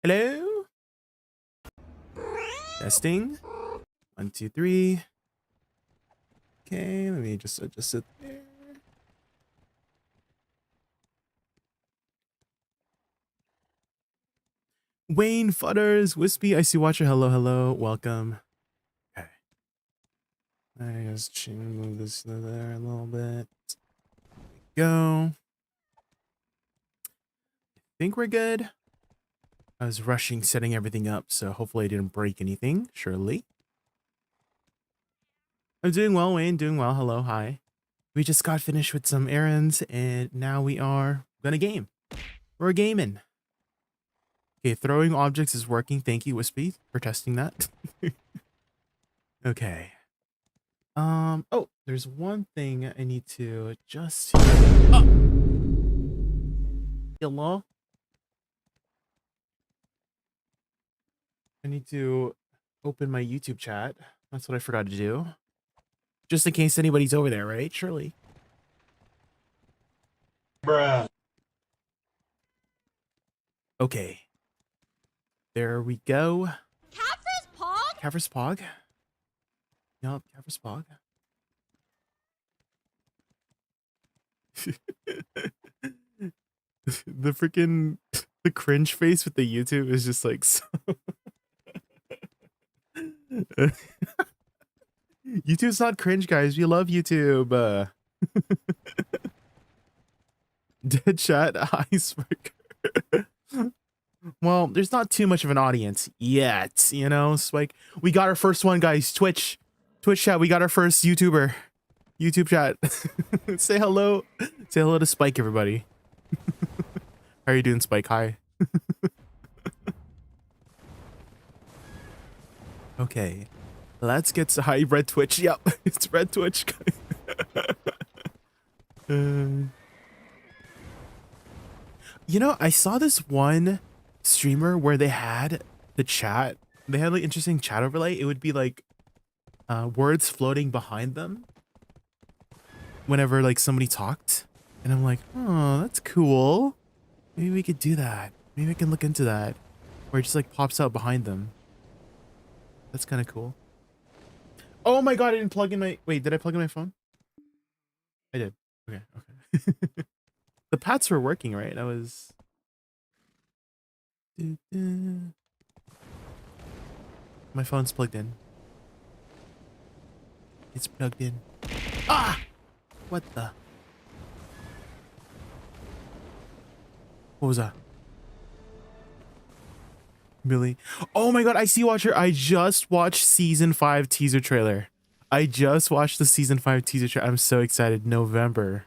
Hello? Testing. 1, 2, 3. Okay, let me just adjust it there. Wayne Futters, Wispy, I see watcher. Hello, hello, welcome. Okay. I just move this to there a little bit. There we go. I think we're good. I was rushing setting everything up, so hopefully I didn't break anything, surely. I'm doing well, Wayne, doing well. Hello, hi. We just got finished with some errands, and now we are gonna game. We're gaming. Okay, throwing objects is working. Thank you, Wispy, for testing that. Okay. Oh, there's one thing I need to adjust here. Oh! Hello? I need to open my YouTube chat. That's what I forgot to do. Just in case anybody's over there, right? Surely. Bruh. Okay. There we go. Caffrey's Pog? Caffrey's Pog. Yup, Caffrey's Pog. The freaking the cringe face with the YouTube is just like so YouTube's not cringe, guys. We love YouTube. Dead chat icebreaker. Well, there's not too much of an audience yet, you know. Spike, we got our first one, guys. Twitch chat. We got our first YouTuber. YouTube chat. Say hello. Say hello to Spike, everybody. How are you doing, Spike? Hi. Okay, let's get to hi, Red Twitch. Yep, it's Red Twitch. You know, I saw this one streamer where they had the chat. They had like interesting chat overlay. It would be like words floating behind them whenever like somebody talked, and I'm like, oh, that's cool. Maybe we could do that. Maybe I can look into that, where it just like pops out behind them. That's kind of cool. Oh my god, I didn't plug in my... Wait, did I plug in my phone? I did. Okay, okay. The pads were working, right? I was... My phone's plugged in. It's plugged in. Ah! What the... What was that? Billy. Oh my god, I see watcher. I just watched season 5 teaser trailer. I just watched the season 5 teaser trailer. I'm so excited. November.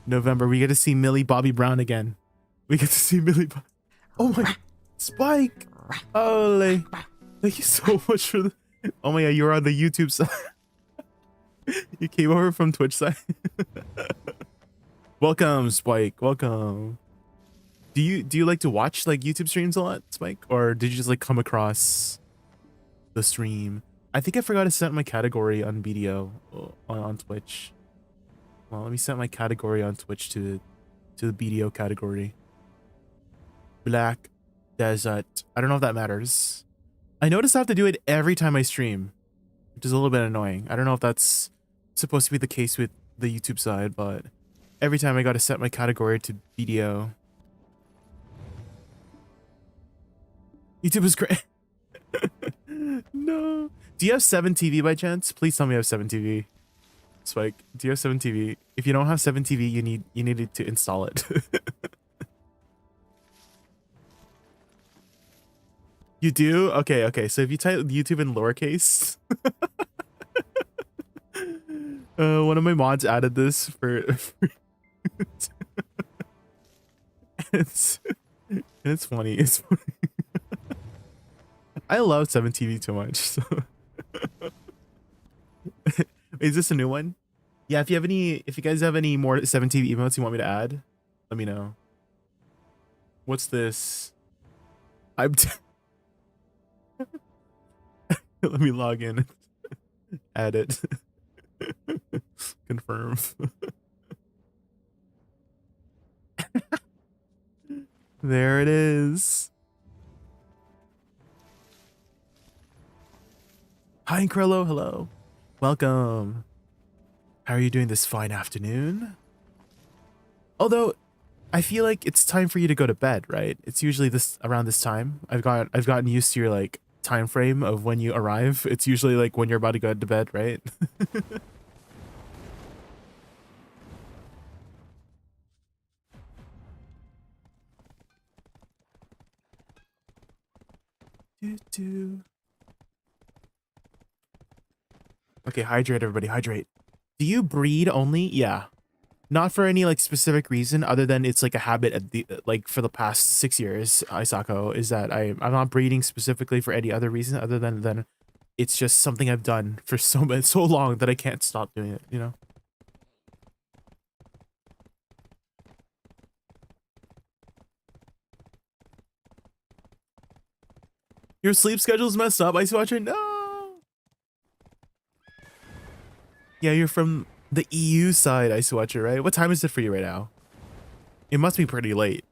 We get to see Millie Bobby Brown again. We get to see Millie Oh my... Spike! Ole. Thank you so much for the... Oh my god, you were on the YouTube side. You came over from Twitch side. Welcome, Spike. Welcome. Do you like to watch like YouTube streams a lot, Spike? Or did you just like come across the stream? I think I forgot to set my category on video on Twitch. Well, let me set my category on Twitch to the BDO category. Black Desert. I don't know if that matters. I notice I have to do it every time I stream, which is a little bit annoying. I don't know if that's supposed to be the case with the YouTube side, but every time I got to set my category to BDO. YouTube is great. No. Do you have 7TV by chance? Please tell me you have 7TV. Spike, do you have 7TV? If you don't have 7TV, you need to install it. You do? Okay, okay. So if you type YouTube in lowercase, one of my mods added this for it's funny. It's funny. I love 7TV too much. So. Is this a new one? Yeah, if you guys have any more 7TV emotes you want me to add, let me know. What's this? Let me log in. Add it. Confirm. There it is. Hi, Incrello. Hello. Welcome. How are you doing this fine afternoon? Although, I feel like it's time for you to go to bed, right? It's usually this around this time. I've gotten used to your like time frame of when you arrive. It's usually like when you're about to go to bed, right? Okay, hydrate everybody, hydrate. Do you breed only? Yeah. Not for any like specific reason other than it's like a habit at the like for the past 6 years, Isako, is that I'm not breeding specifically for any other reason other than it's just something I've done for so long that I can't stop doing it, you know? Your sleep schedule's messed up, Ice Watcher? No! Yeah, you're from the EU side, Ice Watcher, right? What time is it for you right now? It must be pretty late.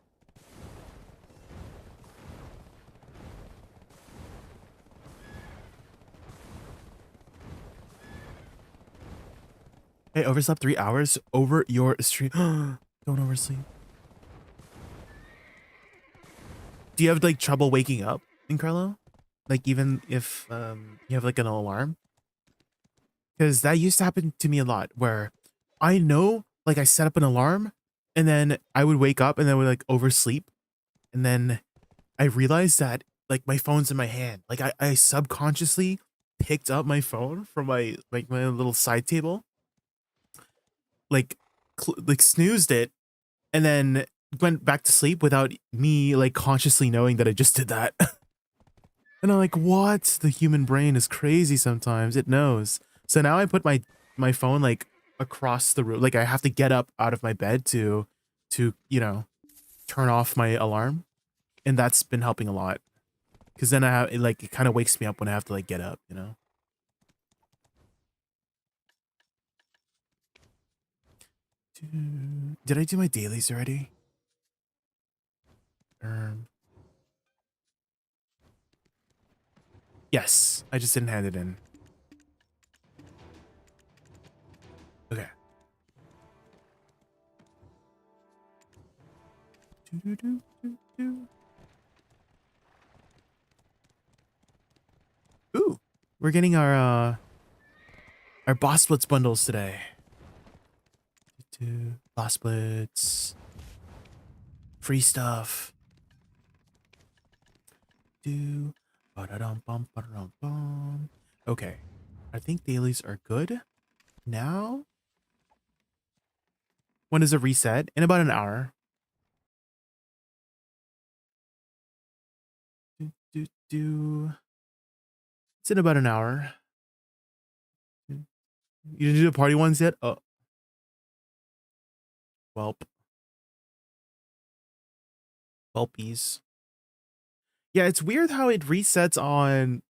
Hey, overslept 3 hours over your stream. Don't oversleep. Do you have like trouble waking up, Incrello? Like even if you have like an alarm? Because that used to happen to me a lot where I know like I set up an alarm and then I would wake up and then would like oversleep. And then I realized that like my phone's in my hand. Like I subconsciously picked up my phone from my like my little side table, like like snoozed it, and then went back to sleep without me like consciously knowing that I just did that. And I'm like, what? The human brain is crazy sometimes. It knows. So now I put my phone like across the room. Like I have to get up out of my bed to, you know, turn off my alarm. And that's been helping a lot. Cause then I have it like it kind of wakes me up when I have to like get up, you know? Did I do my dailies already? Yes, I just didn't hand it in. Okay. Ooh, we're getting our boss splits bundles today. Boss splits, free stuff. Okay, I think dailies are good now. When does it reset? In about an hour. It's in about an hour. You didn't do the party ones yet? Oh, welp. Welpies. Yeah, it's weird how it resets on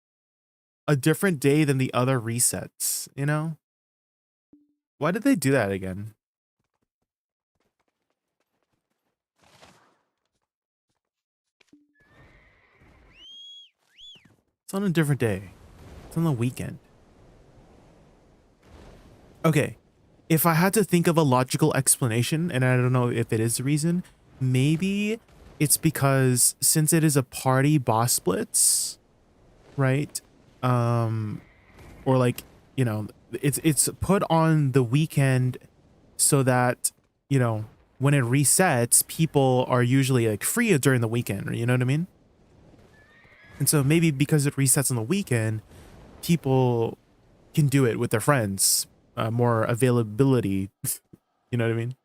a different day than the other resets, you know? Why did they do that again? It's on a different day. It's on the weekend. Okay. If I had to think of a logical explanation, and I don't know if it is the reason, maybe it's because since it is a party boss splits, right? Or like, you know, it's put on the weekend so that, you know, when it resets, people are usually like free during the weekend, you know what I mean? And so maybe because it resets on the weekend, people can do it with their friends, more availability. You know what I mean?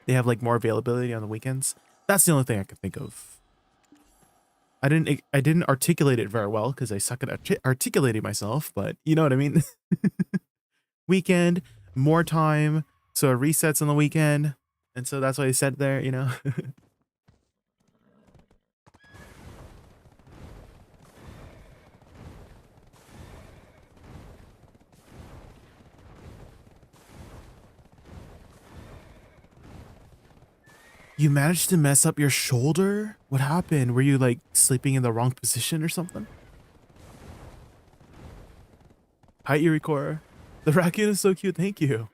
They have like more availability on the weekends. That's the only thing I can think of. I didn't articulate it very well because I suck at articulating myself, but you know what I mean? Weekend, more time, so it resets on the weekend. And so that's why I said there, you know? You managed to mess up your shoulder? What happened? Were you like sleeping in the wrong position or something? Hi, Irikor. The raccoon is so cute. Thank you.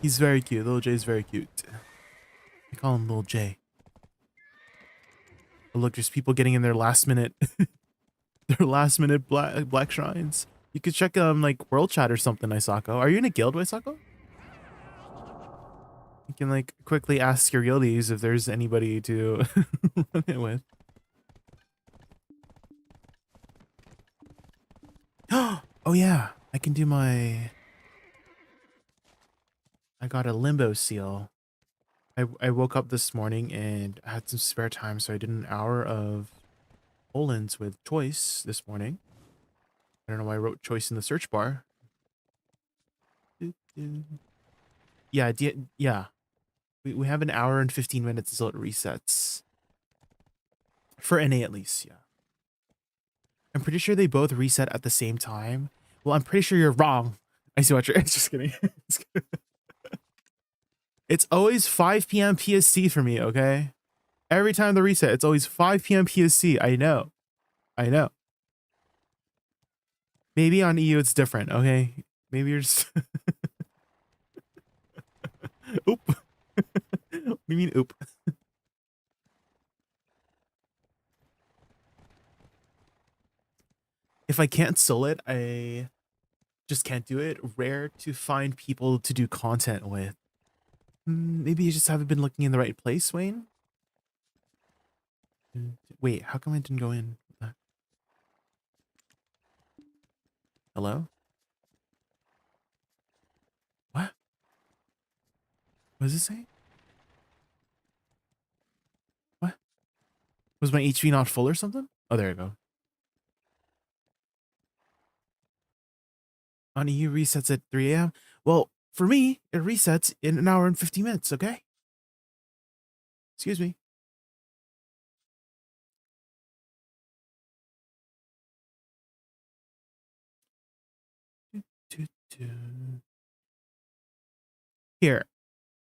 He's very cute. Little Jay's very cute. I call him Little Jay. Oh, look, there's people getting in their last minute, black shrines. You could check like world chat or something, Isako. Are you in a guild, Isako? You can like quickly ask your guildies if there's anybody to run it with. Oh yeah, I can do my. I got a limbo seal. I woke up this morning and had some spare time, so I did an hour of Olins with choice this morning. I don't know why I wrote choice in the search bar. Yeah, yeah. We have an hour and 15 minutes until it resets. For NA at least, yeah. I'm pretty sure they both reset at the same time. Well, I'm pretty sure you're wrong. I see what you're. Just kidding. It's always 5 p.m. PST for me, okay? Every time the reset, it's always 5 p.m. PST. I know. I know. Maybe on EU it's different, okay? Maybe you're just... Oop. What do you mean, oop? If I can't sell it, I just can't do it. Rare to find people to do content with. Maybe you just haven't been looking in the right place, Wayne? Wait, how come I didn't go in? Hello? What? What does it say? What? Was my HV not full or something? Oh, there you go. On EU resets at 3 a.m. Well, for me, it resets in an hour and 50 minutes, okay? Excuse me. Here,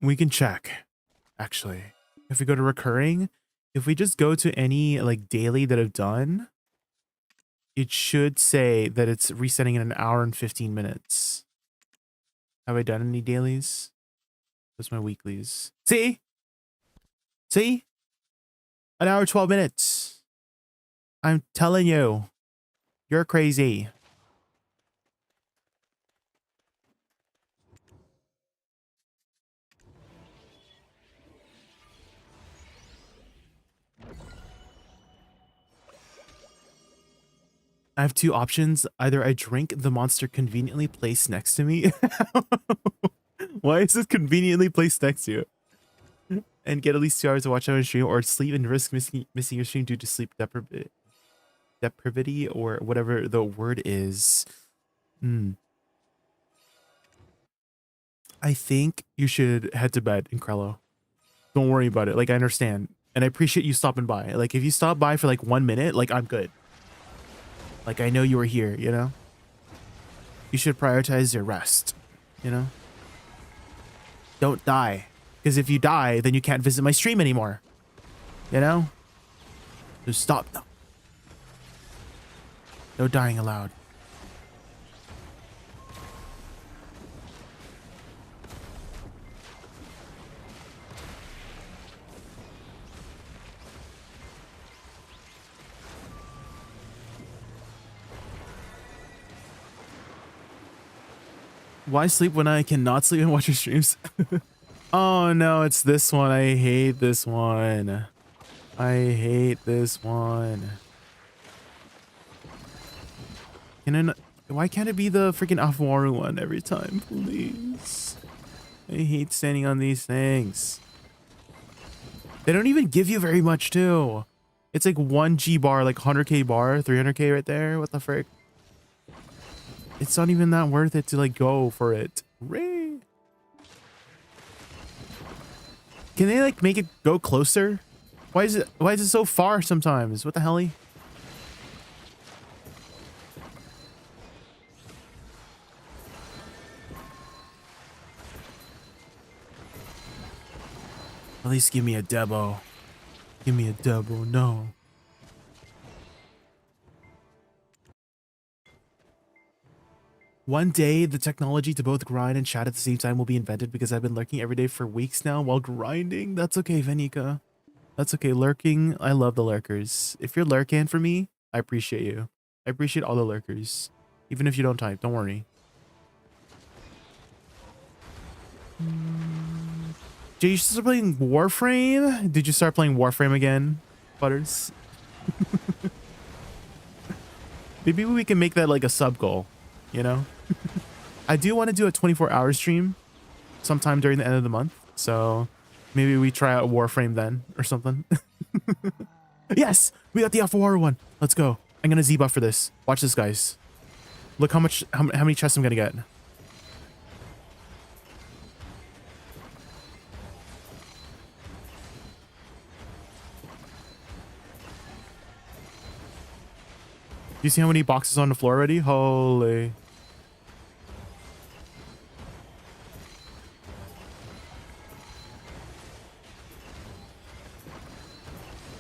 we can check, actually. If we go to recurring, if we just go to any like daily that I've done, it should say that it's resetting in an hour and 15 minutes. Have I done any dailies? What's my weeklies? See? See? An hour, 12 minutes. I'm telling you, you're crazy. I have two options. Either I drink the monster conveniently placed next to me. Why is it conveniently placed next to you? And get at least 2 hours to watch on a stream, or sleep and risk missing your stream due to sleep deprivity or whatever the word is. I think you should head to bed, Incrello. Don't worry about it. Like, I understand. And I appreciate you stopping by. Like, if you stop by for like 1 minute, like, I'm good. Like, I know you were here, you know? You should prioritize your rest, you know? Don't die. Because if you die, then you can't visit my stream anymore. You know? So stop them. No dying allowed. Why sleep when I cannot sleep and watch your streams? Oh no, it's this one. I hate this one. I hate this one. Can I not, why can't it be the freaking Afuaru one every time, please? I hate standing on these things. They don't even give you very much too. It's like 1 G bar, like 100k bar, 300k right there. What the frick? It's not even that worth it to like go for it. Ray. Can they like make it go closer? Why is it so far sometimes? What the hell? At least give me a Debo. Give me a Debo, no. One day, the technology to both grind and chat at the same time will be invented because I've been lurking every day for weeks now while grinding. That's okay, Vanika. That's okay. Lurking, I love the lurkers. If you're lurking for me, I appreciate you. I appreciate all the lurkers. Even if you don't type, don't worry. Jay, you start playing Warframe? Did you start playing Warframe again, Butters? Maybe we can make that like a sub goal, you know? I do want to do a 24-hour stream sometime during the end of the month. So maybe we try out Warframe then or something. Yes, we got the Alpha Water one. Let's go. I'm going to Z-buff for this. Watch this, guys. Look how many chests I'm going to get. You see how many boxes on the floor already? Holy.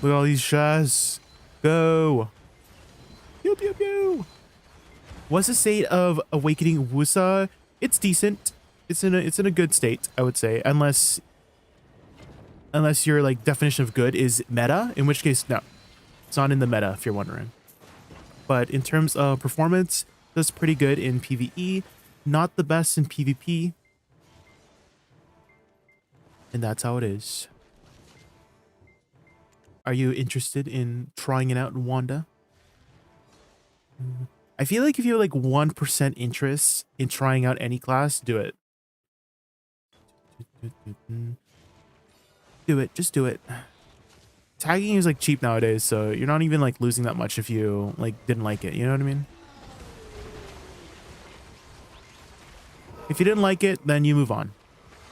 Look at all these chests. Go. Pew, pew, pew. What's the state of Awakening Woosa? It's decent. It's in a good state, I would say. Unless your like definition of good is meta, in which case no. It's not in the meta if you're wondering. But in terms of performance, that's pretty good in PvE, not the best in PvP. And that's how it is. Are you interested in trying it out in Wanda? I feel like if you have like 1% interest in trying out any class, do it. Do it. Just do it. Tagging is like cheap nowadays, so you're not even like losing that much if you like didn't like it. You know what I mean? If you didn't like it, then you move on.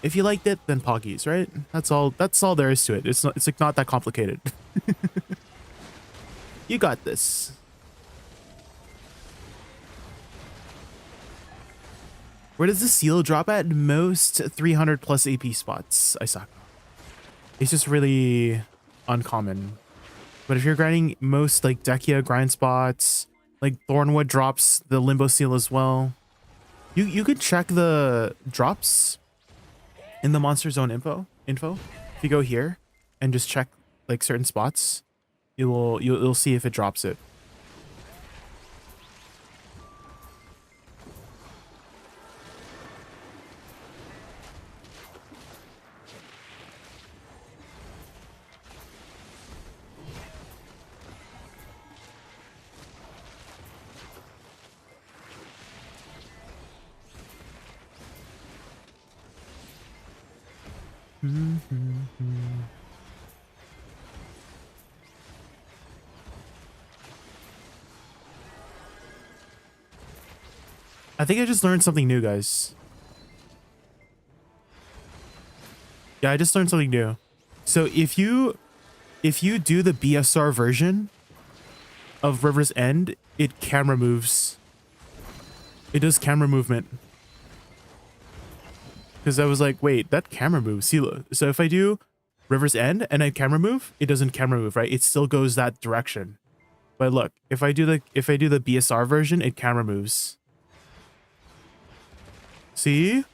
If you liked it, then poggies, right? That's all there is to it. It's like not that complicated. You got this. Where does the seal drop at? Most 300 plus AP spots. I suck. It's just really uncommon. But if you're grinding most like Dekia grind spots, like Thornwood drops the Limbo Seal as well. You could check the drops in the Monster Zone info. If you go here and just check like certain spots, you'll see if it drops it. I think I just learned something new, guys. Yeah, I just learned something new. So if you do the BSR version of River's End, it camera moves. It does camera movement. Because I was like, wait, that camera moves. See, look. So if I do River's End and I camera move, it doesn't camera move, right? It still goes that direction. But look, if I do the BSR version, it camera moves. See?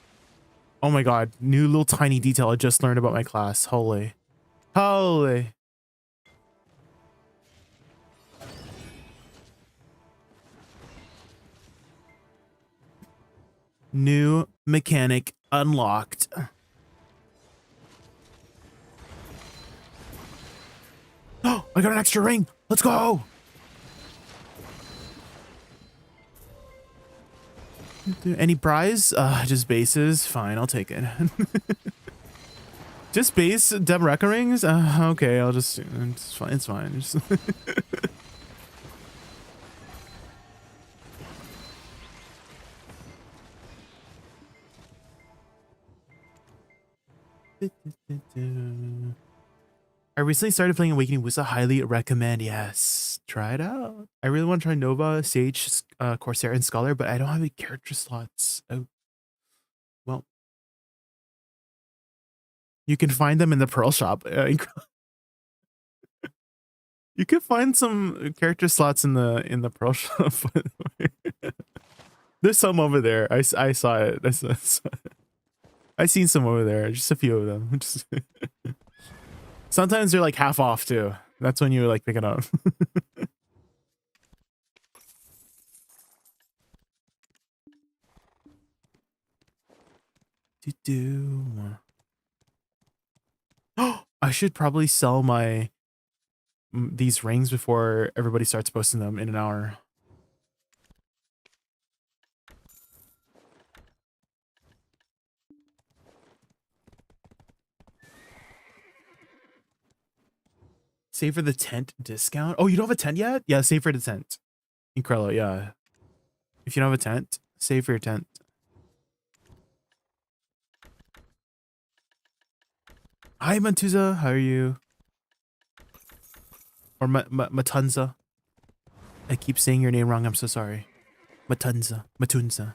Oh my god, new little tiny detail I just learned about my class. Holy. Holy. New mechanic unlocked. Oh, I got an extra ring. Let's go. Any prize? Just bases. Fine, I'll take it. Just base Deboreka rings? Okay, I'll just... It's fine. It's fine. Just I recently started playing Awakening Woosa. Highly recommend. Yes, try it out. I really want to try Nova, Sage, Corsair, and Scholar, but I don't have any character slots. Oh, well, you can find them in the Pearl shop. You can find some character slots in the Pearl shop. There's some over there. I saw it. I seen some over there. Just a few of them. Just sometimes they're like half off too. That's when you like pick it up. Oh, I should probably sell my these rings before everybody starts posting them in an hour. Save for the tent discount. Oh, you don't have a tent yet? Yeah, save for the tent. Incredible, yeah. If you don't have a tent, save for your tent. Hi, Mantuza. How are you? Or Matunza. I keep saying your name wrong. I'm so sorry. Matunza. Matunza.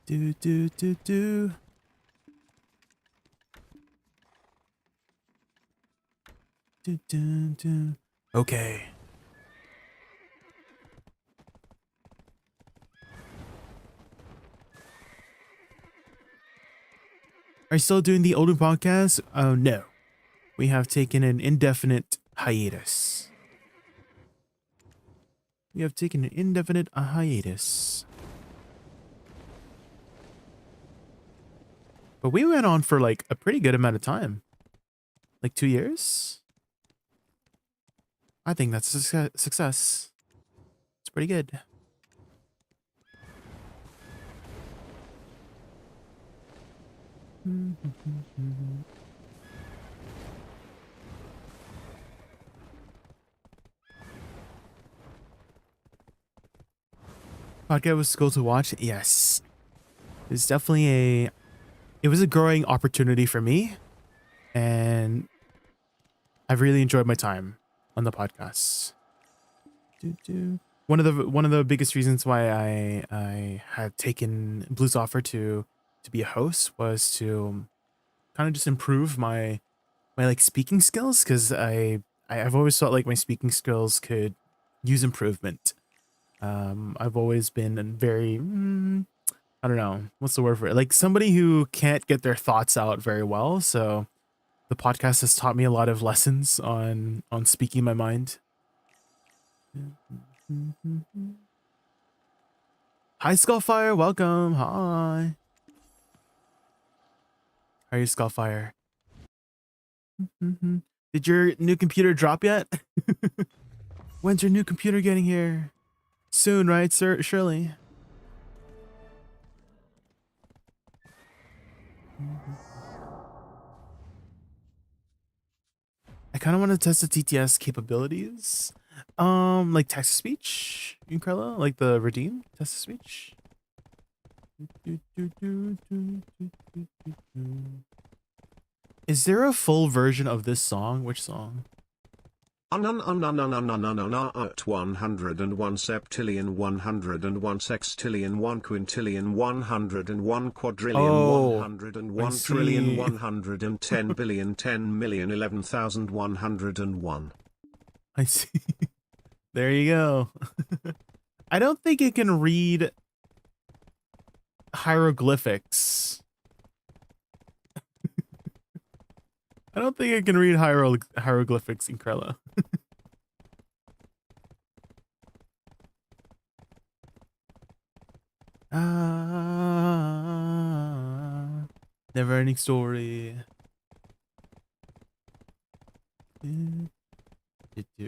Do, do, do, do. Do, do, do. Okay. Are you still doing the Olden podcast? Oh, no. We have taken an indefinite hiatus. We have taken an indefinite hiatus. But we went on for like a pretty good amount of time. Like 2 years? I think that's a success. It's pretty good. Podcast was cool to watch. Yes. It's definitely it was a growing opportunity for me. And I've really enjoyed my time on the podcast. One of the biggest reasons why I had taken Blue's offer to be a host was to kind of just improve my like speaking skills, because I've always felt like my speaking skills could use improvement. I've always been very I don't know what's the word for it, like somebody who can't get their thoughts out very well. So the podcast has taught me a lot of lessons on speaking my mind. Hi, Skullfire. Welcome. Hi. How are you, Skullfire? Did your new computer drop yet? When's your new computer getting here? Soon, right, sir? Surely. I kind of want to test the TTS capabilities. Like text to speech, Incrella, like the redeem text to speech. Is there a full version of this song? Which song? At 101 septillion 101 sextillion 1 quintillion 101 quadrillion 101 trillion 110 billion 10 million 11,101. I see. There you go. I don't think it can read hieroglyphics. I don't think it can read hieroglyphics, Incrella. Never ending story.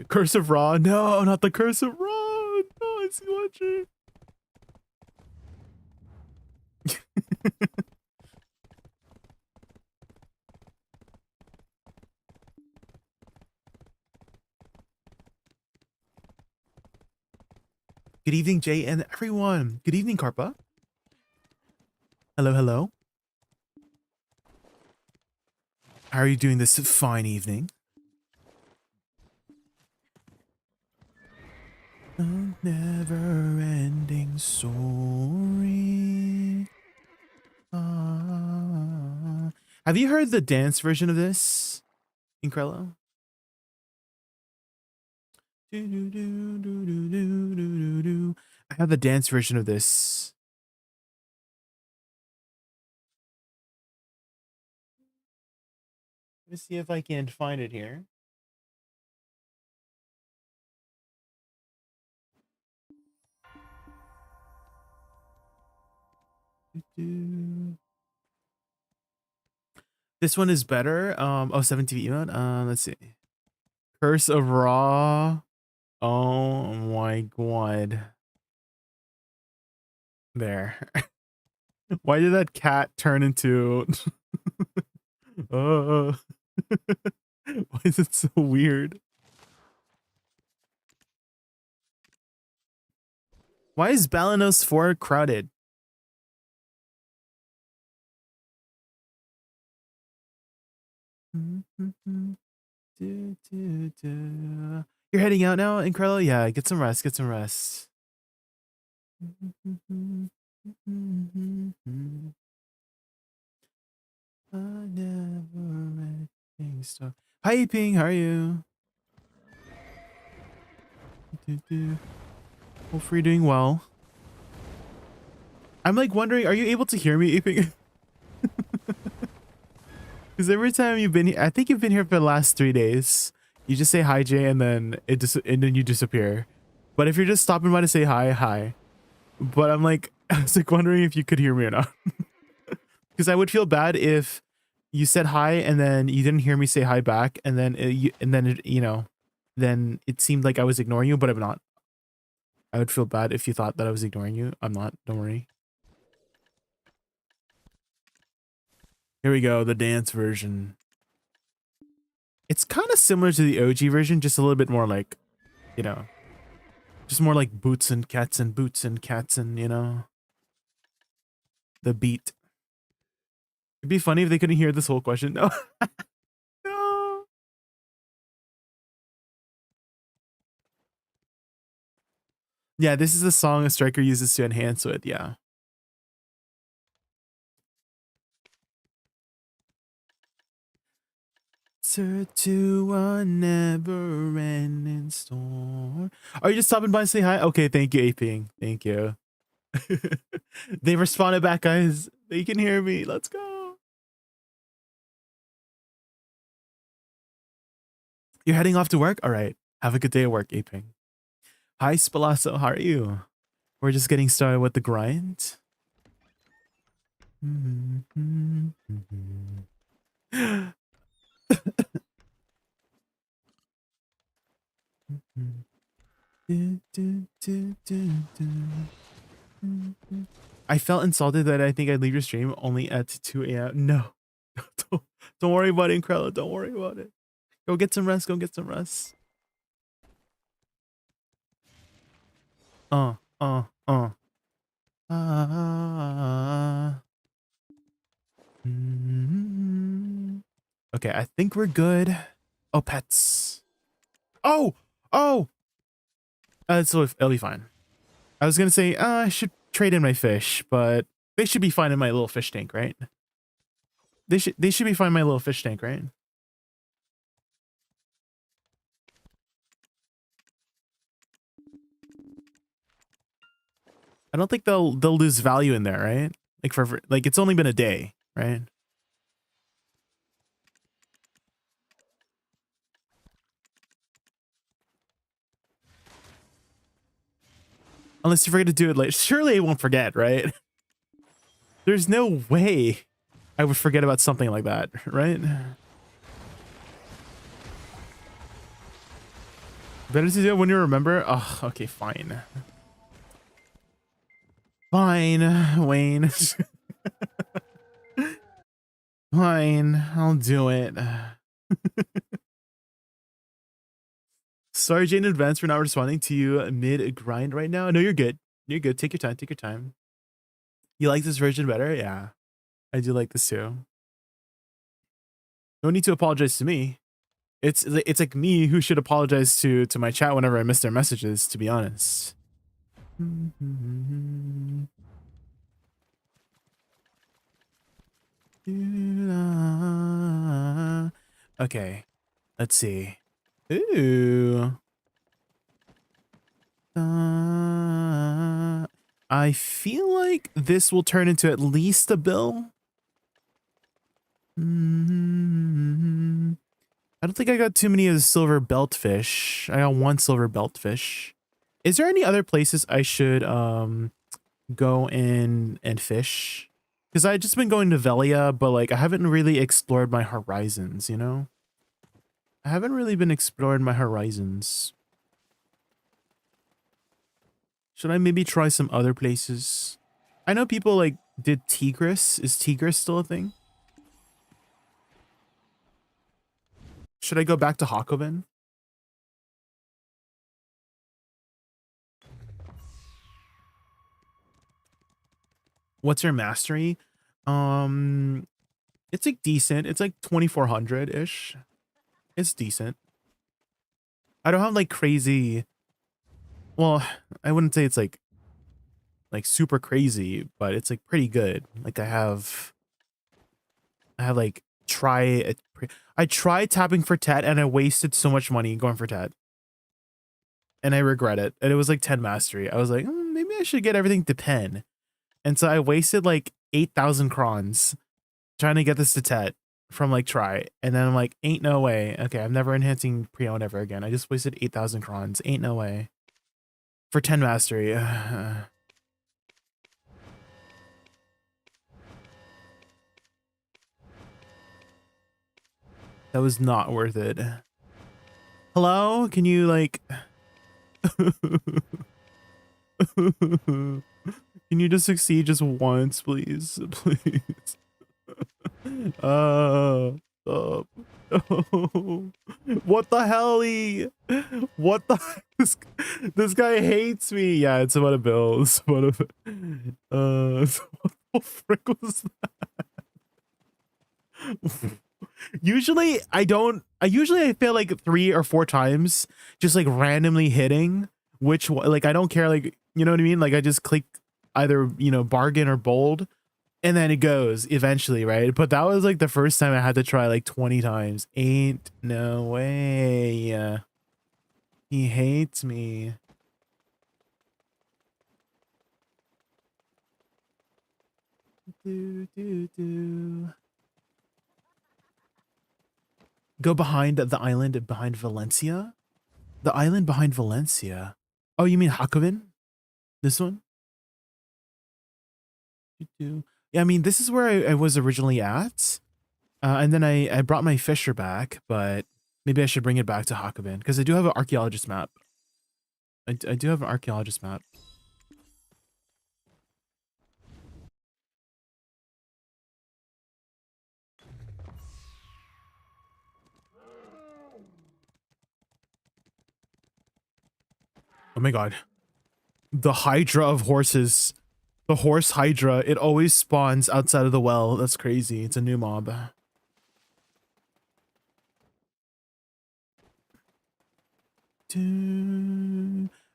Curse of Ra. No, not the Curse of Ra. No, I see watching. Good evening, Jay, and everyone. Good evening, Karpa. Hello, hello. How are you doing this fine evening? A never-ending story. Have you heard the dance version of this, Incrella? I have the dance version of this. Let's see if I can find it here. This one is better. Oh, 7TV emote. Let's see. Curse of Raw. Oh my god. There. Why did that cat turn into uh why is it so weird? Why is Balanos 4 crowded? You're heading out now, Incredible? Yeah, get some rest, get some rest. I never read things so. Hi, Ping, how are you? Hopefully you're doing well. I'm like wondering, are you able to hear me, Aping? Because every time you've been here, I think you've been here for the last 3 days. You just say hi, Jay, and then and then you disappear. But if you're just stopping by to say hi, hi. But I'm like, I was like wondering if you could hear me or not. Because I would feel bad if you said hi and then you didn't hear me say hi back, and then you know, then it seemed like I was ignoring you, but I'm not. I would feel bad if you thought that I was ignoring you. I'm not. Don't worry. Here we go, the dance version. It's kind of similar to the OG version, just a little bit more like, you know, just more like boots and cats and boots and cats and, you know, the beat. It'd be funny if they couldn't hear this whole question. No. No. Yeah, this is the song a striker uses to enhance with, yeah. Sir to a never-ending storm. Are you just stopping by and say hi? Okay, thank you, Aping. Thank you. They responded back, guys. They can hear me. Let's go. You're heading off to work? All right. Have a good day at work, Aping. Hi, Spalasso. How are you? We're just getting started with the grind. I felt insulted that I think I'd leave your stream only at 2 a.m. No. Don't worry about it, Incredible. Don't worry about it. Go get some rest. Go get some rest. Uh. Okay, I think we're good. Oh, pets. Oh. It'll be fine. I was gonna say, I should trade in my fish, but they should be fine in my little fish tank, right? They should be fine in my little fish tank, right? I don't think they'll lose value in there, right? Like like it's only been a day, right? Unless you forget to do it later. Surely I won't forget, right? There's no way I would forget about something like that, right? Better to do it when you remember. Oh, okay, fine. Fine, Wayne. Fine, I'll do it. Sorry, Jane, in advance for not responding to you mid-grind right now. No, you're good. You're good. Take your time. Take your time. You like this version better? Yeah, I do like this too. No need to apologize to me. It's like me who should apologize to my chat whenever I miss their messages, to be honest. Okay, let's see. Ooh. I feel like this will turn into at least a bill. I don't think I got too many of the silver belt fish. I got one silver belt fish. Is there any other places I should go in and fish? Because I've just been going to Velia, but like I haven't really explored my horizons, you know? I haven't really been exploring my horizons. Should I maybe try some other places? I know people like did Tigris. Is Tigris still a thing? Should I go back to Hakoven? What's your mastery? It's like decent. It's like 2400-ish. It's decent. I don't have like crazy. Well, I wouldn't say it's like super crazy, but it's like pretty good. Like I have like I tried tapping for Tet and I wasted so much money going for Tet. And I regret it. And it was like 10 mastery. I was like, maybe I should get everything to pen. And so I wasted like 8,000 crons trying to get this to Tet from like try. And then I'm like, ain't no way. Okay, I'm never enhancing pre-owned ever again. I just wasted 8,000 crons. Ain't no way. For 10 mastery. That was not worth it. Hello? Can you like... Can you just succeed just once, please? Please. Stop. What the hell? What the this guy hates me. Yeah, it's about a bill. It's about a what the frick was that? Usually I fail like 3 or 4 times just like randomly hitting which like I don't care, like, you know what I mean? Like I just click either, you know, bargain or bold and then it goes eventually, right? But that was like the first time I had to try like 20 times. Ain't no way. He hates me. Go behind the island behind Valencia? The island behind Valencia. Oh, you mean Hakoven? This one? Yeah, I mean, this is where I was originally at. And then I brought my fisher back, but maybe I should bring it back to Hakoven because I do have an archaeologist map. I do have an archaeologist map. Oh my god. The Hydra of horses. The horse Hydra. It always spawns outside of the well. That's crazy. It's a new mob.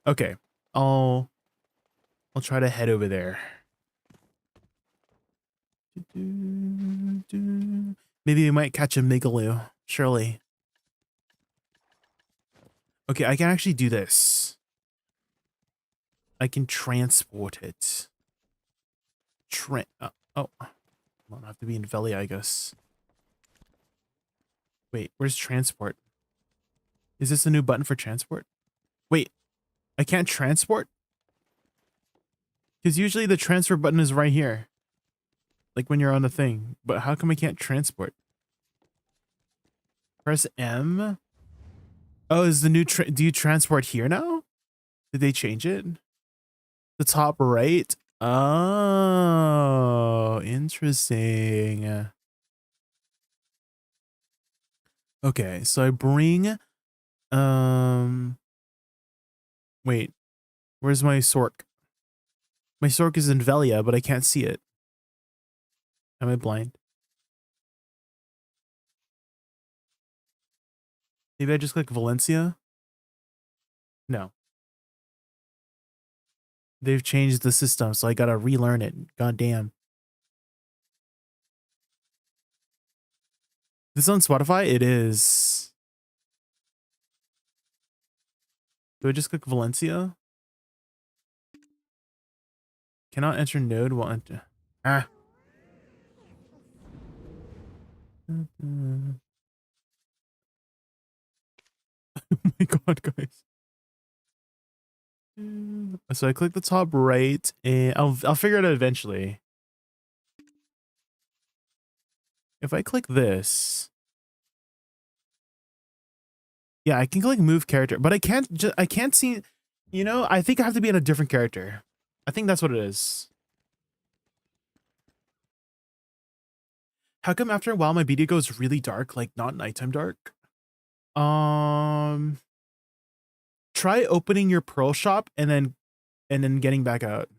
Okay. I'll try to head over there. Maybe we might catch a Migaloo. Surely. Okay, I can actually do this. I can transport it. Oh. I'll have to be in Velia, I guess. Wait, where's transport? Is this a new button for transport? Wait, I can't transport? Because usually the transfer button is right here. Like when you're on the thing. But how come I can't transport? Press M? Oh, is the new... Do you transport here now? Did they change it? The top right? Oh, interesting. Okay, so I bring... Wait. Where's my Sork? My Sork is in Velia, but I can't see it. Am I blind? Maybe I just click Valencia? No. They've changed the system, so I gotta relearn it. God damn. This on Spotify? It is. Do I just click Valencia? Cannot enter node while enter. Ah. Oh my god, guys. So I click the top right, and I'll figure it out eventually. If I click this, yeah, I can click move character, but I can't see. You know, I think I have to be in a different character. I think that's what it is. How come after a while my video goes really dark, like not nighttime dark? Try opening your Pearl shop and then getting back out.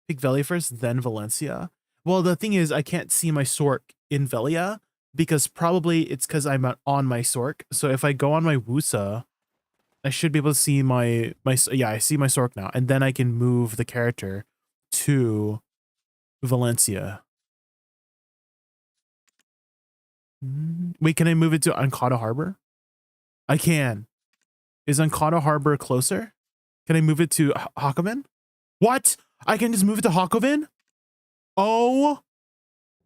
Pick Velia first, then Valencia. Well, the thing is, I can't see my Sork in Velia because probably it's because I'm on my Sork. So if I go on my Woosa, I should be able to see my yeah, I see my Sork now, and then I can move the character to Valencia. Wait, can I move it to Ancada Harbor? I can. Is Ancada Harbor closer? Can I move it to Hakoven? What? I can just move it to Hakoven? Oh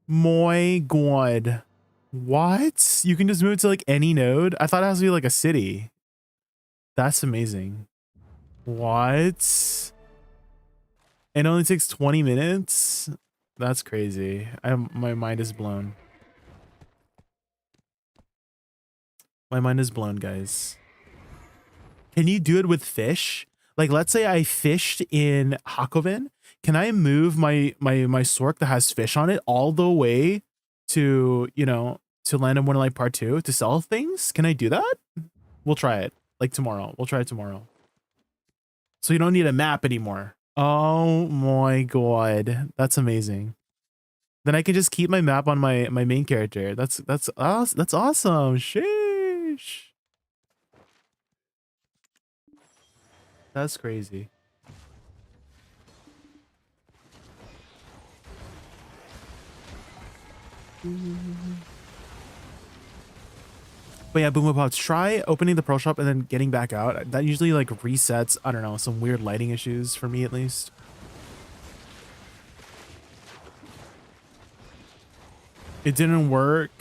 my god. What? You can just move it to like any node? I thought it has to be like a city. That's amazing. What? It only takes 20 minutes? That's crazy. My mind is blown. My mind is blown, guys. Can you do it with fish? Like, let's say I fished in Hakoven. Can I move my Sork that has fish on it all the way to, you know, to Land of Wonderlight Part 2 to sell things? Can I do that? We'll try it. Like tomorrow. We'll try it tomorrow. So you don't need a map anymore. Oh my god. That's amazing. Then I can just keep my map on my main character. That's awesome. Sheesh. That's crazy. But yeah, Boom Pops, try opening the Pearl shop and then getting back out. That usually like resets, I don't know, some weird lighting issues for me at least. It didn't work.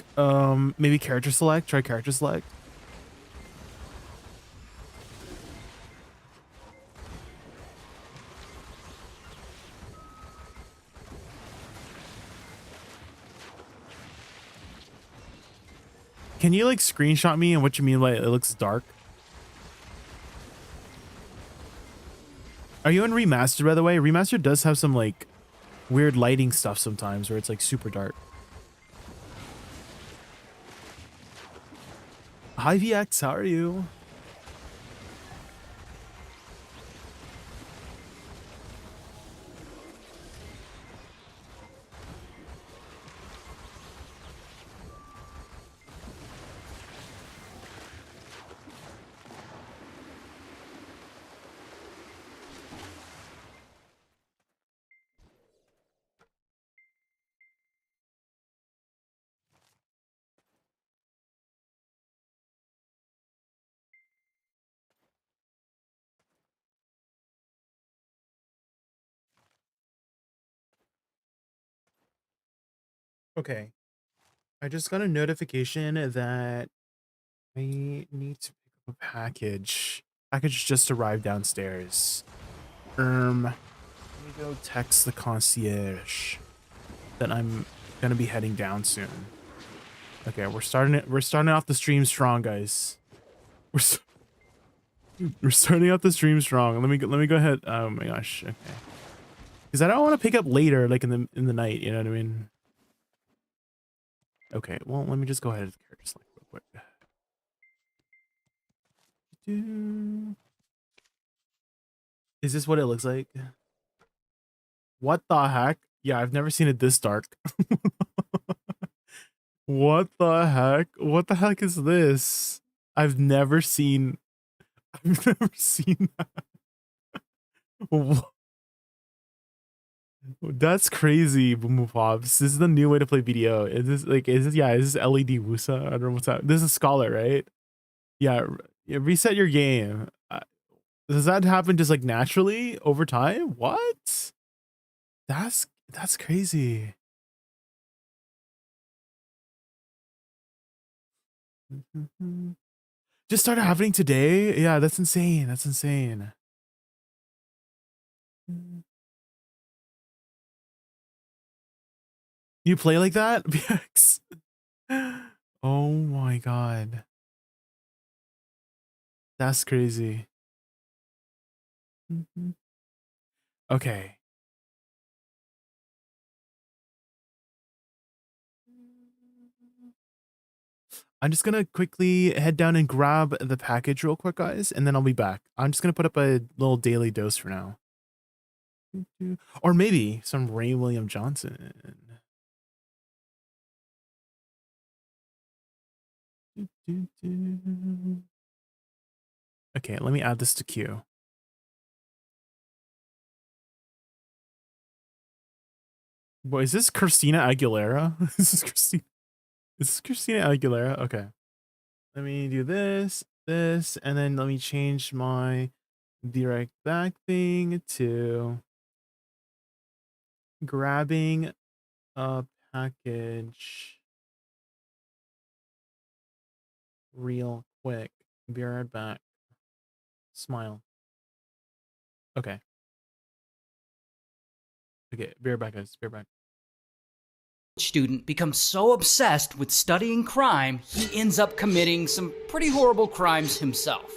Maybe character select. Try character select. Can you like screenshot me and what you mean by it looks dark? Are you in remastered, by the way? Remastered does have some like weird lighting stuff sometimes where it's like super dark. Hi VX, how are you? Okay. I just got a notification that I need to pick up a package. Package just arrived downstairs. Let me go text the concierge that I'm gonna be heading down soon. Okay, we're starting off the stream strong, guys. We're starting off the stream strong. Let me go ahead. Oh my gosh. Okay. Because I don't want to pick up later, like in the night. You know what I mean? Okay. Well, let me just go ahead and character select real quick. Is this what it looks like? What the heck? Yeah, I've never seen it this dark. What the heck? What the heck is this? I've never seen that. That's crazy, Boom Pops. This is the new way to play video. Is this LED Woosa? I don't know what's that. This is Scholar, right? Yeah, reset your game. Does that happen just like naturally over time? What? That's crazy. Just started happening today? Yeah, that's insane. That's insane. You play like that? BX? Oh my god. That's crazy. Okay. I'm just gonna quickly head down and grab the package real quick, guys, and then I'll be back. I'm just gonna put up a little daily dose for now. Or maybe some Ray William Johnson. Okay, let me add this to queue. Boy, is this Christina Aguilera? Is this Christina Aguilera? Okay. Let me do this, and then let me change my direct back thing to grabbing a package real quick. Be right back. Smile. Okay. Okay, be right back, guys. Be right back. Student becomes so obsessed with studying crime, he ends up committing some pretty horrible crimes himself.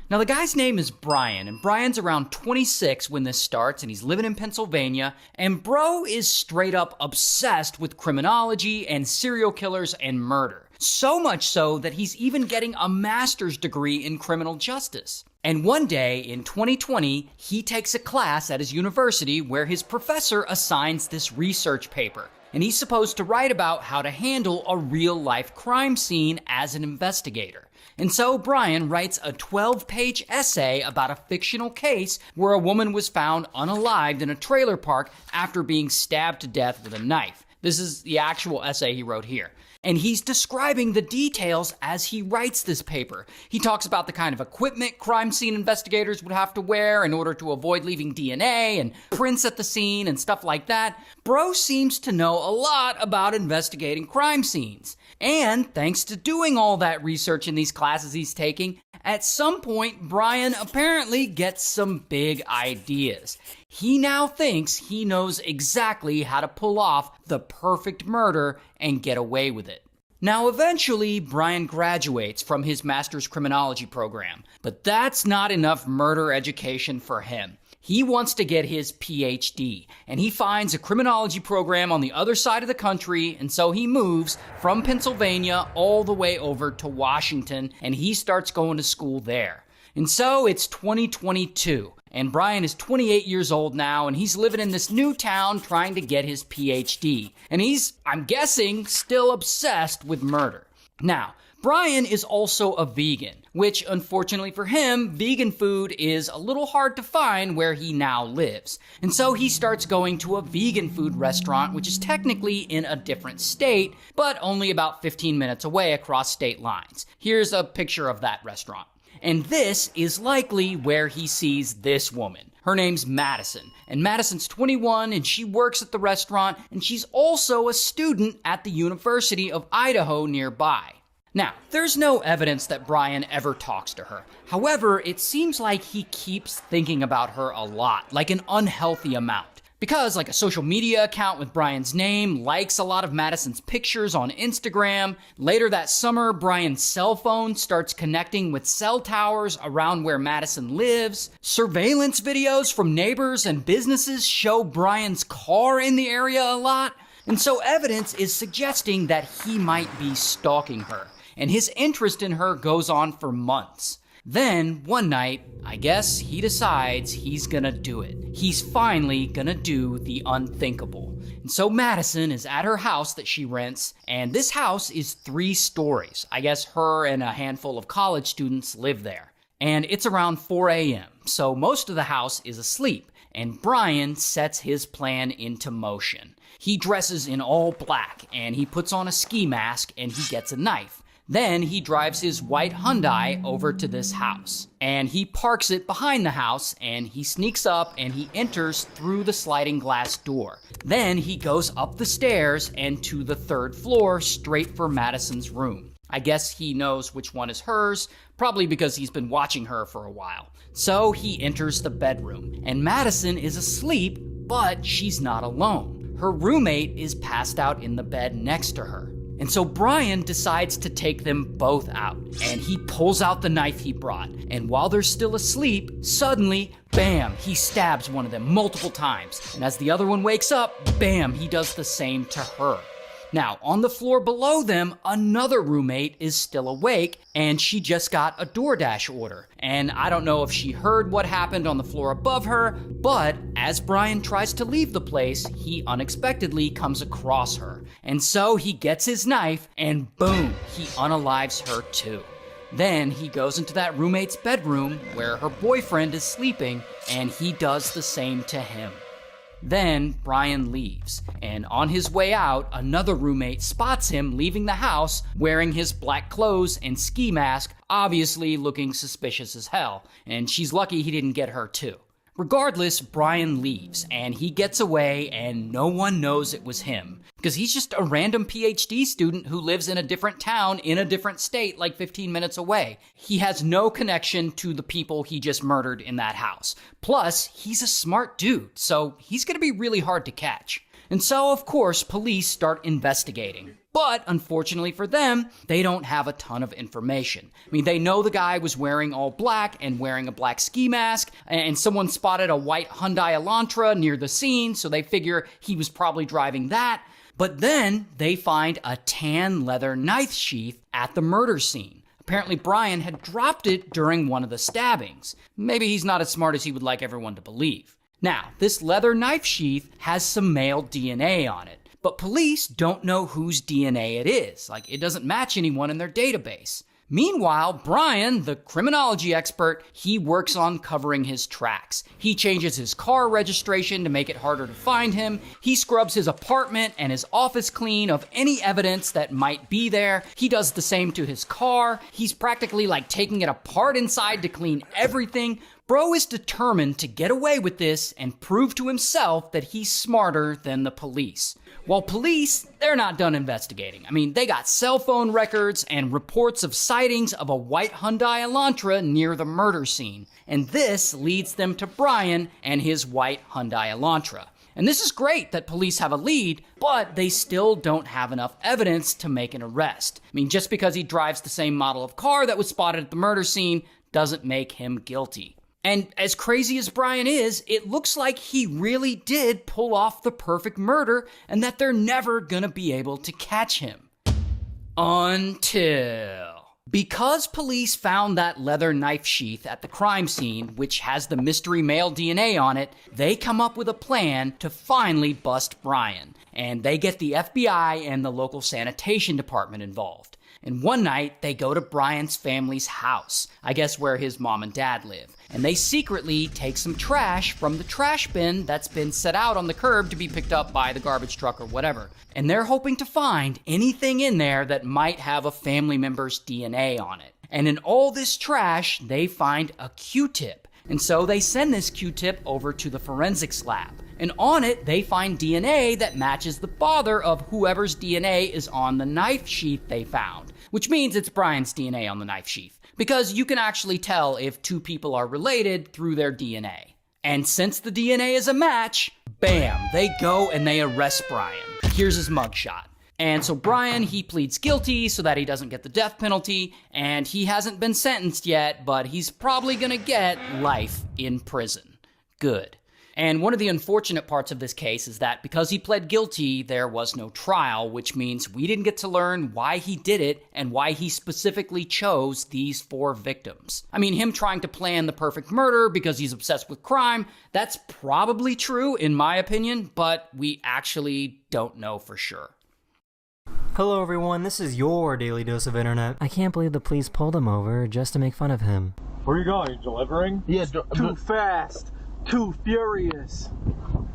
Now, the guy's name is Brian, and Brian's around 26 when this starts, and he's living in Pennsylvania, and bro is straight up obsessed with criminology and serial killers and murder. So much so that he's even getting a master's degree in criminal justice. And one day in 2020, he takes a class at his university where his professor assigns this research paper. And he's supposed to write about how to handle a real-life crime scene as an investigator. And so Brian writes a 12-page essay about a fictional case where a woman was found unalived in a trailer park after being stabbed to death with a knife. This is the actual essay he wrote here. And he's describing the details as he writes this paper. He talks about the kind of equipment crime scene investigators would have to wear in order to avoid leaving DNA and prints at the scene and stuff like that. Bro seems to know a lot about investigating crime scenes. And thanks to doing all that research in these classes he's taking, at some point, Brian apparently gets some big ideas. He now thinks he knows exactly how to pull off the perfect murder and get away with it. Now, eventually, Brian graduates from his master's criminology program, but that's not enough murder education for him. He wants to get his PhD, and he finds a criminology program on the other side of the country, and so he moves from Pennsylvania all the way over to Washington, and he starts going to school there. And so it's 2022, and Brian is 28 years old now, and he's living in this new town trying to get his PhD. And he's, I'm guessing, still obsessed with murder. Now, Brian is also a vegan, which unfortunately for him, vegan food is a little hard to find where he now lives. And so he starts going to a vegan food restaurant, which is technically in a different state, but only about 15 minutes away across state lines. Here's a picture of that restaurant. And this is likely where he sees this woman. Her name's Madison, and Madison's 21 and she works at the restaurant, and she's also a student at the University of Idaho nearby. Now, there's no evidence that Brian ever talks to her. However, it seems like he keeps thinking about her a lot, like an unhealthy amount. Because, like, a social media account with Brian's name likes a lot of Madison's pictures on Instagram. Later that summer, Brian's cell phone starts connecting with cell towers around where Madison lives. Surveillance videos from neighbors and businesses show Brian's car in the area a lot. And so evidence is suggesting that he might be stalking her. And his interest in her goes on for months. Then, one night, I guess he decides he's gonna do it. He's finally gonna do the unthinkable. And so Madison is at her house that she rents, and this house is 3 stories. I guess her and a handful of college students live there. And it's around 4 a.m., so most of the house is asleep, and Brian sets his plan into motion. He dresses in all black, and he puts on a ski mask, and he gets a knife. Then he drives his white Hyundai over to this house, and he parks it behind the house, and he sneaks up and he enters through the sliding glass door. Then he goes up the stairs and to the 3rd floor straight for Madison's room. I guess he knows which one is hers, probably because he's been watching her for a while. So he enters the bedroom, and Madison is asleep, but she's not alone. Her roommate is passed out in the bed next to her. And so Brian decides to take them both out, and he pulls out the knife he brought. And while they're still asleep, suddenly, bam, he stabs one of them multiple times. And as the other one wakes up, bam, he does the same to her. Now, on the floor below them, another roommate is still awake, and she just got a DoorDash order. And I don't know if she heard what happened on the floor above her, but as Brian tries to leave the place, he unexpectedly comes across her. And so he gets his knife, and boom, he unalives her too. Then he goes into that roommate's bedroom where her boyfriend is sleeping, and he does the same to him. Then Brian leaves, and on his way out, another roommate spots him leaving the house wearing his black clothes and ski mask, obviously looking suspicious as hell, and she's lucky he didn't get her too. Regardless, Brian leaves, and he gets away, and no one knows it was him, because he's just a random PhD student who lives in a different town in a different state like 15 minutes away. He has no connection to the people he just murdered in that house. Plus, he's a smart dude, so he's gonna be really hard to catch. And so, of course, police start investigating. But unfortunately for them, they don't have a ton of information. I mean, they know the guy was wearing all black and wearing a black ski mask, and someone spotted a white Hyundai Elantra near the scene, so they figure he was probably driving that. But then they find a tan leather knife sheath at the murder scene. Apparently Brian had dropped it during one of the stabbings. Maybe he's not as smart as he would like everyone to believe. Now, this leather knife sheath has some male DNA on it, but police don't know whose DNA it is. Like, it doesn't match anyone in their database. Meanwhile, Brian, the criminology expert, he works on covering his tracks. He changes his car registration to make it harder to find him. He scrubs his apartment and his office clean of any evidence that might be there. He does the same to his car. He's practically like taking it apart inside to clean everything. Bro is determined to get away with this and prove to himself that he's smarter than the police. While police, they're not done investigating. I mean, they got cell phone records and reports of sightings of a white Hyundai Elantra near the murder scene. And this leads them to Brian and his white Hyundai Elantra. And this is great that police have a lead, but they still don't have enough evidence to make an arrest. I mean, just because he drives the same model of car that was spotted at the murder scene doesn't make him guilty. And as crazy as Brian is, it looks like he really did pull off the perfect murder and that they're never gonna be able to catch him. Because police found that leather knife sheath at the crime scene, which has the mystery male DNA on it, they come up with a plan to finally bust Brian. And they get the FBI and the local sanitation department involved. And one night, they go to Brian's family's house, I guess where his mom and dad live. And they secretly take some trash from the trash bin that's been set out on the curb to be picked up by the garbage truck or whatever. And they're hoping to find anything in there that might have a family member's DNA on it. And in all this trash, they find a Q-tip. And so they send this Q-tip over to the forensics lab. And on it, they find DNA that matches the father of whoever's DNA is on the knife sheath they found. Which means it's Brian's DNA on the knife sheath. Because you can actually tell if two people are related through their DNA. And since the DNA is a match, bam, they go and they arrest Brian. Here's his mugshot. And so Brian, he pleads guilty so that he doesn't get the death penalty, and he hasn't been sentenced yet, but he's probably gonna get life in prison. Good. And one of the unfortunate parts of this case is that because he pled guilty, there was no trial, which means we didn't get to learn why he did it and why he specifically chose these 4 victims. I mean, him trying to plan the perfect murder because he's obsessed with crime, that's probably true in my opinion, but we actually don't know for sure. Hello everyone, this is your daily dose of internet. I can't believe the police pulled him over just to make fun of him. Where are you going? Delivering? Yeah, too fast. Too furious.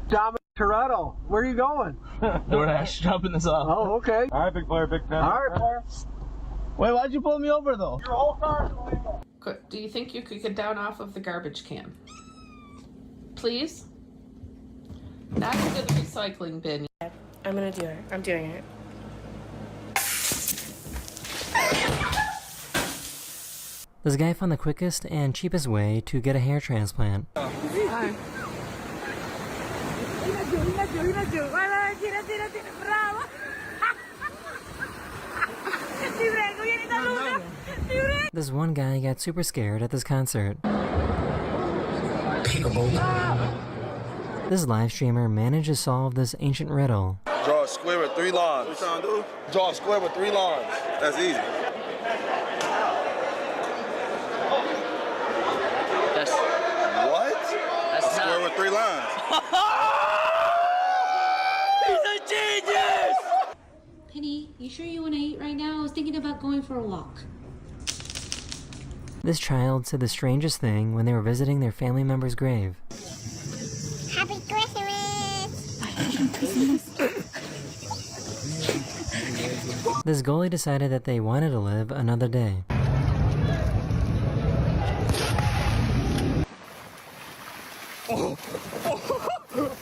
Dominic Toretto, where are you going? DoorDash, dropping this off. Oh, okay. Alright, big player, big fan. All right, player. Wait, why'd you pull me over though? Your whole car is illegal. Do you think you could get down off of the garbage can? Please? Not into the recycling bin. I'm gonna do it. I'm doing it. This guy found the quickest and cheapest way to get a hair transplant. This one guy got super scared at this concert. This live streamer managed to solve this ancient riddle. Draw a square with 3 lines. What you trying to do? Draw a square with 3 lines. That's easy. What? That's a square with 3 lines. He's a genius! Penny, you sure you want to eat right now? I was thinking about going for a walk. This child said the strangest thing when they were visiting their family member's grave. Happy Christmas! This goalie decided that they wanted to live another day.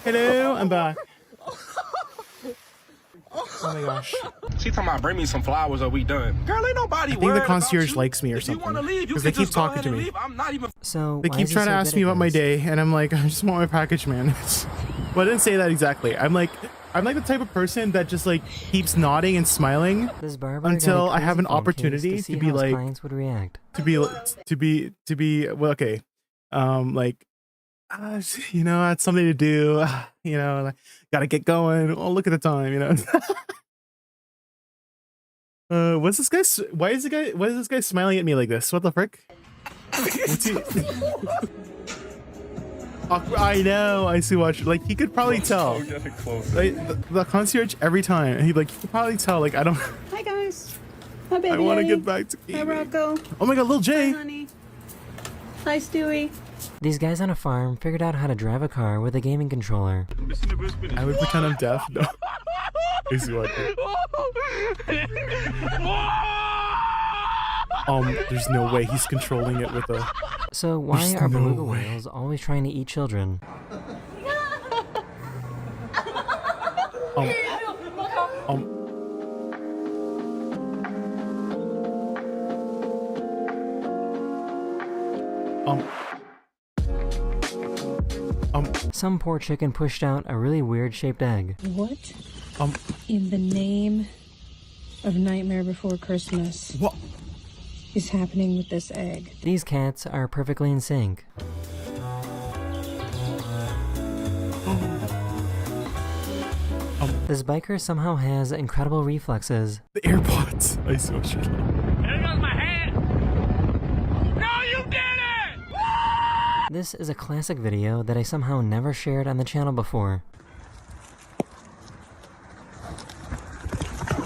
Hello, I'm back. Oh my gosh. She talking about bring me some flowers or we done. Girl, ain't nobody I think the concierge likes me or something. Because they keep talking to me. I'm not even. So They why keep is he trying to so ask good me at about my this? day, and I'm like, I just want my package, man. Well, I didn't say that exactly. I'm like the type of person that just like keeps nodding and smiling This barber got a until I have crazy an phone case opportunity see to be how his like, clients would react. to be well, okay, like, you know, I had something to do, you know, like, gotta get going. Oh, look at the time, you know. What's this guy? Why is this guy smiling at me like this? What the frick? What's he? I know. I see. Watch. Like he could probably tell. Like, the concierge every time. He could probably tell. Like I don't. Hi guys. Hi baby. I want to get back to gaming. Hi Rocco. Oh my God, Lil J. Hi honey. Hi Stewie. These guys on a farm figured out how to drive a car with a gaming controller. I would pretend I'm deaf. No. I see what. There's no way he's controlling it with a. So why There's are no beluga way. whales always trying to eat children? Some poor chicken pushed out a really weird shaped egg. What? In the name of Nightmare Before Christmas. What? Is happening with this egg? These cats are perfectly in sync. This biker somehow has incredible reflexes. The AirPods. I see what you're doing. There goes my hat. No, you did it! This is a classic video that I somehow never shared on the channel before.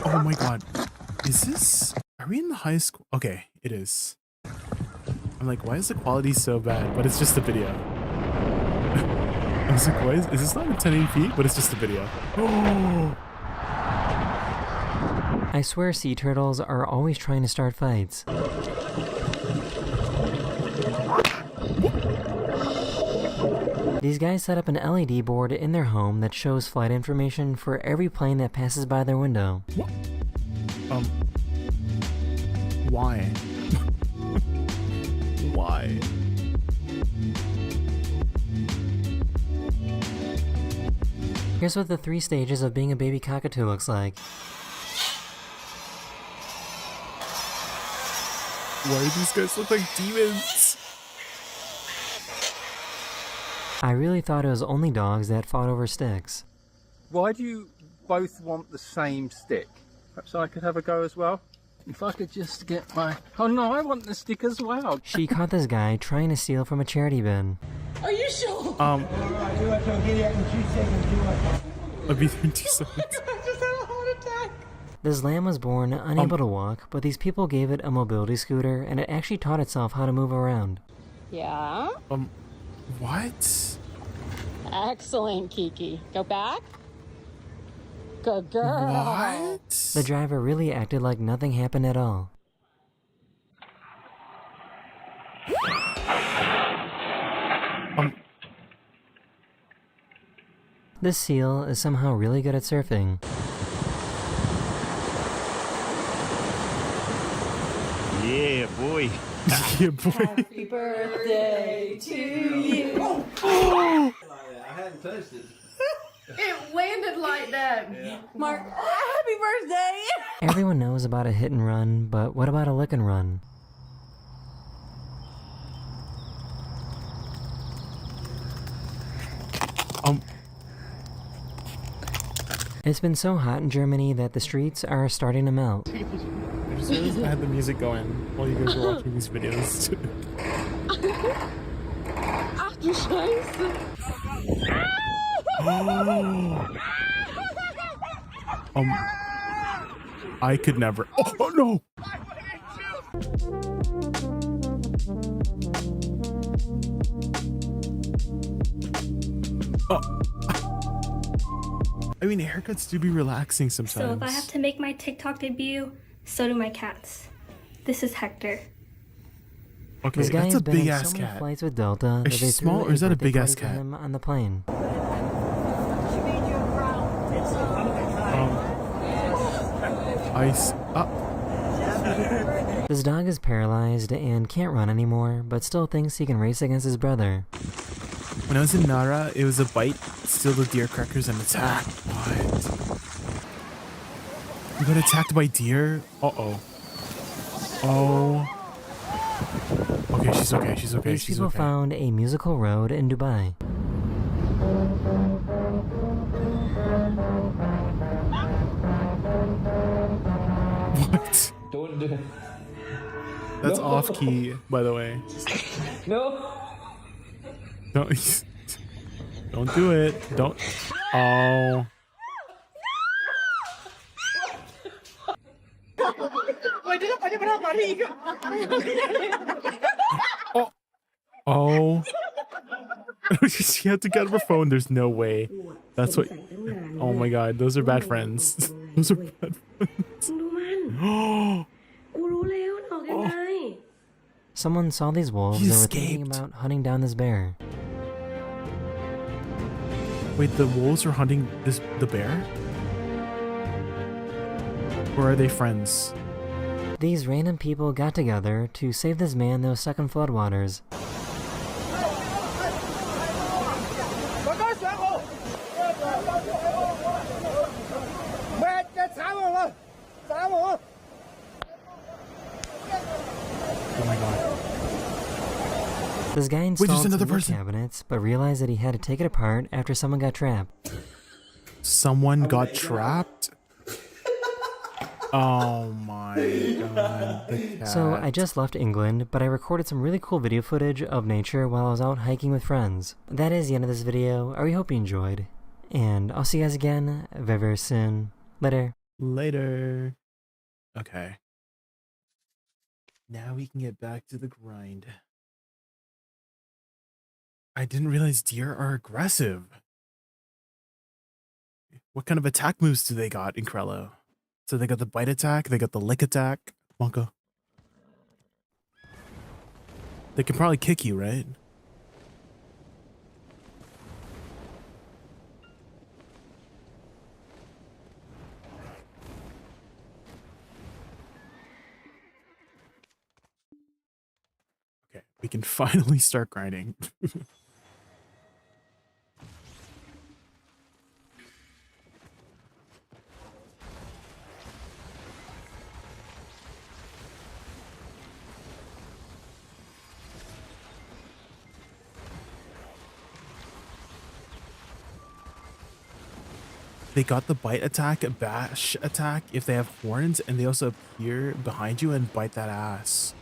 Oh my God. Is this? Are we in the high school? Okay, it is. I'm like, why is the quality so bad? But it's just a video. I was like, why is this not in 1080p? But it's just a video. Oh. I swear sea turtles are always trying to start fights. These guys set up an LED board in their home that shows flight information for every plane that passes by their window. Why? Why? Here's what the 3 stages of being a baby cockatoo looks like. Why do these guys look like demons? I really thought it was only dogs that fought over sticks. Why do you both want the same stick? Perhaps I could have a go as well? If I could just get my... Oh no, I want the stick as well. She caught this guy trying to steal from a charity bin. Are you sure? I'll be there in 2 seconds. I just had a heart attack. This lamb was born unable to walk, but these people gave it a mobility scooter and it actually taught itself how to move around. Yeah. What? Excellent, Kiki. Go back. Good girl. What? The driver really acted like nothing happened at all. This seal is somehow really good at surfing. Yeah, boy. Yeah, boy. Happy birthday to you. I hadn't touched it. It landed like that. Yeah. Mark, happy birthday. Everyone knows about a hit and run, but what about a lick and run? It's been so hot in Germany that the streets are starting to melt. I just realized I had the music going while you guys were watching these videos. Ach du Scheiße. I could never. Oh no! I mean, haircuts do be relaxing sometimes. So if I have to make my TikTok debut, so do my cats. This is Hector. Okay, This guy that's has a been big on ass so many cat. flights with Delta that Is they she small threw or is that a birthday big ass party for cat? him on the plane. Ice up. This dog is paralyzed and can't run anymore, but still thinks he can race against his brother. When I was in Nara, it was a bite, steal the deer crackers, and attack. What? You got attacked by deer? Uh-oh. Oh. Okay, she's okay, she's okay, These she's people okay. found a musical road in Dubai. What? Don't do it. That's No. off key, by the way. No. Don't don't do it. Don't. Oh. Oh. Oh. She had to get her phone. There's no way. That's what. Oh my god, those are bad friends. Those are bad friends. Oh. Someone saw these wolves He and were thinking escaped. about hunting down this bear. Wait, the wolves are hunting the bear? Or are they friends? These random people got together to save this man that was stuck in floodwaters. Oh my god. This guy there's installed another some wood person. cabinets, but realized that he had to take it apart after someone got trapped. Someone got trapped? Oh my god. The cat. So I just left England, but I recorded some really cool video footage of nature while I was out hiking with friends. That is the end of this video. I really hope you enjoyed. And I'll see you guys again very, very soon. Later. Later. Okay. Now we can get back to the grind. I didn't realize deer are aggressive. What kind of attack moves do they got in Krello? So they got the bite attack, they got the lick attack. Monka. They can probably kick you, right? Okay, we can finally start grinding. They got the bite attack, bash attack if they have horns, and they also appear behind you and bite that ass.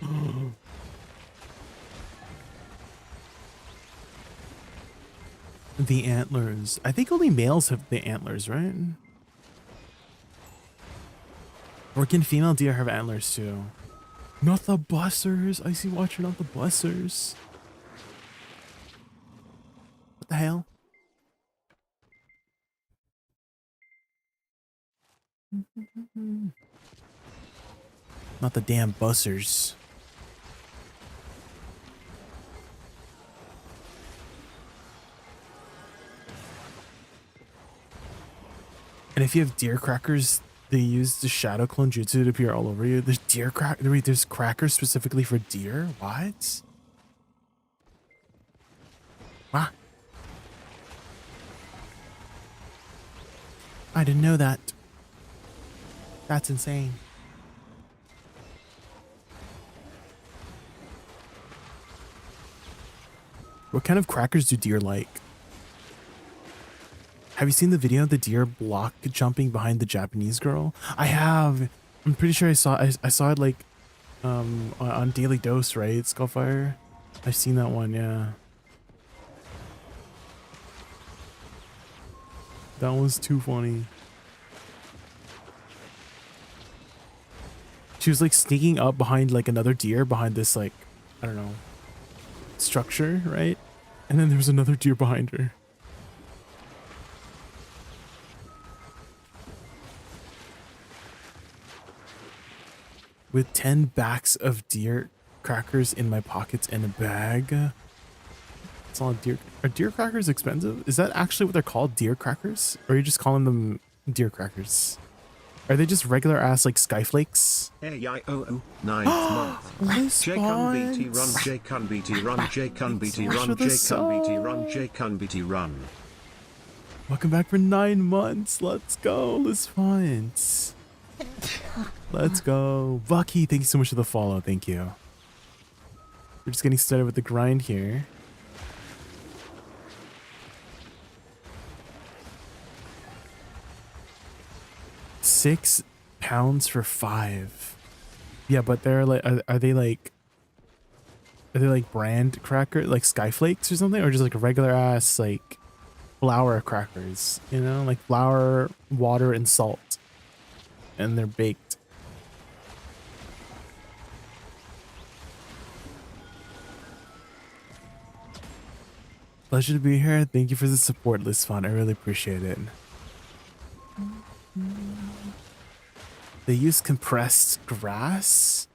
The antlers. I think only males have the antlers, right? Or can female deer have antlers too? Not the bussers. I see watcher, not the bussers. What the hell? Not the damn bussers. if you have deer crackers, they use the shadow clone jutsu to appear all over you. There's deer wait, there's crackers specifically for deer? What? Ah. I didn't know that. That's insane. What kind of crackers do deer like? Have you seen the video of the deer block jumping behind the Japanese girl? I have. I'm pretty sure I saw it like on Daily Dose, right? Skullfire. I've seen that one, yeah. That was too funny. She was like sneaking up behind like another deer behind this like, I don't know, structure, right? And then there was another deer behind her. With 10 backs of deer crackers in my pockets and a bag. It's all deer. Are deer crackers expensive? Is that actually what they're called? Deer crackers? Or are you just calling them deer crackers? Are they just regular ass like skyflakes? AIOO, 9th month. JaykunVT run, JaykunVT run, JaykunVT run, JaykunVT run, JaykunVT run. Welcome back for 9 months. Let's go, Liz Fonts. Let's go. Bucky, thank you so much for the follow. Thank you. We're just getting started with the grind here. £6 for 5. Yeah, but they're like, are they like brand cracker, like skyflakes or something, or just like regular ass like flour crackers? You know, like flour, water, and salt, and they're baked. Pleasure to be here. Thank you for the support, Lisfon. I really appreciate it. They use compressed grass?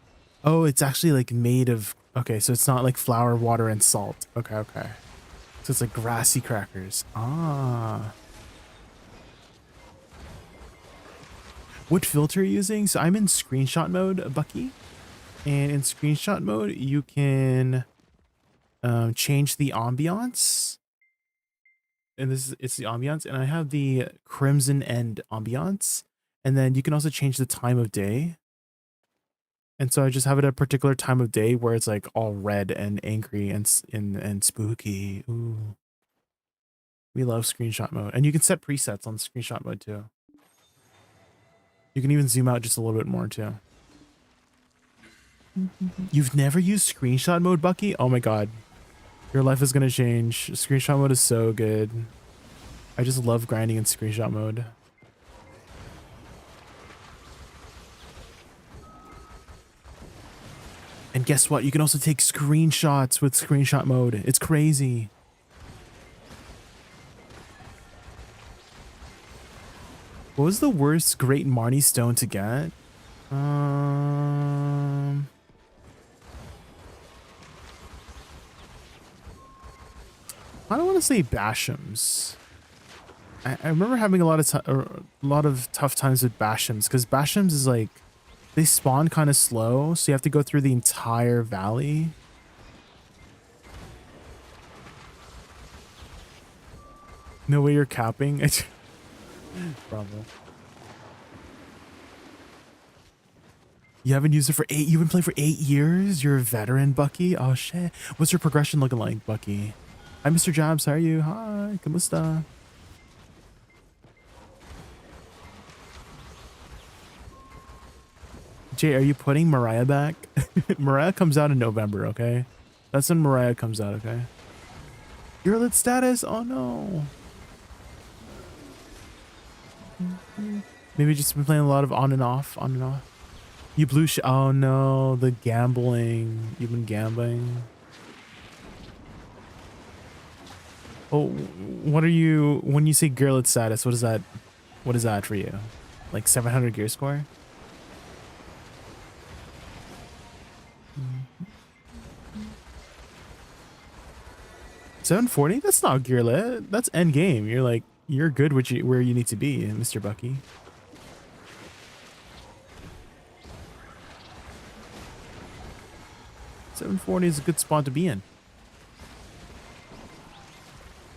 Oh, it's actually like made of... Okay, so it's not like flour, water, and salt. Okay, okay. So it's like grassy crackers. Ah. What filter are you using? So I'm in screenshot mode, Bucky. And in screenshot mode, you can change the ambiance. And it's the ambiance. And I have the Crimson End ambiance. And then you can also change the time of day. And so I just have it at a particular time of day where it's like all red and angry and spooky. Ooh. We love screenshot mode. And you can set presets on screenshot mode too. You can even zoom out just a little bit more too. You've never used screenshot mode, Bucky? Oh my god. Your life is gonna change. Screenshot mode is so good. I just love grinding in screenshot mode. And guess what? You can also take screenshots with screenshot mode. It's crazy. What was the worst Great Marnie Stone to get? I don't want to say Bashams. I remember having a lot of tough times with Bashams because Bashams is like they spawn kind of slow, so you have to go through the entire valley. No way you're capping. Bravo. You haven't used it for 8. You've been playing for 8 years. You're a veteran, Bucky. Oh shit. What's your progression looking like, Bucky? Hi, Mr. Jobs. How are you? Hi. Kamusta? Jay, are you putting Mariah back? Mariah comes out in November, okay? That's when Mariah comes out, okay? You're lit status? Oh no. Maybe just been playing a lot of on and off. You blue oh no, the gambling. You've been gambling. Oh, what are you, when you say gearlet status, what is that for you? Like 700 gear score? 740? That's not gearlet. That's end game. You're like, You're good where you need to be, Mr. Bucky. $740 is a good spot to be in.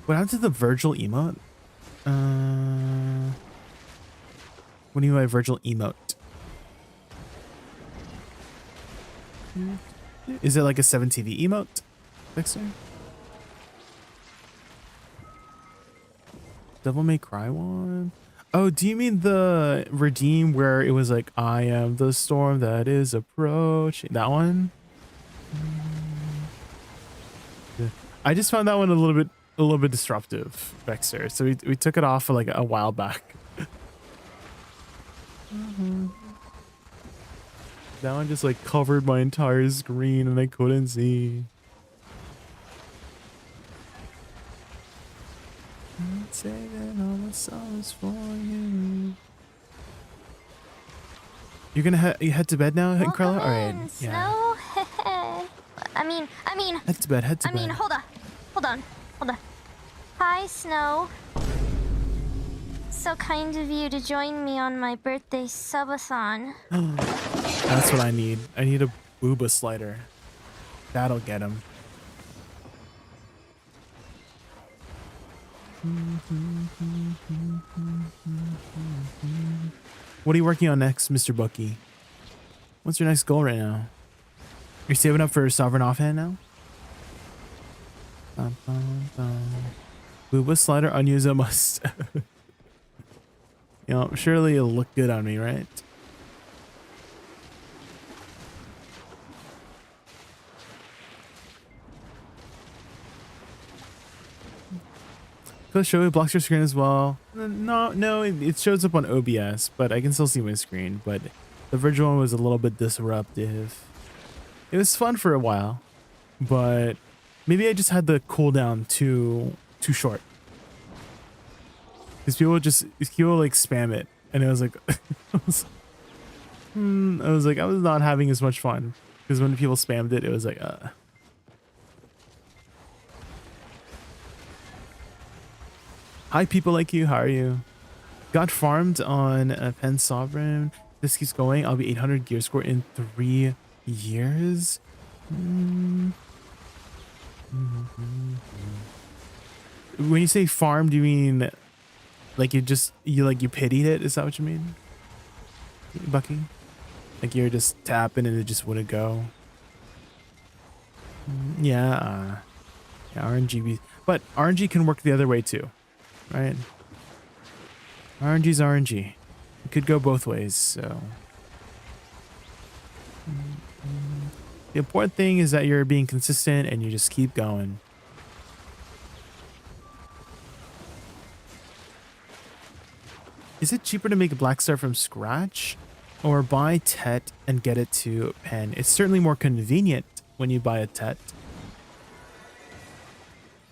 What happened to the Virgil emote? What do you mean by Virgil emote? Is it like a 7TV emote, Dexter? Devil May Cry one? Oh, do you mean the redeem where it was like, I am the storm that is approaching? That one? I just found that one a little bit disruptive, Dexter. So we took it off for like a while back. That one just like covered my entire screen and I couldn't see. Saving all my songs for you. You're gonna you head to bed now, Carla? All right. Yeah. I mean. Head to bed. Head to bed. I mean, hold on. Hi, Snow. So kind of you to join me on my birthday subathon. That's what I need. I need a booba slider. That'll get him. What are you working on next, Mr. Bucky? What's your next goal right now? You're saving up for Sovereign Offhand now? Booba slider unused a must. You know, surely it'll look good on me, right? Click show it blocks your screen as well. No, it shows up on OBS, but I can still see my screen. But the virtual one was a little bit disruptive. It was fun for a while, but maybe I just had the cooldown too short. Because people like spam it, and it was like, I was not having as much fun. Because when people spammed it, it was like, Hi, people like you. How are you? Got farmed on Pen Sovereign. This keeps going. I'll be 800 gear score in 3 years. When you say farm, do you mean like you pitied it? Is that what you mean, Bucky? Like you're just tapping and it just wouldn't go? Yeah, RNG. But RNG can work the other way too, right? RNG's RNG. It could go both ways, so. The important thing is that you're being consistent and you just keep going. Is it cheaper to make a Black Star from scratch or buy Tet and get it to Pen? It's certainly more convenient when you buy a Tet,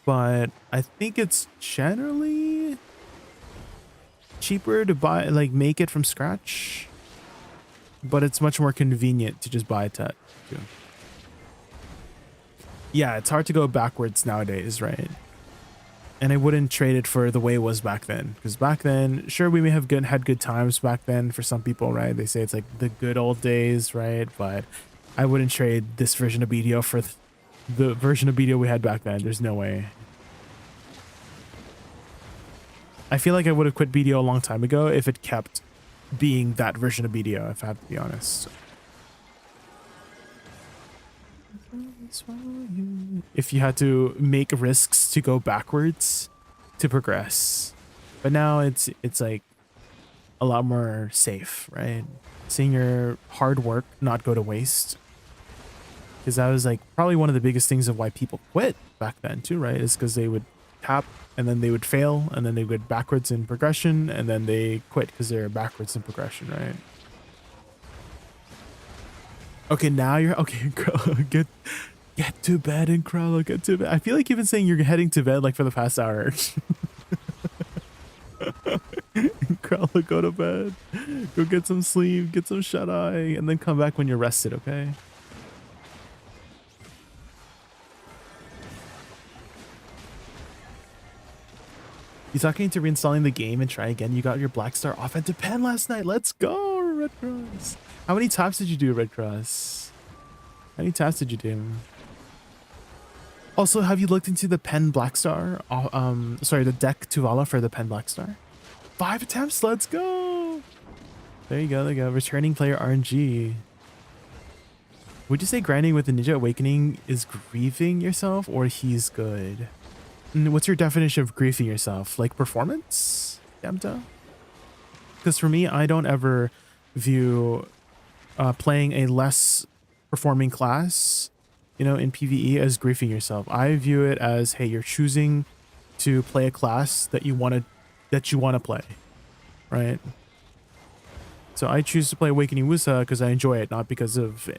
but I think it's generally cheaper to buy, like make it from scratch, but it's much more convenient to just buy a Tet too. Yeah, it's hard to go backwards nowadays, right? And I wouldn't trade it for the way it was back then. Because back then, sure, we may have had good times back then for some people, right? They say it's like the good old days, right? But I wouldn't trade this version of BDO for the version of BDO we had back then. There's no way. I feel like I would have quit BDO a long time ago if it kept being that version of BDO, if I have to be honest. If you had to make risks to go backwards to progress, but now it's like a lot more safe, right? Seeing your hard work not go to waste, because that was like probably one of the biggest things of why people quit back then too, right? Is because they would tap and then they would fail and then they would backwards in progression and then they quit because they're backwards in progression, right? Okay, now you're okay. Get to bed, and Crowler, get to bed. I feel like you've been saying you're heading to bed like for the past hour. Crowler, go to bed. Go get some sleep, get some shut-eye, and then come back when you're rested, okay? You talking to reinstalling the game and try again? You got your Black Star offensive pen last night. Let's go, Red Cross. How many taps did you do, Red Cross? How many taps did you do? Also, have you looked into the pen Black Star? Sorry, the deck Tuvala for the pen Black Star. 5 attempts. Let's go. There you go. There you go. Returning player RNG. Would you say grinding with the Ninja Awakening is grieving yourself, or he's good? What's your definition of griefing yourself? Like performance? Damta? Because for me, I don't ever view playing a less performing class, you know, in PvE as griefing yourself. I view it as, hey, you're choosing to play a class that you want to play, right? So I choose to play Awakening Woosa because I enjoy it, not because of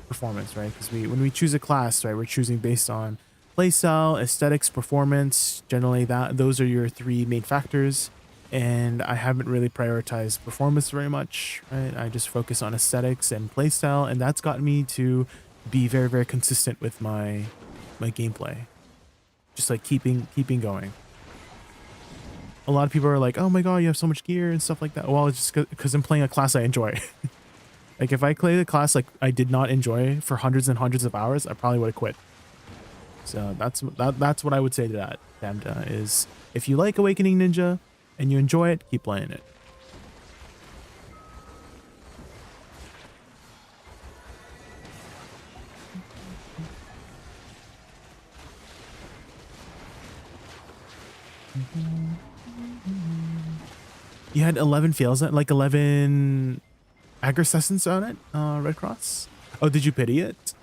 performance, right? Because when we choose a class, right, we're choosing based on playstyle, aesthetics, performance. Generally, those are your 3 main factors. And I haven't really prioritized performance very much, right? I just focus on aesthetics and playstyle, and that's gotten me to be very, very consistent with my gameplay. Just like keeping going. A lot of people are like, oh my god, you have so much gear and stuff like that. Well, it's just because I'm playing a class I enjoy. Like if I played a class like I did not enjoy for hundreds and hundreds of hours, I probably would have quit. So that's what I would say to that, Damda, is if you like Awakening Ninja and you enjoy it, keep playing it. You had 11 fails, like 11 aggressessence on it, Red Cross? Oh, did you pity it?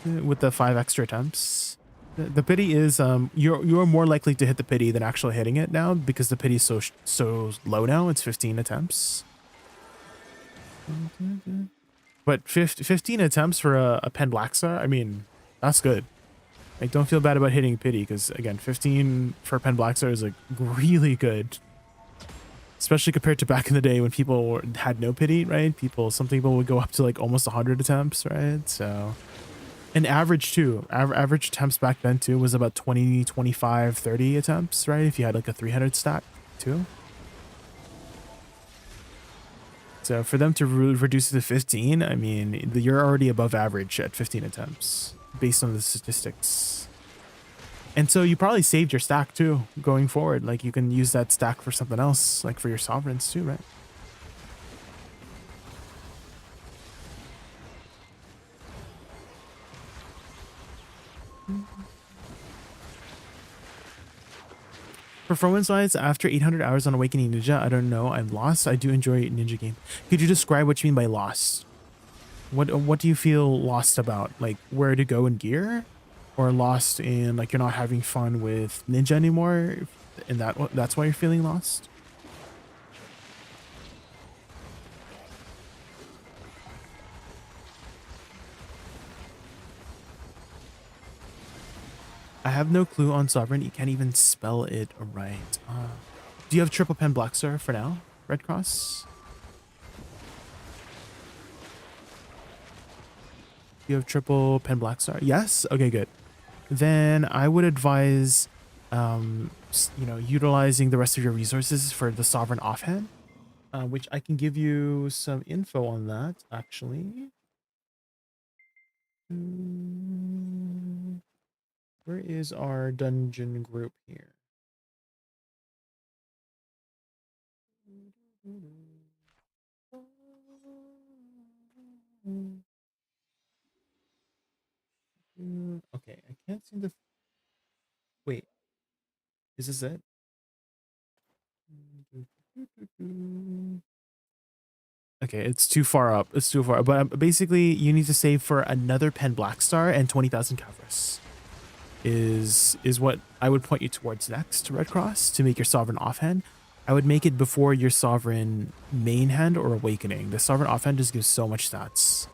With the 5 extra attempts? The pity is, you're more likely to hit the pity than actually hitting it now, because the pity is so low now. It's 15 attempts. But 15 attempts for a pen Black Star, I mean, that's good. Like, don't feel bad about hitting pity, because again, 15 for pen Black Star is like really good. Especially compared to back in the day when people had no pity, right? Some people would go up to like almost 100 attempts, right? So, and average too. Average attempts back then too was about 20, 25, 30 attempts, right? If you had like a 300 stack too. So for them to reduce it to 15, I mean, you're already above average at 15 attempts based on the statistics. And so you probably saved your stack too, going forward. Like you can use that stack for something else, like for your sovereigns too, right? Performance-wise, after 800 hours on Awakening Ninja, I don't know, I'm lost. I do enjoy Ninja game. Could you describe what you mean by lost? What do you feel lost about? Like where to go in gear? Or lost in like you're not having fun with Ninja anymore, and that's why you're feeling lost? I have no clue on Sovereign. You can't even spell it right. Do you have triple pen Black Star for now, Red Cross? You have triple pen Black Star? Yes? Okay, good. Then I would advise, utilizing the rest of your resources for the Sovereign offhand, which I can give you some info on that, actually. Where is our dungeon group here? Okay, I can't seem to... Wait, is this it? Okay, it's too far up. It's too far. But basically, you need to save for another pen Black Star and 20,000 Kavras. Is what I would point you towards next, Red Cross, to make your Sovereign offhand. I would make it before your Sovereign main hand or Awakening. The Sovereign offhand just gives so much stats.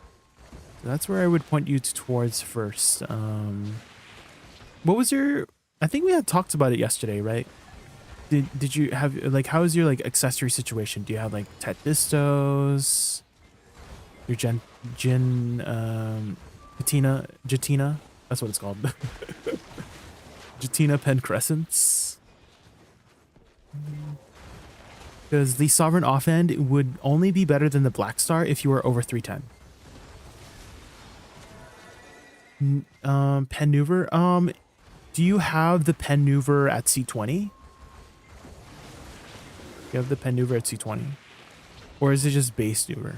So that's where I would point you towards first. What was your... I think we had talked about it yesterday, right? Did you have, like, how is your, like, accessory situation? Do you have, like, Tetbistos? Your Jatina? That's what it's called. Jatina Pen Crescents? Because the Sovereign offhand would only be better than the Black Star if you were over 310. Pennuver. Do you have the Pennuver at C20? You have the Pennuver at C20? Or is it just base Nuver?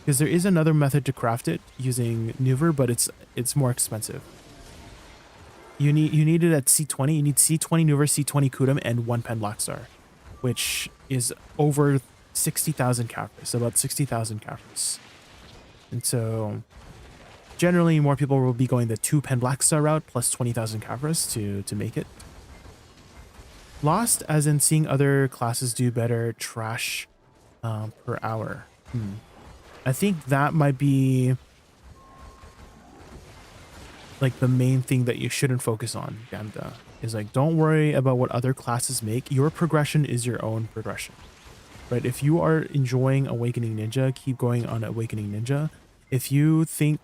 Because there is another method to craft it using Nuver, but it's more expensive. You need it at C20. You need C20 Nuver, C20 Kudum, and 1 Pen Black Star, which is over 60,000 Kafris, about 60,000 Kafris. And so generally more people will be going the 2 Pen Black Star route plus 20,000 Kafris to make it. Lost as in seeing other classes do better trash per hour. I think that might be like the main thing that you shouldn't focus on, Gamda, is like, don't worry about what other classes make. Your progression is your own progression, right? If you are enjoying Awakening Ninja, keep going on Awakening Ninja. If you think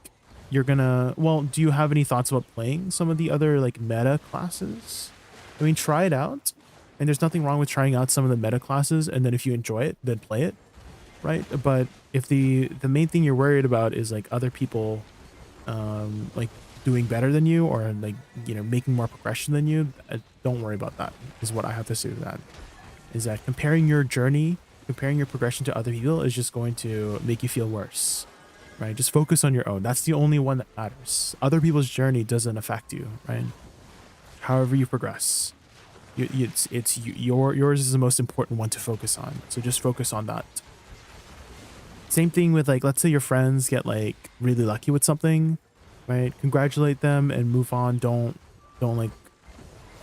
you're gonna, well, do you have any thoughts about playing some of the other like meta classes? I mean, try it out. And there's nothing wrong with trying out some of the meta classes, and then if you enjoy it, then play it, right? But if the main thing you're worried about is like other people like doing better than you, or like, you know, making more progression than you, don't worry about that, is what I have to say to that. Is that comparing your journey, comparing your progression to other people is just going to make you feel worse, right? Just focus on your own. That's the only one that matters. Other people's journey doesn't affect you, right? However you progress. Yours is the most important one to focus on, so just focus on that. Same thing with, like, let's say your friends get like really lucky with something, right? Congratulate them and move on. Don't like,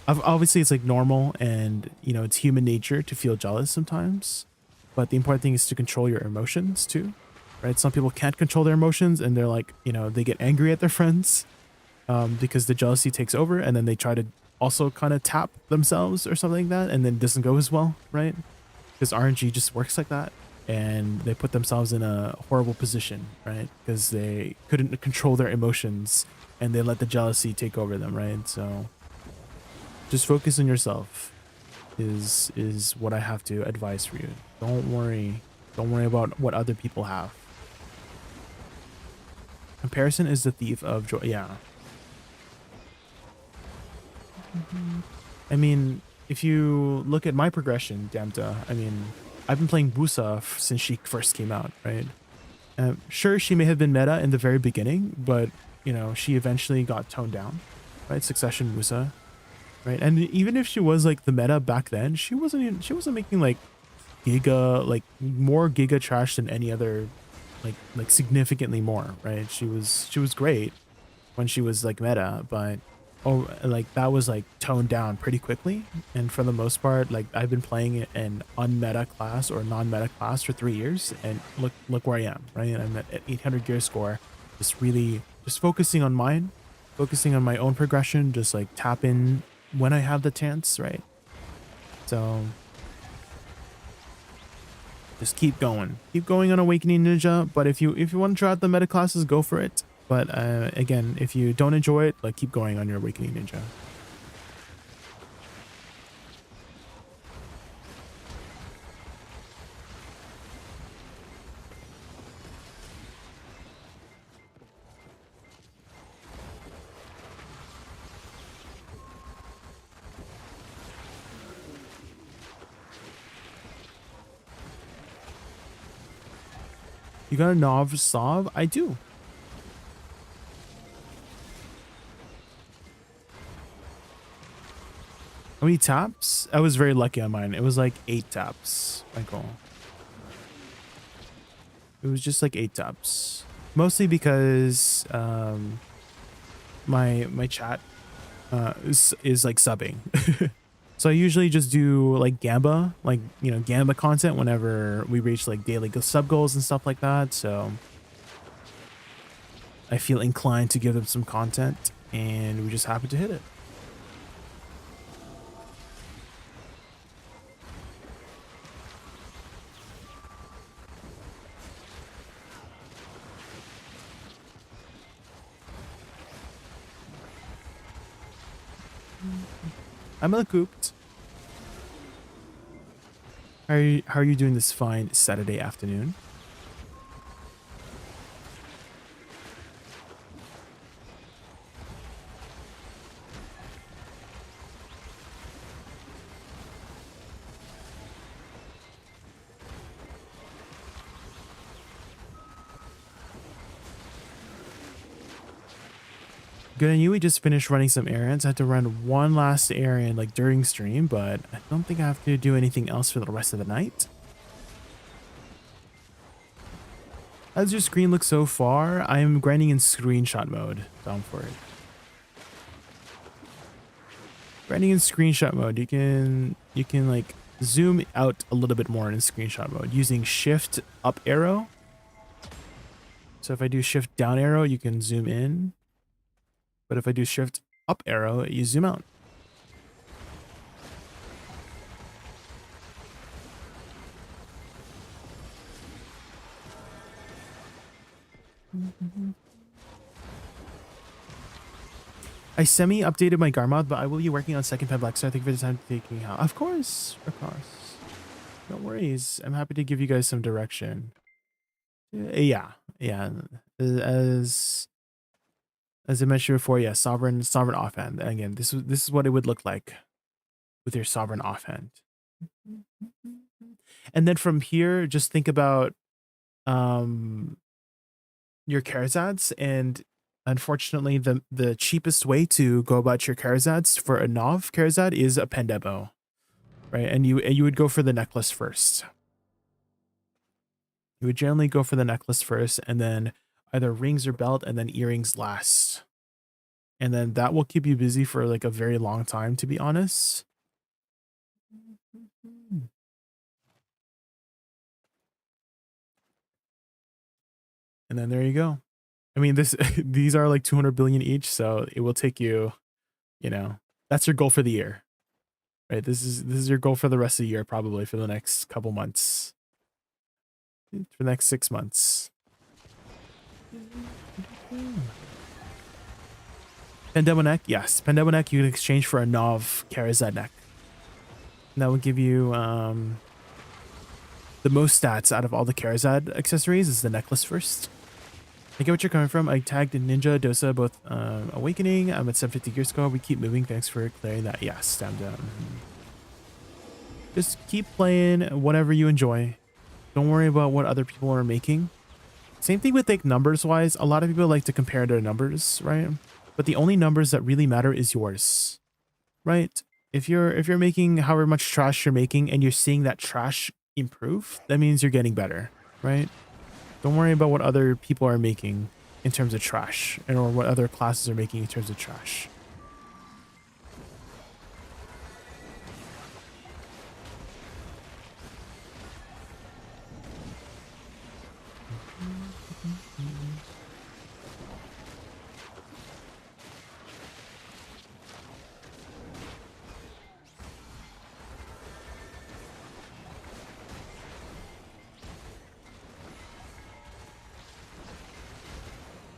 obviously it's like normal, and you know, it's human nature to feel jealous sometimes, but the important thing is to control your emotions too, right? Some people can't control their emotions, and they're like, you know, they get angry at their friends because the jealousy takes over, and then they try to also kind of tap themselves or something like that, and then it doesn't go as well, right? Because RNG just works like that, and they put themselves in a horrible position, right? Because they couldn't control their emotions, and they let the jealousy take over them, right? So just focus on yourself is what I have to advise for you. Don't worry about what other people have. Comparison is the thief of joy. Yeah. I mean, if you look at my progression, Damta, I mean, I've been playing Woosa since she first came out, right? Sure, she may have been meta in the very beginning, but, you know, she eventually got toned down, right? Succession Woosa, right? And even if she was like the meta back then, she wasn't making like more giga trash than any other, like significantly more, right? She was great when she was like meta, but like that was like toned down pretty quickly. And for the most part, like I've been playing an unmeta class or non-meta class for 3 years, and look where I am, right? I'm at 800 gear score, just focusing on my own progression, just like tap in when I have the chance, right? So just keep going on Awakening Ninja. But if you want to try out the meta classes, go for it. But again, if you don't enjoy it, like, keep going on your Awakening Ninja. You got a Nov Sov? I do. How many taps? I was very lucky on mine. It was like 8 taps, Michael. It was just like 8 taps. Mostly because my chat is like subbing. So I usually just do like Gamba, like, you know, Gamba content whenever we reach like daily sub goals and stuff like that. So I feel inclined to give them some content, and we just happen to hit it. I'm cooped. How are you doing this fine Saturday afternoon? Good on you. We just finished running some errands. I had to run one last errand like during stream, but I don't think I have to do anything else for the rest of the night. How's your screen look so far? I'm grinding in screenshot mode. Down for it. Grinding in screenshot mode. You can like zoom out a little bit more in screenshot mode using shift up arrow. So if I do shift down arrow, you can zoom in. But if I do shift up arrow, you zoom out. I semi-updated my Garmod, but I will be working on second pen black, so I think for the time taking out. Of course. No worries. I'm happy to give you guys some direction. Yeah. As I mentioned before, yeah, sovereign offhand. And again, this is what it would look like with your sovereign offhand. And then from here, just think about your Karazads, and unfortunately the cheapest way to go about your Karazads for a Nov Karazad is a Pendebo. Right? And you would go for the necklace first. You would generally go for the necklace first, and then either rings or belt, and then earrings last. And then that will keep you busy for like a very long time, to be honest. And then there you go. I mean, these are like 200 billion each, so it will take you, that's your goal for the year. Right? This is your goal for the rest of the year, probably for the next couple months. For the next 6 months. Pendebo neck, yes. Pendebo neck you can exchange for a Nov Karazad neck. And that will give you the most stats out of all the Karazad accessories is the necklace first. I get what you're coming from. I tagged Ninja, Dosa, both Awakening. I'm at 750 gear score. We keep moving. Thanks for clearing that. Yes, down. Just keep playing whatever you enjoy. Don't worry about what other people are making. Same thing with like numbers wise. A lot of people like to compare their numbers, right? But the only numbers that really matter is yours, right? If you're making however much trash you're making and you're seeing that trash improve, that means you're getting better, right? Don't worry about what other people are making in terms of trash, or what other classes are making in terms of trash.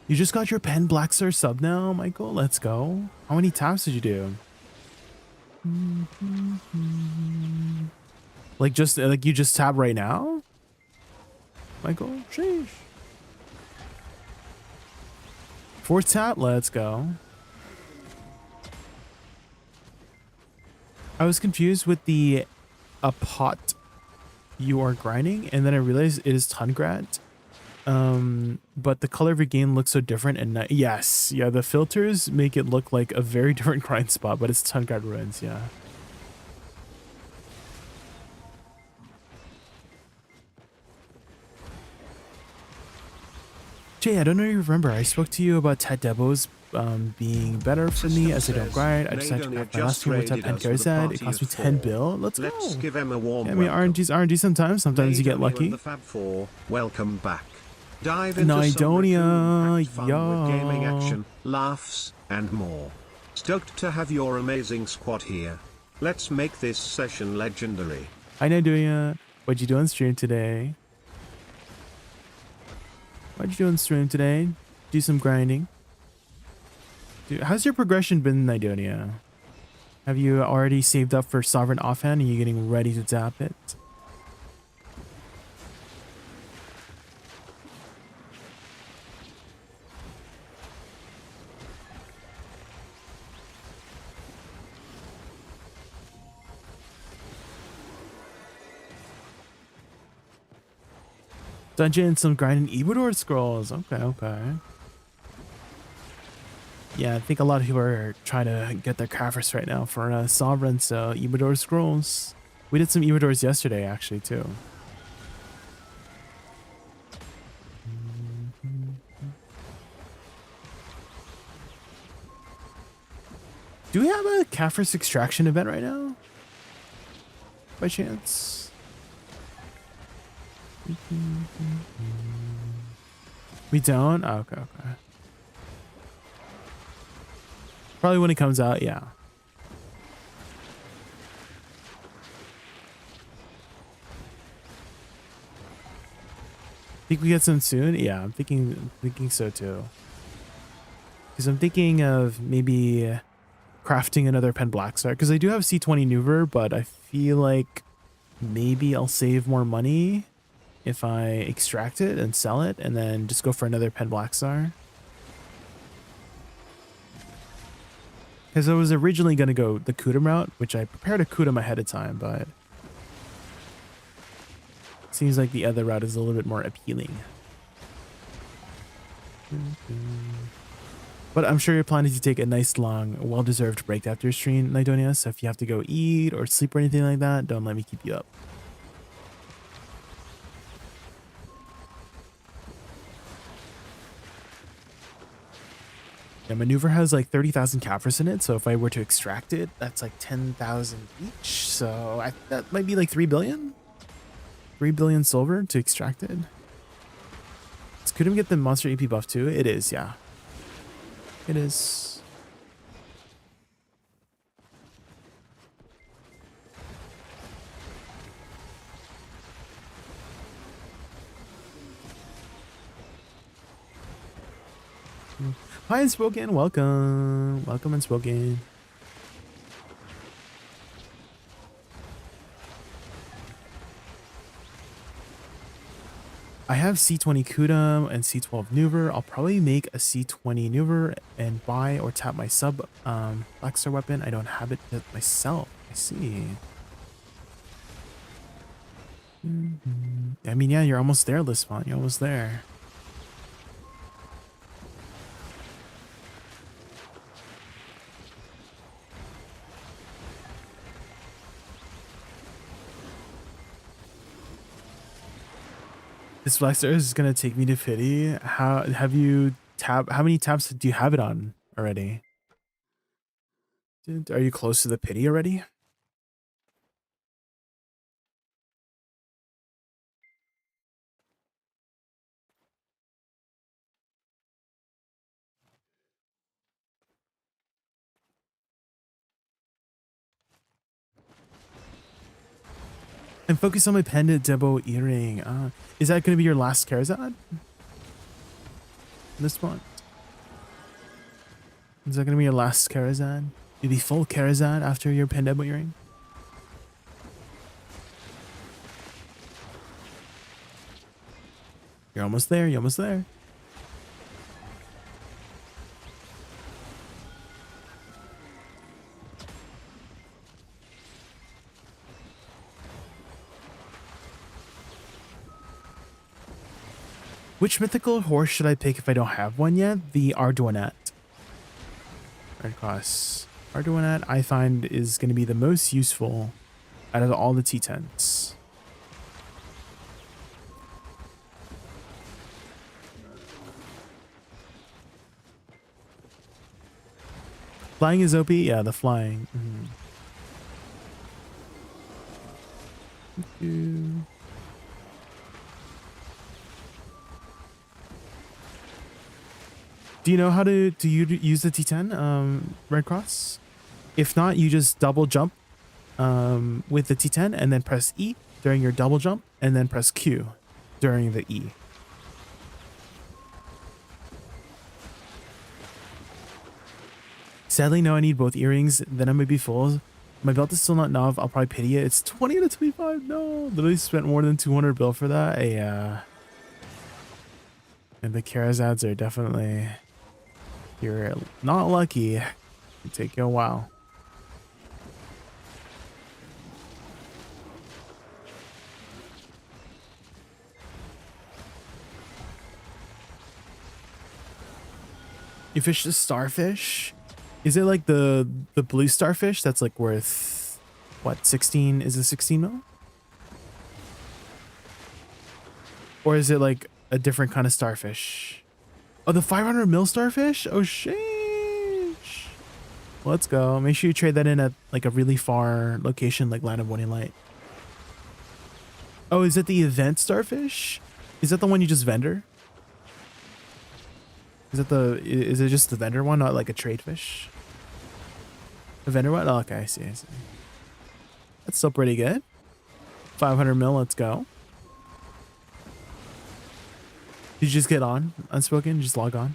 You just got your Pen Black Star sub now, Michael? Let's go. How many taps did you do? Like you just tap right now? Michael? Sheesh. 4th tap? Let's go. I was confused with a pot you are grinding, and then I realized it is Tungrat. But the color of your game looks so different, and yes, yeah, the filters make it look like a very different grind spot, but it's Tungrat Ruins, yeah. Jay, I don't know if you remember, I spoke to you about Ted Debos being better for me as I don't grind. I decided to craft my last team with Pen Karazad. It cost me 10 bill. Let's go. Give him a warm I mean, RNG's RNG sometimes. Sometimes you get lucky. The Fab 4, welcome back. Dive into Nidonia, some fun with gaming action, laughs, and more. Stoked to have your amazing squad here. Let's make this session legendary. Hi Nidonia, what'd you do on stream today? What'd you do on stream today? Do some grinding. Dude, how's your progression been, Nidonia? Have you already saved up for Sovereign Offhand? Are you getting ready to tap it? Dungeon, some grinding Ibador scrolls. Okay, okay. Yeah, I think a lot of people are trying to get their crafters right now for Sovereign, so Ibador scrolls. We did some Ibadors yesterday, actually, too. Do we have a Cafris extraction event right now? By chance? We don't? Oh, okay, okay. Probably when it comes out, yeah. Think we get some soon? Yeah, I'm thinking so too. Because I'm thinking of maybe crafting another Pen Blackstar. Because I do have C20 Nuver, but I feel like maybe I'll save more money if I extract it and sell it and then just go for another Pen Blackstar. Because I was originally going to go the Kudum route, which I prepared a Kudum ahead of time, but it seems like the other route is a little bit more appealing. But I'm sure you're planning to take a nice, long, well-deserved break after your stream, Nidonia, so if you have to go eat or sleep or anything like that, don't let me keep you up. Yeah, Maneuver has like 30,000 Cafris in it, so if I were to extract it, that's like 10,000 each. So that might be like 3 billion? 3 billion silver to extract it. Could him get the monster AP buff too? It is, yeah. It is. Hi, Unspoken. Welcome. Welcome, Unspoken. I have C20 Kudum and C12 Nuver. I'll probably make a C20 Nuver and buy or tap my sub Blackstar weapon. I don't have it myself. I see. I mean, yeah, you're almost there, Lismont. You're almost there. This Blackstar is gonna take me to pity. How have you how many taps do you have it on already? Dude, are you close to the pity already? And focus on my pendant Debo earring. Is that going to be your last Charizard? This one? Is that going to be your last Charizard? You'll be full Charizard after your pendant earring? You're almost there. You're almost there. Which mythical horse should I pick if I don't have one yet? The Arduinette. Red Cross. Arduinette I find is going to be the most useful out of all the T10s. Flying is OP? Yeah, the flying. Do you know how to use the T10 Red Cross? If not, you just double jump with the T10 and then press E during your double jump and then press Q during the E. Sadly, no, I need both earrings. Then I might be full. My belt is still not Nov. I'll probably pity it. It's 20 out of 25. No, literally spent more than 200 bill for that. And the Charazads are definitely... You're not lucky. It'll take you a while. You fish the starfish? Is it like the blue starfish that's like worth what, 16? Is it 16 mil? Or is it like a different kind of starfish? Oh, the 500 mil starfish? Oh, sheesh. Let's go. Make sure you trade that in at like a really far location like Land of Morning Light. Oh, is it the event starfish? Is that the one you just vendor? Is it just the vendor one, not like a trade fish? The vendor one? Oh, okay, I see. That's still pretty good. 500 mil, let's go. Did you just get on Unspoken? Just log on?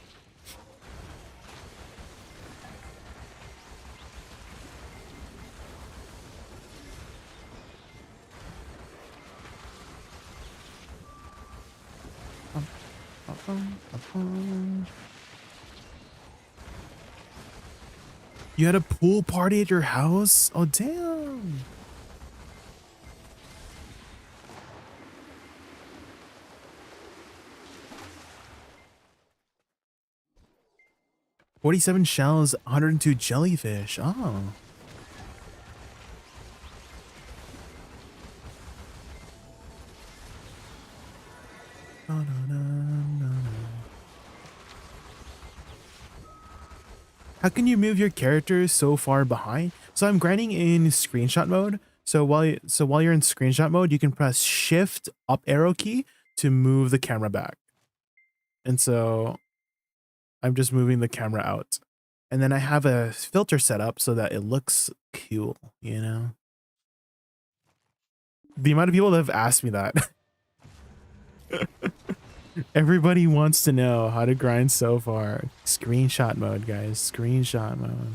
You had a pool party at your house? Oh, damn. $47 shells, 102 jellyfish. Oh. How can you move your character so far behind? So I'm grinding in screenshot mode. So while you're in screenshot mode, you can press shift up arrow key to move the camera back. And so I'm just moving the camera out. And then I have a filter set up so that it looks cool, you know? The amount of people that have asked me that. Everybody wants to know how to grind so far. Screenshot mode, guys. Screenshot mode.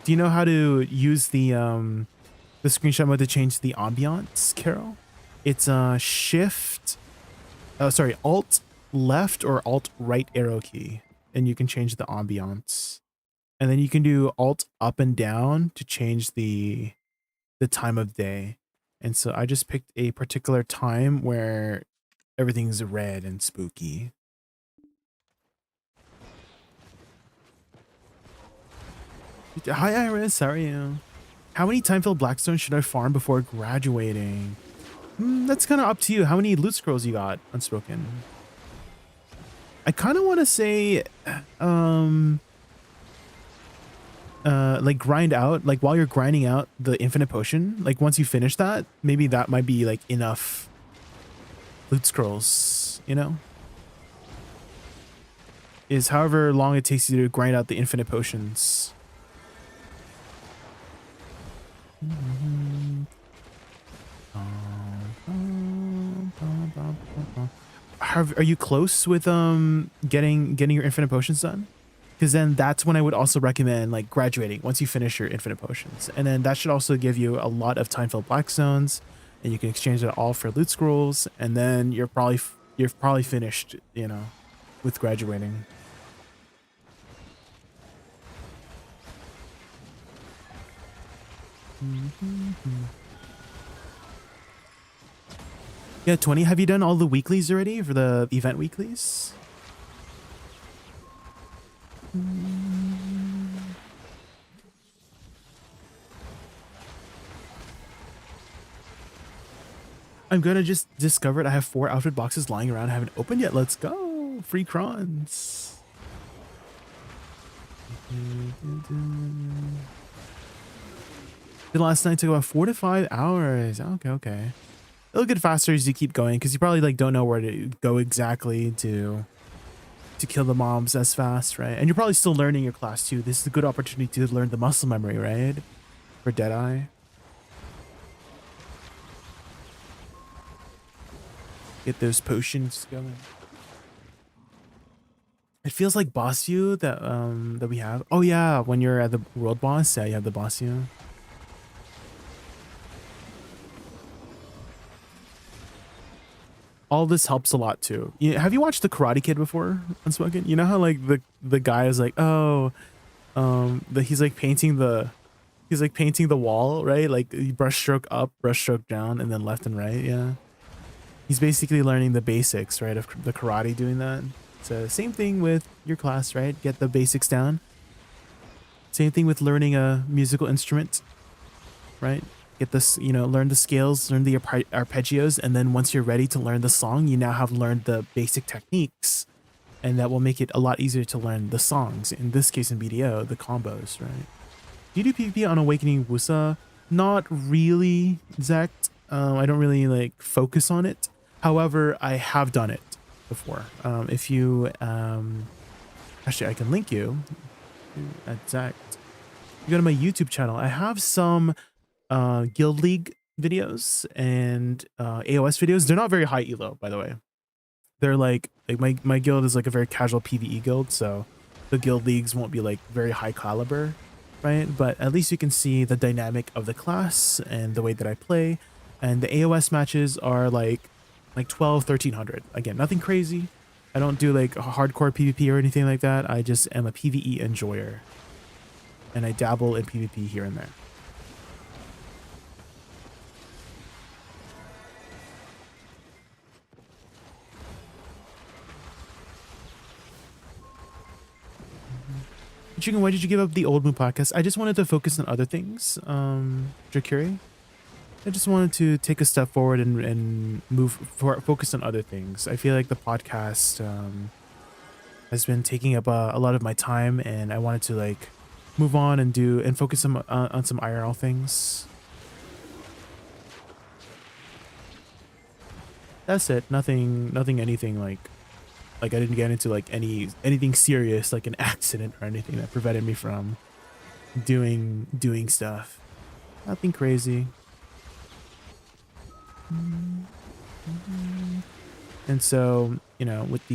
Do you know how to use the screenshot mode to change the ambiance, Carol? It's shift, alt left or alt right arrow key, and you can change the ambiance. And then you can do alt up and down to change the time of day. And so I just picked a particular time where everything's red and spooky. Hi Iris, how are you? How many time-filled blackstones should I farm before graduating? That's kind of up to you. How many loot scrolls you got, Unspoken? I kind of want to say, like grind out, like while you're grinding out the infinite potion, like once you finish that, maybe that might be like enough loot scrolls, you know? Is however long it takes you to grind out the infinite potions. Are you close with getting your infinite potions done? Because then that's when I would also recommend like graduating once you finish your infinite potions, and then that should also give you a lot of time-filled blackstones, and you can exchange it all for loot scrolls, and then you're probably finished, you know, with graduating. Yeah, 20. Have you done all the weeklies already for the event weeklies? I'm gonna just discovered I have 4 outfit boxes lying around I haven't opened yet. Let's go. Free crons. The last night took about 4 to 5 hours. Okay. It'll get faster as you keep going because you probably like don't know where to go exactly to kill the mobs as fast, right? And you're probably still learning your class too. This is a good opportunity to learn the muscle memory, right? For Deadeye. Get those potions going. It feels like boss view that we have. Oh yeah, when you're at the world boss, yeah, you have the boss view. All this helps a lot too. Have you watched The Karate Kid before, Unspoken? You know how like the guy is like, oh, he's like painting the He's like painting the wall, right? Like brush stroke up, brush stroke down, and then left and right. Yeah. He's basically learning the basics, right, of the karate doing that. So same thing with your class, right? Get the basics down. Same thing with learning a musical instrument, right? Get this, you know, learn the scales, learn the arpeggios, and then once you're ready to learn the song, you now have learned the basic techniques, and that will make it a lot easier to learn the songs. In this case, in BDO, the combos, right? Do you do PvP on Awakening Woosa? Not really, Zach. I don't really like focus on it. However, I have done it before. If you, actually, I can link you at Zach. You go to my YouTube channel. I have some Guild League videos and AOS videos. They're not very high elo, by the way. They're like my guild is like a very casual PvE guild, so the guild leagues won't be like very high caliber, right? But at least you can see the dynamic of the class and the way that I play. And the AOS matches are like 12, 1300. Again, nothing crazy. I don't do like hardcore PvP or anything like that. I just am a PvE enjoyer. And I dabble in PvP here and there. Chicken, why did you give up the Old Moon podcast? I just wanted to focus on other things, Drakuri. I just wanted to take a step forward and focus on other things. I feel like the podcast has been taking up a lot of my time, and I wanted to like move on and focus on some IRL things. That's it. Nothing anything like I didn't get into like anything serious, like an accident or anything that prevented me from doing stuff. Nothing crazy. And so, you know, with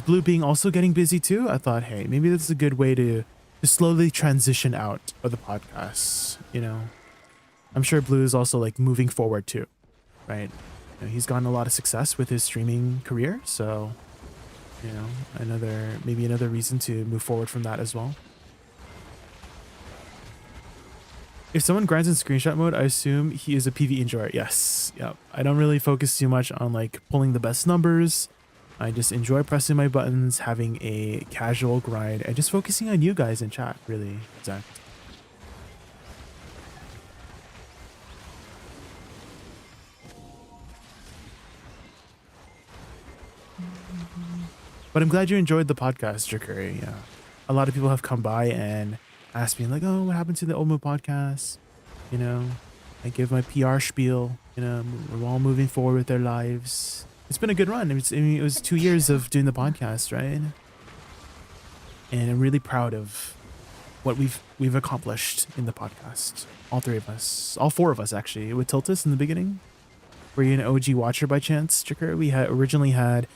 Blue being also getting busy too, I thought, hey, maybe this is a good way to slowly transition out of the podcast. You know, I'm sure Blue is also like moving forward too, right? You know, he's gotten a lot of success with his streaming career, so you know, maybe another reason to move forward from that as well. If someone grinds in screenshot mode, I assume he is a PvE enjoyer. Yes. Yep. I don't really focus too much on like pulling the best numbers. I just enjoy pressing my buttons, having a casual grind, and just focusing on you guys in chat, really, Zach. But I'm glad you enjoyed the podcast, Drakuri. Yeah. A lot of people have come by and asked me like, oh, what happened to the Old Moon podcast? You know, I give my PR spiel, you know, we're all moving forward with their lives. It's been a good run. It was 2 years of doing the podcast, right? And I'm really proud of what we've accomplished in the podcast. All three of us, all four of us actually, with Tiltus in the beginning. Were you an OG watcher by chance, Tricker? We had originally had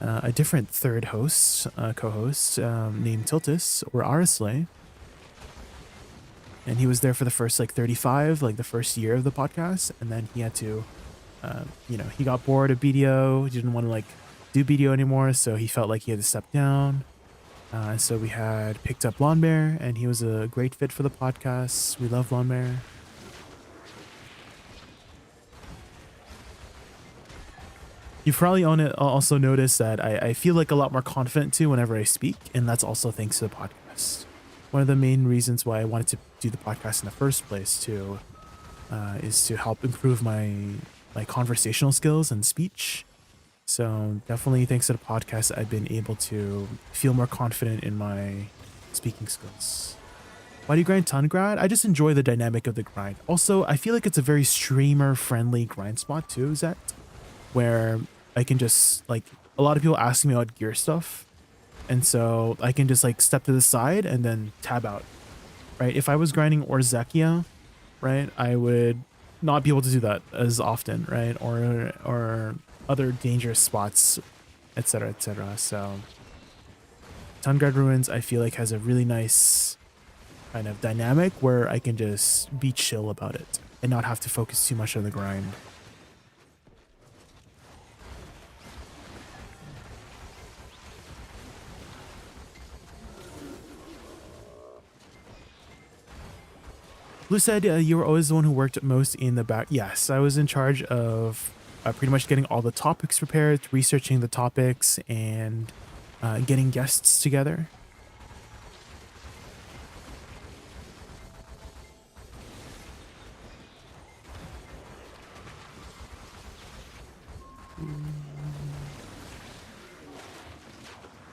a different third host, co-host named Tiltus or Arisley. And he was there for the first like 35, like the first year of the podcast. And then he had to, you know, he got bored of BDO. He didn't want to like do BDO anymore. So he felt like he had to step down. And so we had picked up Lawn Bear, and he was a great fit for the podcast. We love Lawn Bear. You probably also noticed that I feel like a lot more confident too whenever I speak. And that's also thanks to the podcast. One of the main reasons why I wanted to do the podcast in the first place too is to help improve my conversational skills and speech. So definitely thanks to the podcast, I've been able to feel more confident in my speaking skills. Why do you grind Tungrad? I just enjoy the dynamic of the grind. Also, I feel like it's a very streamer friendly grind spot too, Zet, where I can just like, a lot of people asking me about gear stuff. And so I can just like step to the side and then tab out, right? If I was grinding Orzekia, right, I would not be able to do that as often, right? Or other dangerous spots, etc., etc. So Tungrad Ruins, I feel like has a really nice kind of dynamic where I can just be chill about it and not have to focus too much on the grind. Blue said you were always the one who worked most in the back. Yes, I was in charge of pretty much getting all the topics prepared, researching the topics, and getting guests together.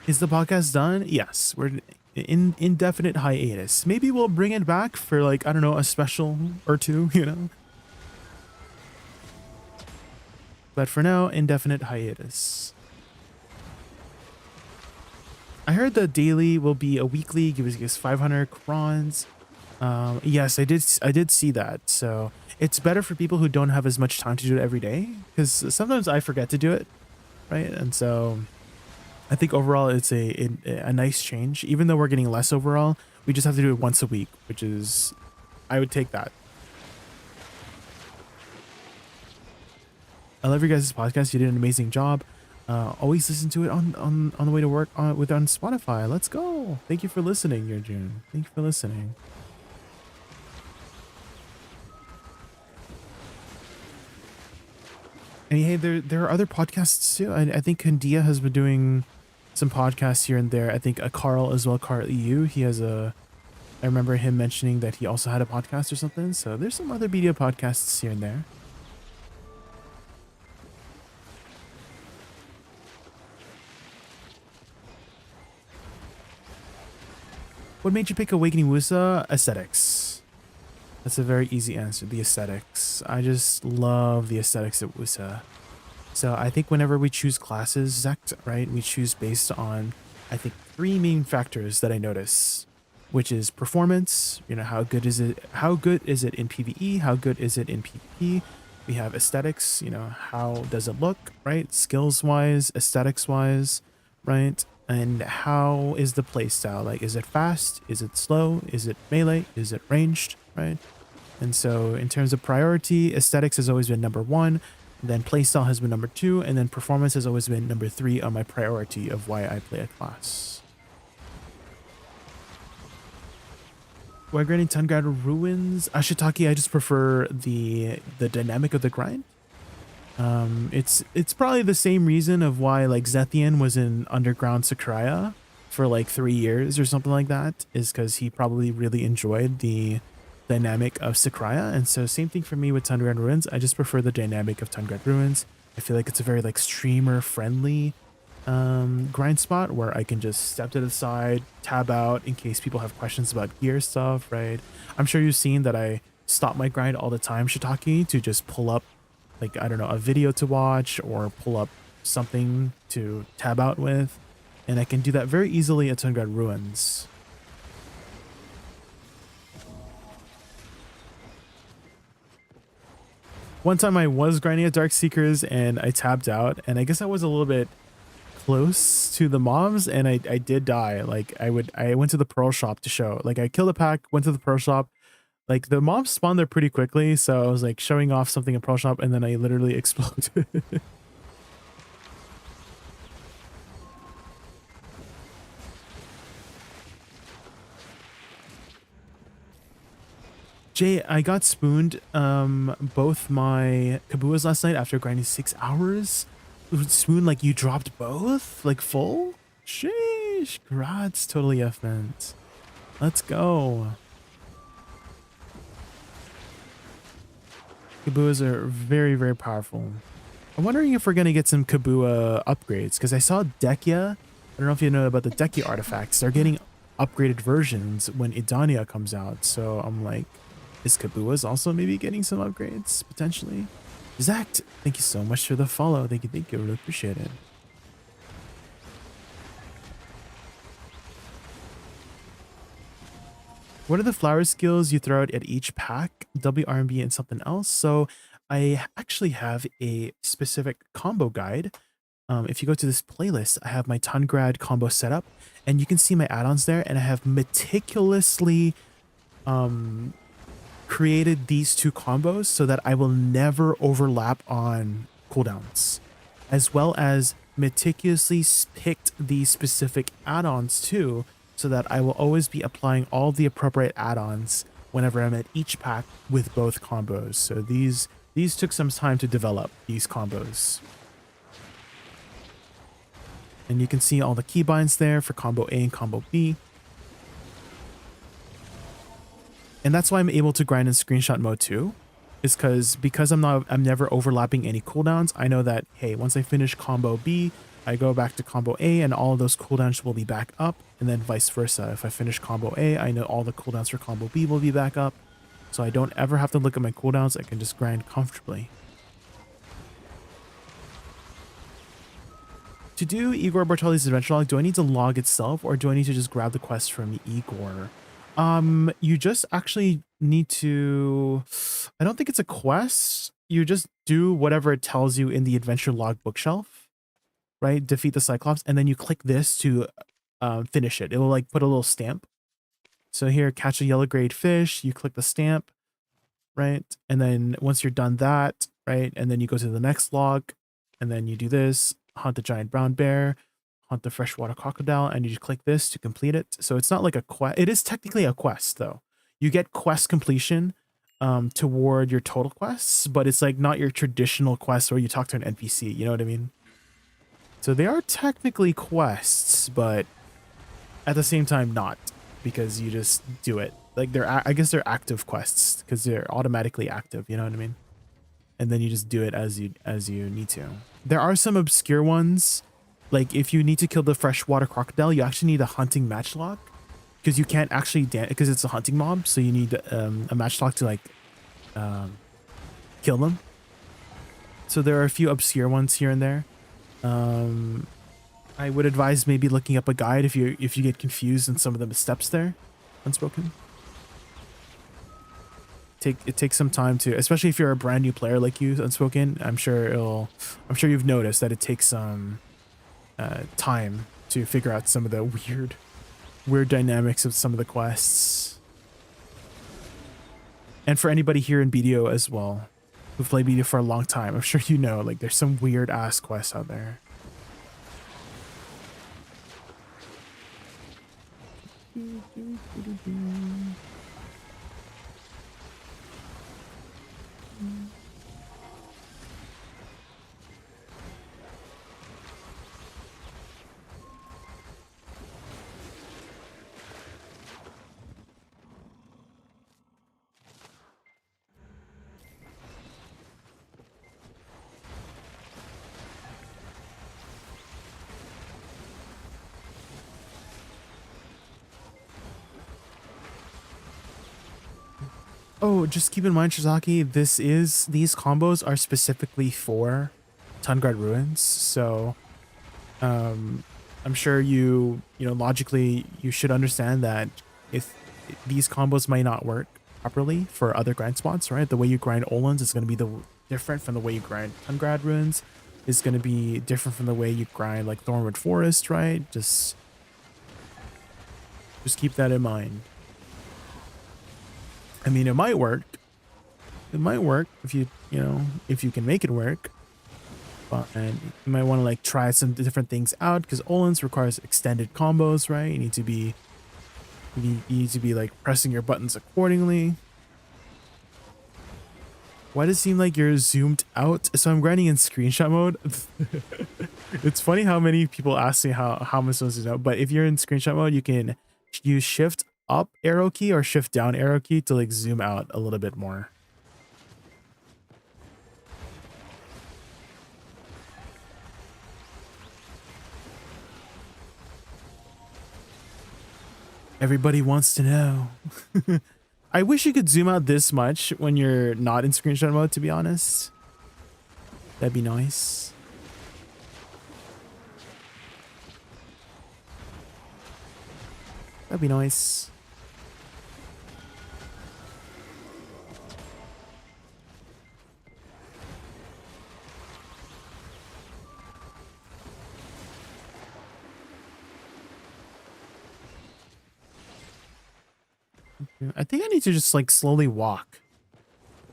Is the podcast done? Yes, we're in indefinite hiatus. Maybe we'll bring it back for like, I don't know, a special or two, you know? But for now, indefinite hiatus. I heard the daily will be a weekly, give us 500 crons. Yes, I did see that. So it's better for people who don't have as much time to do it every day, because sometimes I forget to do it, right? And so I think overall it's a nice change. Even though we're getting less overall, we just have to do it once a week, which is, I would take that. I love your guys' podcast. You did an amazing job. Always listen to it on the way to work on Spotify. Let's go. Thank you for listening, Yurjun. Thank you for listening. And hey, there are other podcasts too. I think Kandia has been doing some podcasts here and there. I think Carl as well, Carl EU. He has I remember him mentioning that he also had a podcast or something. So there's some other media podcasts here and there. What made you pick Awakening Woosa? Aesthetics. That's a very easy answer. The aesthetics. I just love the aesthetics of Woosa. So I think whenever we choose classes, Zect, right, we choose based on, I think, 3 main factors that I notice, which is performance. You know, how good is it? How good is it in PvE? How good is it in PvP? We have aesthetics. You know, how does it look, right? Skills wise, aesthetics wise, right? And how is the playstyle? Like, is it fast? Is it slow? Is it melee? Is it ranged? Right? And so in terms of priority, aesthetics has always been number 1, then playstyle has been number 2, and then performance has always been number 3 on my priority of why I play a class. Why grinding Tungrad Ruins? Ashitaki, I just prefer the dynamic of the grind. It's probably the same reason of why like Zethian was in Underground Sakraya for like 3 years or something like that, is because he probably really enjoyed the dynamic of Sakraya. And so same thing for me with Tungrad Ruins. I just prefer the dynamic of Tungrad Ruins. I feel like it's a very like streamer friendly grind spot where I can just step to the side, tab out in case people have questions about gear stuff, right? I'm sure you've seen that I stop my grind all the time, Shiitake, to just pull up like, I don't know, a video to watch or pull up something to tab out with. And I can do that very easily at Tungrad Ruins. One time I was grinding at Dark Seekers and I tabbed out, and I guess I was a little bit close to the mobs and I did die. Like I went to the Pearl Shop to show, like I killed a pack, went to the Pearl Shop. Like the mobs spawned there pretty quickly, so I was like showing off something in Pearl Shop and then I literally exploded. Jay, I got spooned both my Kabuas last night after grinding 6 hours. Spoon, like you dropped both? Like full? Sheesh, congrats, totally F-meant. Let's go. Kabuas are very, very powerful. I'm wondering if we're going to get some Kabua upgrades, because I saw Dekia. I don't know if you know about the Dekia artifacts. They're getting upgraded versions when Idania comes out. So I'm like, is Kabua's also maybe getting some upgrades, potentially? Zact, thank you so much for the follow. Thank you, I really appreciate it. What are the flower skills you throw out at each pack? WRMB and something else. So I actually have a specific combo guide. If you go to this playlist, I have my Tungrad combo setup, and you can see my add-ons there, and I have meticulously created these 2 combos so that I will never overlap on cooldowns, as well as meticulously picked these specific add-ons too, so that I will always be applying all the appropriate add-ons whenever I'm at each pack with both combos. So these took some time to develop, these combos. And you can see all the keybinds there for combo A and combo B. And that's why I'm able to grind in screenshot mode too, is because I'm never overlapping any cooldowns. I know that, hey, once I finish combo B, I go back to combo A and all of those cooldowns will be back up, and then vice versa. If I finish combo A, I know all the cooldowns for combo B will be back up. So I don't ever have to look at my cooldowns. I can just grind comfortably. To do Igor Bartoli's adventure log, do I need to log itself, or do I need to just grab the quest from Igor? You just actually need to, I don't think it's a quest. You just do whatever it tells you in the adventure log bookshelf, right? Defeat the Cyclops, and then you click this to finish it. It will like put a little stamp. So here, catch a yellow grade fish, you click the stamp, right? And then once you're done that, right? And then you go to the next log, and then you do this, hunt the giant brown bear, hunt the freshwater crocodile, and you just click this to complete it. So it's not like a quest. It is technically a quest though. You get quest completion toward your total quests, but it's like not your traditional quest where you talk to an NPC, you know what I mean? So they are technically quests, but at the same time not, because you just do it. Like I guess they're active quests because they're automatically active, you know what I mean? And then you just do it as you need to. There are some obscure ones. Like if you need to kill the freshwater crocodile, you actually need a hunting matchlock, because you can't actually because it's a hunting mob, so you need a matchlock to like kill them. So there are a few obscure ones here and there. I would advise maybe looking up a guide if you get confused in some of the steps there. Unspoken. It takes some time to, especially if you're a brand new player like you, Unspoken. I'm sure you've noticed that it takes some time to figure out some of the weird dynamics of some of the quests. And for anybody here in BDO as well, who've played BDO for a long time, I'm sure you know, like there's some weird ass quests out there. Oh, just keep in mind, Shizaki, these combos are specifically for Tungrad Ruins, so I'm sure you logically you should understand that if these combos might not work properly for other grind spots, right? The way you grind Olans is going to be different from the way you grind Tungrad Ruins. Is going to be different from the way you grind like Thornwood Forest, right? Just keep that in mind. I mean, it might work. It might work if you can make it work. But you might want to like try some different things out, because Olans requires extended combos, right? You need to be like pressing your buttons accordingly. Why does it seem like you're zoomed out? So I'm grinding in screenshot mode. It's funny how many people ask me how am I supposed to zoom out, but if you're in screenshot mode, you can use shift up arrow key or shift down arrow key to like zoom out a little bit more. Everybody wants to know. I wish you could zoom out this much when you're not in screenshot mode, to be honest. That'd be nice. That'd be nice. I think I need to just like slowly walk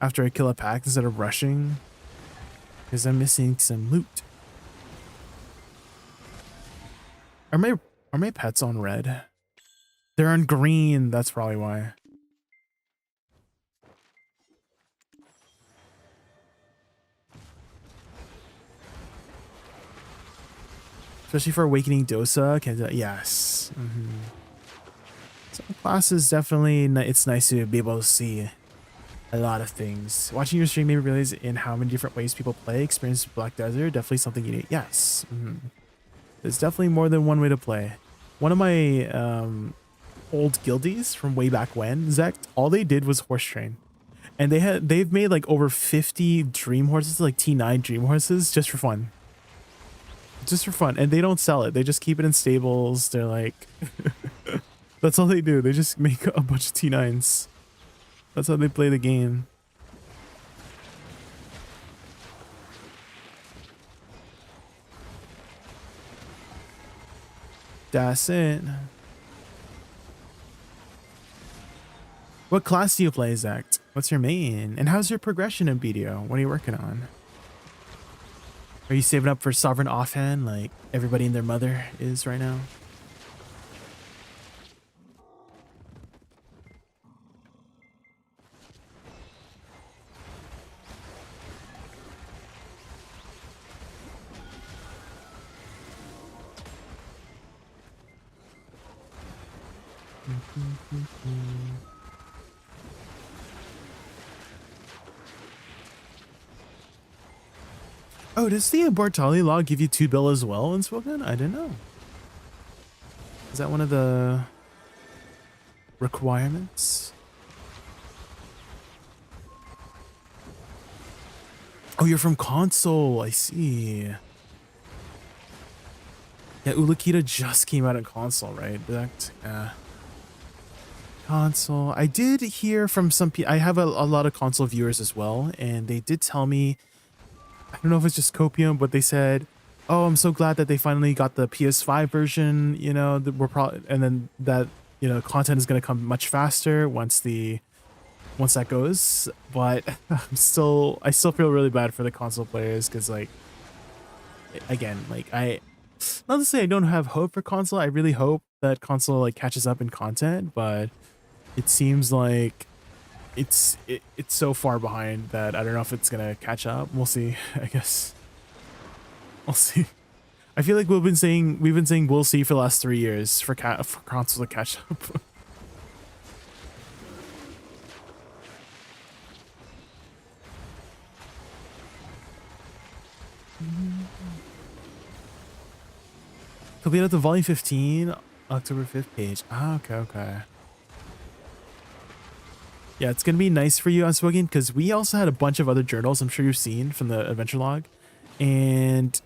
after I kill a pack instead of rushing, because I'm missing some loot. Are my pets on red? They're on green. That's probably why. especially for Awakening Dosa. Yes. So class is definitely, it's nice to be able to see a lot of things. Watching your stream made me realize in how many different ways people play. Experience Black Desert, definitely something unique. Yes. There's definitely more than one way to play. One of my old guildies from way back when, Zect, all they did was horse train. And they've made like over 50 dream horses, like T9 dream horses, just for fun. Just for fun. And they don't sell it. They just keep it in stables. They're like that's all they do. They just make a bunch of T9s. That's how they play the game. That's it. What class do you play, Zach? What's your main? And how's your progression in BDO? What are you working on? Are you saving up for Sovereign Offhand like everybody and their mother is right now? Oh, does the Bartali law give you 2 bill as well in Spoken? I didn't know. Is that one of the requirements? Oh, you're from console. I see. Yeah, Ulukita just came out on console, right? Yeah. Console. I did hear from some people. I have a lot of console viewers as well, and they did tell me, I don't know if it's just copium, but they said, "Oh, I'm so glad that they finally got the PS5 version. You know, that we're probably, and then that, you know, content is going to come much faster once that goes." But I still feel really bad for the console players because, like, again, like not to say I don't have hope for console. I really hope that console like catches up in content, but it seems like it's so far behind that I don't know if it's gonna catch up. We'll see. I guess we'll see. I feel like we've been saying we'll see for the last 3 years for console to catch up. Complete out the volume 15 October 5th page. Ah, okay. Yeah, it's gonna be nice for you, Unspoken, because we also had a bunch of other journals I'm sure you've seen from the adventure log, and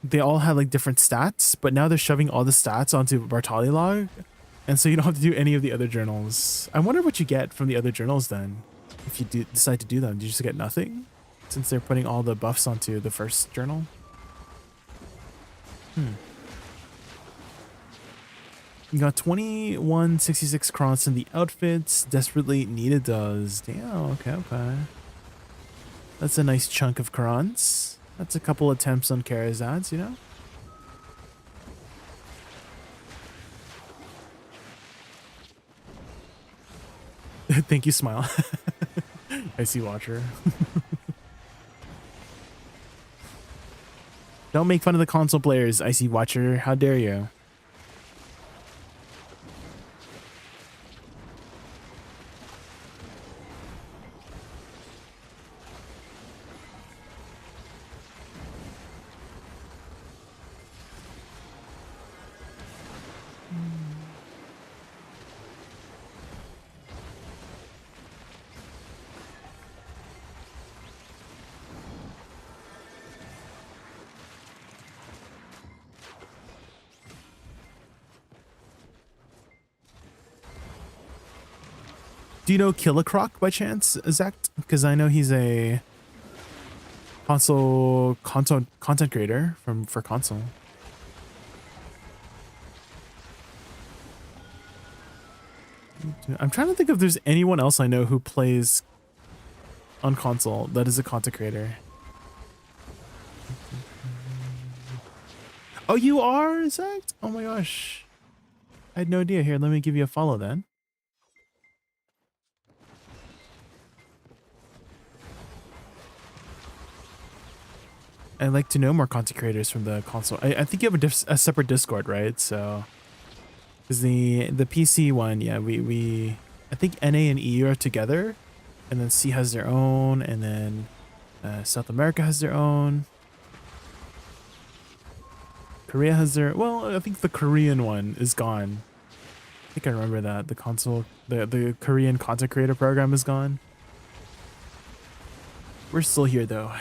they all had like different stats, but now they're shoving all the stats onto Bartali log, and so you don't have to do any of the other journals. I wonder what you get from the other journals then, if you do decide to do them. Do you just get nothing, since they're putting all the buffs onto the first journal? You got 2166 crons in the outfits. Desperately needed does. Damn, okay. That's a nice chunk of crons. That's a couple attempts on Karazads, you know? Thank you, Smile. I see, Watcher. Don't make fun of the console players, I see, Watcher. How dare you? Do you know Killicroc by chance, Zach? Because I know he's a console content creator for console. I'm trying to think if there's anyone else I know who plays on console that is a content creator. Oh, you are, Zach? Oh my gosh. I had no idea. Here, let me give you a follow then. I'd like to know more content creators from the console. I think you have a separate Discord, right? So, because the PC one, yeah, I think NA and EU are together, and then C has their own, and then South America has their own. Korea has their, well, I think the Korean one is gone. I think I remember that the console, the Korean content creator program is gone. We're still here though.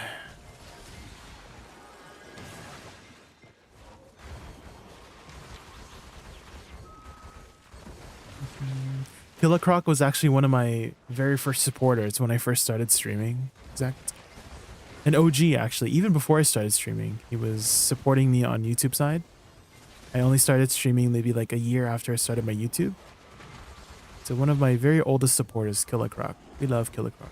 Killa Croc was actually one of my very first supporters when I first started streaming. Exact. An OG actually, even before I started streaming, he was supporting me on YouTube side. I only started streaming maybe like a year after I started my YouTube. So one of my very oldest supporters, Killa Croc. We love Killa Croc.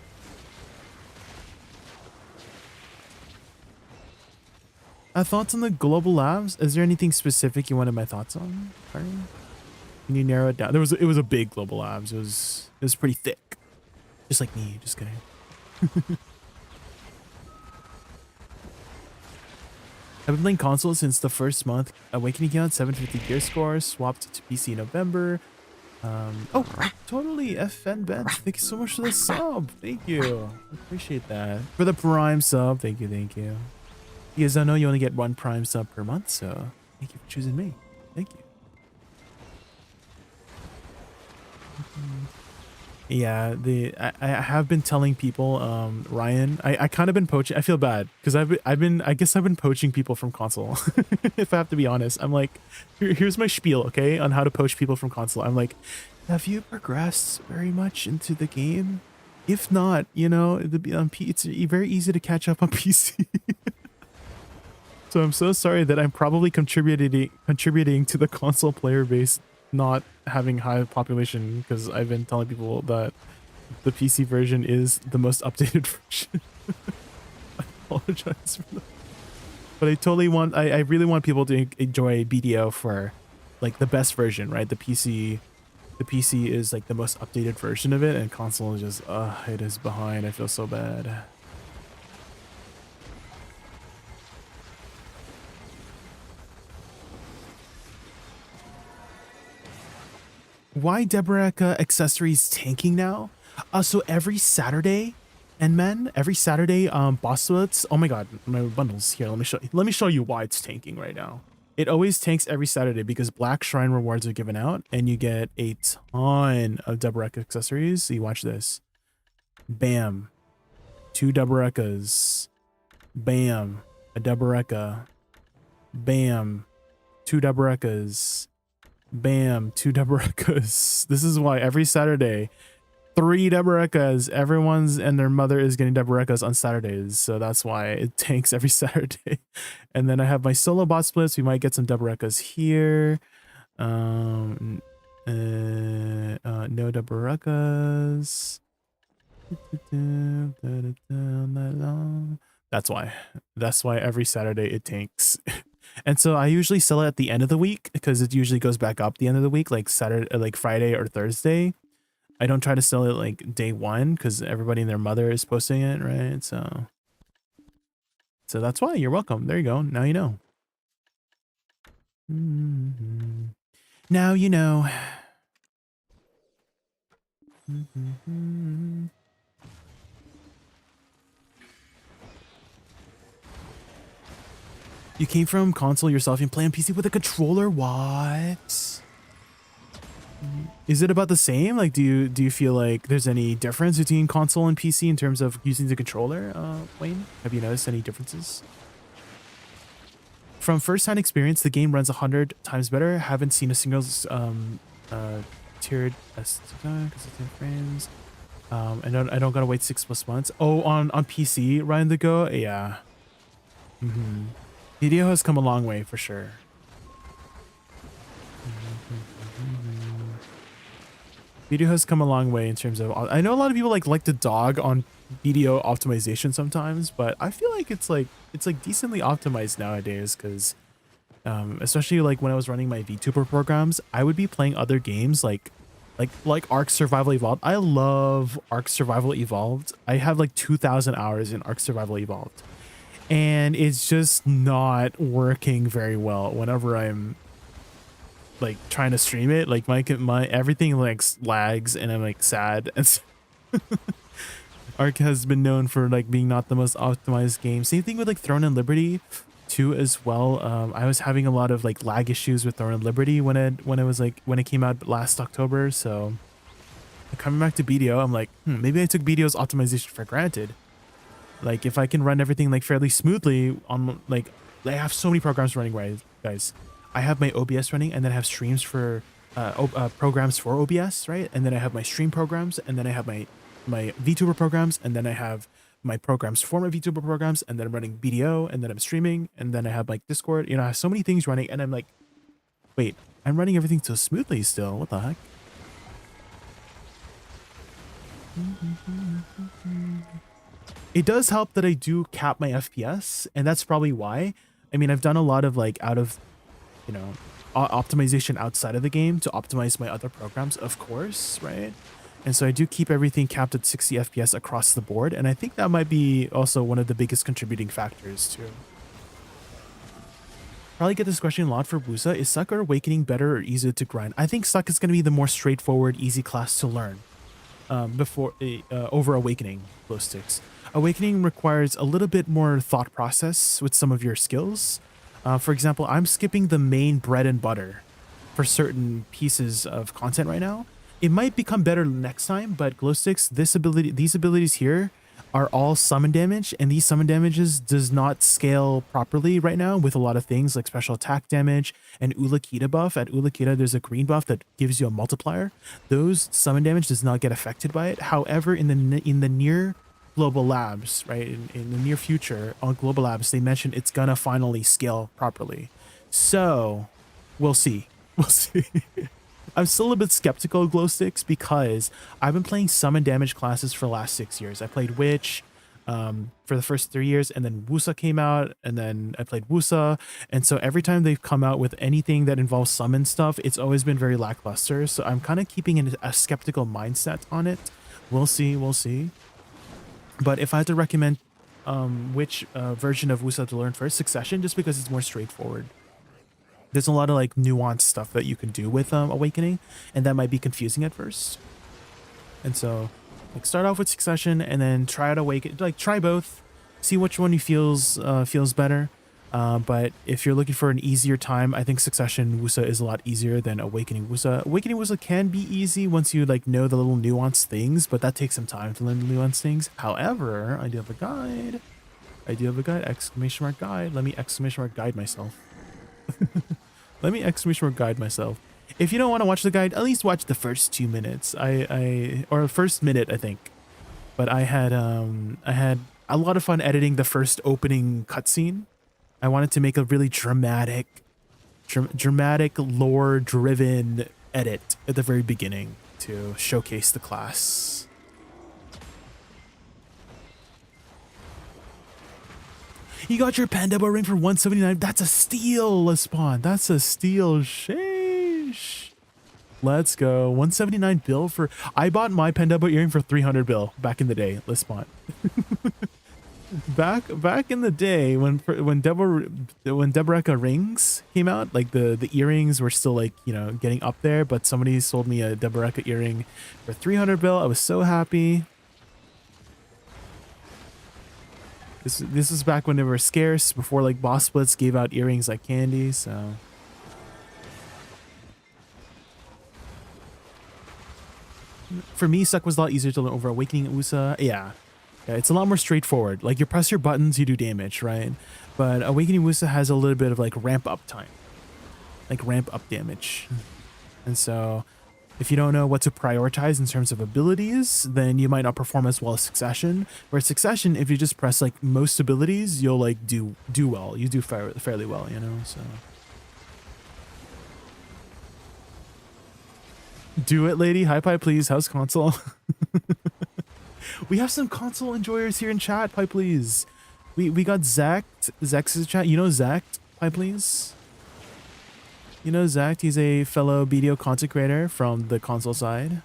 Thoughts on the global labs? Is there anything specific you wanted my thoughts on? Sorry. Can you narrow it down? It was a big global labs. It was pretty thick. Just like me, just kidding. I've been playing console since the first month. Awakening count 750 gear score, swapped to PC in November. Oh, totally. FN Ben, thank you so much for the sub. Thank you. I appreciate that. For the Prime sub, thank you, thank you. You guys don't know you only get 1 Prime sub per month, so thank you for choosing me. Thank you. Yeah, I have been telling people, Ryan, I kind of been poaching. I feel bad because I guess I've been poaching people from console. If I have to be honest, I'm like, here's my spiel, okay, on how to poach people from console. I'm like, have you progressed very much into the game? If not, you know, it's very easy to catch up on PC. So I'm so sorry that I'm probably contributing to the console player base not having high population, because I've been telling people that the PC version is the most updated version. I apologize for that. But I really want people to enjoy BDO for like the best version, right? The PC is like the most updated version of it, and console is just it is behind. I feel so bad. Why Deboreka accessories tanking now? So every Saturday, and men, every Saturday, boss splits. Oh my god, my bundles here. Let me show you why it's tanking right now. It always tanks every Saturday because Black Shrine rewards are given out, and you get a ton of Deboreka accessories. So you watch this. Bam, 2 Deberekas. Bam, a Deboreka. Bam, 2 Deberekas. Bam, 2 Deberekas. This is why every Saturday, 3 Deberekas. Everyone's and their mother is getting Deberekas on Saturdays. So that's why it tanks every Saturday. And then I have my solo bot splits. We might get some Deberekas here. No Deberekas. That's why every Saturday it tanks. And so I usually sell it at the end of the week because it usually goes back up the end of the week, like Saturday, like Friday or Thursday. I don't try to sell it like day one because everybody and their mother is posting it, right? So that's why. You're welcome. There you go. Now you know. Now you know. You came from console yourself and play on PC with a controller? What? Is it about the same? Like, do you feel like there's any difference between console and PC in terms of using the controller, Wayne? Have you noticed any differences? From first-hand experience, the game runs 100 times better. Haven't seen a single tiered because it's 10 frames. I don't gotta wait 6+ months. Oh, on PC, Ryan the Go, yeah. Video has come a long way for sure. Video has come a long way in terms of. I know a lot of people like to dog on video optimization sometimes, but I feel like it's decently optimized nowadays because, especially like when I was running my VTuber programs, I would be playing other games like Ark Survival Evolved. I love Ark Survival Evolved. I have like 2,000 hours in Ark Survival Evolved. and it's just not working very well whenever I'm like trying to stream it. Like my everything like lags and I'm like sad. And so Ark has been known for like being not the most optimized game. Same thing with like Throne and Liberty too as well. I was having a lot of like lag issues with Throne and Liberty when it came out last October. So coming back to BDO, I'm like, maybe I took BDO's optimization for granted. Like if I can run everything like fairly smoothly on like, I have so many programs running, right, guys. I have my OBS running, and then I have streams for programs for OBS, right? And then I have my stream programs, and then I have my VTuber programs, and then I have my programs for my VTuber programs, and then I'm running BDO, and then I'm streaming, and then I have like Discord. You know, I have so many things running, and I'm like, wait, I'm running everything so smoothly still. What the heck? It does help that I do cap my FPS, and that's probably why. I mean, I've done a lot of like optimization outside of the game to optimize my other programs, of course, right? And so I do keep everything capped at 60 FPS across the board, and I think that might be also one of the biggest contributing factors too. Probably get this question a lot for Woosa. Is Suck or Awakening better or easier to grind? I think Suck is going to be the more straightforward, easy class to learn over Awakening, glow sticks. Awakening requires a little bit more thought process with some of your skills. For example, I'm skipping the main bread and butter for certain pieces of content right now. It might become better next time, but glow sticks, these abilities here are all summon damage, and these summon damages does not scale properly right now with a lot of things like special attack damage and Ulakita buff. At Ulakita, there's a green buff that gives you a multiplier. Those summon damage does not get affected by it. However, in the near Global Labs, right, in the near future on Global Labs, they mentioned it's gonna finally scale properly. So we'll see. We'll see. I'm still a bit skeptical of glow sticks because I've been playing summon damage classes for the last 6 years. I played Witch for the first 3 years, and then Woosa came out, and then I played Woosa. And so every time they've come out with anything that involves summon stuff, it's always been very lackluster. So I'm kind of keeping a skeptical mindset on it. We'll see. We'll see. But if I had to recommend which version of Woosa to learn first, Succession, just because it's more straightforward. There's a lot of like nuanced stuff that you can do with Awakening, and that might be confusing at first. And so like start off with Succession and then try out Awakening, like try both, see which one you feels better. But if you're looking for an easier time, I think Succession Woosa is a lot easier than Awakening Woosa. Awakening Woosa can be easy once you like know the little nuanced things, but that takes some time to learn the nuanced things. However, I do have a guide. Exclamation mark guide. Let me exclamation mark guide myself. Let me exclamation mark guide myself. If you don't want to watch the guide, at least watch the first 2 minutes. Or first minute, I think. But I had a lot of fun editing the first opening cutscene. I wanted to make a really dramatic lore-driven edit at the very beginning to showcase the class. You got your Pandebo ring for 179. That's a steal, Lespawn. That's a steal. Sheesh. Let's go. 179 bill for... I bought my Pandebo earring for 300 bill back in the day, Lespawn. Back in the day when Deboreka rings came out, like the earrings were still like, you know, getting up there, but somebody sold me a Deboreka earring for 300 bill. I was so happy. This is back when they were scarce, before like Boss Splits gave out earrings like candy, so. For me, Suck was a lot easier to learn over Awakening at Woosa. Yeah, it's a lot more straightforward. Like you press your buttons, you do damage, right? But Awakening Woosa has a little bit of like ramp up time, like ramp up damage. And so if you don't know what to prioritize in terms of abilities, then you might not perform as well as Succession. Whereas Succession, if you just press like most abilities, you'll like do well. You do fairly well, you know, so. Do it, lady. Hi, Pie, please. How's console? We have some console enjoyers here in chat. Pie, please. We got Zach. Zach's in chat. You know Zach? Pie, please. You know Zach, he's a fellow BDO content creator from the console side.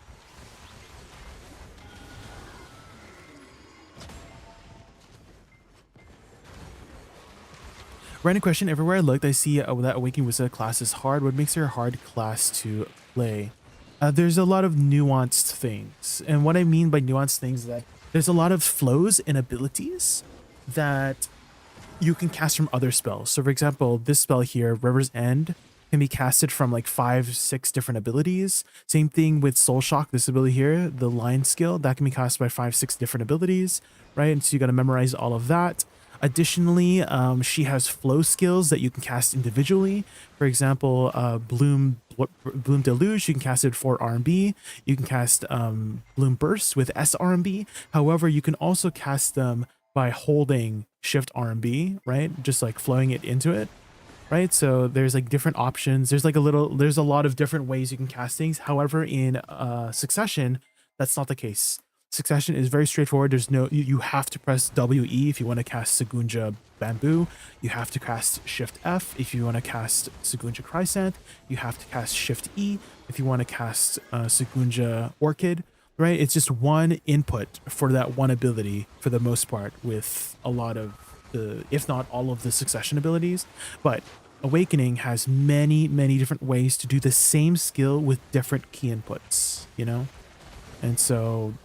Random question. Everywhere I looked, I see that Awakening Woosa class is hard. What makes her a hard class to play? There's a lot of nuanced things. And what I mean by nuanced things is that there's a lot of flows and abilities that you can cast from other spells. So for example, this spell here, River's End, can be casted from like 5-6 different abilities. Same thing with Soul Shock, this ability here, the line skill, that can be cast by 5-6 different abilities, right? And so you got to memorize all of that. Additionally, she has flow skills that you can cast individually. For example, Bloom Deluge, you can cast it for R&B. You can cast Bloom Burst with S R&B. However, you can also cast them by holding Shift R&B, right? Just like flowing it into it, right? So there's like different options. There's a lot of different ways you can cast things. However, in Succession, that's not the case. Succession is very straightforward. There's no, you have to press WE if you want to cast Sagunja Bamboo. You have to cast Shift F if you want to cast Sagunja Chrysant. You have to cast Shift E if you want to cast Sagunja Orchid, right? It's just one input for that one ability for the most part, with a lot of the, if not all of the Succession abilities. But Awakening has many, many different ways to do the same skill with different key inputs, you know? And so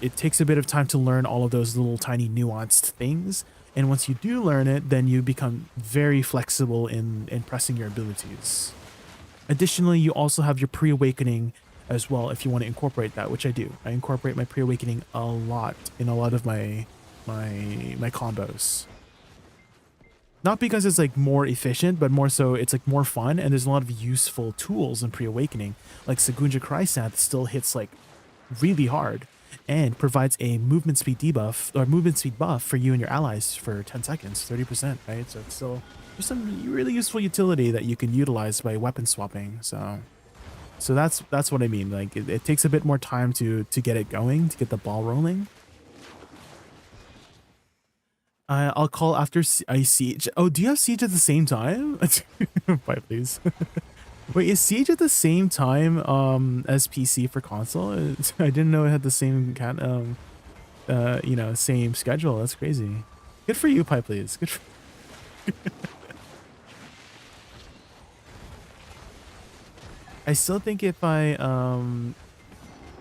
it takes a bit of time to learn all of those little tiny nuanced things. And once you do learn it, then you become very flexible in pressing your abilities. Additionally, you also have your pre-awakening as well if you want to incorporate that, which I do. I incorporate my pre-awakening a lot in a lot of my combos. Not because it's like more efficient, but more so it's like more fun, and there's a lot of useful tools in pre-awakening. Like Sagunja Chrysant still hits like really hard and provides a movement speed debuff or movement speed buff for you and your allies for 10 seconds, 30%, right? So it's still there's some really useful utility that you can utilize by weapon swapping. So that's what I mean. Like it takes a bit more time to get it going, to get the ball rolling. I'll call after I Siege. Oh, do you have Siege at the same time? Bye, please. Wait, is Siege at the same time as PC for console? I didn't know it had the same same schedule. That's crazy. Good for you, Pipe, please. Good for I still think if I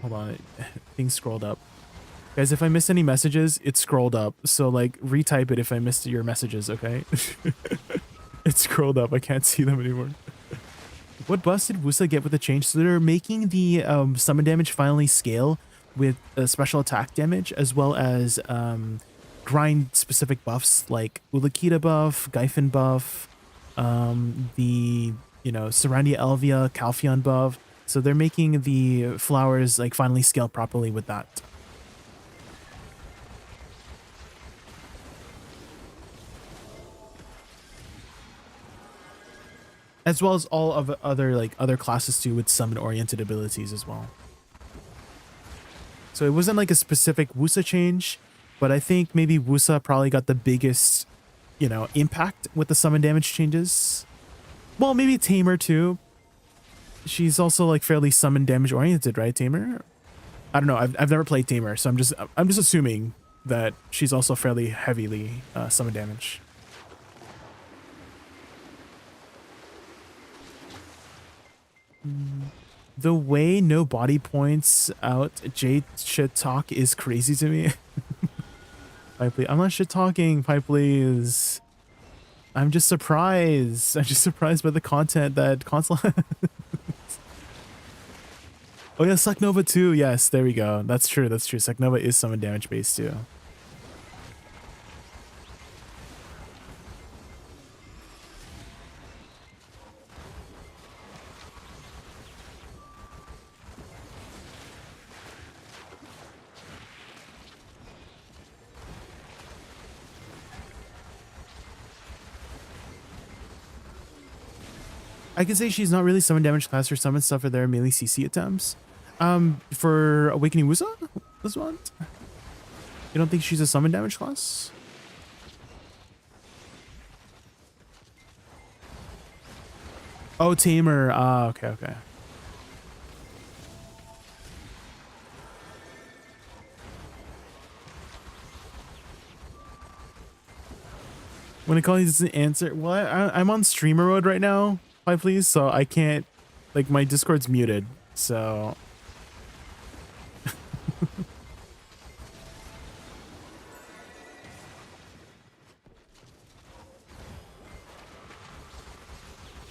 hold on, things scrolled up. Guys, if I missed any messages, it scrolled up. So like retype it if I missed your messages, okay? It scrolled up. I can't see them anymore. What buffs did Woosa get with the change? So they're making the summon damage finally scale with special attack damage, as well as grind specific buffs like Ulakita buff, Gyfin buff, the Sarandia Elvia, Calpheon buff. So they're making the flowers like finally scale properly with that. As well as all of other classes too with summon oriented abilities as well. So it wasn't like a specific Woosa change, but I think maybe Woosa probably got the biggest, impact with the summon damage changes. Well, maybe Tamer too. She's also like fairly summon damage oriented, right, Tamer? I don't know. I've never played Tamer, so I'm just assuming that she's also fairly heavily summon damage. The way no body points out Jade shit talk is crazy to me. Pipe, please. I'm not shit talking, Pipe, please. I'm just surprised. I'm just surprised by the content that console has. Oh yeah, Sucknova too. Yes, there we go. That's true. That's true. Sucknova is summon damage based too. I can say she's not really summon damage class. Her summon stuff are their melee CC attempts. For Awakening Woosa, this one. You don't think she's a summon damage class? Oh, Tamer. Okay, okay. When I call he doesn't answer. Well, I'm on streamer mode right now, please, so I can't, like, my Discord's muted, so.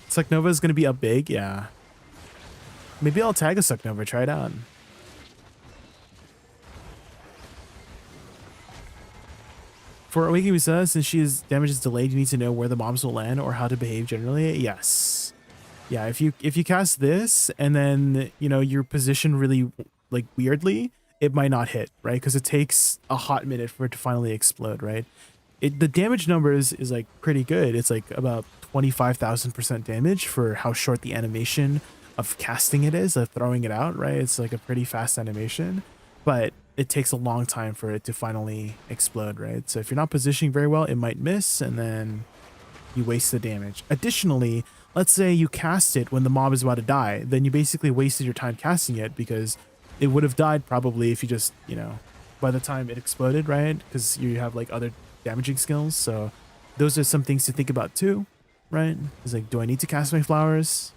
Sucknova is gonna be up big, yeah. Maybe I'll tag a Sucknova, try it out. For Awakening Woosa, since she's damage is delayed, you need to know where the mobs will land or how to behave generally. Yes. Yeah, if you cast this and then, you know, you're positioned really like weirdly, it might not hit, right? Because it takes a hot minute for it to finally explode, right? The damage numbers is like pretty good. It's like about 25,000% damage for how short the animation of casting it is, of throwing it out, right? It's like a pretty fast animation, but it takes a long time for it to finally explode, right? So if you're not positioning very well, it might miss and then you waste the damage. Additionally, let's say you cast it when the mob is about to die, then you basically wasted your time casting it because it would have died probably if you just, you know, by the time it exploded, right? Because you have like other damaging skills. So those are some things to think about too, right? It's like, do I need to cast my flowers?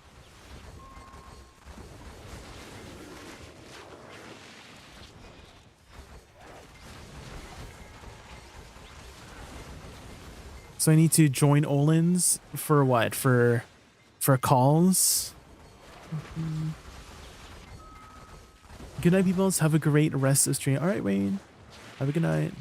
So I need to join Olin's for what? For calls? Good night, people. Have a great rest of stream. All right, Wayne. Have a good night.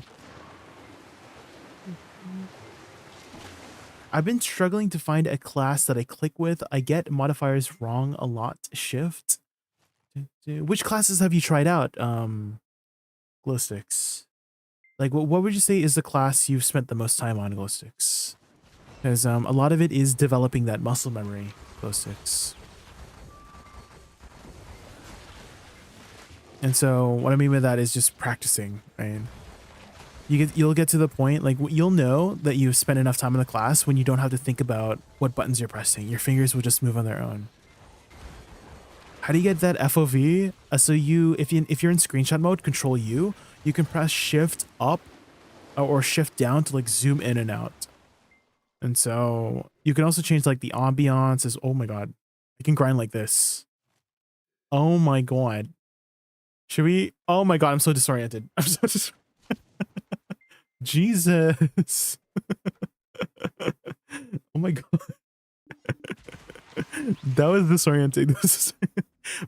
I've been struggling to find a class that I click with. I get modifiers wrong a lot. Shift. Which classes have you tried out? Glow sticks. Like, what would you say is the class you've spent the most time on, glow sticks? Because a lot of it is developing that muscle memory, glow sticks. And so what I mean by that is just practicing, right? You'll get to the point, like, you'll know that you've spent enough time in the class when you don't have to think about what buttons you're pressing. Your fingers will just move on their own. How do you get that FOV? So if you're in screenshot mode, Control U, you can press Shift up or Shift down to like zoom in and out. And so you can also change like the ambiance. As oh my god, I can grind like this. Oh my god. Should we? Oh my god, I'm so disoriented. I'm so disoriented. Jesus. Oh my god. That was disorienting.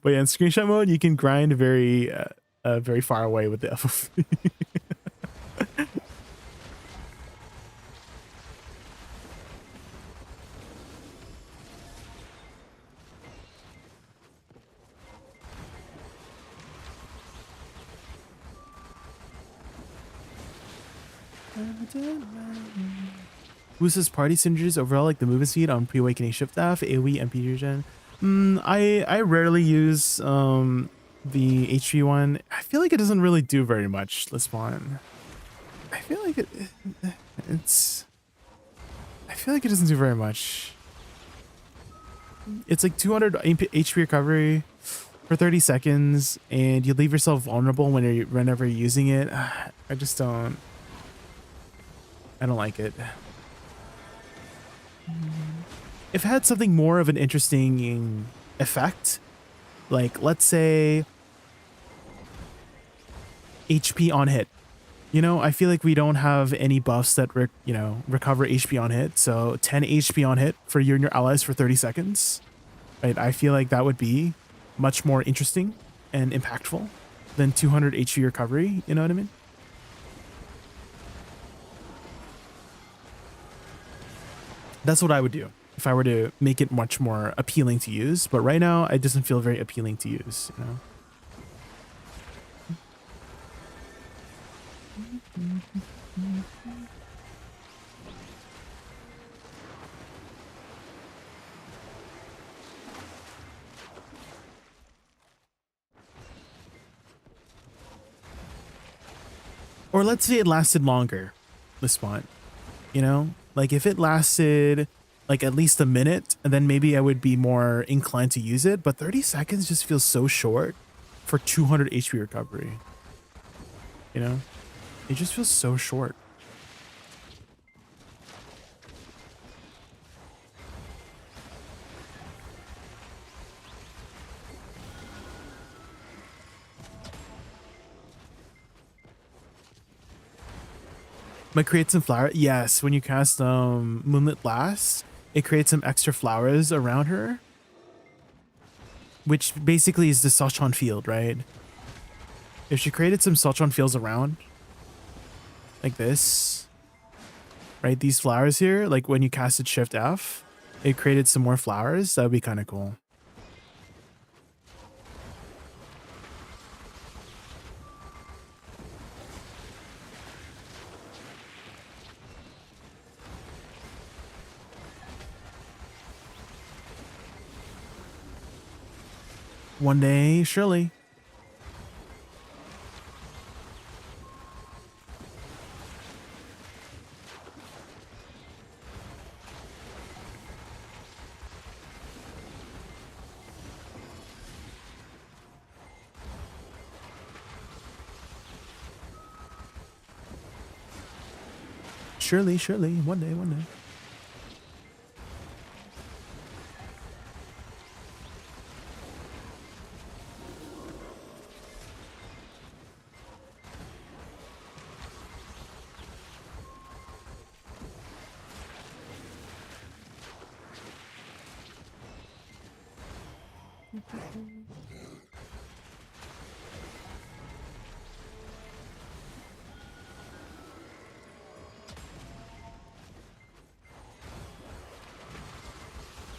But yeah, in screenshot mode, you can grind very far away with the FOV. Woosa's party synergies overall, like the movement speed on pre-awakening shift F, AoE, MP regen. I rarely use the HP one. I feel like it doesn't really do very much this one. I feel like it doesn't do very much. It's like 200 HP recovery for 30 seconds, and you leave yourself vulnerable whenever you're using it. I don't like it. If it had something more of an interesting effect, like let's say HP on hit, you know, I feel like we don't have any buffs that recover HP on hit. So 10 HP on hit for you and your allies for 30 seconds, right? I feel like that would be much more interesting and impactful than 200 HP recovery. You know what I mean? That's what I would do if I were to make it much more appealing to use. But right now, it doesn't feel very appealing to use, you know? Or let's say it lasted longer, the spawn, you know? Like if it lasted like at least a minute, and then maybe I would be more inclined to use it. But 30 seconds just feels so short for 200 HP recovery. You know, it just feels so short. Might create some flower. Yes, when you cast Moonlit Blast, it creates some extra flowers around her, which basically is the Solchon field, right? If she created some Solchon fields around, like this, right? These flowers here, like when you casted Shift F, it created some more flowers. That would be kind of cool. One day, surely. Surely, surely, one day, one day.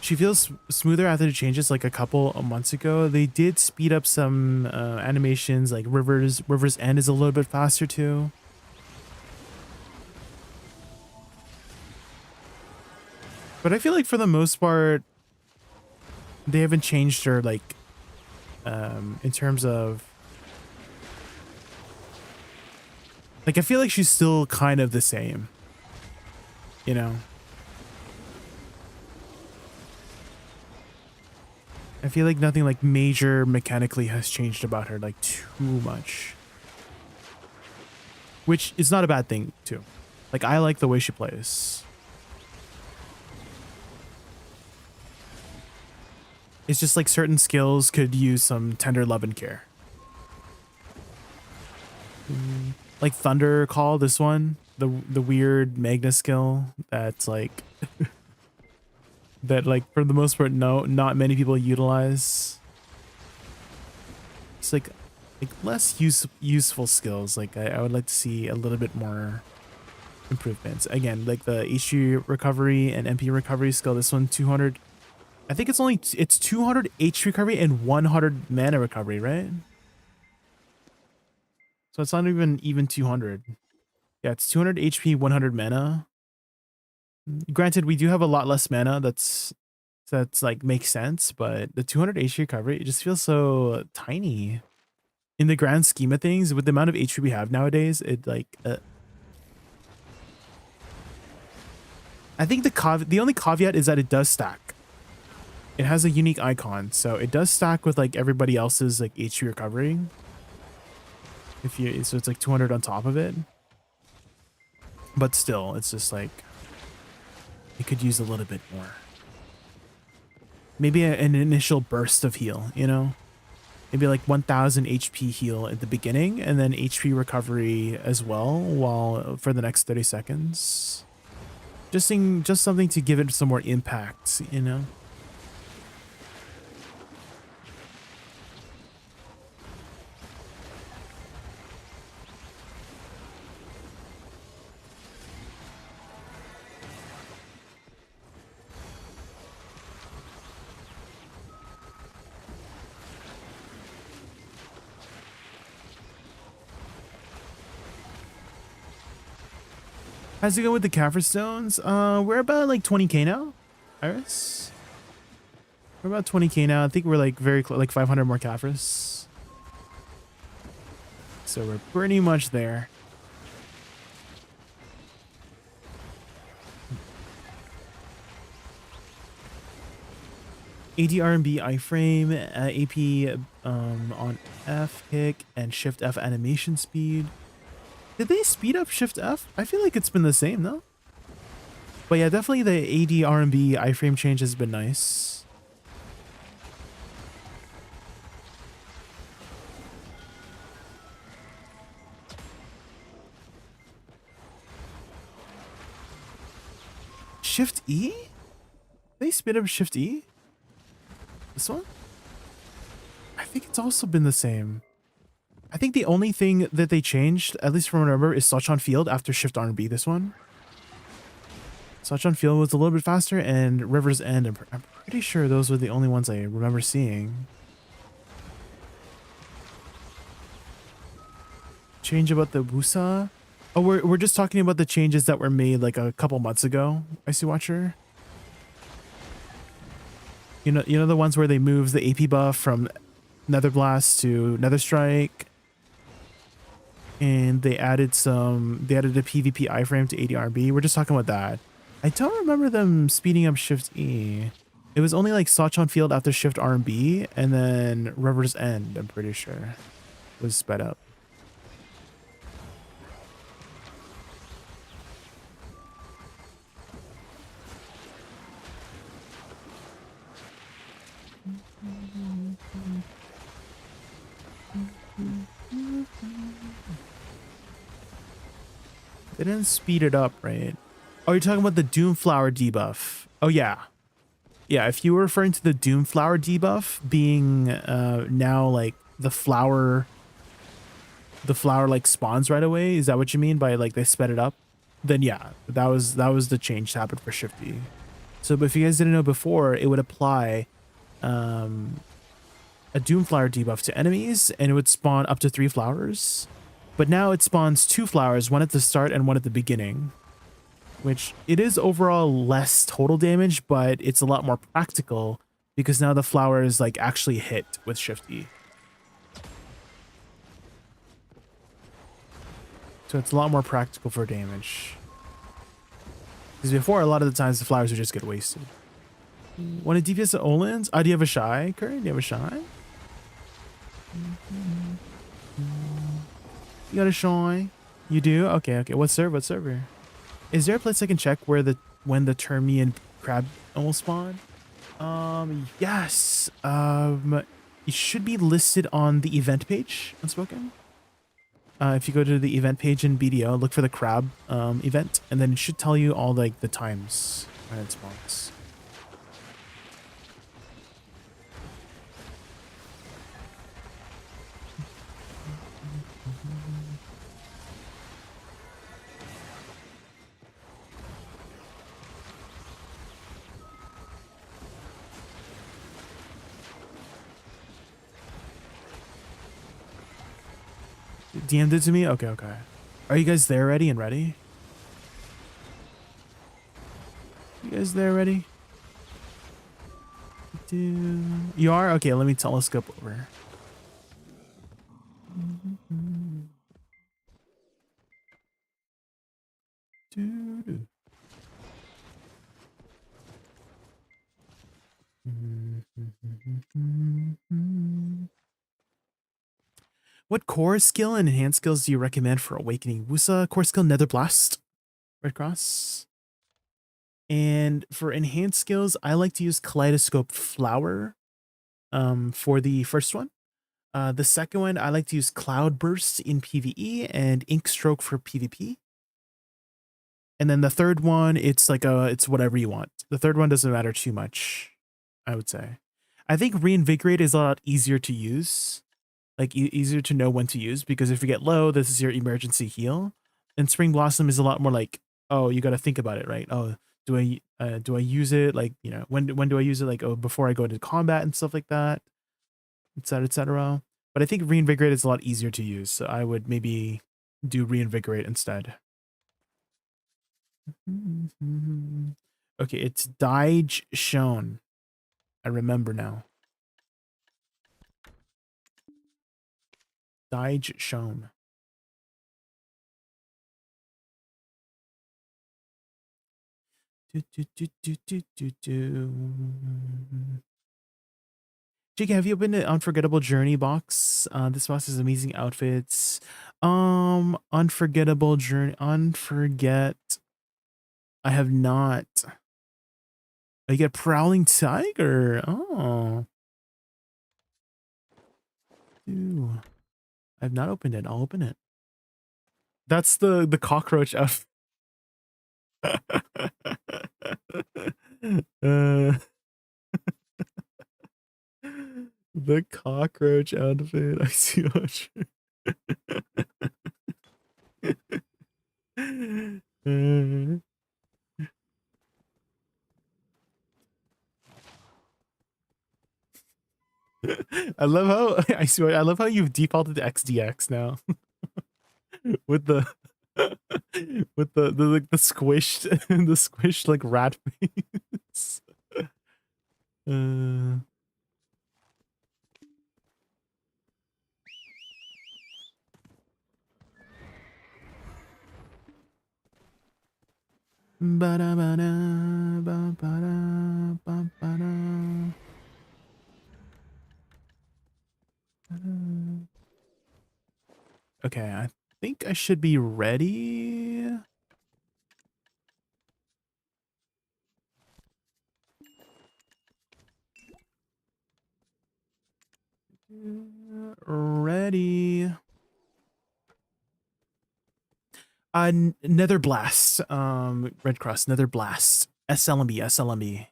She feels smoother after the changes like a couple of months ago. They did speed up some animations, like River's End is a little bit faster too. But I feel like for the most part, they haven't changed her like in terms of like I feel like she's still kind of the same, you know. I feel like nothing like major mechanically has changed about her like too much. Which is not a bad thing too. Like I like the way she plays. It's just like certain skills could use some tender love and care. Like Thunder Call, this one, the weird Magna skill that's like that like for the most part not many people utilize. It's like less useful skills. Like I would like to see a little bit more improvements. Again, like the HP recovery and MP recovery skill, this one 200, I think it's 200 HP recovery and 100 mana recovery, right? So it's not even 200. Yeah, it's 200 HP, 100 mana. Granted, we do have a lot less mana. That's like makes sense, but the 200 HP recovery, it just feels so tiny in the grand scheme of things. With the amount of HP we have nowadays, it like I think the only caveat is that it does stack. It has a unique icon, so it does stack with like everybody else's like HP recovery. So it's like 200 on top of it, but still, it's just like it could use a little bit more. Maybe an initial burst of heal, you know? Maybe like 1000 HP heal at the beginning and then HP recovery as well while for the next 30 seconds. Just something to give it some more impact, you know? How's it go with the Kaffir stones? We're about like 20k now, Iris. We're about 20k now. I think we're like very close, like 500 more Kaffirs. So we're pretty much there. ADRB iframe, AP on F kick and Shift F animation speed. Did they speed up Shift F? I feel like it's been the same, though. But yeah, definitely the AD RMB iframe change has been nice. Shift E? They speed up Shift E? This one? I think it's also been the same. I think the only thing that they changed, at least from what I remember, is Such on Field after Shift R&B, this one. Such on Field was a little bit faster, and River's End, I'm pretty sure those were the only ones I remember seeing. Change about the Woosa? Oh, we're just talking about the changes that were made like a couple months ago, Icy Watcher. You know the ones where they moved the AP buff from Nether Blast to Nether Strike, and they added a PvP iframe to ADRB. We're just talking about that. I don't remember them speeding up Shift E. It was only like Such on Field after Shift R&B, and then River's End, I'm pretty sure, was sped up. They didn't speed it up, right? Oh, you're talking about the Doomflower debuff. Oh, yeah. Yeah, if you were referring to the Doomflower debuff being now like the flower like spawns right away, is that what you mean by like they sped it up? Then yeah, that was the change that happened for Shifty. So but if you guys didn't know before, it would apply a Doomflower debuff to enemies, and it would spawn up to 3 flowers. But now it spawns 2 flowers, one at the start and one at the beginning. Which it is overall less total damage, but it's a lot more practical because now the flowers like actually hit with Shifty. So it's a lot more practical for damage. Because before, a lot of the times the flowers would just get wasted. Want to DPS at Olin's? Do you have a shy, Curry? Do you have a shy? You got a shy? You do? Okay. What server? What server? Is there a place I can check where when the Termian crab will spawn? Yes. It should be listed on the event page, Unspoken. If you go to the event page in BDO, look for the crab event, and then it should tell you all like the times when it spawns. DM'd it to me? Okay. Are you guys there ready and ready? You guys there ready? You are? Okay, let me telescope over. What core skill and enhanced skills do you recommend for Awakening Woosa? Core skill, Nether Blast. Red Cross. And for enhanced skills, I like to use Kaleidoscope Flower for the first one. The second one, I like to use Cloud Burst in PvE and Ink Stroke for PvP. And then the third one, it's whatever you want. The third one doesn't matter too much, I would say. I think Reinvigorate is a lot easier to use. Like easier to know when to use, because if you get low, this is your emergency heal. And Spring Blossom is a lot more like, oh, you got to think about it, right? Oh, do I use it? Like, you know, when do I use it? Like, oh, before I go into combat and stuff like that, etc., etc. But I think Reinvigorate is a lot easier to use, so I would maybe do Reinvigorate instead. Okay, it's Daij Shown. I remember now. Daij Shown. Jake, have you opened the Unforgettable Journey box? This box has amazing outfits. Unforgettable Journey. Unforget. I have not. Oh, you get Prowling Tiger. Oh. Ew. I've not opened it. I'll open it. That's the cockroach outfit. The cockroach outfit. I see what you're... I love how I swear I love how you've defaulted to XDX now. With the with the like the squished the squished like rat face. Okay, I think I should be ready. Ready. Nether Blast. Red Cross, Nether Blast. SLMB, SLMB.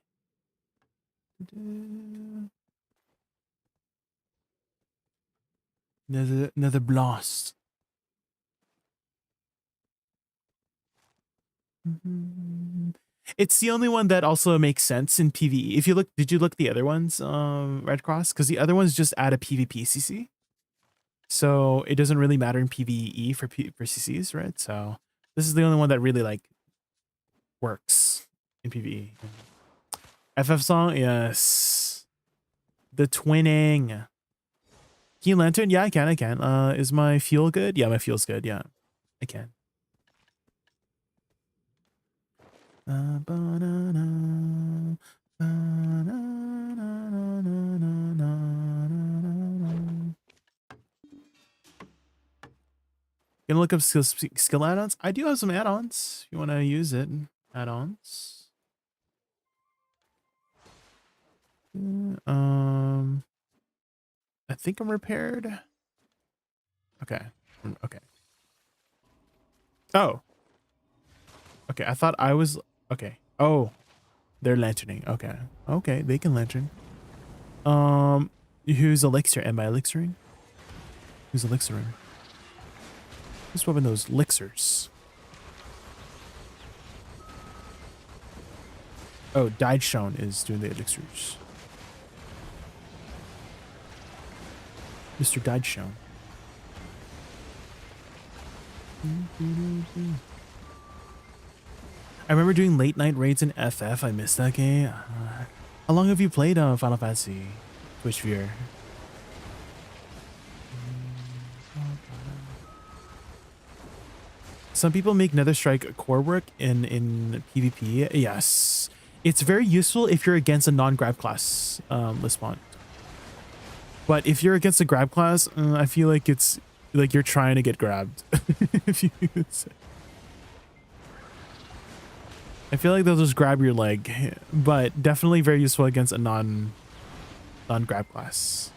Nether Blast. It's the only one that also makes sense in PvE. If you look, did you look the other ones, Red Cross? Because the other ones just add a PvP CC. So it doesn't really matter in PvE for CCs, right? So this is the only one that really like works in PvE. FF song, yes. The twinning. Can you lantern? Yeah, I can. Is my fuel good? Yeah, my fuel's good. Yeah, I can. Gonna look up skill add-ons. I do have some add-ons if you want to use it. Add-ons. I think I'm repaired. Okay. Okay. Oh. Okay, I thought I was... Okay. Oh. They're lanterning. Okay. Okay, they can lantern. Who's elixir? Am I elixiring? Who's elixiring? Who's swapping those elixirs? Oh, Died Shown is doing the elixirs. Mr. Died Shown. I remember doing late night raids in FF. I missed that game. How long have you played Final Fantasy? Twitch viewer. Some people make Nether Strike core work in PvP. Yes. It's very useful if you're against a non-grab class Lisbon. But if you're against a grab class, I feel like it's like you're trying to get grabbed. If you say. I feel like they'll just grab your leg, but definitely very useful against a non-grab class.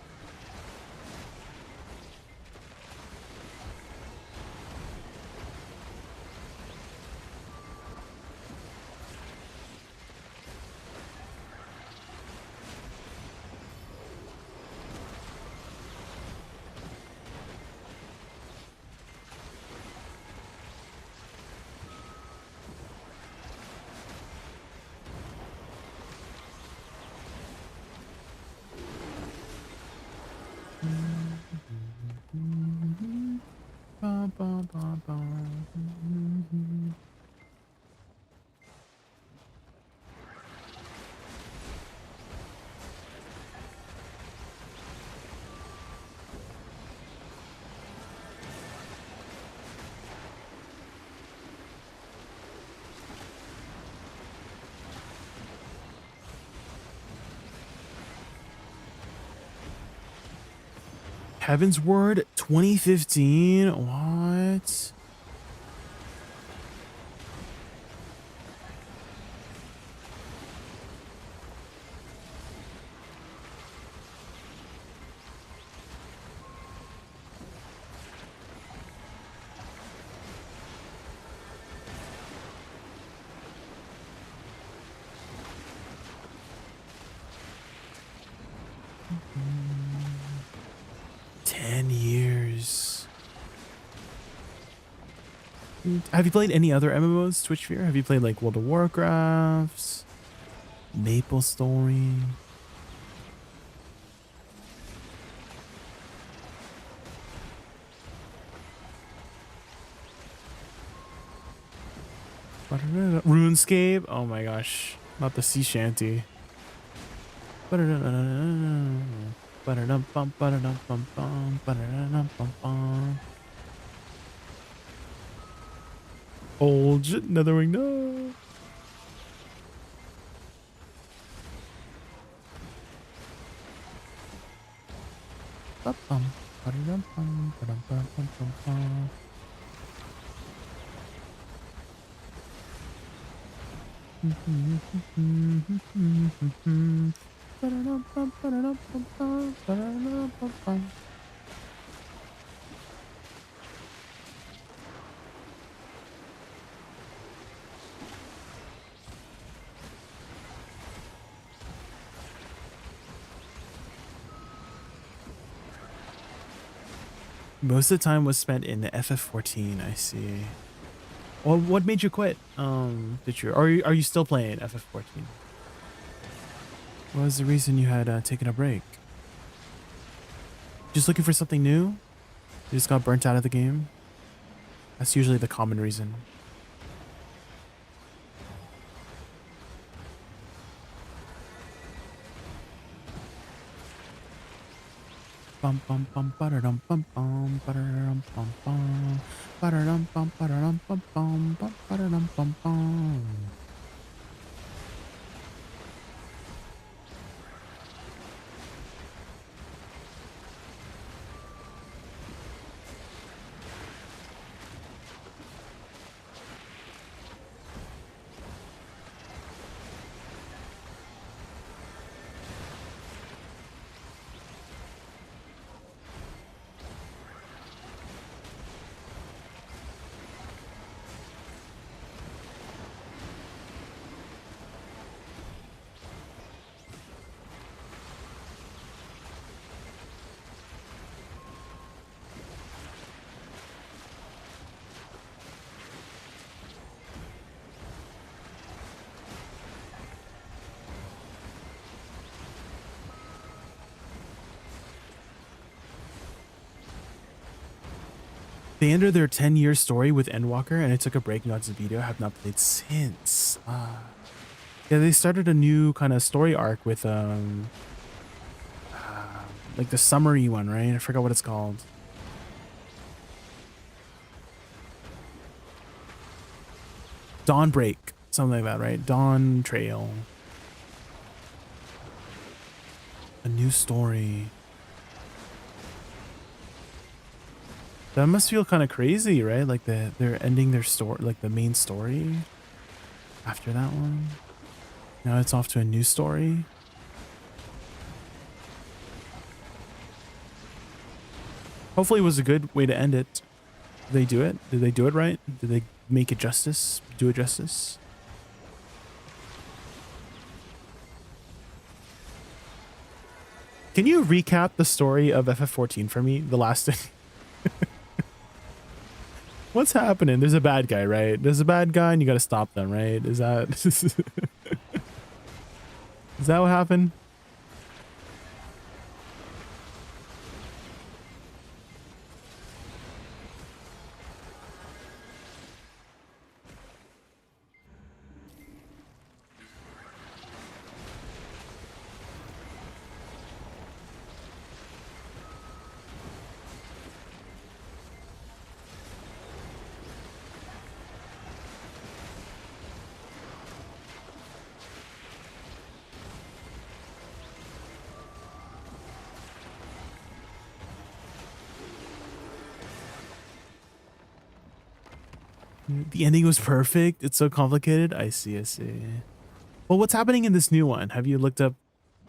Heaven's Word 2015. What? Have you played any other MMOs, Twitch Sphere? Have you played like World of Warcraft, Maple Story? RuneScape? Oh my gosh. Not the sea shanty. Old Netherwing, no. Most of the time was spent in the FF14. I see. Well, what made you quit? Did you? Are you still playing FF14? What was the reason you had taken a break? Just looking for something new? You just got burnt out of the game? That's usually the common reason. Bum bum bum ba-da-dum bum bum ba-da-dum bum bum ba-da-dum bum ba-da-dum bum bum ba-da-dum bum bum. They ended their 10-year story with Endwalker, and I took a break not to video. I have not played since. Yeah, they started a new kind of story arc with like the summary one, right? I forgot what it's called. Dawnbreak, something like that, right? Dawn Trail. A new story. That must feel kind of crazy, right? Like they're ending their story, like the main story after that one. Now it's off to a new story. Hopefully it was a good way to end it. Did they do it? Did they do it right? Did they make it justice? Do it justice? Can you recap the story of FF14 for me? The last thing. What's happening? There's a bad guy, right? There's a bad guy and you gotta stop them, right? Is that is that what happened? The ending was perfect. It's so complicated. I see, I see. Well, what's happening in this new one? Have you looked up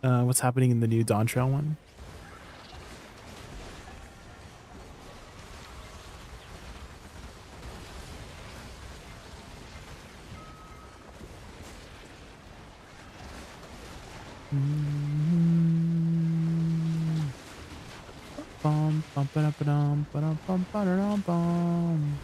what's happening in the new Dawn Trail one? Bum, bum, ba-da-ba-dum, ba-dum, bum, ba-da-dum, bum.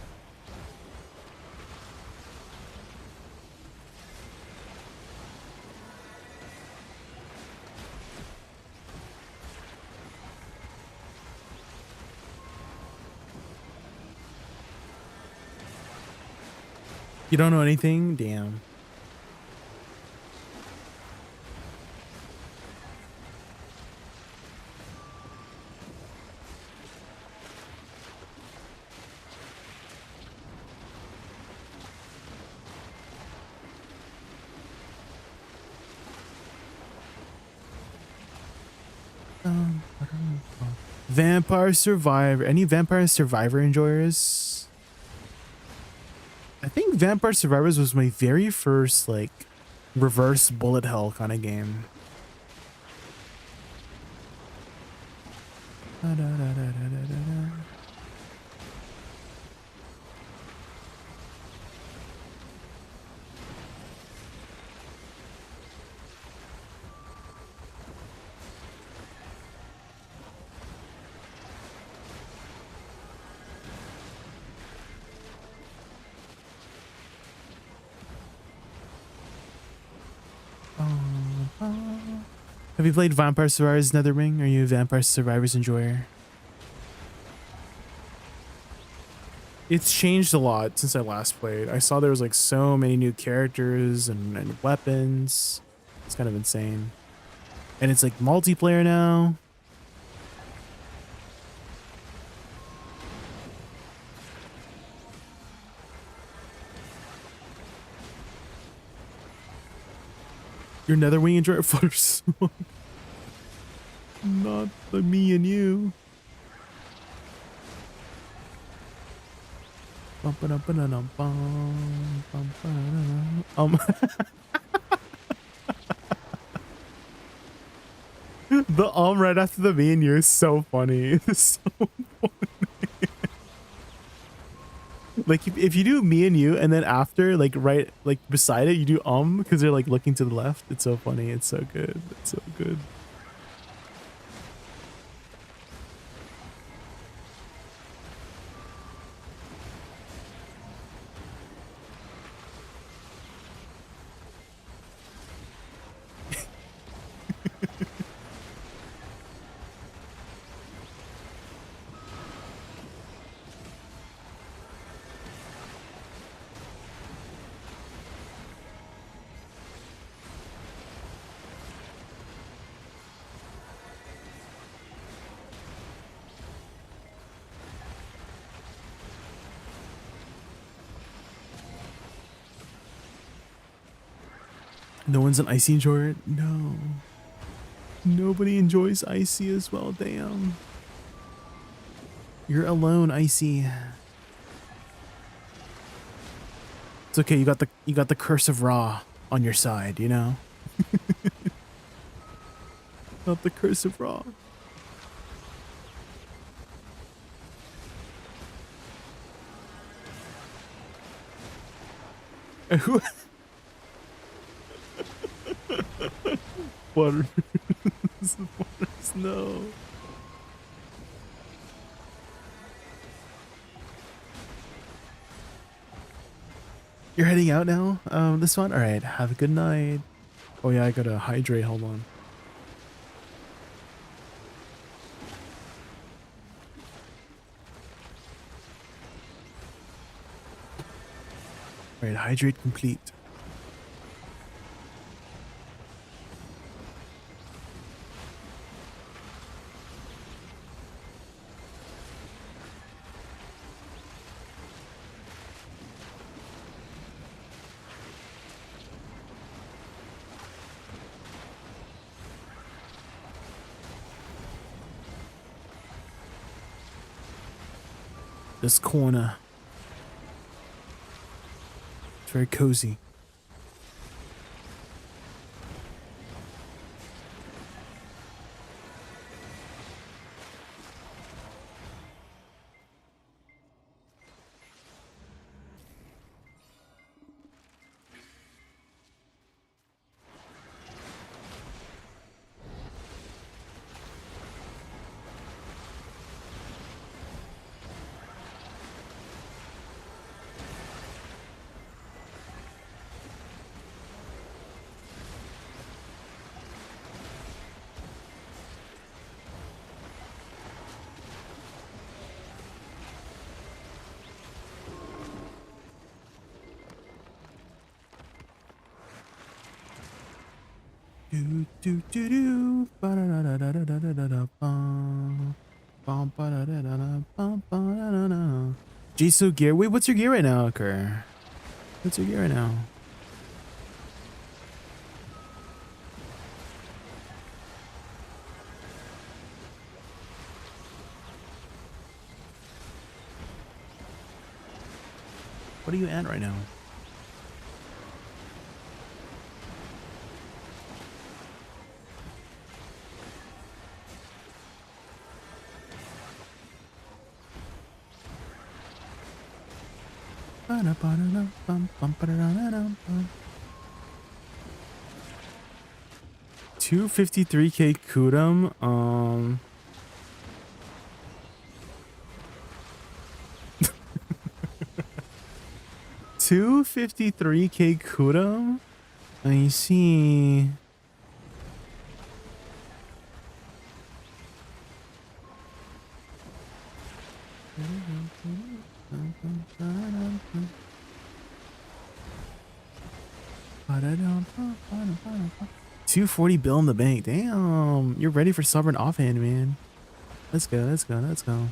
You don't know anything? Damn. Vampire Survivor. Any Vampire Survivor enjoyers? I think Vampire Survivors was my very first like reverse bullet hell kind of game. Have you played Vampire Survivors Netherring? Are you a Vampire Survivors enjoyer? It's changed a lot since I last played. I saw there was like so many new characters and weapons. It's kind of insane. And it's like multiplayer now. Your Netherwing enjoyer flutter song. Not the me and you. The right after the me and you is so funny. It's so funny. Like if you do me and you and then after like right like beside it you do because they're like looking to the left. It's so funny. It's so good. It's so good. No one's an Icy enjoyer? No. Nobody enjoys Icy as well, damn. You're alone, Icy. It's okay, you got the curse of Ra on your side, you know? Got the curse of Ra. Butters. Butters, no. You're heading out now? This one? Alright, have a good night. Oh yeah, I gotta hydrate, hold on. Alright, hydrate complete. This corner. It's very cozy. Do do do do. Ba-da-da-da-da-da-da-da-bum. Bum, ba-da-da-da-da, bum, ba-da-da-da. Jisoo gear. Wait, what's your gear right now, Kerr? What's your gear right now? What are you at right now? Ba-da-ba-da-dum, bum, ba-da-da-da-dum, bum. 253k Kudum. 253k Kudum? I see. $240 bill in the bank. Damn, you're ready for sovereign offhand, man. Let's go, let's go, let's go.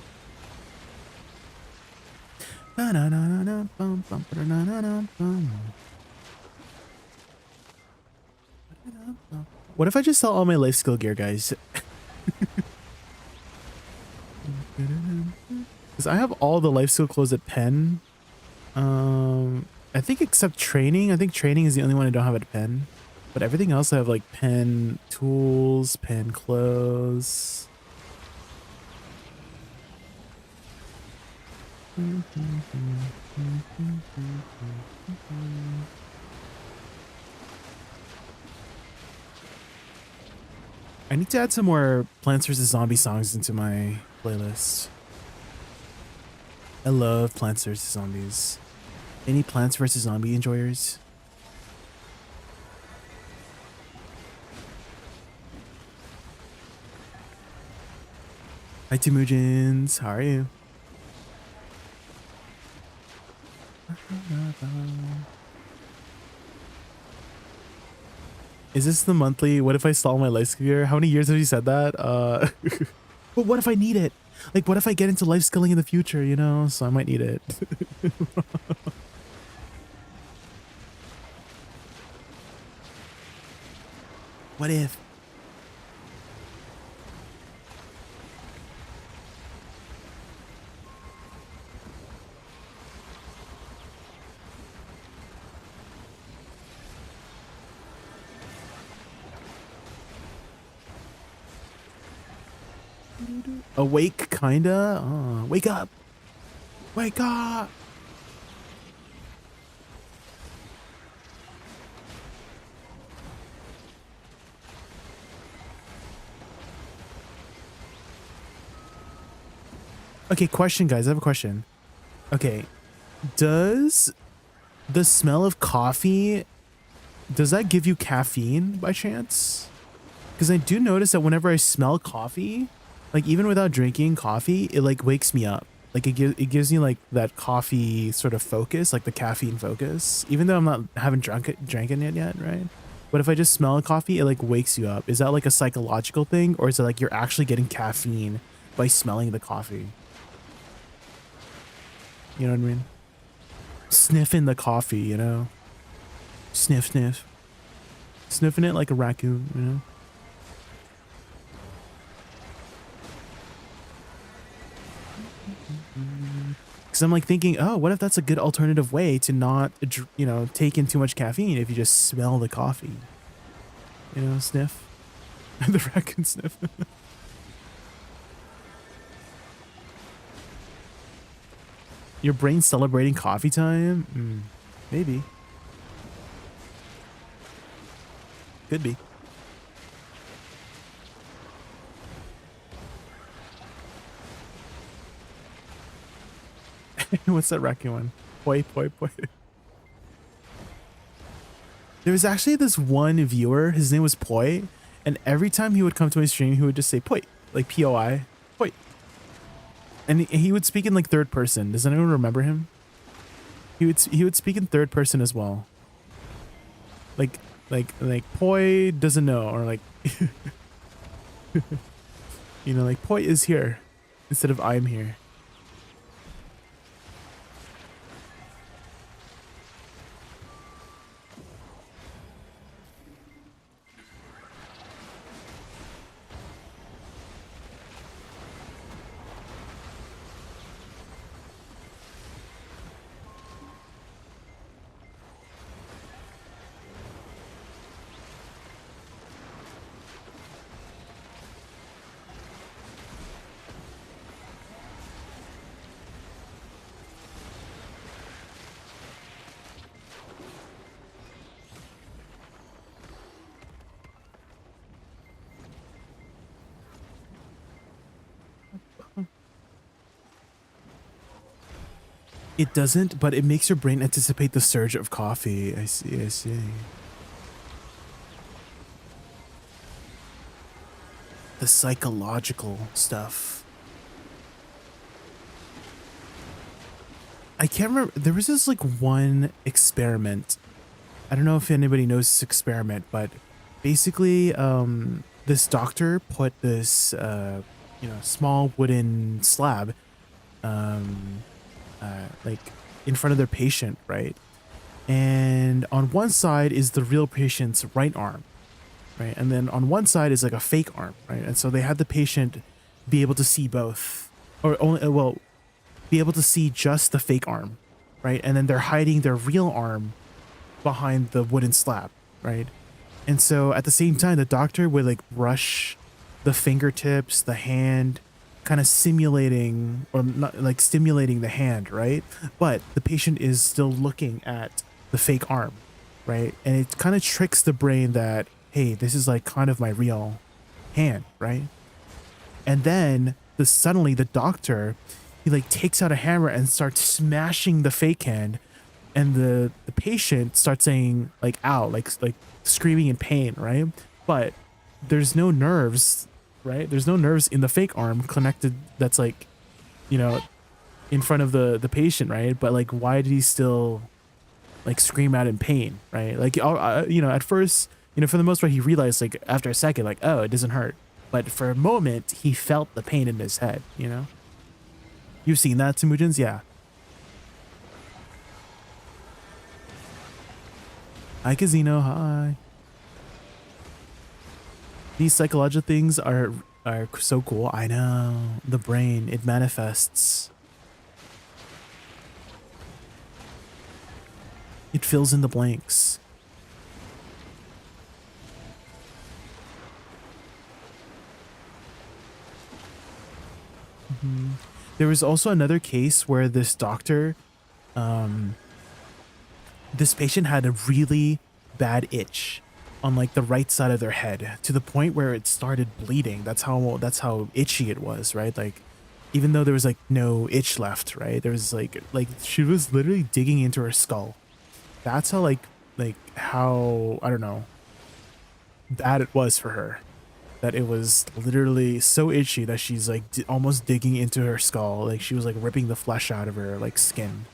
What if I just sell all my life skill gear, guys? Because I have all the life skill clothes at Penn. I think except training. I think training is the only one I don't have at Penn. But everything else I have like Penn tools, Penn clothes. I need to add some more Plants vs. Zombie songs into my playlist. I love Plants vs. Zombies. Any Plants vs. Zombie enjoyers? Hi Temujins, how are you? Is this the monthly? What if I stall my life skill gear? How many years have you said that? But what if I need it? Like, what if I get into life skilling in the future, you know? So I might need it. What if? Awake, kinda? Oh, wake up! Wake up! Okay, question, guys. I have a question. Okay, does the smell of coffee, does that give you caffeine by chance? Because I do notice that whenever I smell coffee, like even without drinking coffee, it like wakes me up. Like it gives me like that coffee sort of focus, like the caffeine focus. Even though haven't drank it yet, right? But if I just smell coffee, it like wakes you up. Is that like a psychological thing, or is it like you're actually getting caffeine by smelling the coffee? You know what I mean? Sniffing the coffee, you know? Sniff, sniff. Sniffing it like a raccoon, you know? Because I'm like thinking, oh, what if that's a good alternative way to not, you know, take in too much caffeine if you just smell the coffee? You know, sniff. The raccoon sniff. Your brain's celebrating coffee time? Maybe. Could be. What's that raccoon one? Poi, poi, poi. There was actually this one viewer, his name was Poi, and every time he would come to my stream, he would just say Poi, like P-O-I, Poi. And he would speak in like third person. Does anyone remember him? He would speak in third person as well. Like Like Poi doesn't know, or like you know, like Poi is here instead of I'm here. It doesn't, but it makes your brain anticipate the surge of coffee. I see, I see. The psychological stuff. I can't remember. There was this like one experiment. I don't know if anybody knows this experiment, but basically, this doctor put this, you know, small wooden slab, like in front of their patient, right? And on one side is the real patient's right arm, right? And then on one side is like a fake arm, right? And so they had the patient be able to see both, or only, well, be able to see just the fake arm, right? And then they're hiding their real arm behind the wooden slab, right? And so at the same time, the doctor would like brush the fingertips, the hand, kind of simulating or not like stimulating the hand, right? But the patient is still looking at the fake arm, right? And it kind of tricks the brain that, hey, this is like kind of my real hand, right? And then suddenly the doctor, he like takes out a hammer and starts smashing the fake hand, and the patient starts saying like ow, like screaming in pain, right? But there's no nerves, right? There's no nerves in the fake arm connected that's like, you know, in front of the patient, right? But like, why did he still like scream out in pain, right? Like, you know, at first, you know, for the most part, he realized like after a second, like, oh, it doesn't hurt. But for a moment, he felt the pain in his head, you know? You've seen that, Temujins? Yeah. Hi, Casino. Hi. These psychological things are so cool. I know. The brain, it manifests. It fills in the blanks. There was also another case where this doctor, this patient had a really bad itch on like the right side of their head to the point where it started bleeding. That's how itchy it was, right? Like, even though there was like no itch left, right? There was like she was literally digging into her skull. That's how like how, I don't know, bad it was for her. That it was literally so itchy that she's like almost digging into her skull. Like she was like ripping the flesh out of her like skin,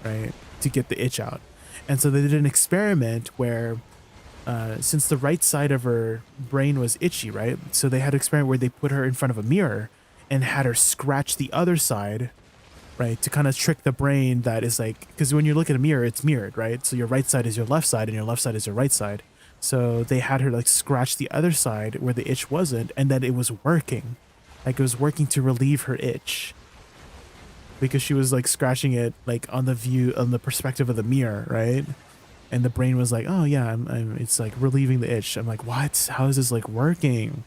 right? To get the itch out. And so they did an experiment where since the right side of her brain was itchy, right? So they had an experiment where they put her in front of a mirror and had her scratch the other side, right? To kind of trick the brain that is like, because when you look at a mirror, it's mirrored, right? So your right side is your left side and your left side is your right side. So they had her like scratch the other side where the itch wasn't, and then it was working. Like it was working to relieve her itch. Because she was like scratching it like on the perspective of the mirror, right? And the brain was like, oh yeah, it's like relieving the itch. I'm like, what? How is this like working?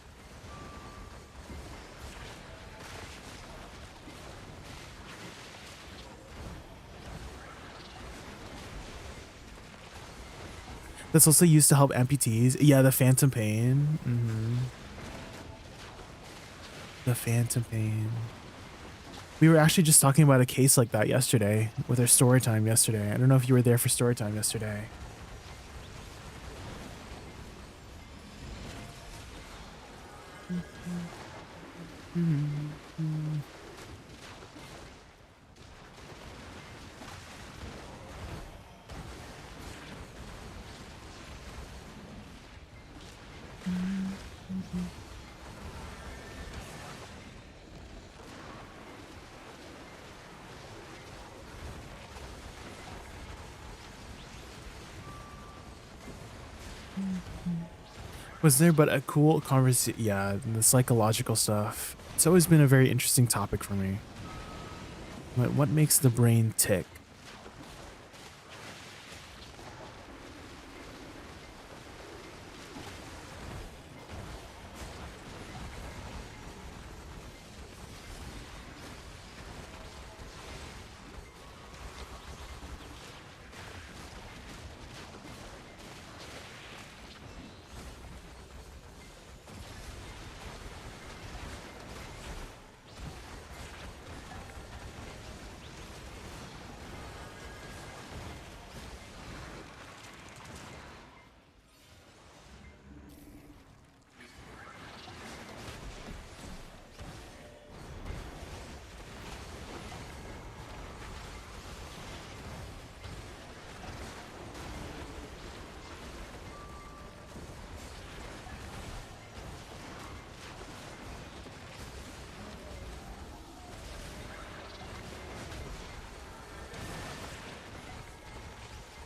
That's also used to help amputees. Yeah, the phantom pain. The phantom pain. We were actually just talking about a case like that yesterday with our story time yesterday. I don't know if you were there for story time yesterday. Was there but a cool conversation? Yeah, the psychological stuff. It's always been a very interesting topic for me. What makes the brain tick?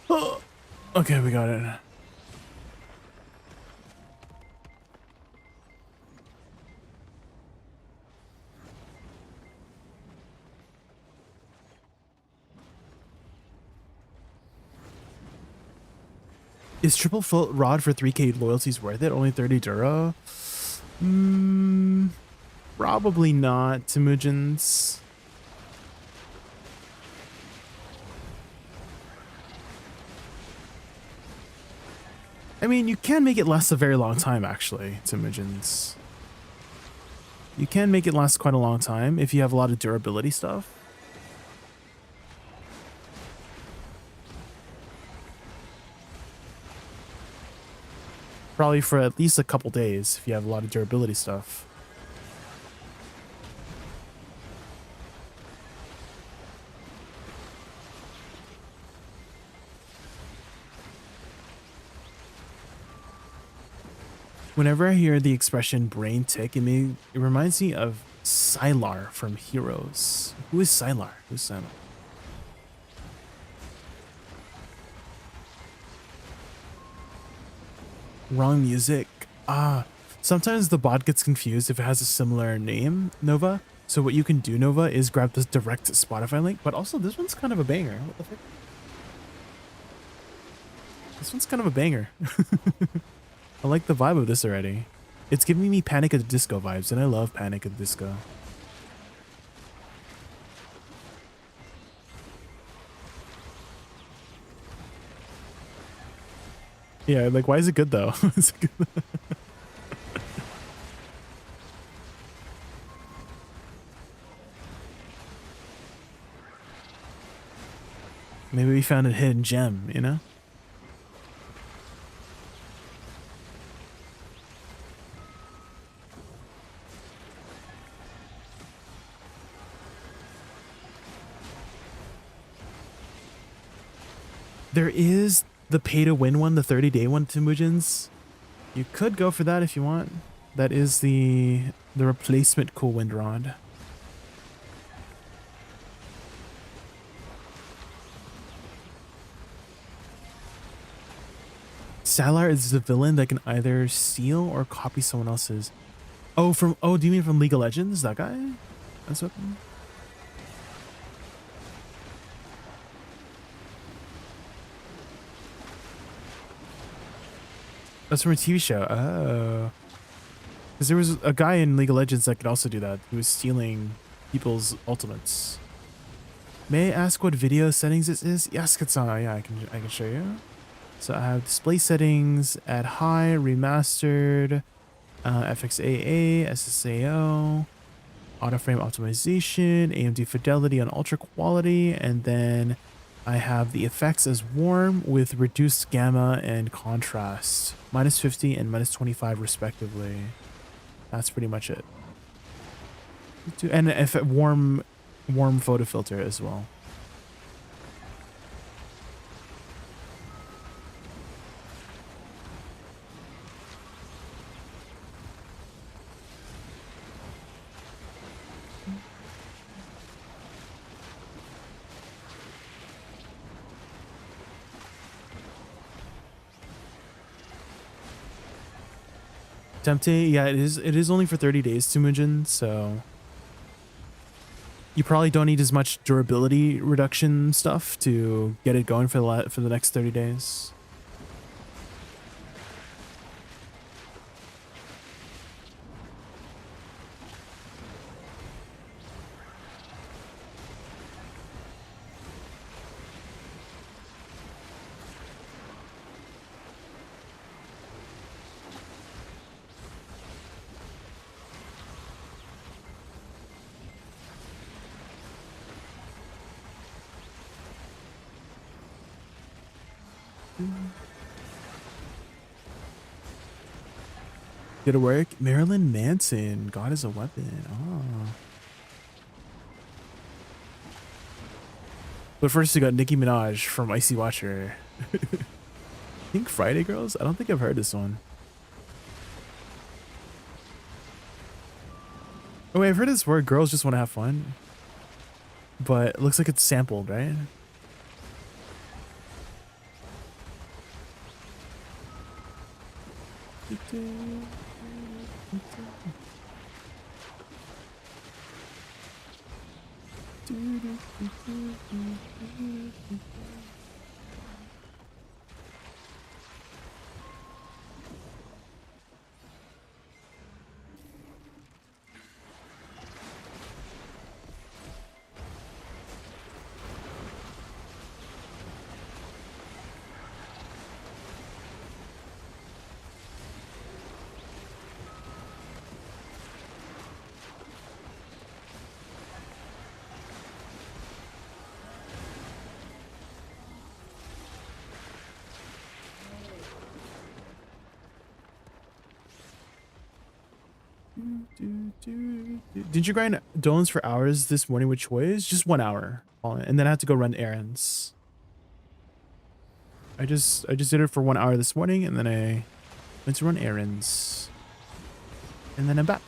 Oh, okay, we got it. Is triple foot rod for 3k loyalties worth it? Only 30 dura? Probably not, Temujins. I mean, you can make it last a very long time, actually, Temujins. You can make it last quite a long time if you have a lot of durability stuff. Probably for at least a couple days if you have a lot of durability stuff. Whenever I hear the expression brain tick, it reminds me of Sylar from Heroes. Who is Sylar? Who's Sylar? Wrong music. Sometimes the bot gets confused if it has a similar name, Nova. So what you can do, Nova, is grab this direct Spotify link, but also this one's kind of a banger. What the fuck? This one's kind of a banger. I like the vibe of this already. It's giving me Panic at the Disco vibes, and I love Panic at the Disco. Yeah, like, why is it good though? Is it good? Maybe we found a hidden gem, you know? There is the pay-to-win one, the 30-day one, Temujins. You could go for that if you want. That is the replacement cool wind rod. Salar is the villain that can either steal or copy someone else's. Oh, do you mean from League of Legends? That guy? That's what. That's from a TV show. Oh. Because there was a guy in League of Legends that could also do that. He was stealing people's ultimates. May I ask what video settings this is? Yes, Katsana. Yeah, I can show you. So I have display settings at high, remastered, FXAA, SSAO, auto frame optimization, AMD fidelity on ultra quality, and then I have the effects as warm with reduced gamma and contrast, -50 and -25 respectively. That's pretty much it. And if warm photo filter as well. Tempting, yeah, it is. It is only for 30 days, Tumujin, so you probably don't need as much durability reduction stuff to get it going for the next 30 days. Did it work? Marilyn Manson, God is a weapon. Oh. But first we got Nicki Minaj from Icy Watcher. I think Friday Girls? I don't think I've heard this one. Oh wait, I've heard this word, girls just want to have fun. But it looks like it's sampled, right? Did you grind donuts for hours this morning with Choi's? Just 1 hour. And then I had to go run errands. I just did it for 1 hour this morning, and then I went to run errands. And then I'm back.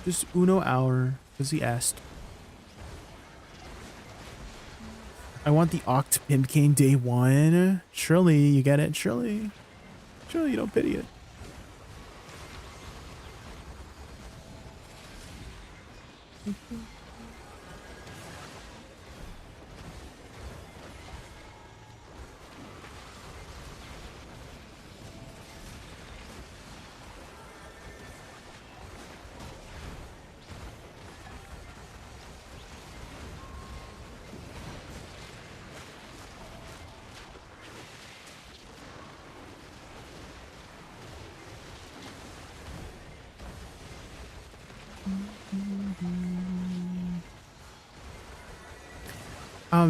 Just uno hour, because he asked. I want the Oct Pimp Cane day one. Surely you get it. Surely you don't pity it.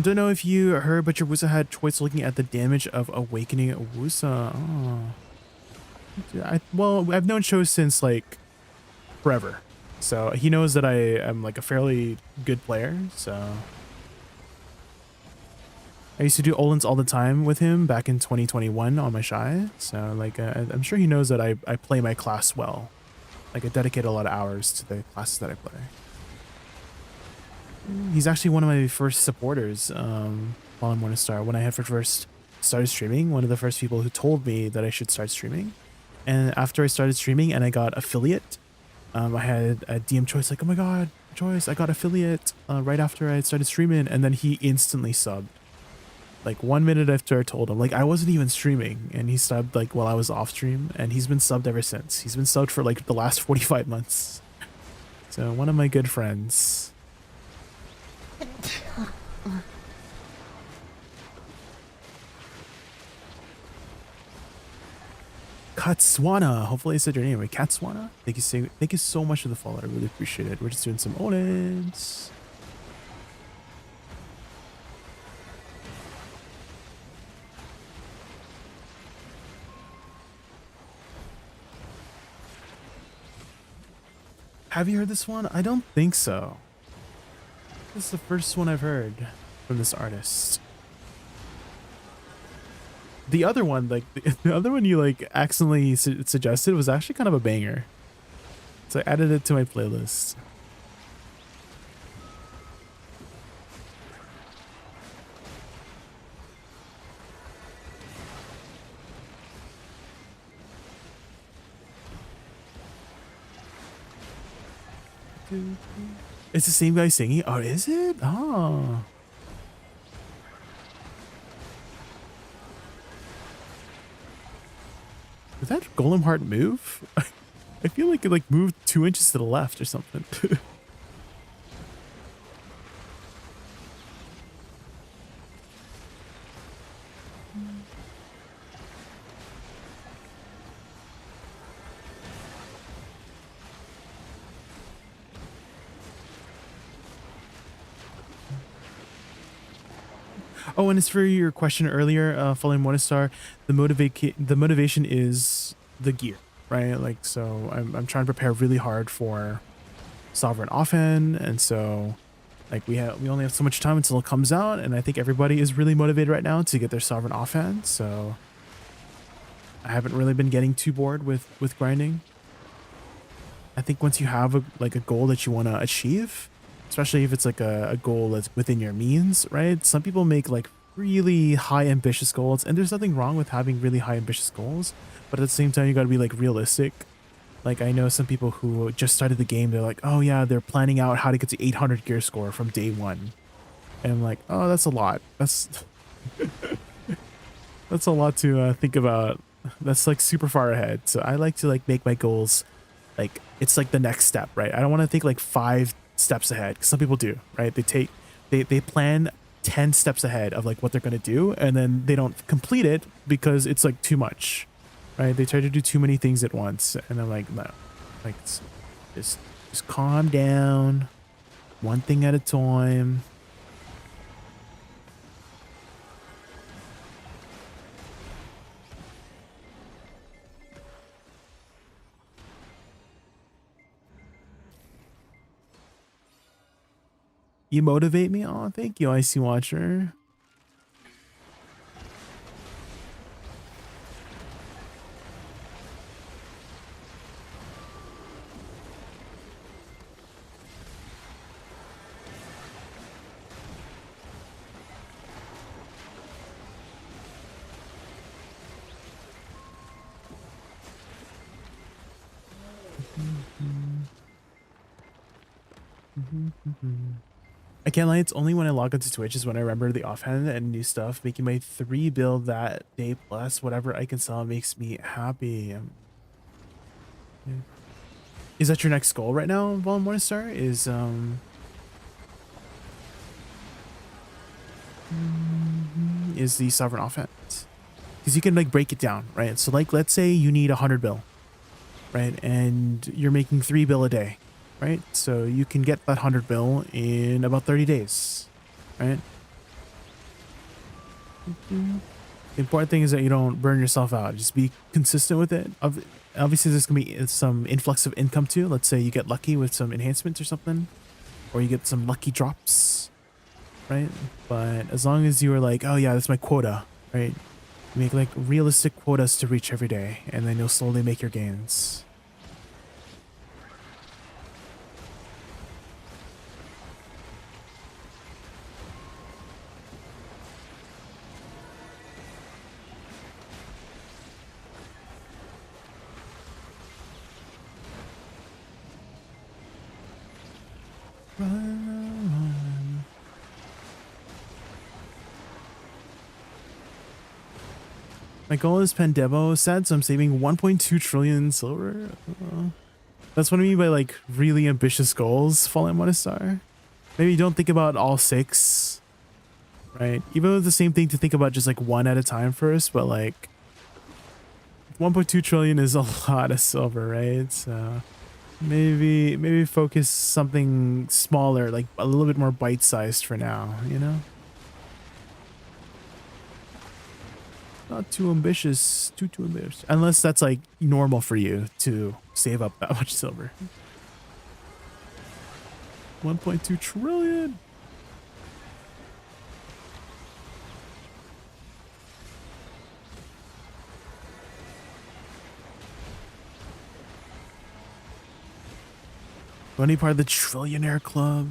Don't know if you heard, but your Woosa had choice looking at the damage of awakening Woosa. Oh. Well, I've known Cho since like forever, so he knows that I am like a fairly good player. So I used to do Olins all the time with him back in 2021 on my Shy. So like I'm sure he knows that I play my class well. Like I dedicate a lot of hours to the classes that I play. He's actually one of my first supporters while I'm Morningstar. When I had first started streaming, one of the first people who told me that I should start streaming. And after I started streaming and I got affiliate, I had a DM Choice like, oh my god, Choice, I got affiliate right after I started streaming. And then he instantly subbed. Like 1 minute after I told him, like I wasn't even streaming, and he subbed like while I was off stream, and he's been subbed ever since. He's been subbed for like the last 45 months. So one of my good friends. Katswana, hopefully I said your name right. Katswana, thank you so much for the follow. I really appreciate it. We're just doing some Olins. Have you heard this one? I don't think so. This is the first one I've heard from this artist. The other one, like the other one you like accidentally suggested was actually kind of a banger. So I added it to my playlist. It's the same guy singing. Oh, is it? Oh. Did that golem heart move? I feel like it like moved 2 inches to the left or something. Oh, and as for your question earlier, following Morningstar, the motivation is the gear, right? Like, so I'm trying to prepare really hard for Sovereign Offen, and so like we only have so much time until it comes out, and I think everybody is really motivated right now to get their Sovereign Offen. So I haven't really been getting too bored with grinding. I think once you have a goal that you want to achieve, especially if it's like a goal that's within your means, right? Some people make like really high ambitious goals, and there's nothing wrong with having really high ambitious goals, but at the same time you got to be like realistic. Like I know some people who just started the game, they're like, oh yeah, they're planning out how to get to 800 gear score from day one, and I'm like, oh, that's a lot. That's that's a lot to think about. That's like super far ahead. So I like to like make my goals like it's like the next step, right? I don't want to think like 5 steps ahead. Some people do, right? They plan 10 steps ahead of like what they're going to do, and then they don't complete it because it's like too much, right? They try to do too many things at once, and I'm like, no, like just calm down, one thing at a time. You motivate me. Oh, thank you, Icy Watcher. I can't lie, it's only when I log into Twitch is when I remember the offhand and new stuff. Making my 3 build that day plus whatever I can sell makes me happy. Is that your next goal right now, Vol Morningstar? Is the Sovereign Offense? Because you can like break it down, right? So like let's say you need 100 bill, right? And you're making 3 bill a day, right? So you can get that 100 bill in about 30 days, right? The important thing is that you don't burn yourself out. Just be consistent with it. Obviously, there's going to be some influx of income too. Let's say you get lucky with some enhancements or something, or you get some lucky drops, right? But as long as you are like, oh yeah, that's my quota, right? You make like realistic quotas to reach every day, and then you'll slowly make your gains. My goal is Pandemo set, so I'm saving 1.2 trillion silver. That's what I mean by like really ambitious goals, Fallen Monistar. Maybe you don't think about all 6, right? Even though it's the same thing to think about just like 1 at a time first, but like 1.2 trillion is a lot of silver, right? So maybe focus something smaller, like a little bit more bite-sized for now, you know? Not too ambitious, too ambitious. Unless that's like normal for you to save up that much silver. 1.2 trillion. Want to be part of the Trillionaire Club?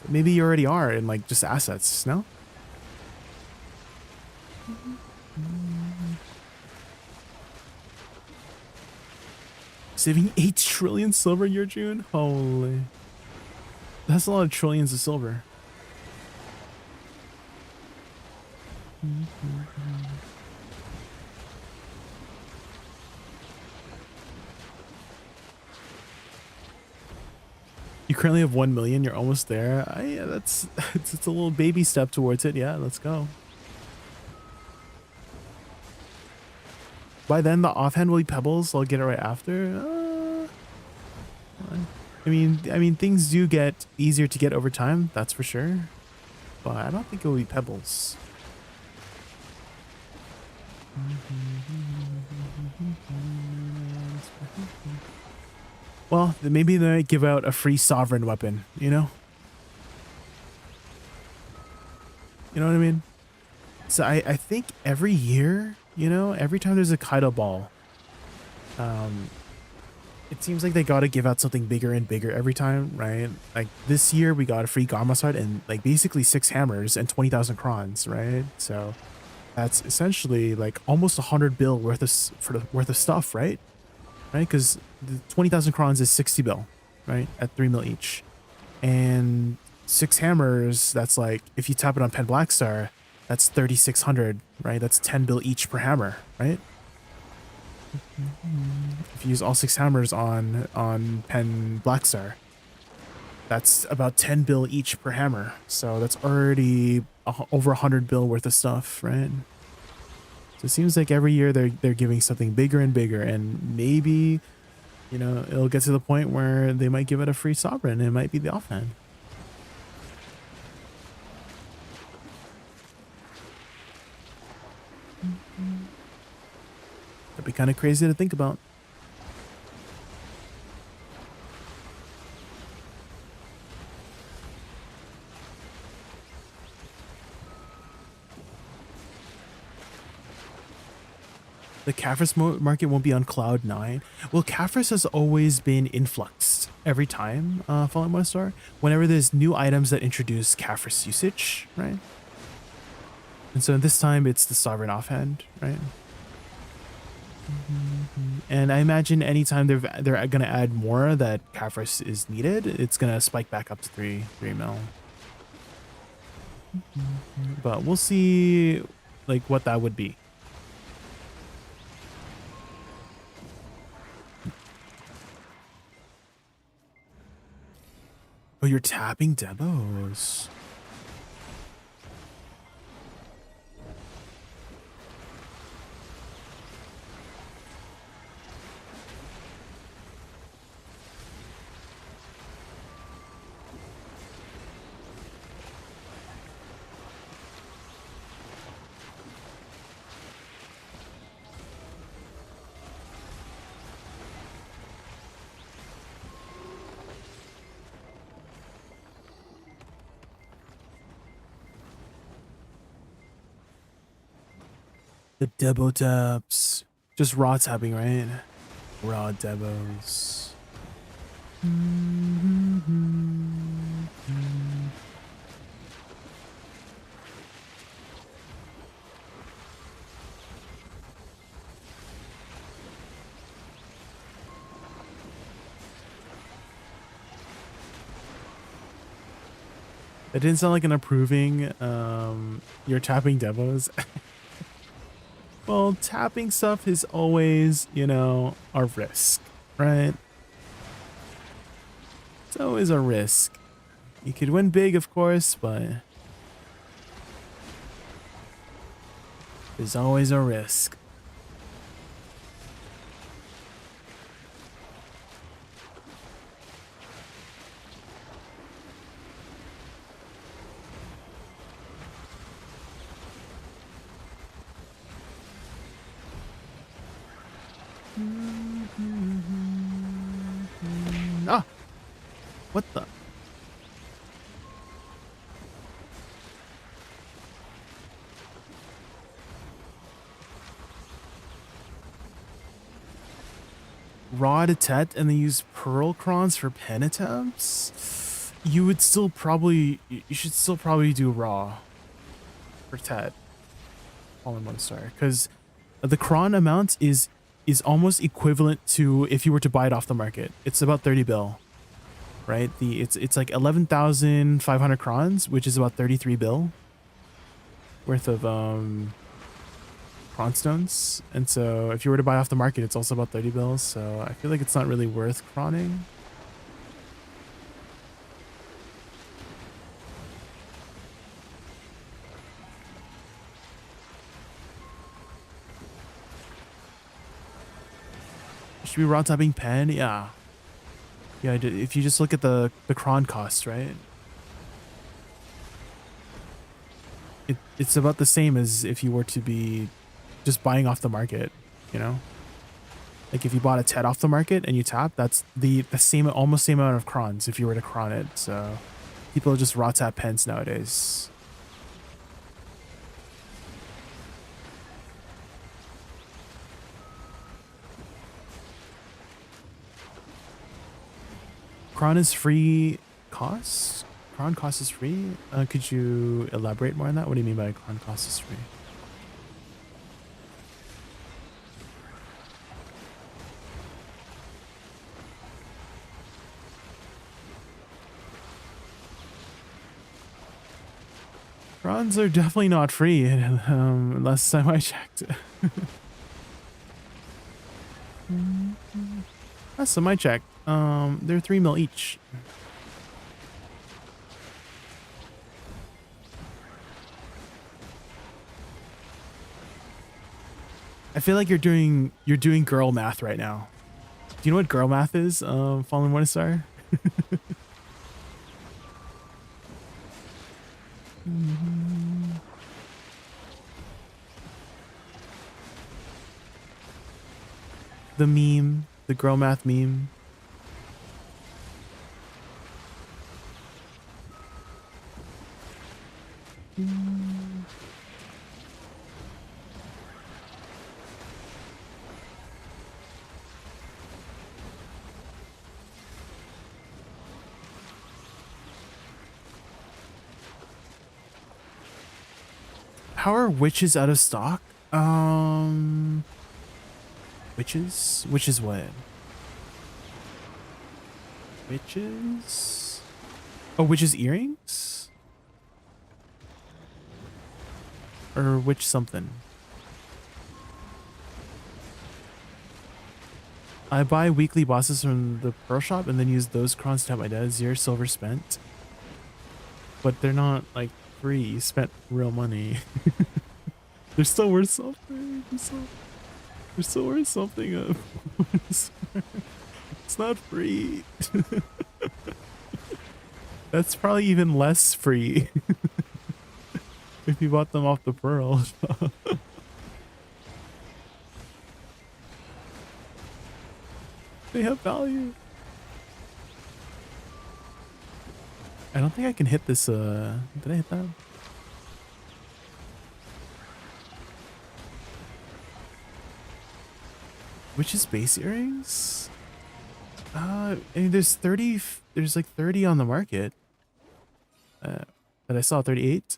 Maybe you already are in like just assets, no? Saving 8 trillion silver year, June? Holy. That's a lot of trillions of silver. You currently have 1 million. You're almost there. Yeah, that's it's a little baby step towards it. Yeah, let's go. By then, the offhand will be pebbles. I'll get it right after. I mean, things do get easier to get over time. That's for sure. But I don't think it will be pebbles. Well, maybe they might give out a free sovereign weapon, you know? You know what I mean? So I think every year, you know, every time there's a Kaido ball, it seems like they gotta give out something bigger and bigger every time, right? Like this year we got a free Gamma sword and like basically 6 hammers and 20,000 crons, right? So that's essentially like almost 100 bill worth of stuff, right? Right, because the 20,000 crons is 60 bill, right? At 3 mil each, and 6 hammers. That's like if you tap it on Pen Blackstar, that's 3,600, right? That's 10 bill each per hammer, right? If you use all 6 hammers on Pen Blackstar, that's about 10 bill each per hammer. So that's already over 100 bill worth of stuff, right? So it seems like every year they're giving something bigger and bigger, and maybe, you know, it'll get to the point where they might give it a free sovereign. It might be the offhand. That'd be kind of crazy to think about. The Caphras market won't be on Cloud 9. Well, Caphras has always been influxed every time, Fallen One Star. Whenever there's new items that introduce Caphras usage, right? And so this time it's the Sovereign offhand, right? And I imagine anytime they're gonna add more that Caphras is needed, it's gonna spike back up to 3 mil. But we'll see like what that would be. Oh, you're tapping demos. The Debo taps. Just raw tapping, right? Raw Debos. That didn't sound like an approving. You're tapping Debos. Well, tapping stuff is always, you know, a risk, right? It's always a risk. You could win big, of course, but there's always a risk. Ah! What the? raw to tet and then use pearl crons for pen attempts, you would still probably, you should still probably do raw for tet all in 1-star, because the cron amount is almost equivalent to if you were to buy it off the market. It's about 30 bill, right? It's like 11,500 crons, which is about 33 bill worth of cron stones. And so if you were to buy off the market, it's also about 30 bills. So I feel like it's not really worth cronning. Should be raw tapping pen? Yeah. Yeah, if you just look at the cron cost, right? It's about the same as if you were to be just buying off the market, you know? Like if you bought a TED off the market and you tap, that's the same, almost same amount of crons if you were to cron it. So people just raw tap pens nowadays. Cron is free cost? Cron cost is free? Could you elaborate more on that? What do you mean by cron cost is free? Crons are definitely not free, last time I checked. Last time I checked, they're 3 mil each. I feel like you're doing girl math right now. Do you know what girl math is? Fallen 1-star? The meme, the girl math meme. How are witches out of stock? Witches? Witches what? Witches? Oh, witches earrings? Or witch something? I buy weekly bosses from the Pearl Shop and then use those crons to help my dad. 0 silver spent. But they're not like free. You spent real money. They're still worth something. They're still worth something. It's not free. That's probably even less free if you bought them off the Pearl. They have value. I don't think I can hit this. Did I hit that? Which is base earrings? I mean, there's like 30 on the market. But I saw 38.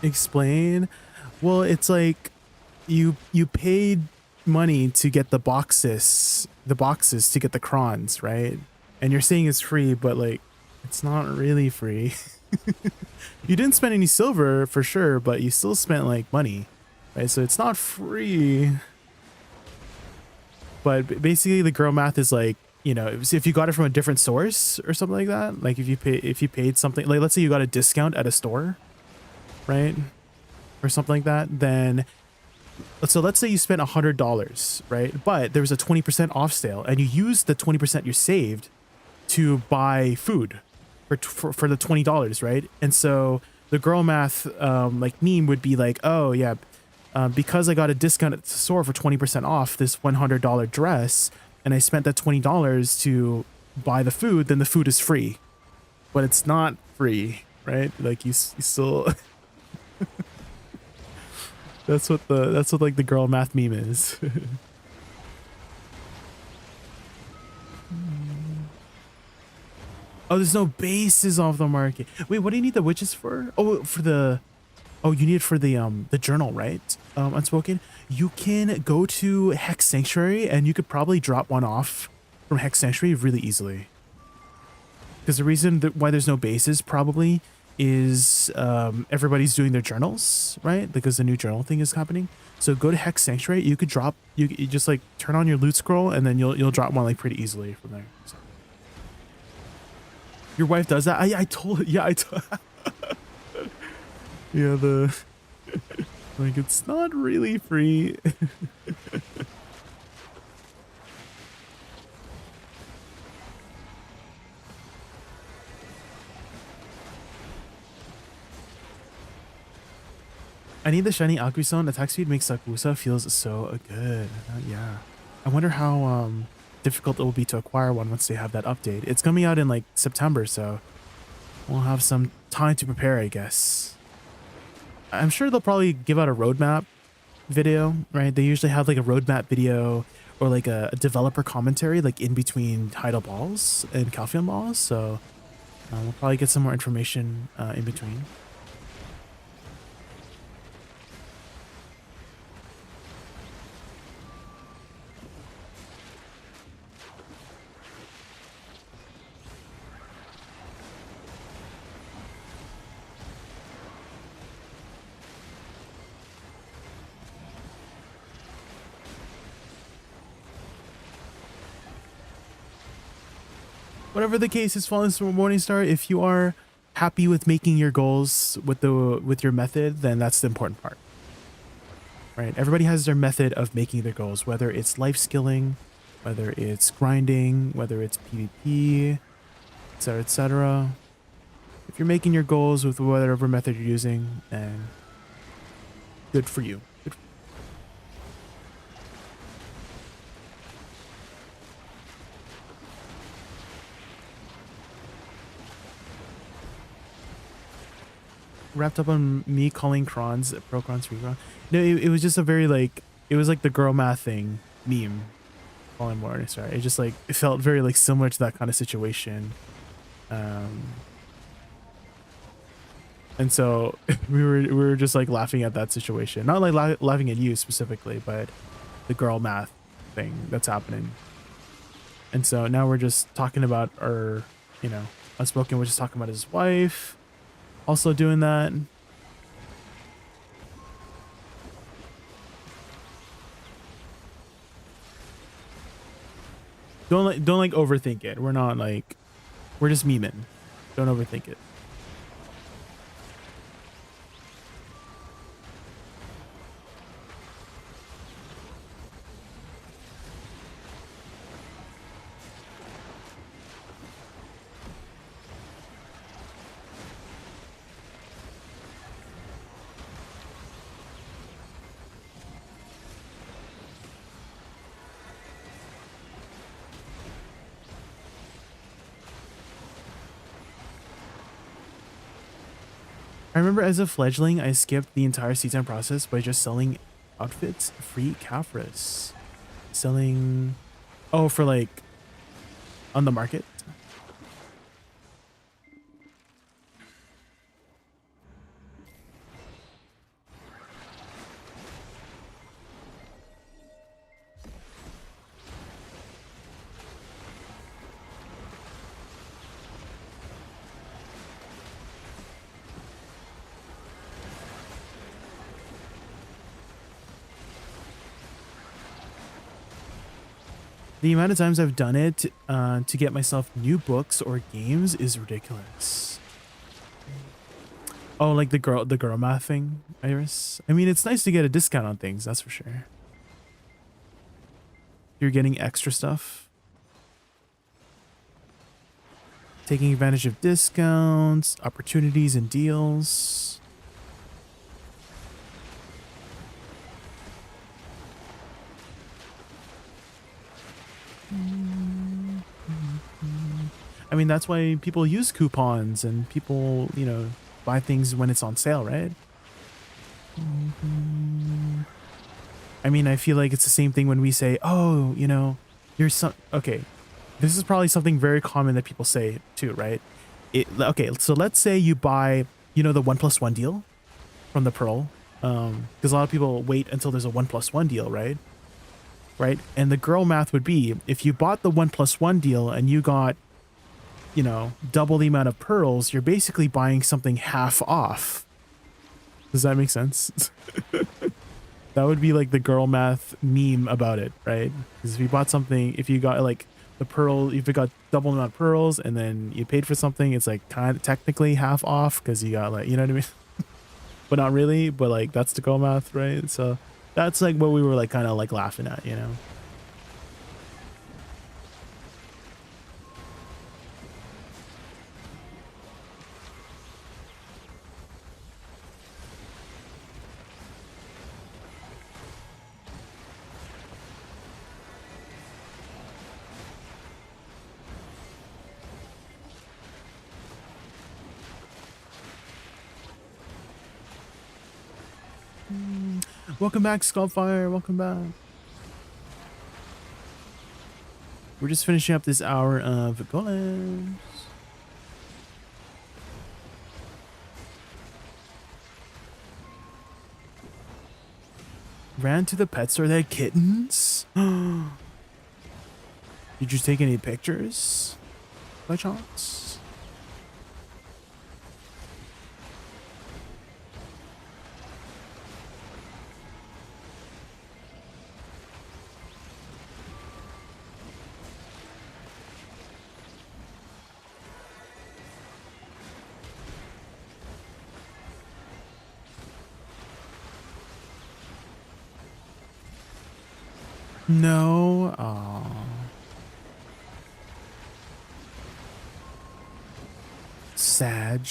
Explain. Well, it's like you paid money to get the boxes to get the crons, right? And you're saying it's free, but like it's not really free. You didn't spend any silver for sure, but you still spent like money, right? So it's not free. But basically the girl math is like you know, if you got it from a different source or something like that, like if you paid something, like let's say you got a discount at a store, right, or something like that, then so let's say you spent $100, right, but there was a 20% off sale, and you used the 20% you saved to buy food for the $20, right? And so the girl math like meme would be like, oh yeah, because I got a discount at the store for 20% off this $100 dress, and I spent that $20 to buy the food, then the food is free. But it's not free, right? Like you still that's what like the girl math meme is. Oh, there's no bases off the market. Wait, what do you need the witches for? Oh, you need it for the journal, right? Unspoken. You can go to Hex Sanctuary, and you could probably drop one off from Hex Sanctuary really easily. Because the reason why there's no bases probably is everybody's doing their journals, right? Because the new journal thing is happening. So go to Hex Sanctuary. You could drop. You just like turn on your loot scroll, and then you'll drop one like pretty easily from there. So. Your wife does that? I told. Yeah, yeah, like it's not really free. I need the shiny Aquazone. Attack speed makes like Woosa feels so good. Yeah. I wonder how difficult it will be to acquire one once they have that update. It's coming out in like September, so we'll have some time to prepare, I guess. I'm sure they'll probably give out a roadmap video, right? They usually have like a roadmap video or like a developer commentary like in between Tidal balls and Calpheon balls, so we'll probably get some more information in between. Whatever the case is, Fallen from Morningstar, if you are happy with making your goals with your method, then that's the important part. Right? Everybody has their method of making their goals, whether it's life skilling, whether it's grinding, whether it's PvP, etc., etc. If you're making your goals with whatever method you're using, then good for you. Wrapped up on me calling crons pro crons free cron. No, it was just a very like, it was like the girl math thing meme. Calling Morningstar. It just like, it felt very like similar to that kind of situation. And so we were just like laughing at that situation, not like laughing at you specifically, but the girl math thing that's happening. And so now we're just talking about our, you know, Unspoken was just talking about his wife. Also doing that. Don't like overthink it. We're not like, we're just memeing. Don't overthink it. I remember as a fledgling, I skipped the entire C10 process by just selling outfits, free Caphras. Selling, oh, for like, on the market. The amount of times I've done it to get myself new books or games is ridiculous. Oh, like the girl math thing, Iris. I mean, it's nice to get a discount on things, that's for sure. You're getting extra stuff. Taking advantage of discounts, opportunities, and deals. I mean, that's why people use coupons and people, you know, buy things when it's on sale, right? I mean, I feel like it's the same thing when we say, oh, you know, you're some, okay, this is probably something very common that people say too, right? Okay, so let's say you buy, you know, the 1+1 deal from the Pearl, because a lot of people wait until there's a 1+1 deal, right? Right? And the girl math would be, if you bought the 1+1 deal and you got, you know, double the amount of pearls, you're basically buying something half off. Does that make sense? That would be like the girl math meme about it, right? Because if you bought something, if you got like the pearl, if you got double the amount of pearls and then you paid for something, it's like kind of technically half off because you got like, you know what I mean? But not really, but like that's the girl math, right? So that's like what we were like kind of like laughing at, you know? Welcome back, Skullfire. Welcome back. We're just finishing up this hour of golems. Ran to the pet store. They had kittens. Did you take any pictures by chance? No. Aww. Sag.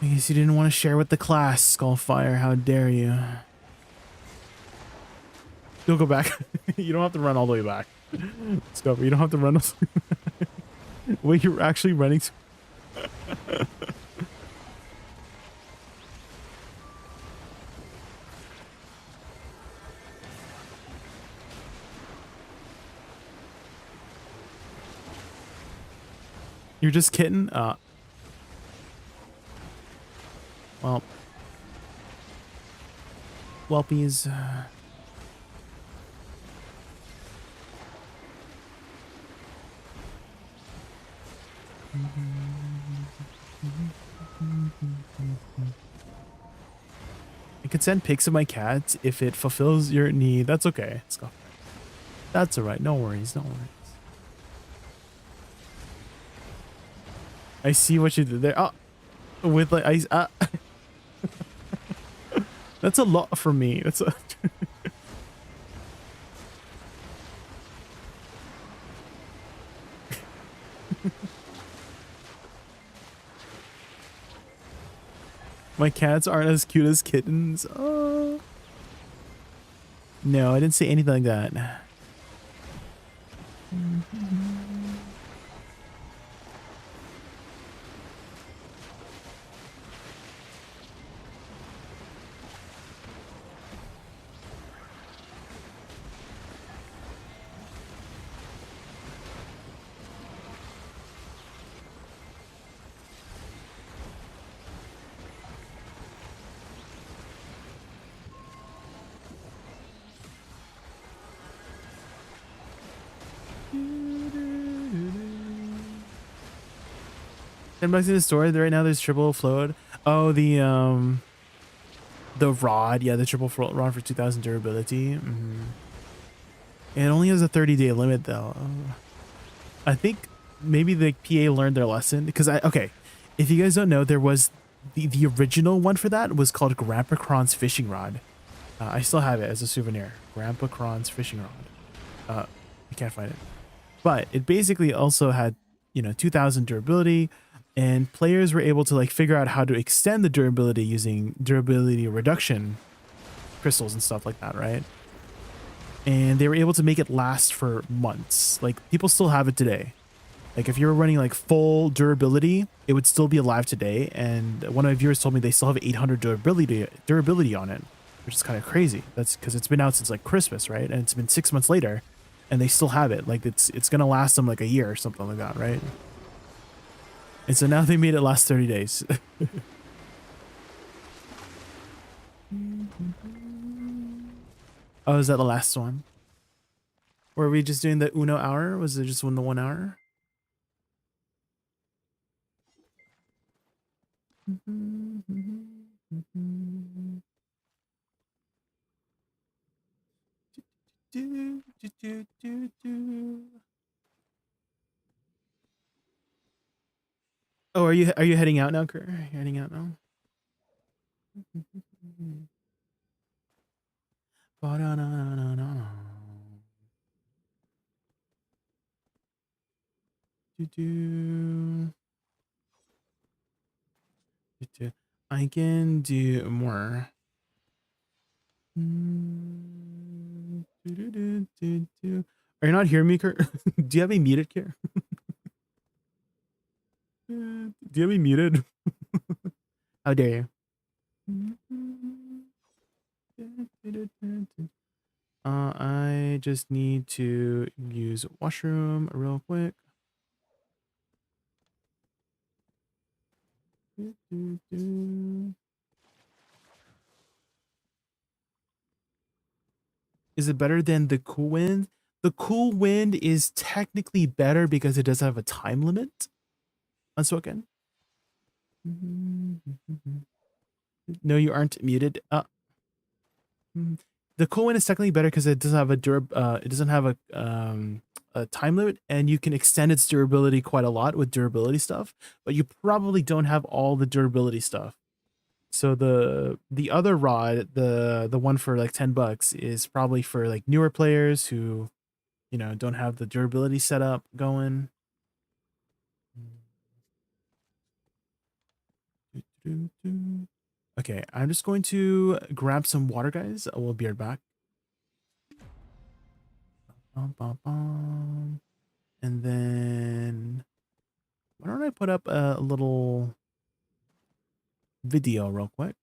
I guess you didn't want to share with the class, Skullfire. How dare you? You'll go back. You don't have to run all the way back. Skullfire, you don't have to run all the way back. Wait, you're actually running to You're just kidding? Well. Welpies. I could send pics of my cat if it fulfills your need. That's okay. That's alright. No worries. No worries. I see what you did there. Oh, with like ice. That's a lot for me. That's a My cats aren't as cute as kittens. Oh. No, I didn't say anything like that. $10 in the store right now. There's triple float. Oh, the The rod, yeah, the triple rod for 2000 durability. It only has a 30-day limit though. I think maybe the PA learned their lesson because okay, if you guys don't know, there was the original one for that was called Grandpa Kron's fishing rod. I still have it as a souvenir. Grandpa Kron's fishing rod. I can't find it, but it basically also had 2000 durability, and players were able to like figure out how to extend the durability using durability reduction crystals and stuff like that, right? And they were able to make it last for months. Like people still have it today. Like if you were running like full durability, it would still be alive today. And one of my viewers told me they still have 800 durability on it, which is kind of crazy. That's because it's been out since like Christmas, right? And it's been 6 months later, and they still have it. Like it's gonna last them like a year or something like that, right? And so now they made it last 30 days. Oh, is that the last one? Or are we just doing the Uno hour? Was it just the 1 hour? Oh, are you heading out now, Kurt? Are you heading out now? I can do more. Are you not hearing me, Kurt? Do you have me muted, Kurt? Do you have me muted? How dare you? I just need to use washroom real quick. Is it better than the cool wind? The cool wind is technically better because it doesn't have a time limit. Unspoken. No, you aren't muted. The cool wind is technically better because it doesn't have a time limit, and you can extend its durability quite a lot with durability stuff, but you probably don't have all the durability stuff. So the other rod, the one for like $10 is probably for like newer players who, don't have the durability setup going. Okay, I'm just going to grab some water, guys. I will be right back. And then why don't I put up a little video real quick?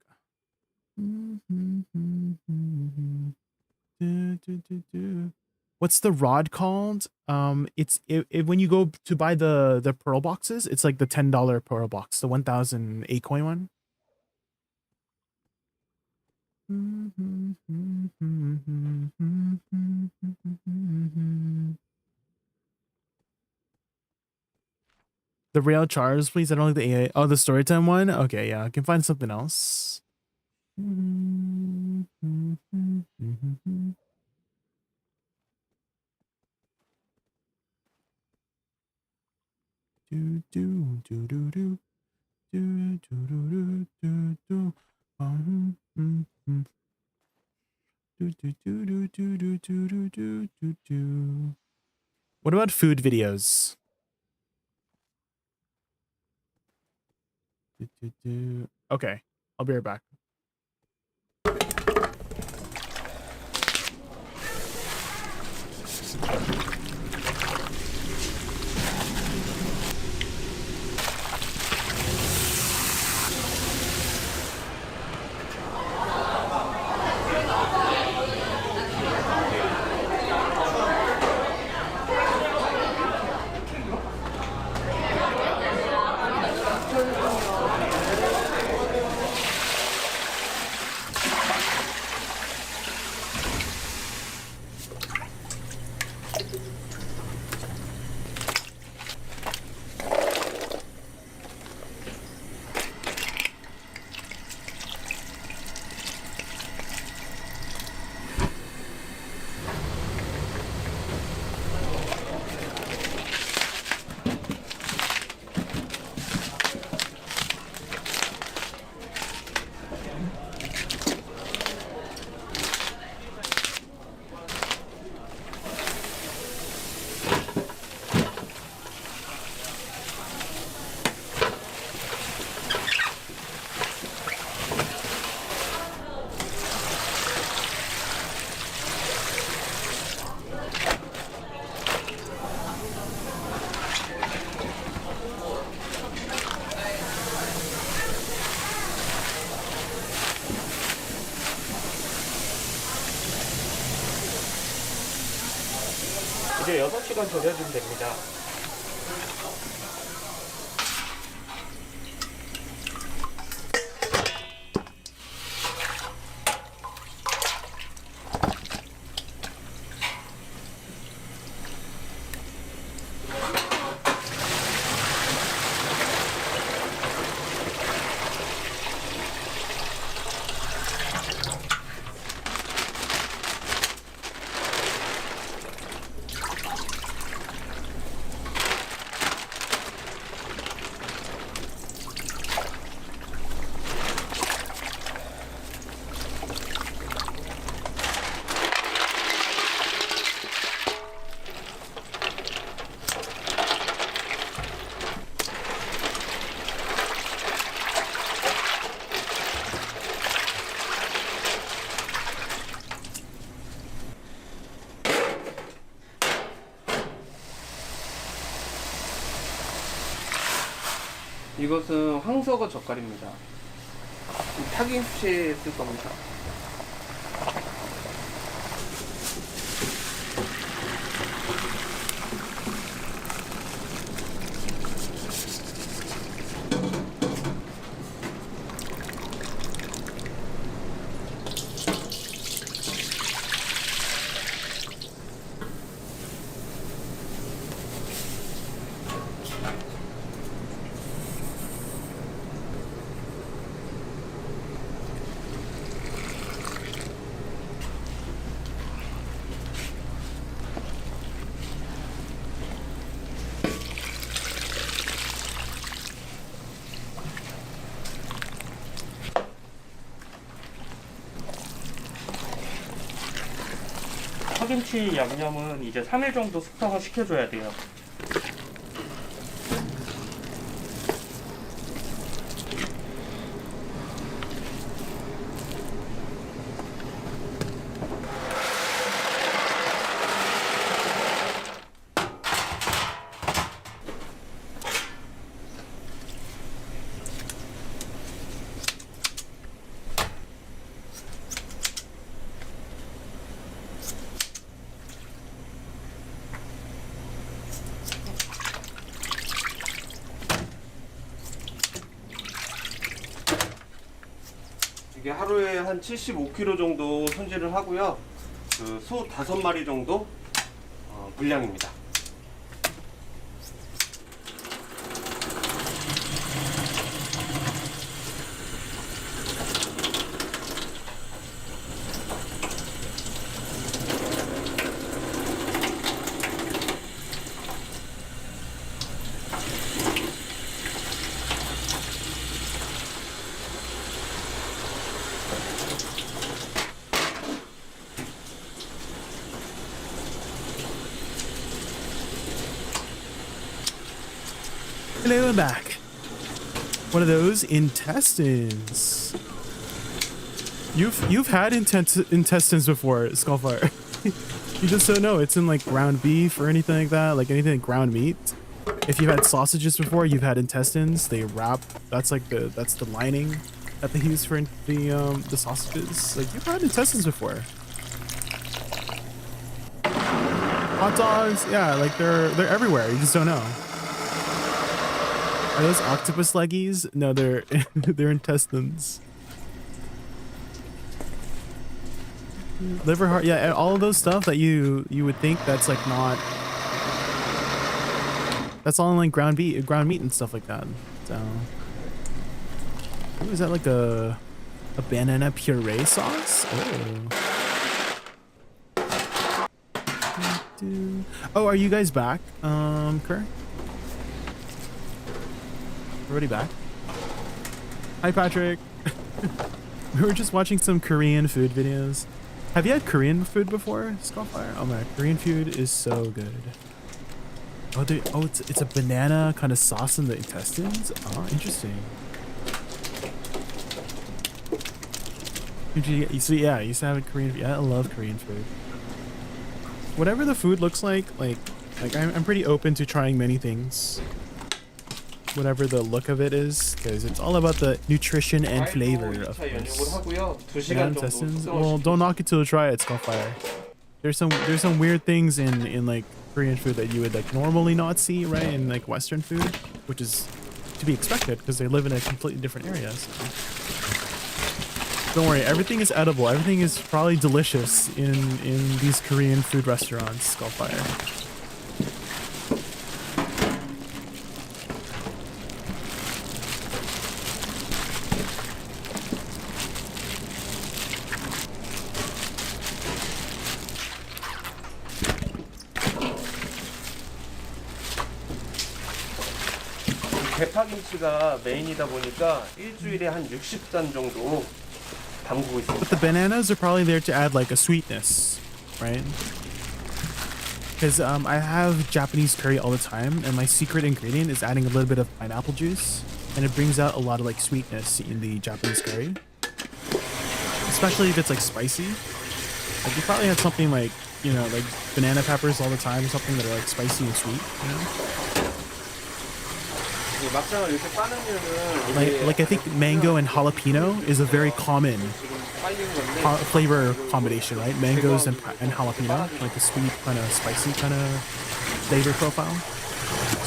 What's the rod called? It's when you go to buy the pearl boxes, it's like the $10 pearl box, the 1008 coin one. The rail chars, please. I don't like the AI. Oh, the storytime one. Okay, yeah, I can find something else. What about food videos? Okay, I'll be right back. 이제 6시간 절여주면 됩니다. 이것은 황석어 젓갈입니다. 탁김치에 쓸 겁니다. 파김치 양념은 이제 3일 정도 숙성을 시켜줘야 돼요. 이게 하루에 한 75kg 정도 손질을 하고요. 그 소 5마리 정도 분량입니다. Hello, I'm back. One of those intestines. You've had intestines before, Skullfire. You just don't know. It's in like ground beef or anything like that, like anything like ground meat. If you've had sausages before, you've had intestines. They wrap. That's the lining that they use for the sausages. Like you've had intestines before. Hot dogs, yeah, like they're everywhere. You just don't know. Are those octopus leggies? No, they're they're intestines. Liver, heart, yeah, all of those stuff that you would think that's like not. That's all in like ground meat and stuff like that. So, ooh, is that like a banana puree sauce? Oh, are you guys back, Kerr? Already back? Hi, Patrick. We were just watching some Korean food videos. Have you had Korean food before, Skullfire? Oh my, Korean food is so good. Oh, it's a banana kind of sauce in the intestines? Oh, interesting. So yeah, I used to have Korean food. Yeah, I love Korean food. Whatever the food looks like I'm pretty open to trying many things. Whatever the look of it is, because it's all about the nutrition and flavor of course. Intestines. Well, don't knock it till you try it, Skullfire. There's some weird things in like Korean food that you would like normally not see, right, in like Western food, which is to be expected because they live in a completely different area. So. Don't worry, everything is edible. Everything is probably delicious in these Korean food restaurants, Skullfire. 대파김치가 메인이다 보니까 일주일에 한 60잔 정도 담그고 있습니다. But the bananas are probably there to add like a sweetness, right? Because I have Japanese curry all the time, and my secret ingredient is adding a little bit of pineapple juice, and it brings out a lot of like sweetness in the Japanese curry. Especially if it's like spicy. Like you probably have something like, you know, like banana peppers all the time, something that are like spicy and sweet, you know? Like I think mango and jalapeno is a very common flavor combination, right? Mangoes and jalapeno, like a sweet kind of spicy kind of flavor profile.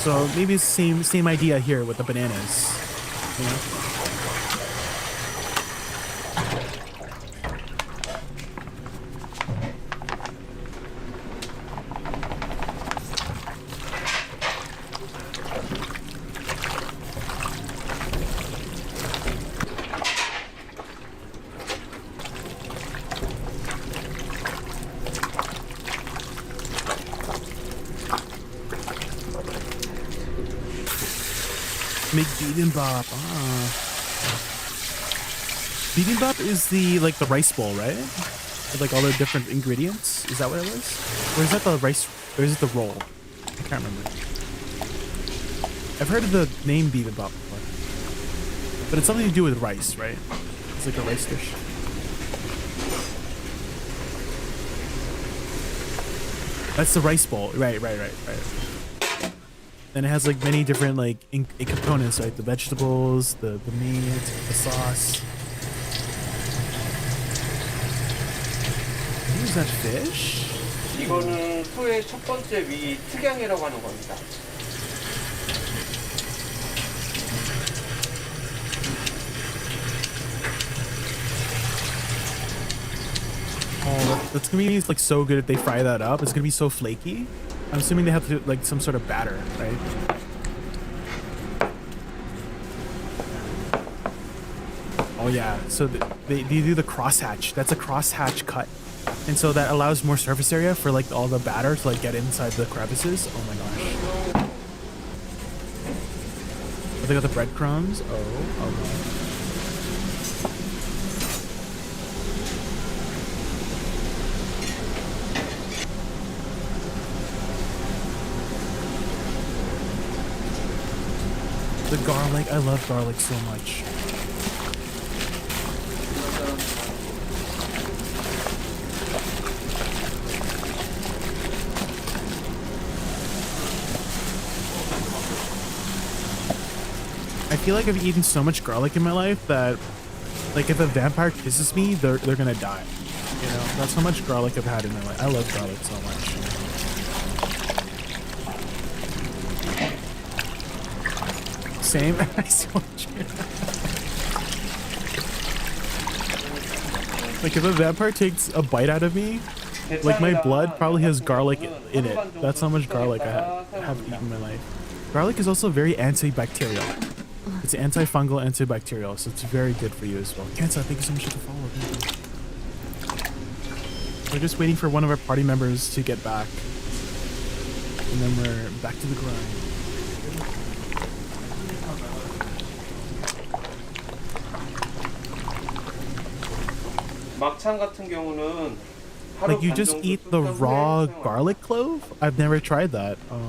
So maybe it's the same idea here with the bananas, you know? Make bibimbap. Bibimbap is the like the rice bowl, right? With like all the different ingredients. Is that what it was? Or is that the rice? Or is it the roll? I can't remember. I've heard of the name bibimbap before, but it's something to do with rice, right? It's like a rice dish. That's the rice bowl, right. And it has like many different like components, right? The vegetables, the meat, the sauce. Is that fish? 이거는 소의 첫 번째 위 특양이라고 하는 겁니다. Oh, that's gonna be like so good if they fry that up. It's gonna be so flaky. I'm assuming they have to do like some sort of batter, right? Oh yeah, so they do the crosshatch. That's a crosshatch cut, and so that allows more surface area for like all the batter to like get inside the crevices. Oh my gosh! Oh, they got the breadcrumbs. Oh my. The garlic, I love garlic so much. I feel like I've eaten so much garlic in my life that, like, if a vampire kisses me, they're gonna die. You know, that's how much garlic I've had in my life. I love garlic so much. Same. I see what you. Like if a vampire takes a bite out of me, like my blood probably has garlic in it. That's how much garlic I have eaten in my life. Garlic is also very antibacterial. It's antifungal, antibacterial, so it's very good for you as well. Kansa, thank you so much for the follow. We're just waiting for one of our party members to get back, and then we're back to the grind. 막창 같은 경우는 like you just eat the raw garlic clove? I've never tried that. I've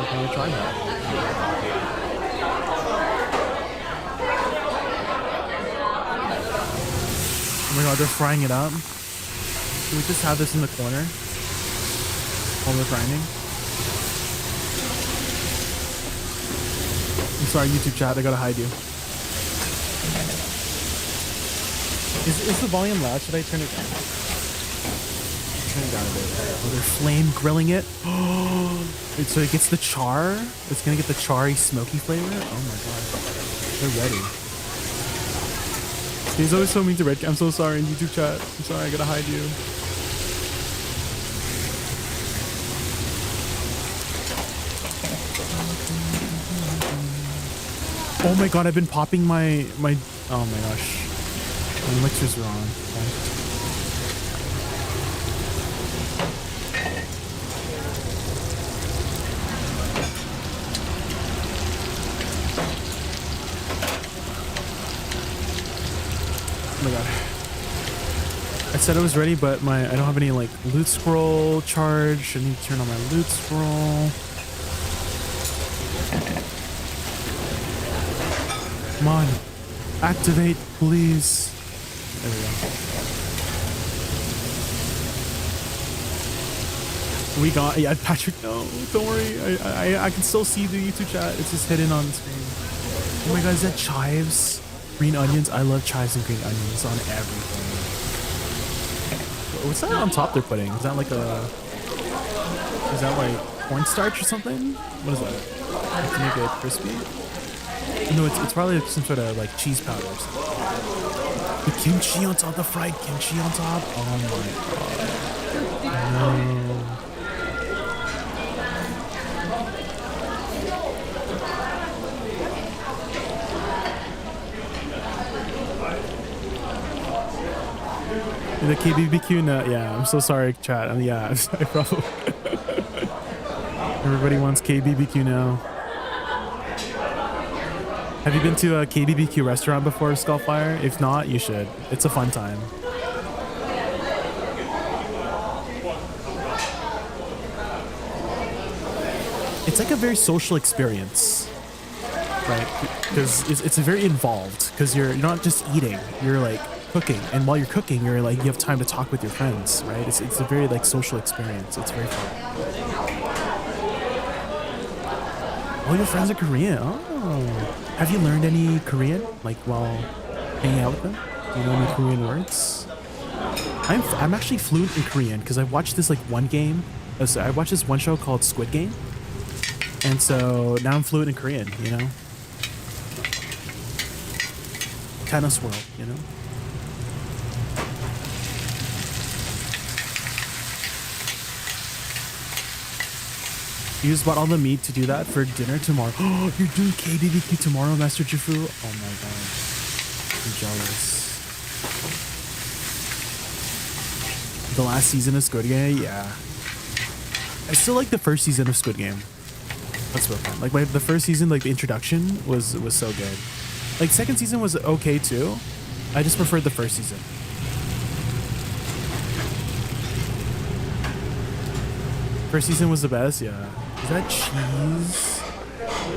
never tried that. Oh my god, they're frying it up. Can we just have this in the corner while we're grinding? I'm sorry, YouTube chat, I gotta hide you. Is the volume loud? Should I turn it down? turn it down a bit. Oh, they're flame grilling it. So it gets the char. It's gonna get the charry, smoky flavor. Oh my god, they're ready. He's always so mean to Red. I'm so sorry in YouTube chat. I'm sorry, I gotta hide you. Oh my god, I've been popping my oh my gosh. My elixirs are on. Okay. Oh my god. I said I was ready, but I don't have any like loot scroll charge. I need to turn on my loot scroll. Come on. Activate, please. There we go. We got, yeah, Patrick, no, don't worry. I can still see the YouTube chat. It's just hidden on the screen. Oh my god, is that chives? Green onions? I love chives and green onions on everything. What's that on top they're putting? Is that like cornstarch or something? What is that? To make it crispy? No, it's probably some sort of like cheese powder or something. The kimchi on top, the fried kimchi on top. Oh my god. No. The KBBQ, no, yeah, I'm so sorry, chat. Yeah, I'm sorry, bro. Everybody wants KBBQ now. Have you been to a KBBQ restaurant before, Skullfire? If not, you should. It's a fun time. It's like a very social experience, right? Because it's very involved. Because you're not just eating, you're like cooking, and while you're cooking, you're like you have time to talk with your friends, right? It's a very like social experience. It's very fun. Oh, your friends are Korean. Oh. Have you learned any Korean, like while hanging out with them? Do you know any Korean words? I'm actually fluent in Korean because I watched this like one game. I watched this one show called Squid Game, and so now I'm fluent in Korean. You know, tennis world. You know. You just bought all the meat to do that for dinner tomorrow. Oh, you're doing KBBQ tomorrow, Master Jifu? Oh my god. I'm jealous. The last season of Squid Game? Yeah. I still like the first season of Squid Game. That's real fun. Like the first season, like the introduction was so good. Like second season was okay too. I just preferred the first season. First season was the best, yeah. Is that cheese?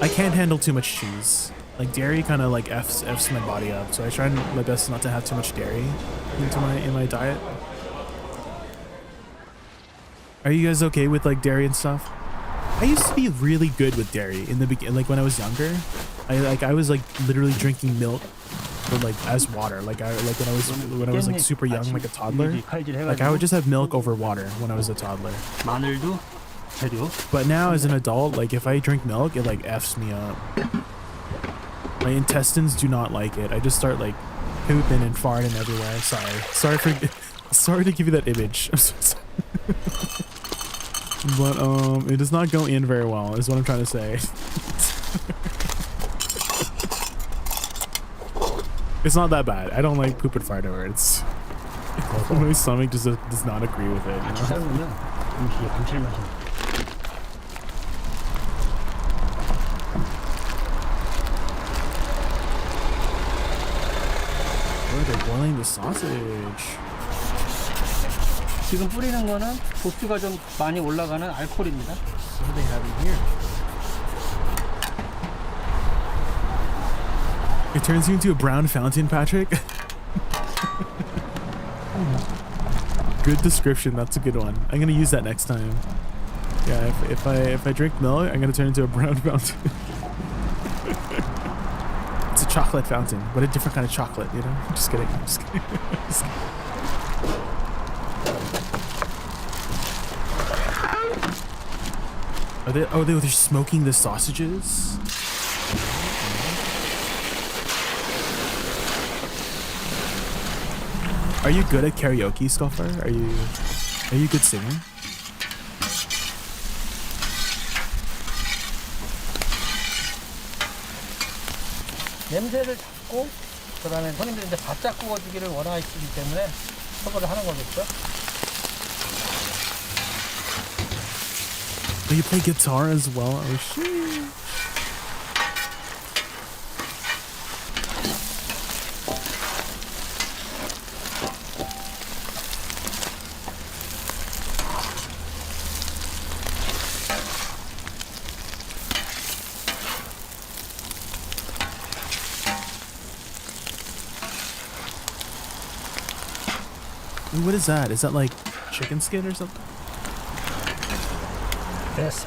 I can't handle too much cheese. Like dairy kind of like F's my body up, so I try my best not to have too much dairy in my diet. Are you guys okay with like dairy and stuff? I used to be really good with dairy in the beginning, like when I was younger. I was like literally drinking milk for like as water. Like when I was like super young, like a toddler. Like I would just have milk over water when I was a toddler. But now as an adult, like if I drink milk, it like F's me up. My intestines do not like it. I just start like pooping and farting everywhere. Sorry to give you that image. I'm so sorry. But it does not go in very well is what I'm trying to say. It's not that bad. I don't like poop and fart over it. It's my stomach just does not agree with it, you know? Oh, they're boiling the sausage. 지금 뿌리는 거는 도수가 좀 많이 올라가는 알코올입니다. What do they have in here? It turns you into a brown fountain, Patrick. Good description. That's a good one. I'm gonna use that next time. Yeah, if I drink milk, I'm gonna turn into a brown fountain. It's a chocolate fountain, but a different kind of chocolate. You know? Just kidding. Just kidding. Just kidding. Are they? Oh, they're smoking the sausages. Are you good at karaoke, Scoffer? Are you a good singer? 냄새를 잡고 그다음에 손님들이 이제 바짝 구워주기를 원하시기 때문에 서버를 하는 거겠죠. Do you play guitar as well? Oh shit. What is that? Is that like chicken skin or something? Yes.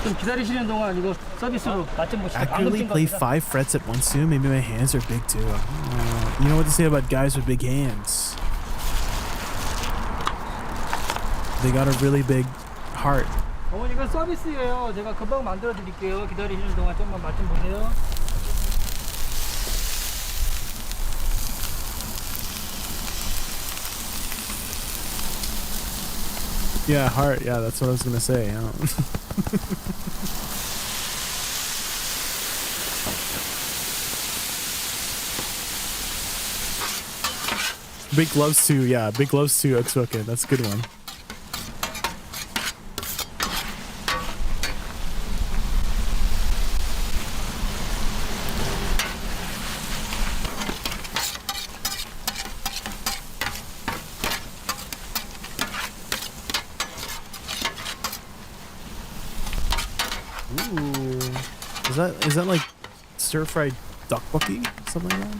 좀 기다리시는 동안 이거 서비스로 맛 좀 보시죠. Accurately play 5 frets at once too? Maybe my hands are big too. You know what to say about guys with big hands. They got a really big heart. 어머니 이거 서비스예요. 제가 금방 만들어 드릴게요. 기다리시는 동안 좀만 맛 좀 보세요. Yeah, heart. Yeah, that's what I was gonna say. Big gloves too. Yeah, big gloves too. Otsuke. That's a good one. Is that like stir-fried tteokbokki? Something like that?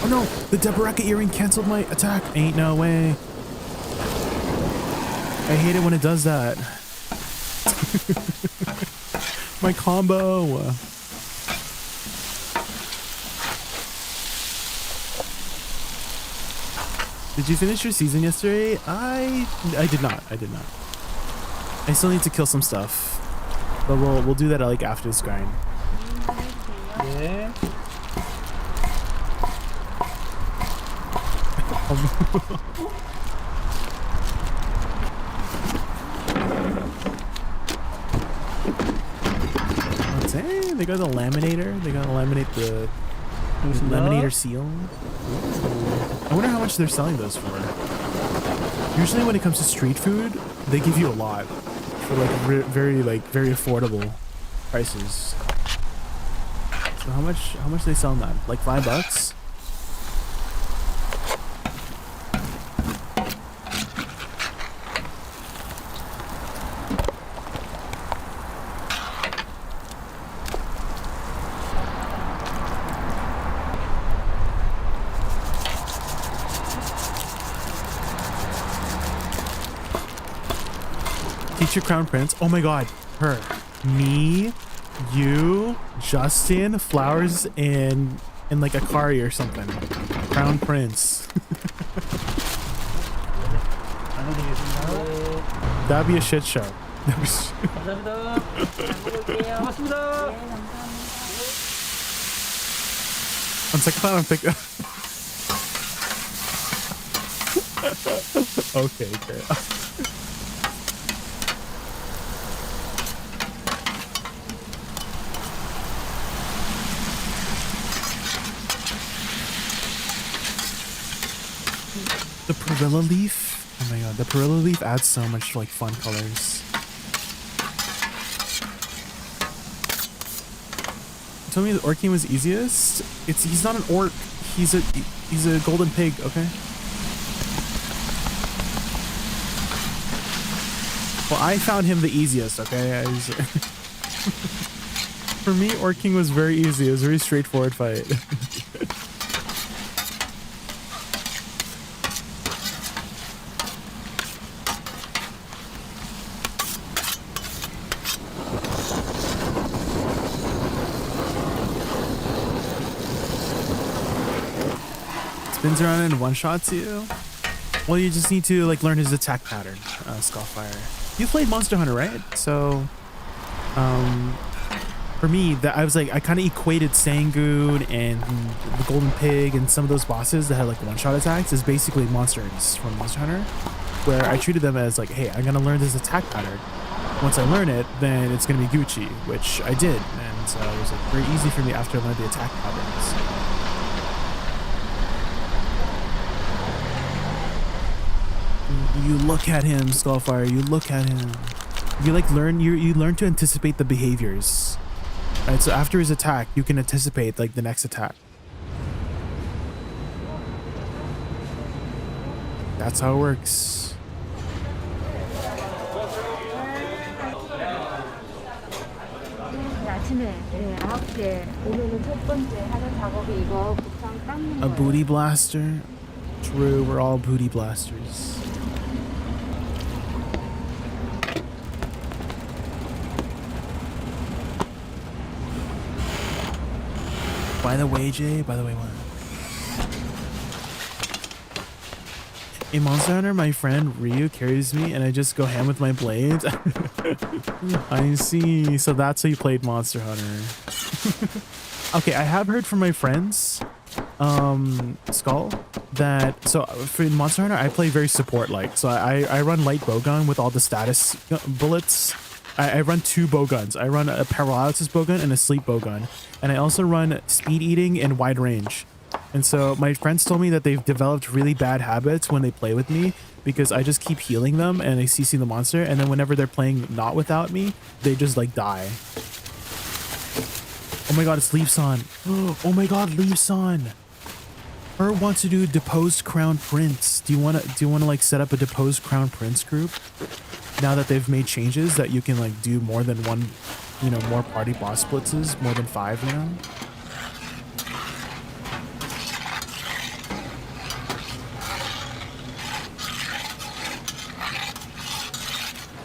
Oh no! The Deboraka earring canceled my attack! Ain't no way. I hate it when it does that. My combo! Did you finish your season yesterday? I did not. I did not. I still need to kill some stuff, but we'll do that like after this grind. Yeah. Oh, dang, they got the laminator. They gotta laminate the laminator seal. I wonder how much they're selling those for. Usually when it comes to street food, they give you a lot for like very affordable prices. So how much they selling that? Like $5? Teacher Crown Prince. Oh my god. Her. Me. You. Justin. Flowers. And like a Akari or something. Crown Prince. That'd be a shit show. On second thought, I'm thinking. Okay, great. The Perilla leaf? Oh my god, the Perilla leaf adds so much like fun colors. You told me the Orking was easiest? He's not an orc. He's a golden pig, okay? Well, I found him the easiest, okay? For me, Orking was very easy. It was a very straightforward fight. spins around and one-shots you. Well, you just need to like learn his attack pattern, Skullfire. You played Monster Hunter, right? So, for me, that I was like, I kind of equated Sangoon and the Golden Pig and some of those bosses that had like one-shot attacks as basically monsters from Monster Hunter, where I treated them as like, hey, I'm gonna learn this attack pattern. Once I learn it, then it's gonna be Gucci, which I did, and so it was like very easy for me after I learned the attack patterns. You look at him, Skullfire. You look at him. You like learn. You learn to anticipate the behaviors. Right. So after his attack, you can anticipate like the next attack. That's how it works. A booty blaster? True, we're all booty blasters. By the way, Jay, by the way, what? In Monster Hunter, my friend Ryu carries me and I just go ham with my blades. I see. So that's how you played Monster Hunter. Okay, I have heard from my friends, Skull, that so for Monster Hunter I play very support-like. So I run light bowgun with all the status bullets. I run 2 bowguns. I run a paralysis bowgun and a sleep bowgun, and I also run speed eating and wide range. And so my friends told me that they've developed really bad habits when they play with me because I just keep healing them and they CC the monster, and then whenever they're playing not without me, they just like die. Oh my god, it's Leafson. Oh my god, Leafson. Her wants to do Deposed Crown Prince. Do you wanna like set up a Deposed Crown Prince group? Now that they've made changes that you can like do more than one, you know, more party boss splits, more than 5 now.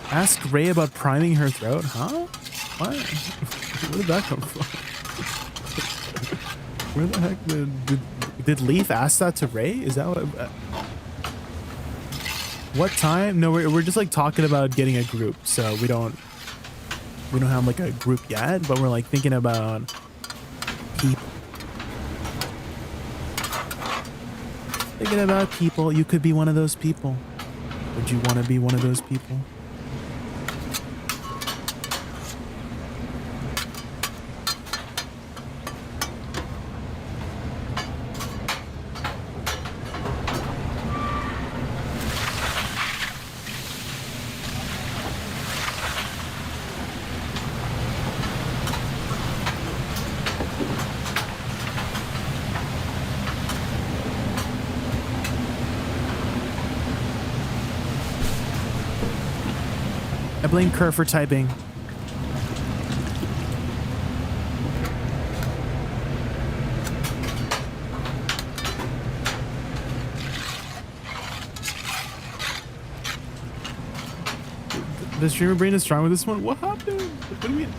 Ask Ray about priming her throat, huh? What? Where did that come from? Where the heck did Leaf ask that to Ray? Is that what time? No, we're just like talking about getting a group, so we don't have like a group yet, but we're like thinking about people. Thinking about people. You could be one of those people. Would you want to be one of those people? I blame Kerr for typing. The streamer brain is strong with this one. What happened? What do you mean?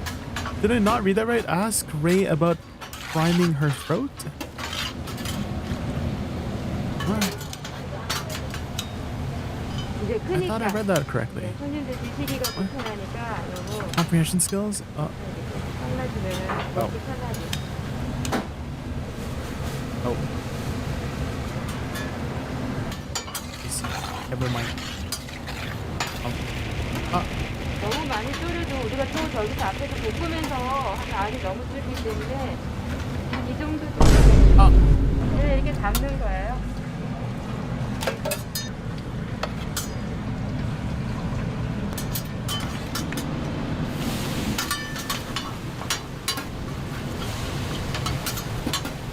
Did I not read that right? Ask Ray about priming her throat? What? I thought I read that correctly. What? Comprehension skills? Oh. Oh. Never mind. 너무 많이 졸여도 우리가 또 저기서 앞에서 볶으면서 안이 너무 줄기 때문에 이 정도 네, 이렇게 담는 거예요.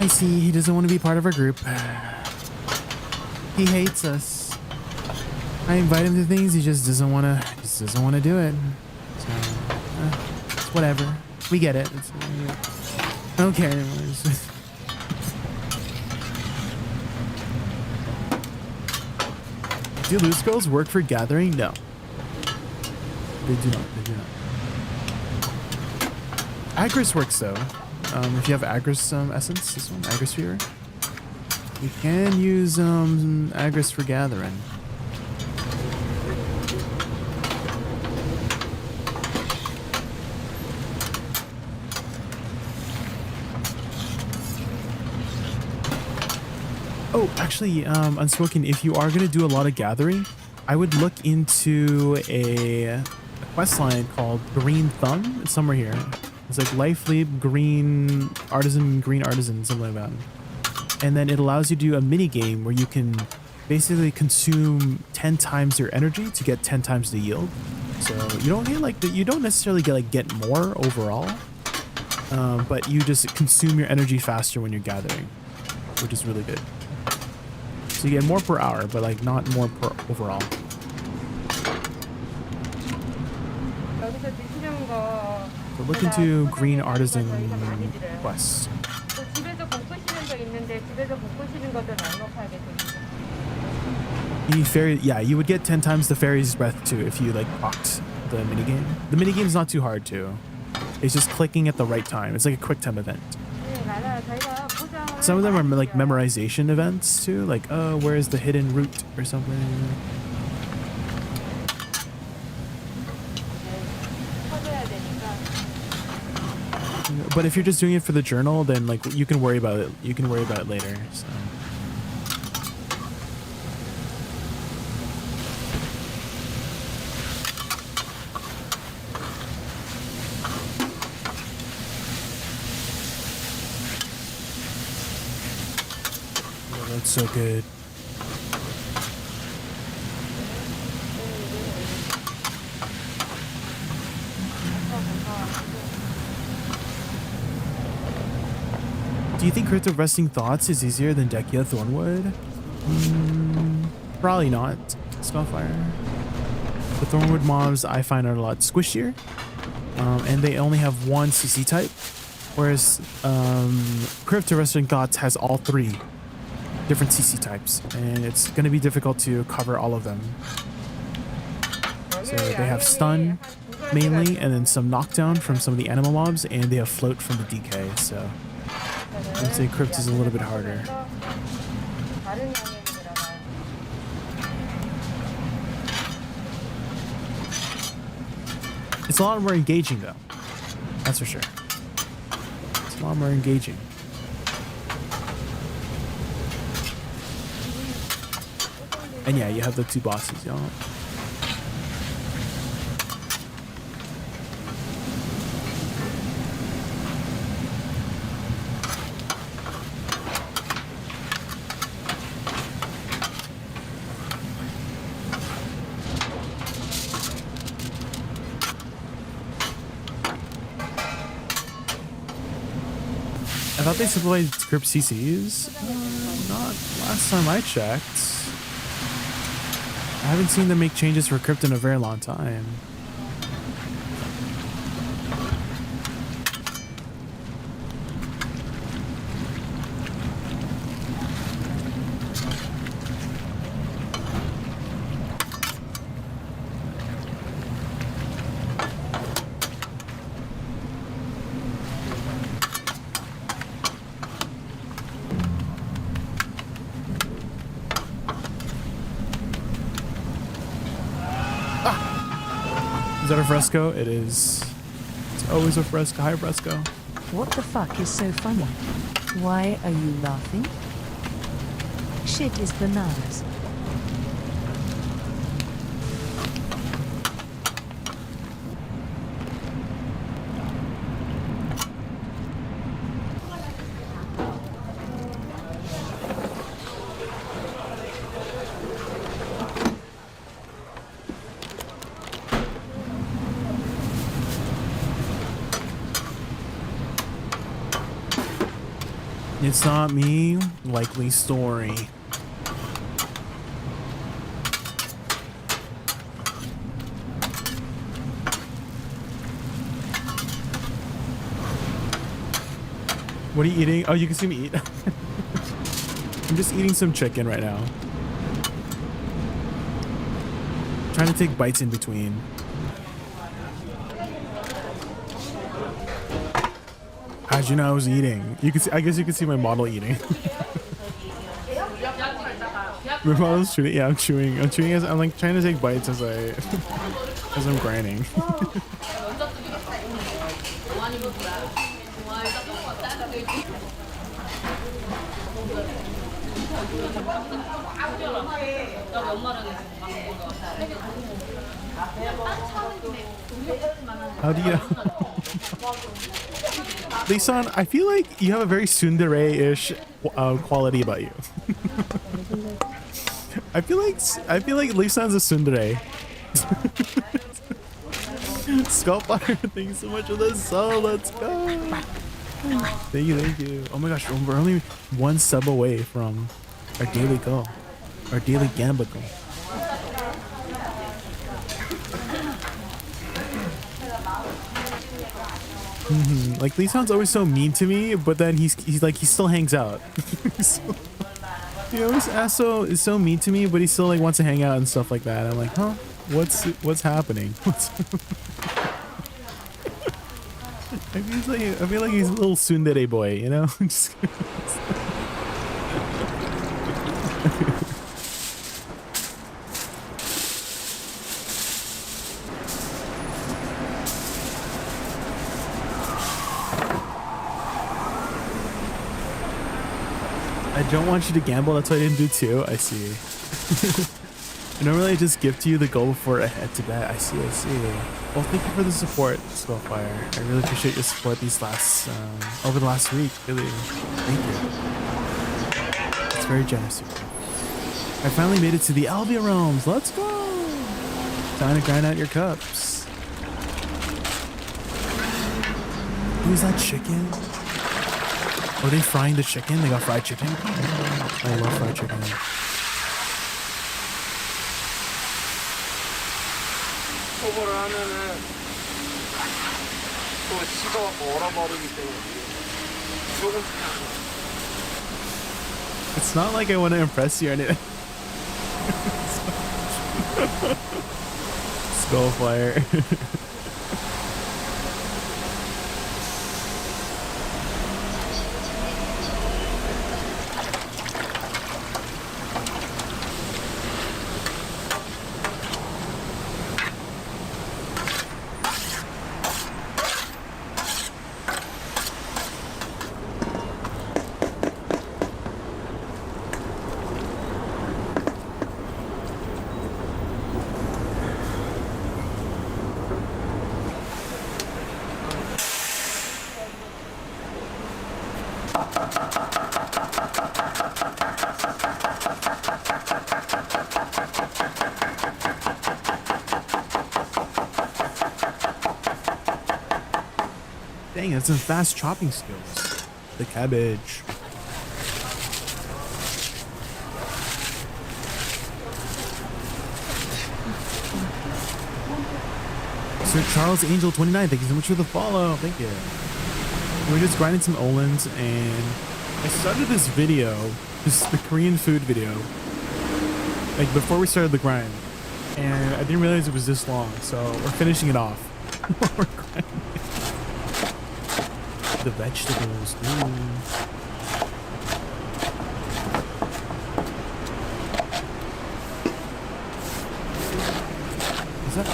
I see, he doesn't want to be part of our group. He hates us. I invite him to things, he just doesn't want to do it. So, it's whatever. We get it. Okay. Do loot scrolls work for gathering? No. They do not. They do not. Agris works though. If you have Agris essence, this one, Agrisphere. You can use Agris for gathering. Oh, actually, Unspoken, if you are going to do a lot of gathering, I would look into a quest line called Green Thumb. It's somewhere here. It's like Life Leap, Green Artisan, something like that. And then it allows you to do a mini game where you can basically consume 10 times your energy to get 10 times the yield. So you don't get like you don't necessarily get more overall, but you just consume your energy faster when you're gathering, which is really good. So you get more per hour, but like not more per overall. 여기서 드시는 거. So look into Green Artisan quest. 집에서 볶으시는 거 있는데 집에서 볶으시는 것도 넉넉하게 드시고. You need fairy, yeah, you would get 10 times the fairy's breath too if you like procced the minigame. The minigame's not too hard too. It's just clicking at the right time. It's like a quick time event. Some of them are like memorization events too, like, oh, where's the hidden root or something. But if you're just doing it for the journal, then like you can worry about it. You can worry about it later. So. Oh, that's so good. Do you think Crypt of Resting Thoughts is easier than Dekia Thornwood? Probably not, Spellfire. The Thornwood mobs I find are a lot squishier, and they only have one CC type, whereas Crypt of Resting Thoughts has all 3 different CC types, and it's going to be difficult to cover all of them. So they have stun mainly, and then some knockdown from some of the animal mobs, and they have float from the DK, so I'd say Crypt is a little bit harder. It's a lot more engaging though. That's for sure. It's a lot more engaging. And yeah, you have the 2 bosses, y'all. I thought they simplified script CCs. Not last time I checked. I haven't seen them make changes for Crypt in a very long time. Is that a fresco? It is. It's always a fresco. Hi, fresco. What the fuck is so funny? Why are you laughing? Shit is bananas. It's not me. Likely story. What are you eating? Oh, you can see me eat. I'm just eating some chicken right now. Trying to take bites in between. How'd you know I was eating? You can see, I guess you can see my model eating. Ronaldo's chewing. Yeah, I'm chewing. I'm chewing as I'm like trying to take bites as as I'm grinding. How do you know? Lisan, I feel like you have a very tsundere-ish quality about you. I feel like Lisan's a tsundere. Skullfire, thank you so much for the sub. Let's go. Thank you, thank you. Oh my gosh, we're only one sub away from our daily goal, our daily gamba goal. Like Lisan's always so mean to me, but then he's like he still hangs out. He always is so mean to me, but he still like wants to hang out and stuff like that. I'm like, huh? What's happening? I feel like he's a little tsundere boy, you know? Just I don't want you to gamble, that's why I didn't do 2. I see. Normally I just give to you the goal before I head to bed. I see. Well, thank you for the support, Skullfire. I really appreciate your support these last, over the last week, really. Thank you. It's very generous of you. I finally made it to the Alvia realms. Let's go! Time to grind out your cups. Who's that chicken? Are they frying the chicken? They got fried chicken? I love fried chicken. 초보를 하면은 또 식어갖고 얼어버리기 때문에 조금씩 하는 거야. It's not like I want to impress you or anything. Skullfire. Dang, that's some fast chopping skills. The cabbage. Sir Charles Angel 29, thank you so much for the follow. Thank you. We're just grinding some Olins, and I started this video, this is the Korean food video, like before we started the grind, and I didn't realize it was this long, so we're finishing it off. We're grinding. The vegetables. Ooh.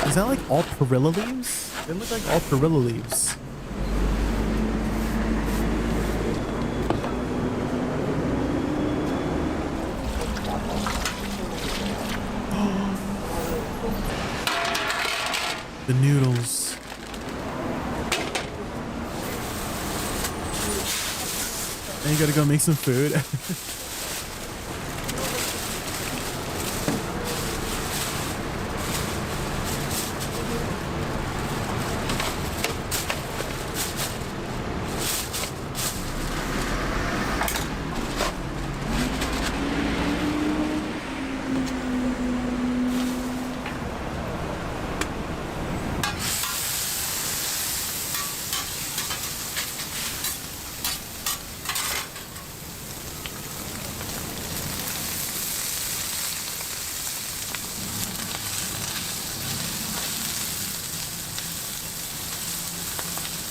Is that like all perilla leaves? They look like all perilla leaves. The noodles. And you gotta go make some food.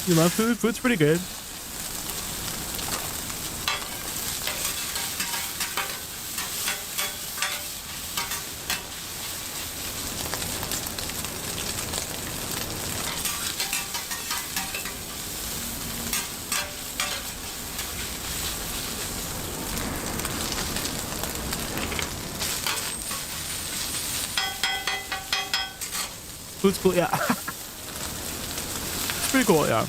You love food? Food's pretty good. Food's cool, yeah. It's pretty cool, yeah.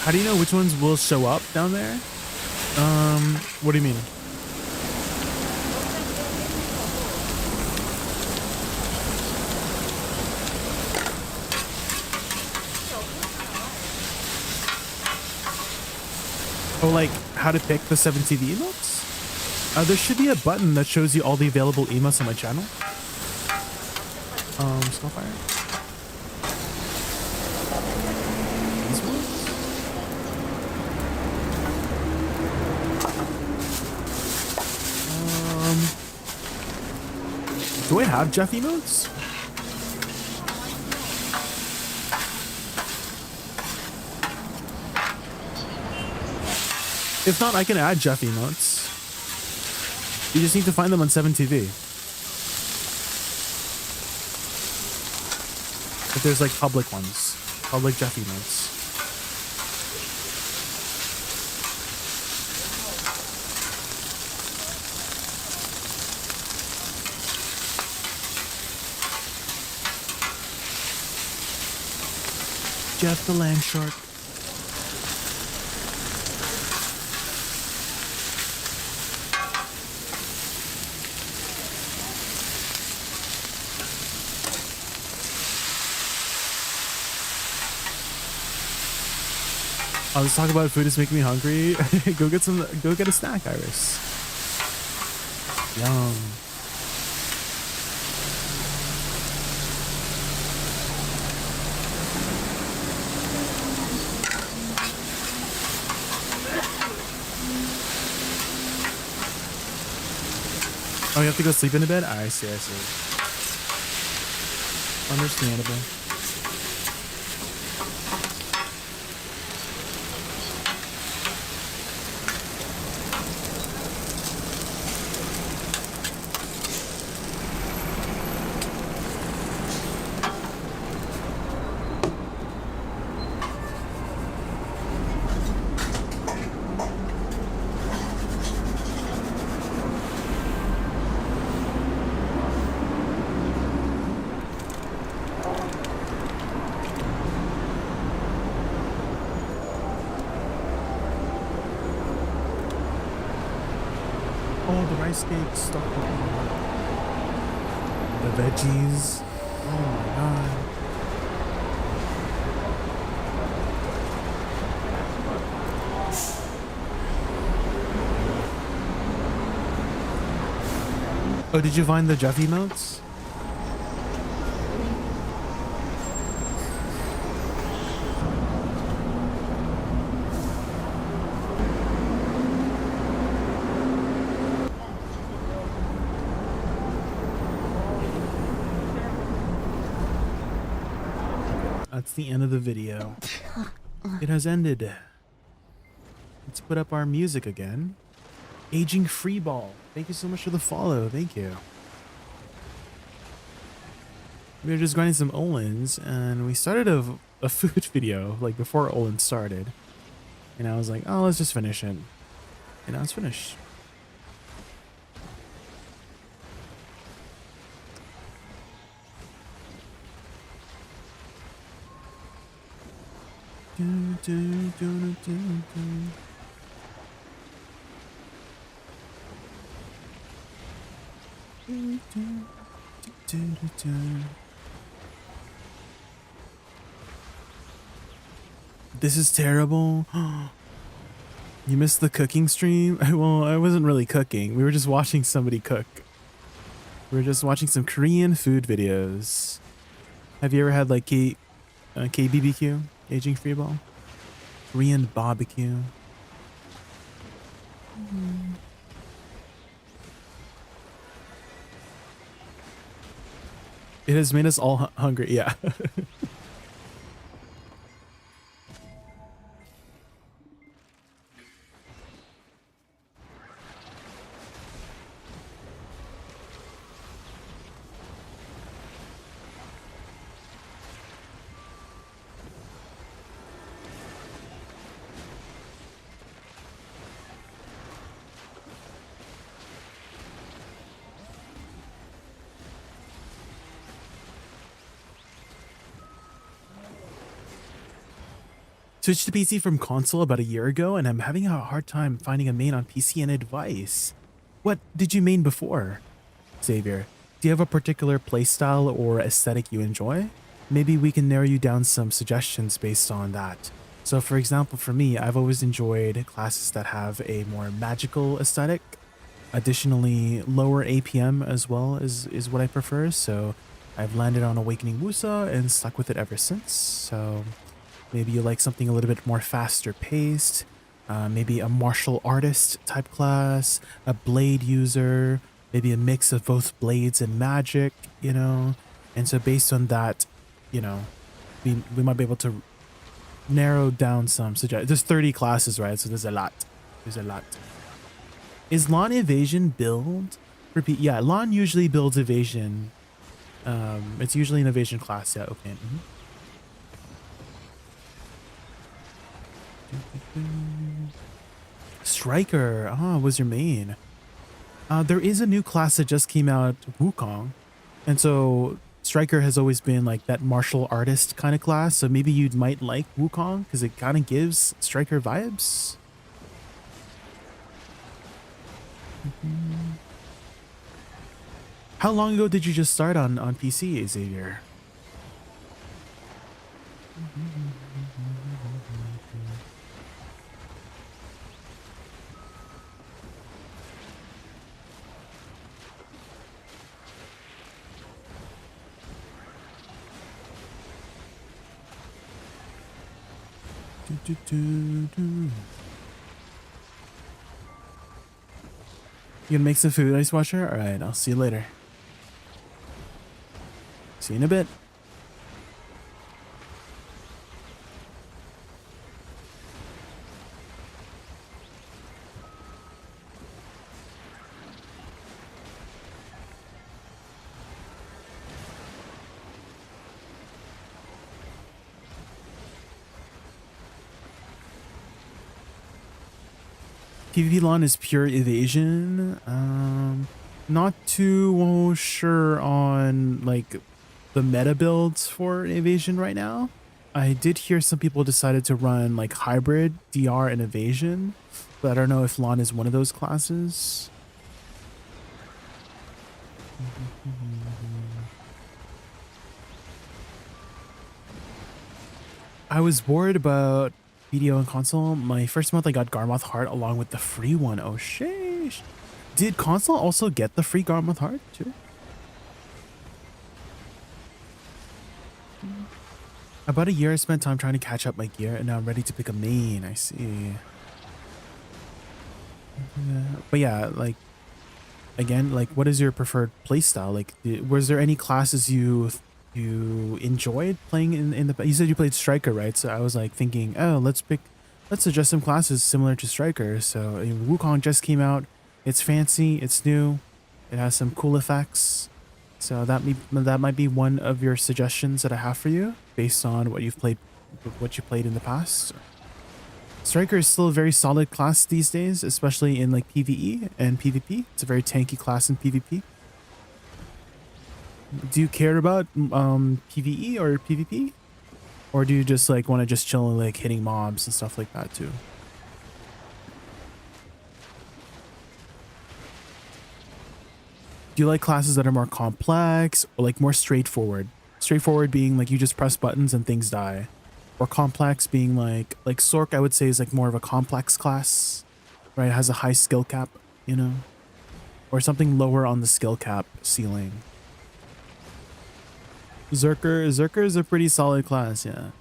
How do you know which ones will show up down there? What do you mean? Oh, like how to pick the 7 TV emotes? There should be a button that shows you all the available emotes on my channel. Skullfire. These ones? Do I have Jeff emotes? If not, I can add Jeff emotes. You just need to find them on 7TV. If there's like public ones, public Jeff emotes. Jeff the land shark. Oh, let's talk about food is making me hungry. Go get a snack, Iris. Yum. Oh, you have to go sleep in a bed? I see, I see. Understandable. Cake stuck with the veggies. Oh my god. Oh, did you find the Jeff emotes? That's the end of the video. It has ended. Let's put up our music again. Aging Freeball. Thank you so much for the follow. Thank you. We were just grinding some Olins and we started a food video like before Olin started. And I was like, oh, let's just finish it. And now it's finished. This is terrible. You missed the cooking stream? Well, I wasn't really cooking. We were just watching somebody cook. We were just watching some Korean food videos. Have you ever had like KBBQ? Aging Freeball? Korean barbecue. It has made us all hungry. Yeah. Switched to PC from console about a year ago, and I'm having a hard time finding a main on PC and advice. What did you main before, Xavier? Do you have a particular playstyle or aesthetic you enjoy? Maybe we can narrow you down some suggestions based on that. So for example, for me, I've always enjoyed classes that have a more magical aesthetic. Additionally, lower APM as well is what I prefer. So I've landed on Awakening Woosa and stuck with it ever since. So maybe you like something a little bit more faster paced, maybe a martial artist type class, a blade user, maybe a mix of both blades and magic, you know. And so based on that, you know, we might be able to narrow down some suggestions. There's 30 classes, right? So there's a lot. There's a lot. Is Lawn Evasion build? Repeat. Yeah, Lawn usually builds evasion. It's usually an evasion class. Yeah, okay. Striker. Ah, was your main. There is a new class that just came out, Wukong. And so Striker has always been like that martial artist kind of class. So maybe you might like Wukong because it kind of gives Striker vibes. How long ago did you just start on PC, Xavier? You gonna make some food, Ice Watcher? Alright, I'll see you later. See you in a bit. PvP lawn is pure evasion. Not too sure on like the meta builds for evasion right now. I did hear some people decided to run like hybrid DR and evasion, but I don't know if lawn is one of those classes. I was bored about video and console. My first month I got Garmoth Heart along with the free one. Oh sheesh. Did console also get the free Garmoth Heart too? About a year I spent time trying to catch up my gear and now I'm ready to pick a main. I see. But yeah, like again, like what is your preferred playstyle? Like was there any classes you enjoyed playing in the, you said you played Striker, right? So I was like thinking, oh, let's suggest some classes similar to Striker. So Wukong just came out. It's fancy, it's new, it has some cool effects. So that might be one of your suggestions that I have for you based on what you played in the past. Striker is still a very solid class these days, especially in like PvE and PvP. It's a very tanky class in PvP. Do you care about PvE or PvP? Or do you just like want to just chill and like hitting mobs and stuff like that too? Do you like classes that are more complex or like more straightforward? Straightforward being like you just press buttons and things die. Or complex being like Sork I would say is like more of a complex class, right? It has a high skill cap, you know? Or something lower on the skill cap ceiling. Zerker is a pretty solid class, yeah.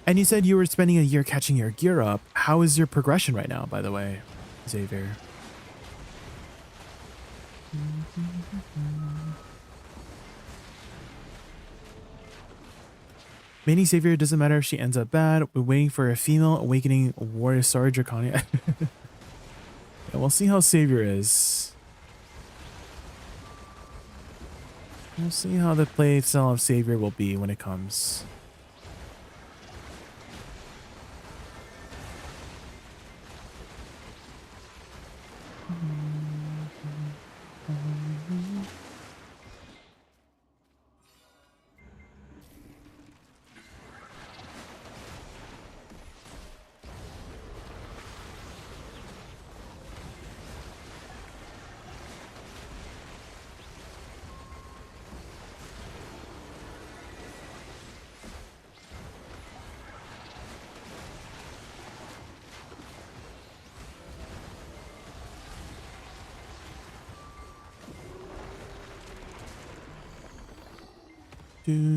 And you said you were spending a year catching your gear up. How is your progression right now, by the way, Xavier? Mainly Xavier, doesn't matter if she ends up bad. We're waiting for a female awakening warrior Star Draconia. Yeah, we'll see how Xavier is. We'll see how the play style of Savior will be when it comes.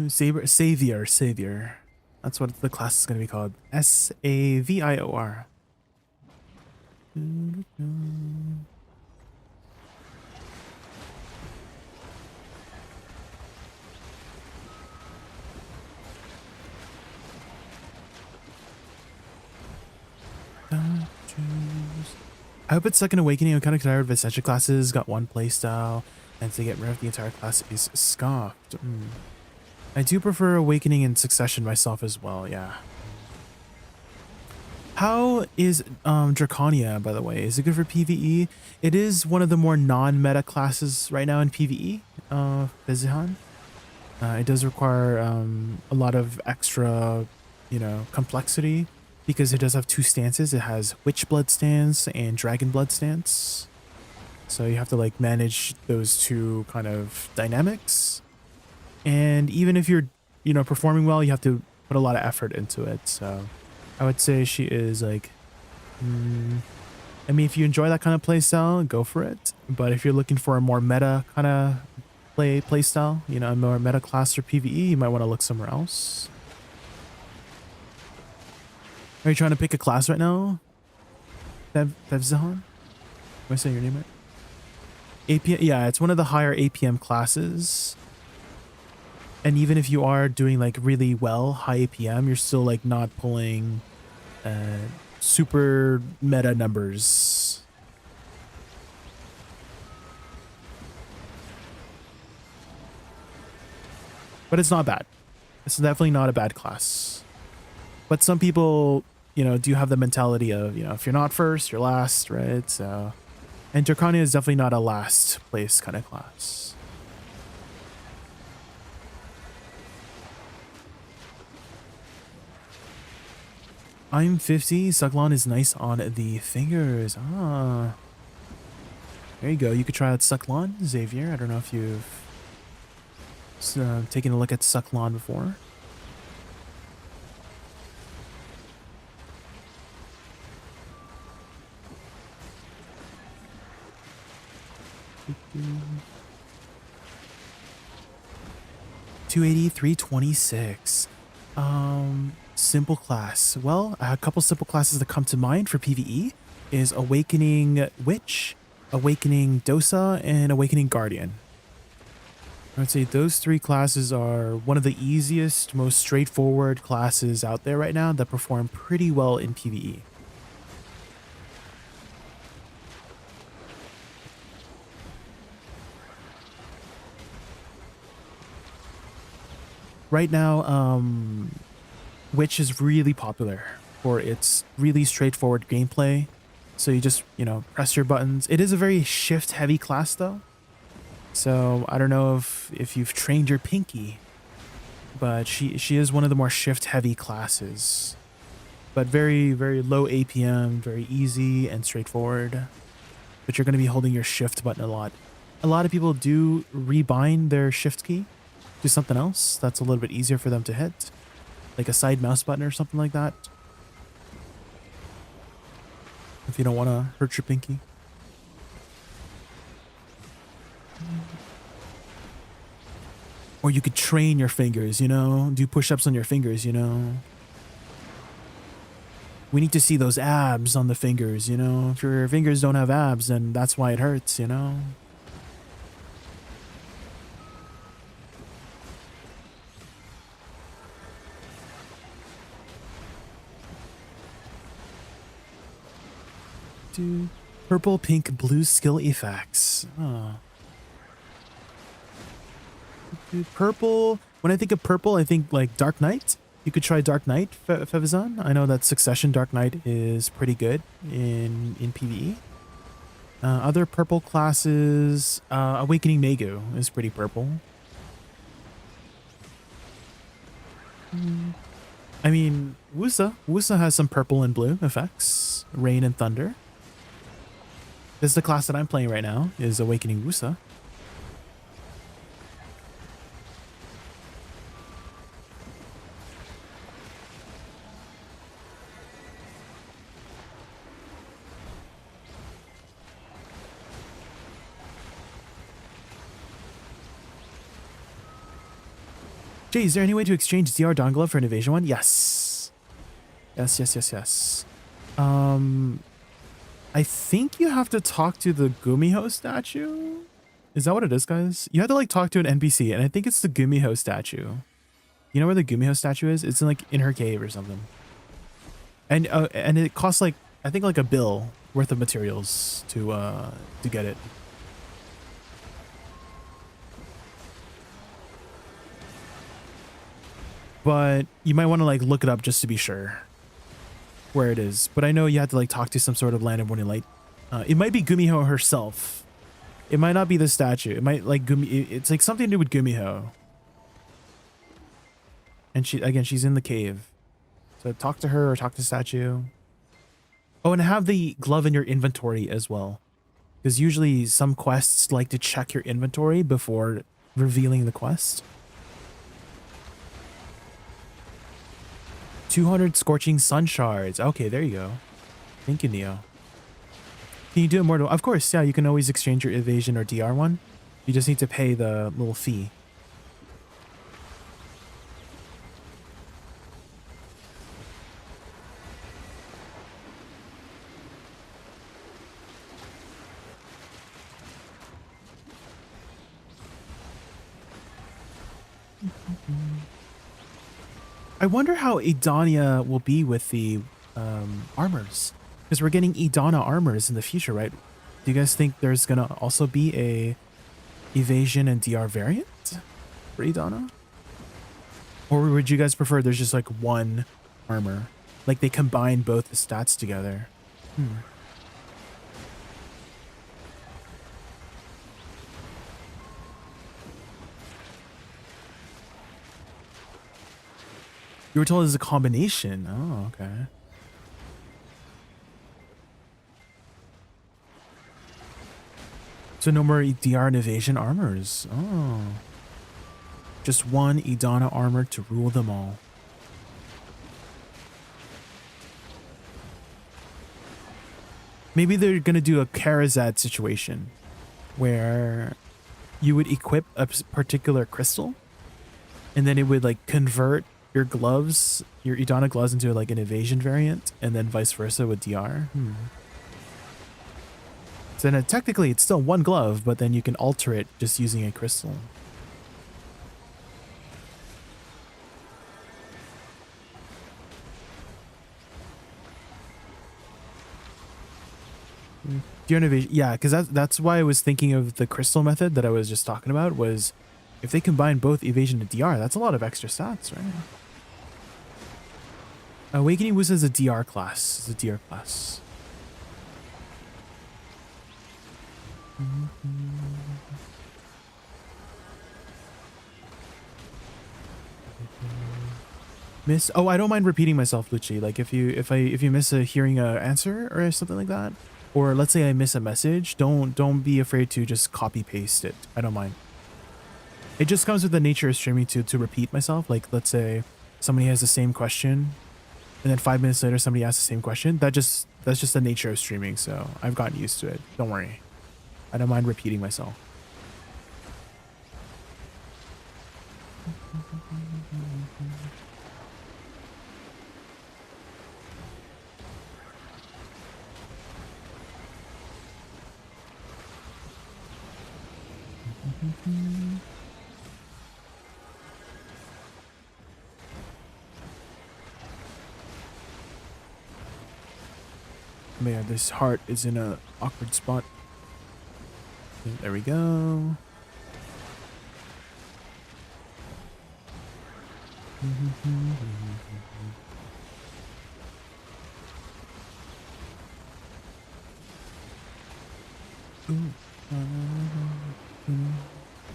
Savior. That's what the class is going to be called. Savior. I hope it's Second Awakening. I'm kind of tired of Essential classes. Got one playstyle, and to get rid of the entire class is scoffed. I do prefer Awakening and Succession myself as well, yeah. How is Draconia, by the way? Is it good for PvE? It is one of the more non-meta classes right now in PvE, Vizihan. It does require a lot of extra, complexity, because it does have two stances. It has Witch Blood stance and Dragon Blood stance. So you have to like manage those two kind of dynamics. And even if you're, performing well, you have to put a lot of effort into it. So I would say she is like, I mean, if you enjoy that kind of play style, go for it. But if you're looking for a more meta kind of play style, a more meta class or PvE, you might want to look somewhere else. Are you trying to pick a class right now? Fevzahan? Am I saying your name right? APM, yeah, it's one of the higher APM classes. And even if you are doing like really well, high APM, you're still like not pulling super meta numbers. But it's not bad. It's definitely not a bad class. But some people, do have the mentality of, if you're not first, you're last, right? So, and Draconia is definitely not a last place kind of class. I'm 50. Sucklon is nice on the fingers. Ah. There you go. You could try out Sucklon, Xavier. I don't know if you've taken a look at Sucklon before. $280, $326. Simple class. Well, a couple simple classes that come to mind for PvE is Awakening Witch, Awakening Dosa, and Awakening Guardian. I would say those three classes are one of the easiest, most straightforward classes out there right now that perform pretty well in PvE. Right now, Witch is really popular for its really straightforward gameplay. So you just, press your buttons. It is a very shift-heavy class, though. So I don't know if you've trained your pinky, but she is one of the more shift-heavy classes. But very, very low APM, very easy and straightforward. But you're going to be holding your shift button a lot. A lot of people do rebind their shift key to something else that's a little bit easier for them to hit. Like a side mouse button or something like that. If you don't want to hurt your pinky. Or you could train your fingers, do push-ups on your fingers, We need to see those abs on the fingers, If your fingers don't have abs, then that's why it hurts, Purple, pink, blue skill effects. Oh. Purple. When I think of purple, I think like Dark Knight. You could try Dark Knight, Fevizan. I know that Succession Dark Knight is pretty good in PvE. Other purple classes, Awakening Magu is pretty purple. I mean, Woosa has some purple and blue effects. Rain and Thunder. This is the class that I'm playing right now, is Awakening Woosa. Jay, is there any way to exchange DR dongle for an evasion one? Yes. Yes. I think you have to talk to the Gumiho statue. Is that what it is, guys? You have to like talk to an NPC, and I think it's the Gumiho statue. You know where the Gumiho statue is? It's in her cave or something. And it costs like, I think like a bill worth of materials to get it. But you might want to like look it up just to be sure where it is. But I know you have to like talk to some sort of Land of Morning Light. It might be Gumiho herself. It might not be the statue. It might like it's like something to do with Gumiho. And she's in the cave. So talk to her or talk to the statue. Oh, and have the glove in your inventory as well. Because usually some quests like to check your inventory before revealing the quest. 200 Scorching Sun Shards. Okay, there you go. Thank you, Neo. Can you do it more? Of course, yeah, you can always exchange your evasion or DR one. You just need to pay the little fee. I wonder how Idania will be with the armors, because we're getting Idana armors in the future, right? Do you guys think there's gonna also be a evasion and DR variant for Idana? Or would you guys prefer there's just like one armor? Like they combine both the stats together? You were told it's a combination. Oh, okay. So no more DR and evasion armors. Oh. Just one Idana armor to rule them all. Maybe they're going to do a Karazad situation where you would equip a particular crystal and then it would like convert your gloves, your Idana gloves into like an evasion variant, and then vice versa with DR. So then technically it's still one glove, but then you can alter it just using a crystal. DR and evasion, yeah, because that's why I was thinking of the crystal method that I was just talking about. Was if they combine both evasion and DR, that's a lot of extra stats, right? Awakening Woosa is a DR class. It's a DR class. Miss. Oh, I don't mind repeating myself, Lucci. Like if you miss a hearing a answer or something like that, or let's say I miss a message, don't be afraid to just copy paste it. I don't mind. It just comes with the nature of streaming to repeat myself. Like let's say somebody has the same question, and then 5 minutes later somebody asks the same question. That's just the nature of streaming. So I've gotten used to it. Don't worry. I don't mind repeating myself. Man, this heart is in a awkward spot. There we go.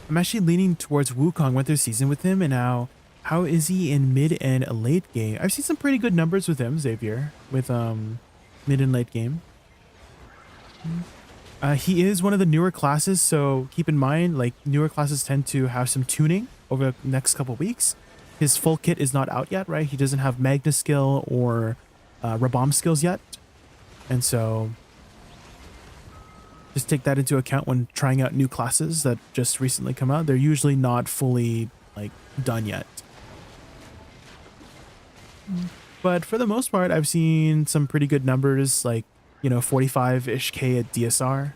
I'm actually leaning towards Wukong. Went through season with him, and now how is he in mid and late game? I've seen some pretty good numbers with him, Xavier, with mid and late game. He is one of the newer classes, so keep in mind, like, newer classes tend to have some tuning over the next couple weeks. His full kit is not out yet, right? He doesn't have Magna skill or Rabomb skills yet, and so just take that into account when trying out new classes that just recently come out. They're usually not fully, like, done yet. But for the most part, I've seen some pretty good numbers, like, you know, 45-ish K at DSR,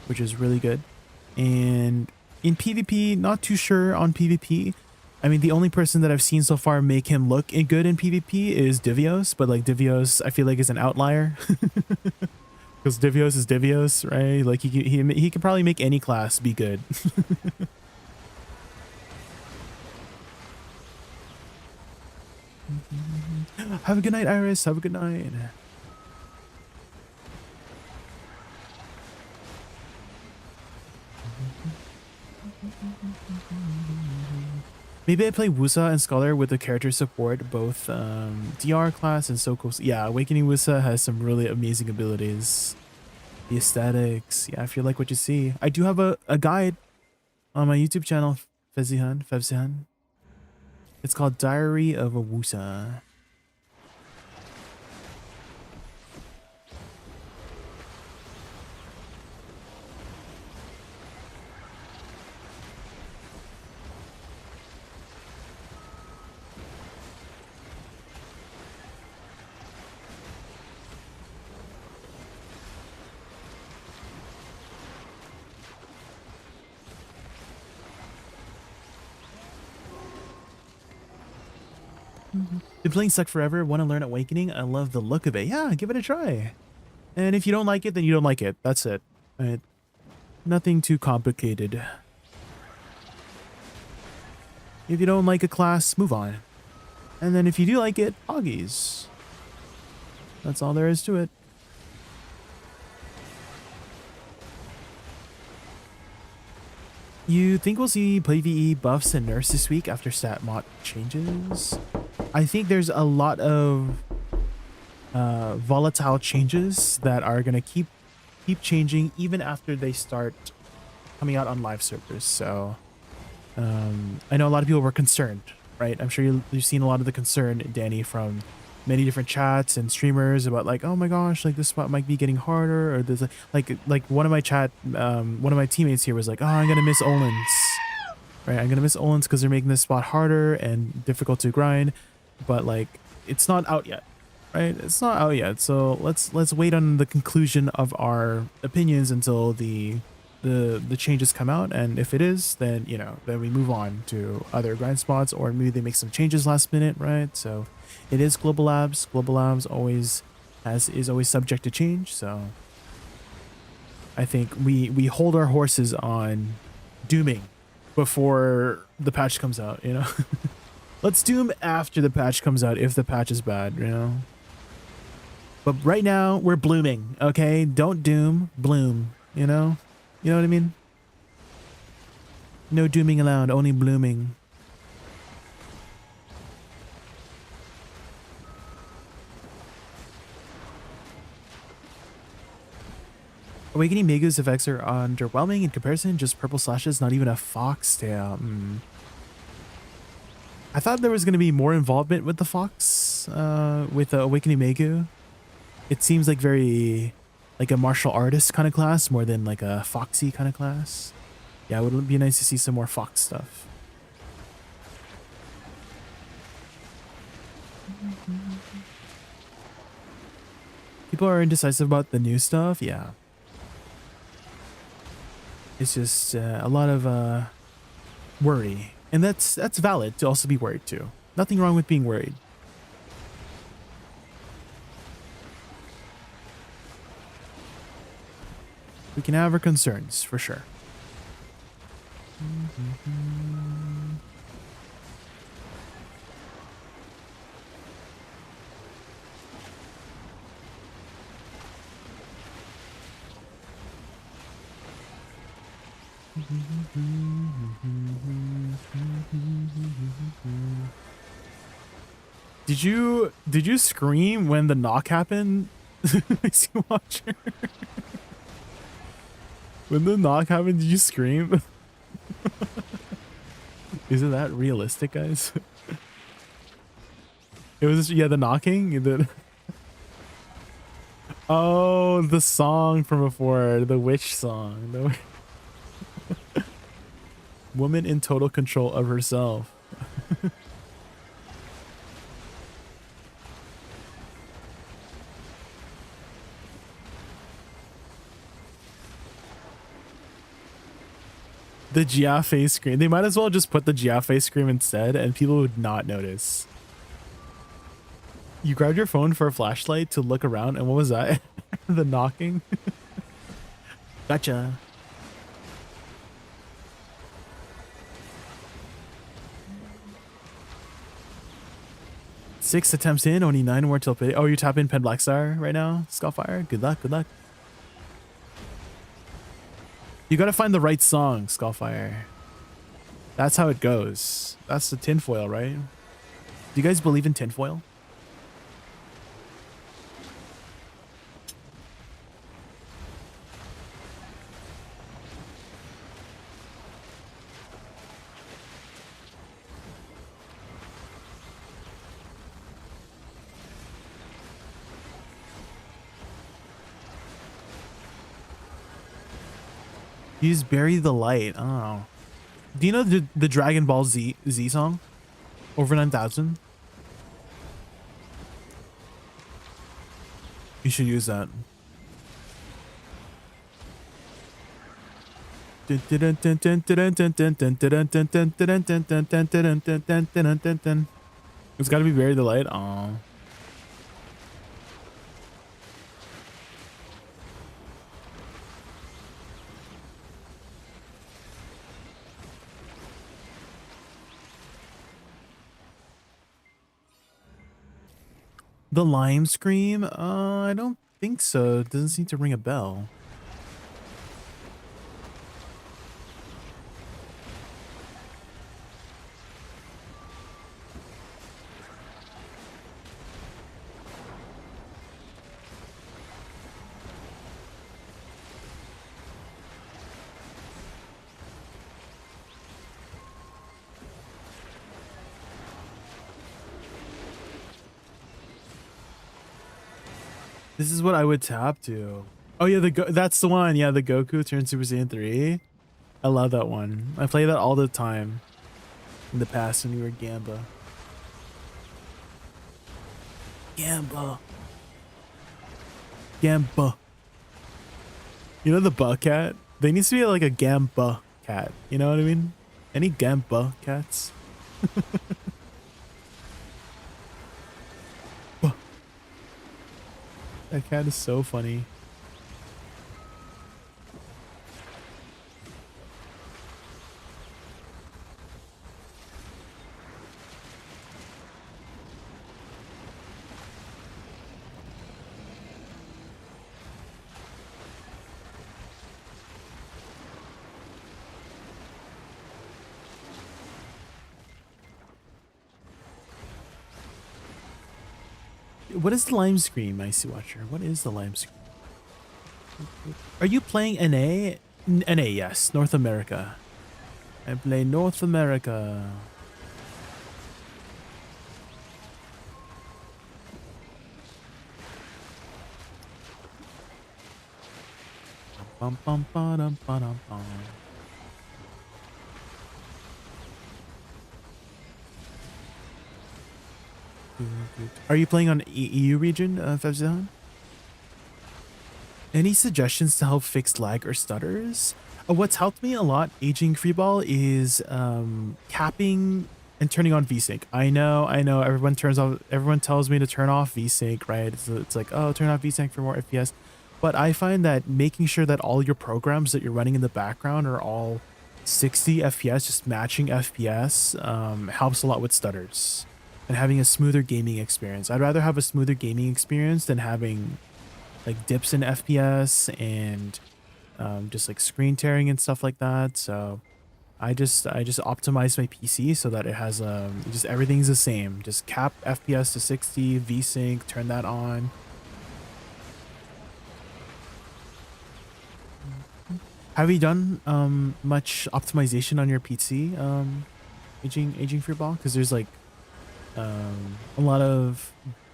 which is really good. And in PvP, not too sure on PvP. I mean, the only person that I've seen so far make him look good in PvP is Divios, but like Divios, I feel like is an outlier. Because Divios is Divios, right? Like he can probably make any class be good. Have a good night, Iris. Have a good night. Maybe I play Woosa and Scholar with the character support, both DR class and Soko. Yeah, Awakening Woosa has some really amazing abilities. The aesthetics. Yeah, if you like what you see. I do have a guide on my YouTube channel, Fevzihan. It's called Diary of a Woosa. Been playing Suck forever. Want to learn Awakening? I love the look of it. Yeah, give it a try. And if you don't like it, then you don't like it. That's it. Right? Nothing too complicated. If you don't like a class, move on. And then if you do like it, Hoggies. That's all there is to it. You think we'll see PvE buffs and nerfs this week after stat mod changes? I think there's a lot of volatile changes that are gonna keep changing even after they start coming out on live servers. So I know a lot of people were concerned, right? I'm sure you've seen a lot of the concern, Danny, from many different chats and streamers about like, oh my gosh, like this spot might be getting harder, or there's like one of my teammates here was like, oh, I'm gonna miss Olins, right? I'm gonna miss Olins because they're making this spot harder and difficult to grind, but like it's not out yet, right? It's not out yet, so let's wait on the conclusion of our opinions until the changes come out, and if it is, then you know, then we move on to other grind spots, or maybe they make some changes last minute, right? So it is Global Labs. Global Labs is always subject to change, so I think we hold our horses on dooming before the patch comes out, you know. Let's doom after the patch comes out if the patch is bad, you know. But right now we're blooming, okay? Don't doom, bloom, you know? You know what I mean? No dooming allowed, only blooming. Awakening Megu's effects are underwhelming in comparison, just purple slashes, not even a foxtail. I thought there was going to be more involvement with the fox, with Awakening Megu. It seems like very like a martial artist kind of class more than like a foxy kind of class. Yeah, it would be nice to see some more fox stuff. People are indecisive about the new stuff. Yeah. It's just a lot of worry. And that's valid to also be worried too. Nothing wrong with being worried. We can have our concerns, for sure. Did you scream when the knock happened? Icy Watcher. When the knock happened, did you scream? Isn't that realistic, guys? It was, yeah, the knocking. Oh, the song from before, the witch song. The woman in total control of herself. The Giaffe scream. They might as well just put the Giaffe scream instead and people would not notice. You grabbed your phone for a flashlight to look around and what was that? The knocking? Gotcha. Six attempts in, only 9 more till pay. Oh, you're tapping Pen Blackstar right now? Skullfire? Good luck, good luck. You gotta find the right song, Skullfire. That's how it goes. That's the tinfoil, right? Do you guys believe in tinfoil? Use Bury the Light. Oh. Do you know the Dragon Ball Z song? Over 9,000? You should use that. It's gotta be Bury the Light. Oh. The lime scream? I don't think so. It doesn't seem to ring a bell. This is what I would tap to. Oh yeah, that's the one. Yeah, the Goku turned Super Saiyan 3. I love that one. I play that all the time in the past when we were Gamba. Gamba. Gamba. You know the Buck cat? There needs to be like a Gamba cat. You know what I mean? Any Gamba cats? That cat is so funny. What is the lime scream, Icy Watcher? What is the lime scream? Are you playing NA? NA, yes. North America. I play North America. Bum, bum, ba-dum, ba-dum, bum. Are you playing on EU region, Fevzan? Any suggestions to help fix lag or stutters? What's helped me a lot aging Freeball is capping and turning on VSync. I know everyone tells me to turn off VSync, right? It's like, oh, turn off VSync for more FPS. But I find that making sure that all your programs that you're running in the background are all 60 FPS, just matching FPS, helps a lot with stutters and having a smoother gaming experience. I'd rather have a smoother gaming experience than having like dips in FPS and just like screen tearing and stuff like that. So I just optimized my PC so that it has just everything's the same. Just cap FPS to 60, VSync, turn that on. Have you done much optimization on your PC, aging for your ball? Because there's like a lot of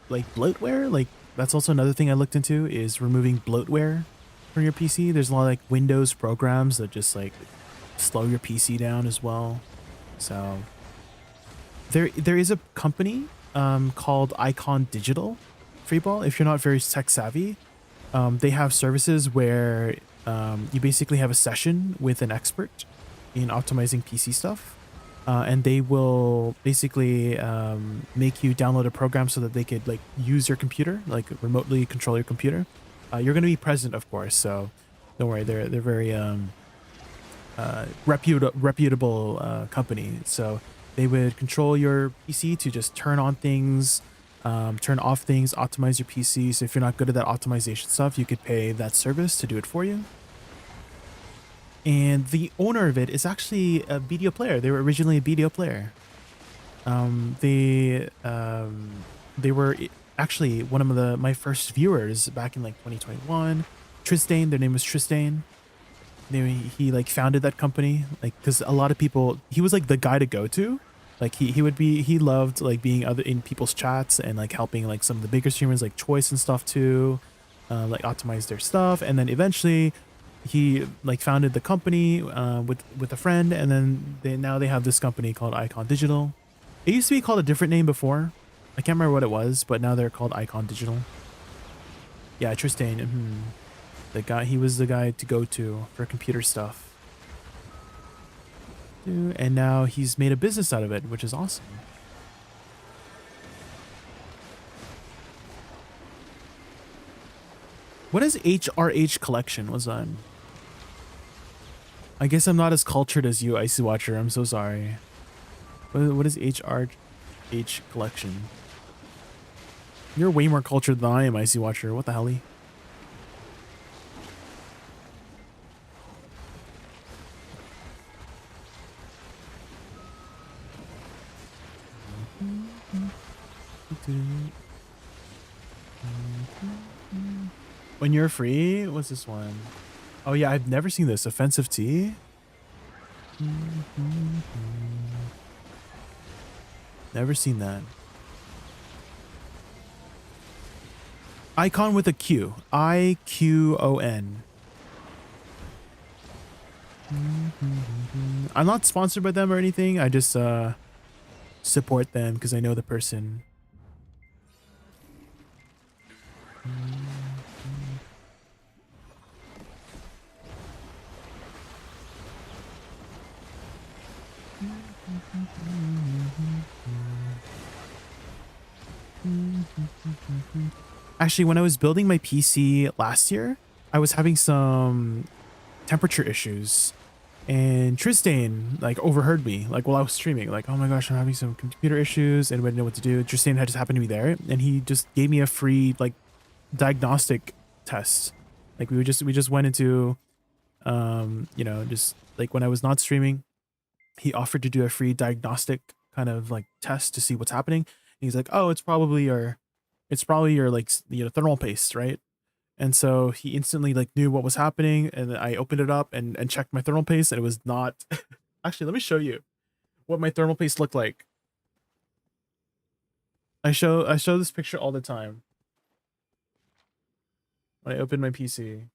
like bloatware. Like that's also another thing I looked into is removing bloatware from your PC. There's a lot of like Windows programs that just like slow your PC down as well. So there is a company called Icon Digital Freeball. If you're not very tech savvy, they have services where you basically have a session with an expert in optimizing PC stuff, and they will basically make you download a program so that they could like use your computer, like remotely control your computer. You're going to be present, of course, so don't worry. They're very reputable company. So they would control your PC to just turn on things, turn off things, optimize your PC. So if you're not good at that optimization stuff, you could pay that service to do it for you. And the owner of it is actually a video player. They were originally a video player. They were actually one of my first viewers back in like 2021. Tristain, their name was Tristain. He like founded that company, like because a lot of people, he was like the guy to go to. Like he loved like being in people's chats and like helping like some of the bigger streamers like Choice and stuff too, like optimize their stuff. And then eventually he like founded the company with a friend, and then now they have this company called Icon Digital. It used to be called a different name before. I can't remember what it was, but now they're called Icon Digital. Yeah, Tristain. The guy, he was the guy to go to for computer stuff. And now he's made a business out of it, which is awesome. What is HRH collection? What's that? I guess I'm not as cultured as you, Icy Watcher. I'm so sorry. What is HRH collection? You're way more cultured than I am, Icy Watcher. What the hell? When you're free, what's this one? Oh yeah, I've never seen this. Offensive tea? Never seen that. Icon with a Q. IQON. I'm not sponsored by them or anything. I just support them because I know the person. Actually, when I was building my PC last year, I was having some temperature issues, and Tristain like overheard me like while I was streaming, like, oh my gosh, I'm having some computer issues and I didn't know what to do. Tristain had just happened to be there, and he just gave me a free like diagnostic test. Like we just went into you know, just like when I was not streaming, he offered to do a free diagnostic kind of like test to see what's happening. And he's like, oh, it's probably your like, you know, thermal paste, right? And so he instantly like knew what was happening, and I opened it up and checked my thermal paste, and it was not. Actually, let me show you what my thermal paste looked like. I show this picture all the time when I open my PC.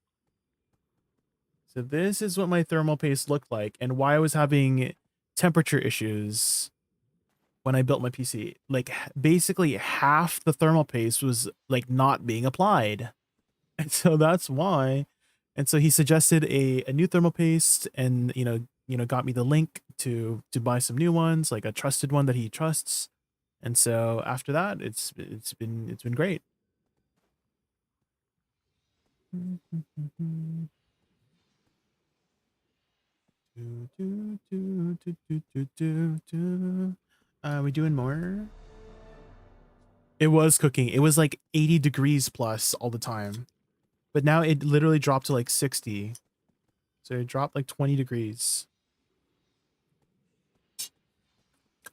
So this is what my thermal paste looked like, and why I was having temperature issues when I built my PC. Like basically half the thermal paste was like not being applied. And so that's why. And so he suggested a new thermal paste, and you know got me the link to buy some new ones, like a trusted one that he trusts. And so after that, it's been great. We doing more? It was cooking. It was like 80 degrees plus all the time. But now it literally dropped to like 60. So it dropped like 20 degrees.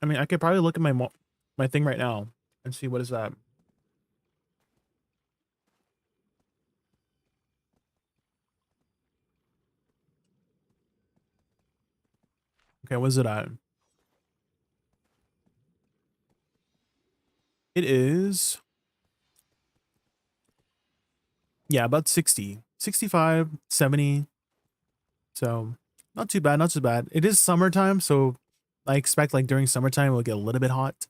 I mean, I could probably look at my thing right now and see what is that. Okay, what is it at? It is, yeah, about 60, 65, 70. So not too bad, not too bad. It is summertime, so I expect like during summertime it'll get a little bit hot.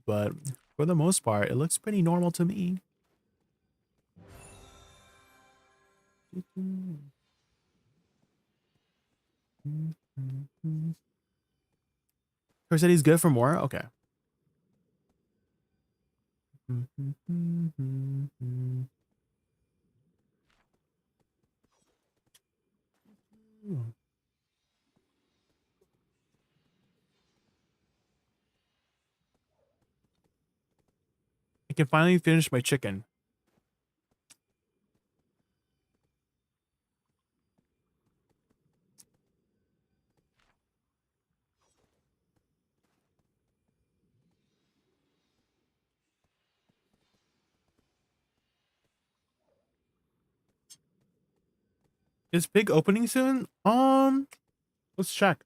But for the most part, it looks pretty normal to me. Her said he's good for more? Okay. I can finally finish my chicken. Is Pig opening soon? Let's check.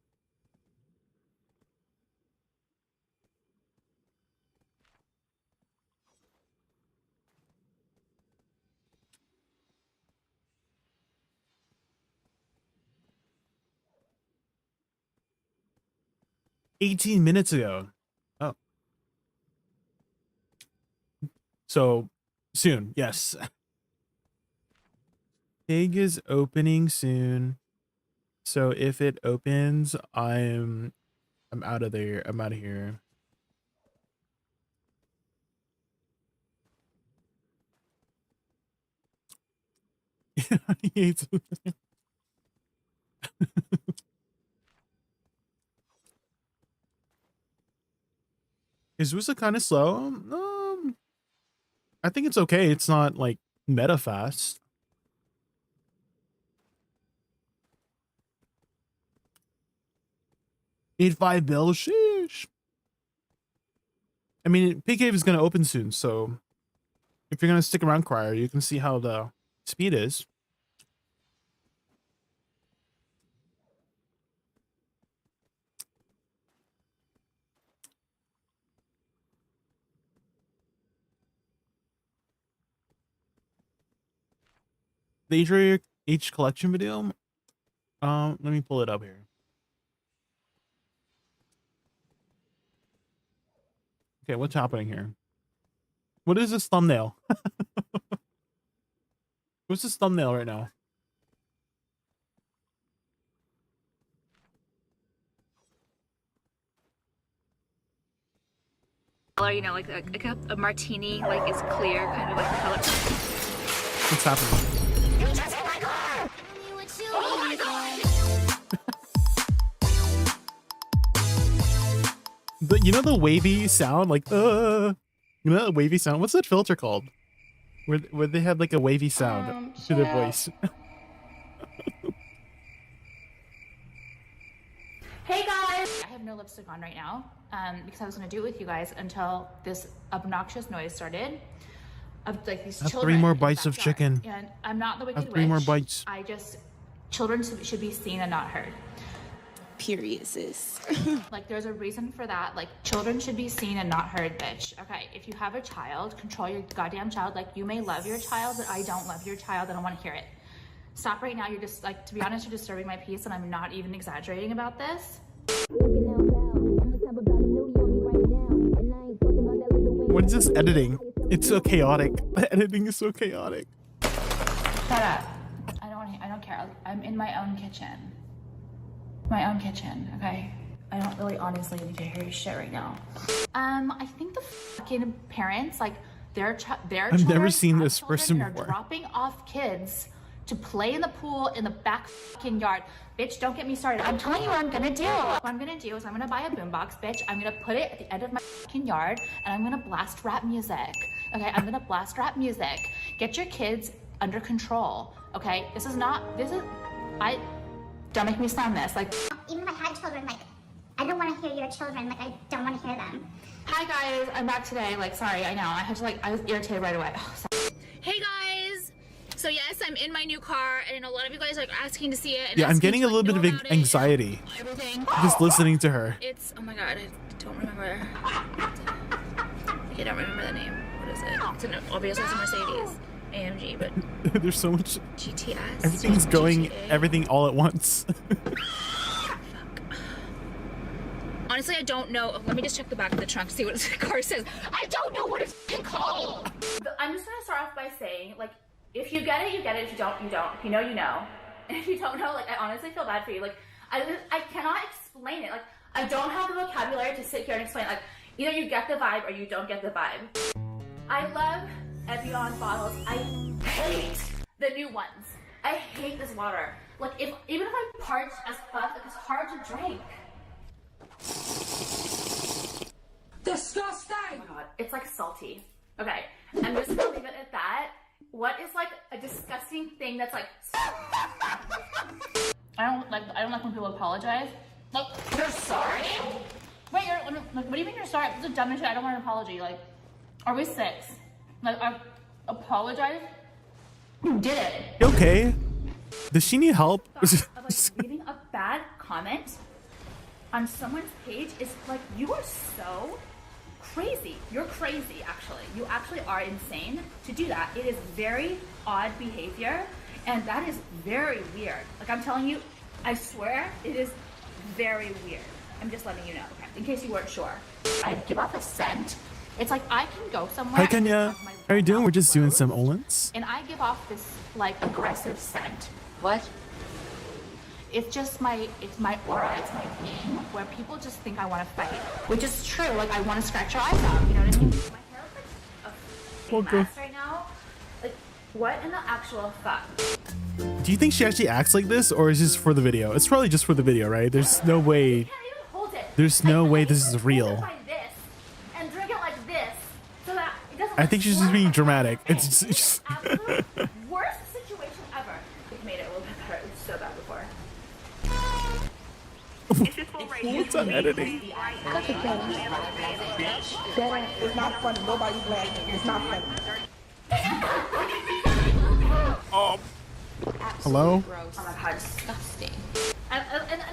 $18 minutes ago. Oh. So soon, yes. Pig is opening soon. So if it opens, I'm out of there. I'm out of here. He hates it. Is Woosa kind of slow? I think it's okay. It's not like meta fast. $85 bill, sheesh. I mean, Pig Cave is gonna open soon, so if you're gonna stick around, Crier, you can see how the speed is. The ADVgg collection video. Let me pull it up here. Okay, what's happening here? What is this thumbnail? What's this thumbnail right now? Or, you know, like a martini, like it's clear, kind of like the color. What's happening? You just hit my car! Oh my god! You know the wavy sound, like you know that wavy sound. What's that filter called? Where they had like a wavy sound to their voice. Hey guys! I have no lipstick on right now because I was going to do it with you guys until this obnoxious noise started of like these Have children. 3 more bites of chicken. And I'm not the wicked Have 3 witch. more bites. I just, children should be seen and not heard. Period, sis. Like there's a reason for that. Like children should be seen and not heard, bitch. Okay, if you have a child, control your goddamn child. Like you may love your child, but I don't love your child. I don't want to hear it. Stop right now. You're just like, to be honest, you're disturbing my peace and I'm not even exaggerating about this. What is this editing? It's so chaotic. The editing is so chaotic. Shut up. I don't care. I'm in my own kitchen. My own kitchen, okay? I don't really honestly need to hear your shit right now. I think the fucking parents, like their I've never seen this person are before. dropping off kids to play in the pool in the back fucking yard. Bitch, don't get me started. I'm telling you what I'm gonna do. What I'm gonna do is I'm gonna buy a boombox, bitch. I'm gonna put it at the end of my fucking yard and I'm gonna blast rap music. Okay, I'm gonna blast rap music. Get your kids under control, okay? Don't make me slam this. Like, Even if I had children, like, I don't want to hear your children. Like, I don't want to hear them. hi guys, I'm back today. Like, sorry, I know. I had to like, I was irritated right away. Oh, sorry. Hey guys! So yes, I'm in my new car, and a lot of you guys are asking to see it. And Yeah, I'm asking getting to, a little like, bit know of about it anxiety and everything. just listening to her. It's, oh my god, I don't remember. I don't remember the name. What is it? Obviously it's a Mercedes AMG, but There's so much. GTS. Everything's going, GTA. everything all at once. Honestly, I don't know. Let me just check the back of the trunk, see what the car says. I don't know what it's called. I'm just gonna start off by saying, like, if you get it, you get it. If you don't, you don't. If you know, you know. And if you don't know, like, I honestly feel bad for you. Like, I cannot explain it. Like, I don't have the vocabulary to sit here and explain. Like, either you get the vibe or you don't get the vibe. I love Evian bottles. I hate the new ones. I hate this water. Like, even if I'm parched as fuck, like, it's hard to drink. Disgusting! Oh my god, it's like salty. Okay, I'm just gonna leave it at that. What is like a disgusting thing that's like? I don't like when people apologize. Like, you're sorry? Wait, what do you mean you're sorry? This is dumb as shit. I don't want an apology. Like, are we 6? Like, I apologize. You did it. Okay. Does she need help? Of like leaving a bad comment on someone's page is like, you are so crazy. You're crazy, actually. You actually are insane to do that. It is very odd behavior, and that is very weird. Like, I'm telling you, I swear, it is very weird. I'm just letting you know, okay? In case you weren't sure. I give off a scent. It's like I can go somewhere. Hi, Kenya. How are you doing? We're just doing some Olens. And I give off this like aggressive scent. What? It's just my aura, it's my being, where people just think I want to fight, which is true. Like, I want to scratch your eyes out, you know what I mean? My hair is like a mess right now. Like, what in the actual fuck? Do you think she actually acts like this, or is this for the video? It's probably just for the video, right? There's no way. You can't even hold it. There's no way this is real. Like this, and drink it like this, so that it doesn't. I think she's just being dramatic. It's just. Absolute worst situation ever. It made it a little bit better. It was so bad before. What's on editing? It's not funny. Nobody's laughing. It's not funny. Oh. Hello? Oh my god, disgusting. And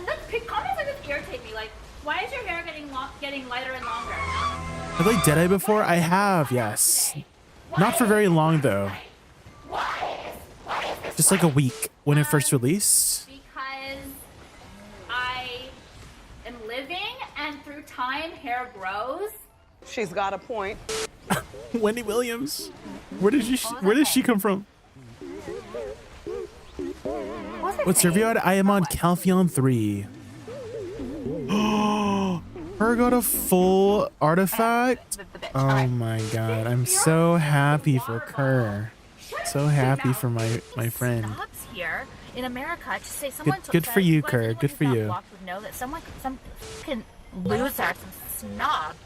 like, comments like this irritate me. Like, why is your hair getting lighter and longer? Have I Deadeye before? I have, yes. Not for very long though. Just like a week when it first released. Because I am living, and through time, hair grows. She's got a point. Wendy Williams. Where did she come from? What's your review at? I am on Calpheon 3. Her got a full artifact? Oh my god. I'm so happy for Kerr. So happy for my friend. Here in America, to say someone Good for you, Kerr. Good for you. Would know that some fucking loser, some snob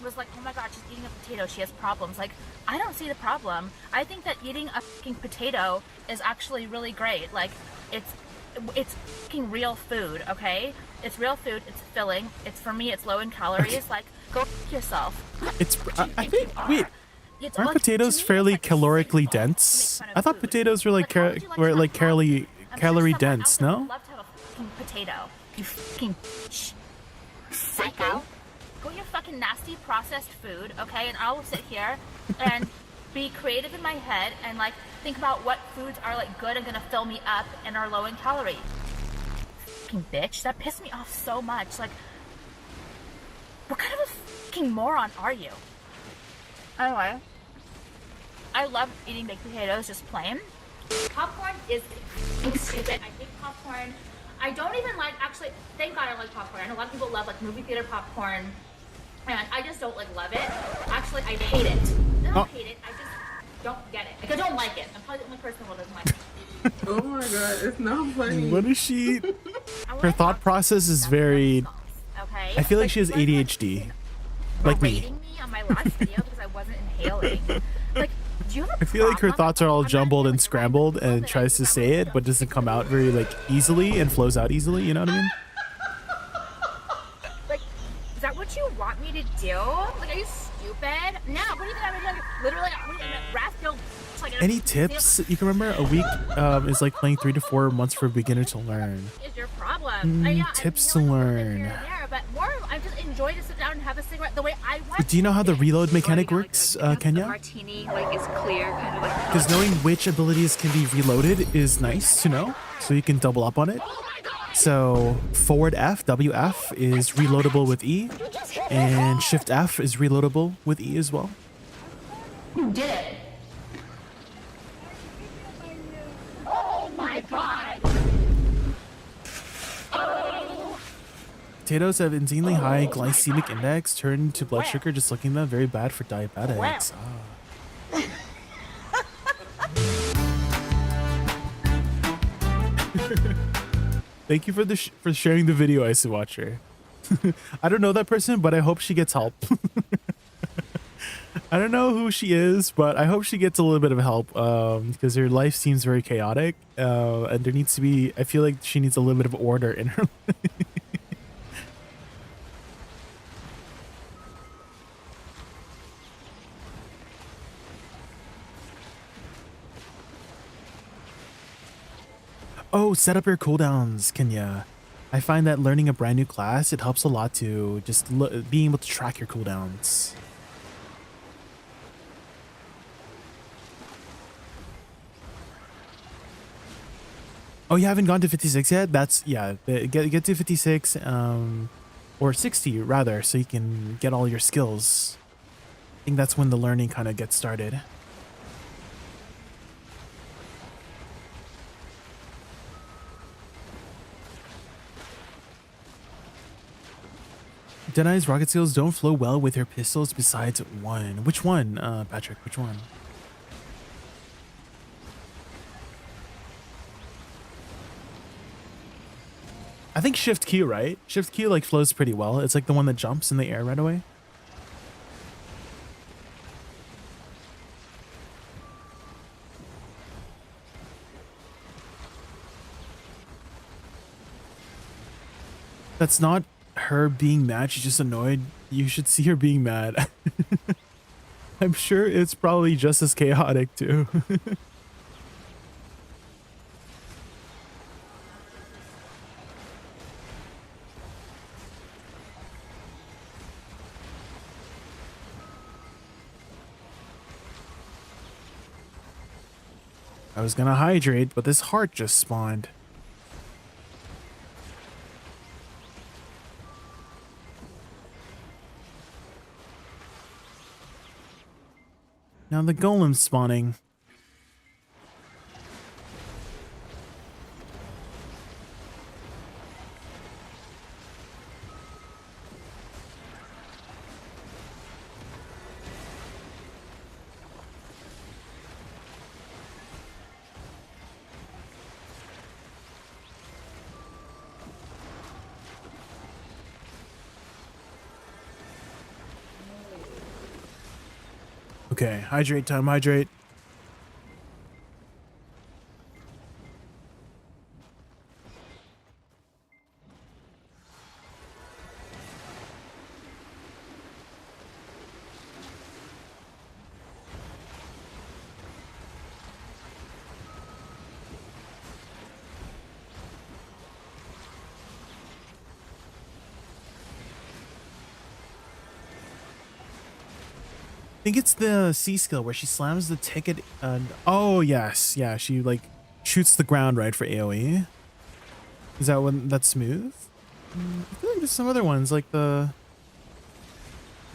was like, oh my god, she's eating a potato, she has problems. Like, I don't see the problem. I think that eating a fucking potato is actually really great. Like, it's fucking real food, okay? It's real food, it's filling, it's, for me, it's low in calories. Like, go f yourself. It's, I think, wait, aren't potatoes fairly calorically dense? I thought potatoes were like, calorie dense, no? I'd love to have a fucking potato. You fucking bitch. Psycho. Go your fucking nasty processed food, okay? And I will sit here and be creative in my head and like think about what foods are like good and gonna fill me up and are low in calorie. Fucking bitch, that pissed me off so much. Like, what kind of a fucking moron are you? Anyway, I love eating baked potatoes just plain. Popcorn is stupid. I hate popcorn. I don't even like, actually, thank God I like popcorn. I know a lot of people love like movie theater popcorn, and I just don't like love it. Actually, I hate it. I don't hate it, I just don't get it. Like, I don't like it. I'm probably the only person who doesn't like it. Oh my god, it's not funny. What is she? Her thought process is very. Okay. I feel like she has ADHD. Like me. Me on my last video because I wasn't inhaling. Like, I feel like her thoughts are all jumbled and scrambled and tries to say it, but doesn't come out very like easily and flows out easily. You know what I mean? Like, is that what you want me to do? Like, are you stupid? No, what do you think I'm doing? Literally, what do you think? Raspbill. Any tips you can remember? A week is like playing 3 to 4 months for a beginner to learn. Is your problem? Tips to learn. There, but more, I just enjoy to sit down and have a cigarette the way I want. Do you know how the reload mechanic works, Kenya? Martini, like, is clear, kind of like. Because knowing which abilities can be reloaded is nice to know, so you can double up on it. So forward F, WF is reloadable with E, and Shift F is reloadable with E as well. You did it. Oh my god! Potatoes have insanely high glycemic index, turn to blood sugar just looking at them, very bad for diabetics. Thank you for sharing the video, Ice Watcher. I don't know that person, but I hope she gets help. I don't know who she is, but I hope she gets a little bit of help because her life seems very chaotic, and there needs to be. I feel like she needs a little bit of order in her life. Oh, set up your cooldowns, Kenya. I find that learning a brand new class, it helps a lot to just being able to track your cooldowns. Oh, you haven't gone to 56 yet? That's, yeah, get to 56, or 60 rather, so you can get all your skills. I think that's when the learning kind of gets started. Deadeyes rocket skills don't flow well with her pistols besides one. Which one, Patrick? Which one? I think Shift Q, right? Shift Q like flows pretty well. It's like the one that jumps in the air right away. That's not her being mad, she's just annoyed. You should see her being mad. I'm sure it's probably just as chaotic too. I was gonna hydrate, but this heart just spawned. Now the golem's spawning. Okay, hydrate time, hydrate. I think it's the C skill where she slams the ticket and oh yes, yeah, she like shoots the ground right for AoE. Is that one that's smooth? I feel like there's some other ones like the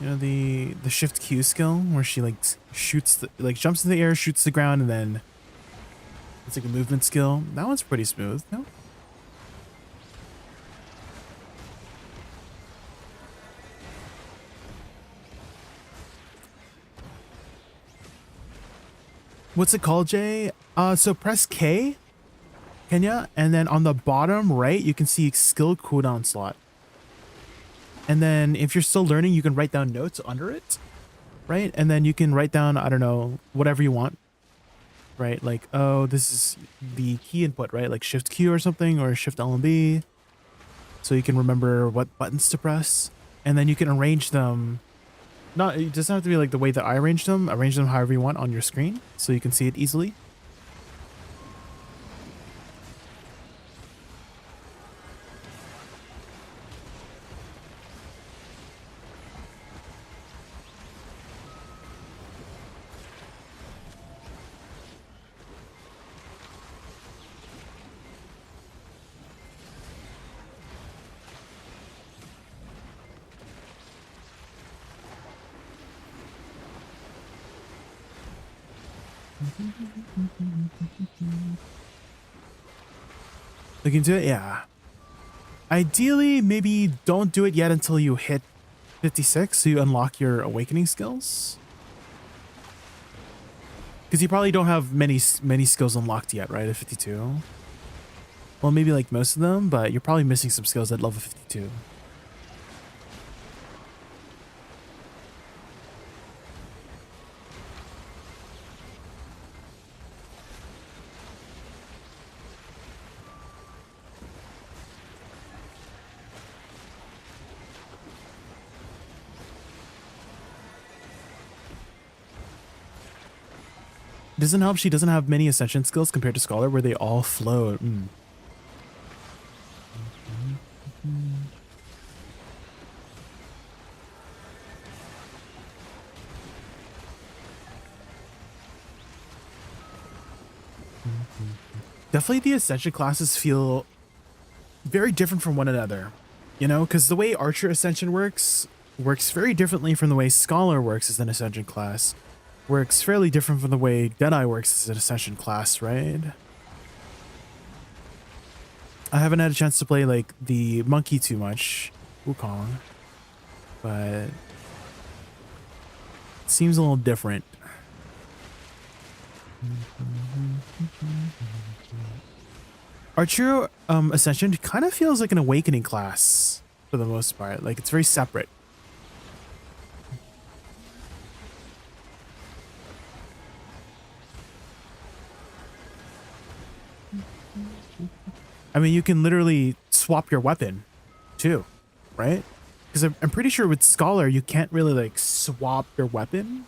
the Shift Q skill where she like shoots like jumps in the air, shoots the ground, and then it's like a movement skill. That one's pretty smooth, no? What's it called, Jay? So press K, Kenya, and then on the bottom right, you can see skill cooldown slot. And then if you're still learning, you can write down notes under it. right? And then you can write down, I don't know, whatever you want, right? Like, oh, this is the key input, right? Like Shift Q or something, or Shift L and B. So you can remember what buttons to press. And then you can arrange them. Not, it doesn't have to be like the way that I arranged them. Arrange them however you want on your screen so you can see it easily. Look into it, yeah. Ideally, maybe don't do it yet until you hit 56, so you unlock your awakening skills. Because you probably don't have many skills unlocked yet, right? At 52. Well, maybe like most of them, but you're probably missing some skills at level 52. Doesn't help she doesn't have many ascension skills compared to Scholar where they all float. Definitely the ascension classes feel very different from one another, you know, because the way Archer Ascension works very differently from the way Scholar works as an ascension class. Works fairly different from the way Deadeye works as an ascension class, right? I haven't had a chance to play like the monkey too much, Wukong, but it seems a little different. Archer Ascension kind of feels like an awakening class for the most part. Like it's very separate. I mean, you can literally swap your weapon too, right? Because I'm pretty sure with Scholar, you can't really like swap your weapon.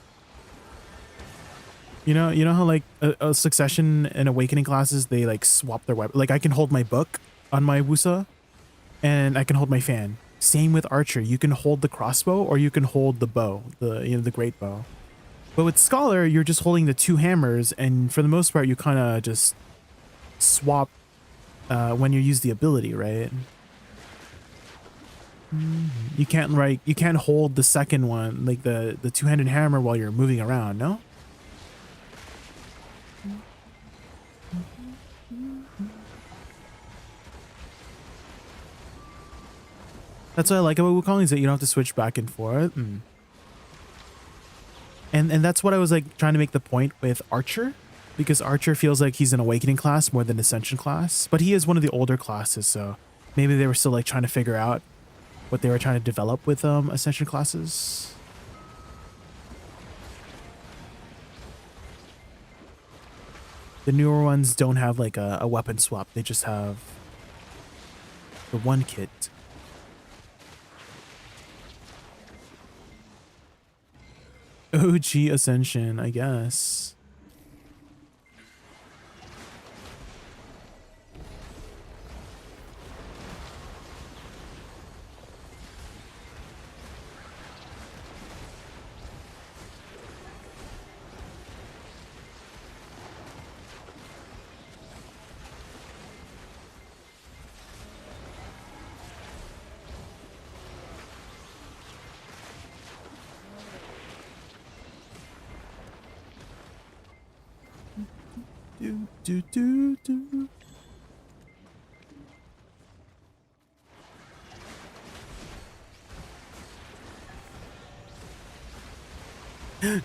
You know how like a Succession and Awakening classes, they like swap their weapon. Like I can hold my book on my Woosa and I can hold my fan. Same with Archer. You can hold the crossbow or you can hold the bow, the great bow. But with Scholar, you're just holding the two hammers, and for the most part, you kind of just swap when you use the ability, right? You can't hold the second one, like the two-handed hammer, while you're moving around, no? That's what I like about Wukong, is that you don't have to switch back and forth. And that's what I was like trying to make the point with Archer, because Archer feels like he's an awakening class more than ascension class, but he is one of the older classes, so maybe they were still like trying to figure out what they were trying to develop with ascension classes. The newer ones don't have like a weapon swap, they just have the one kit. OG Ascension, I guess. Do.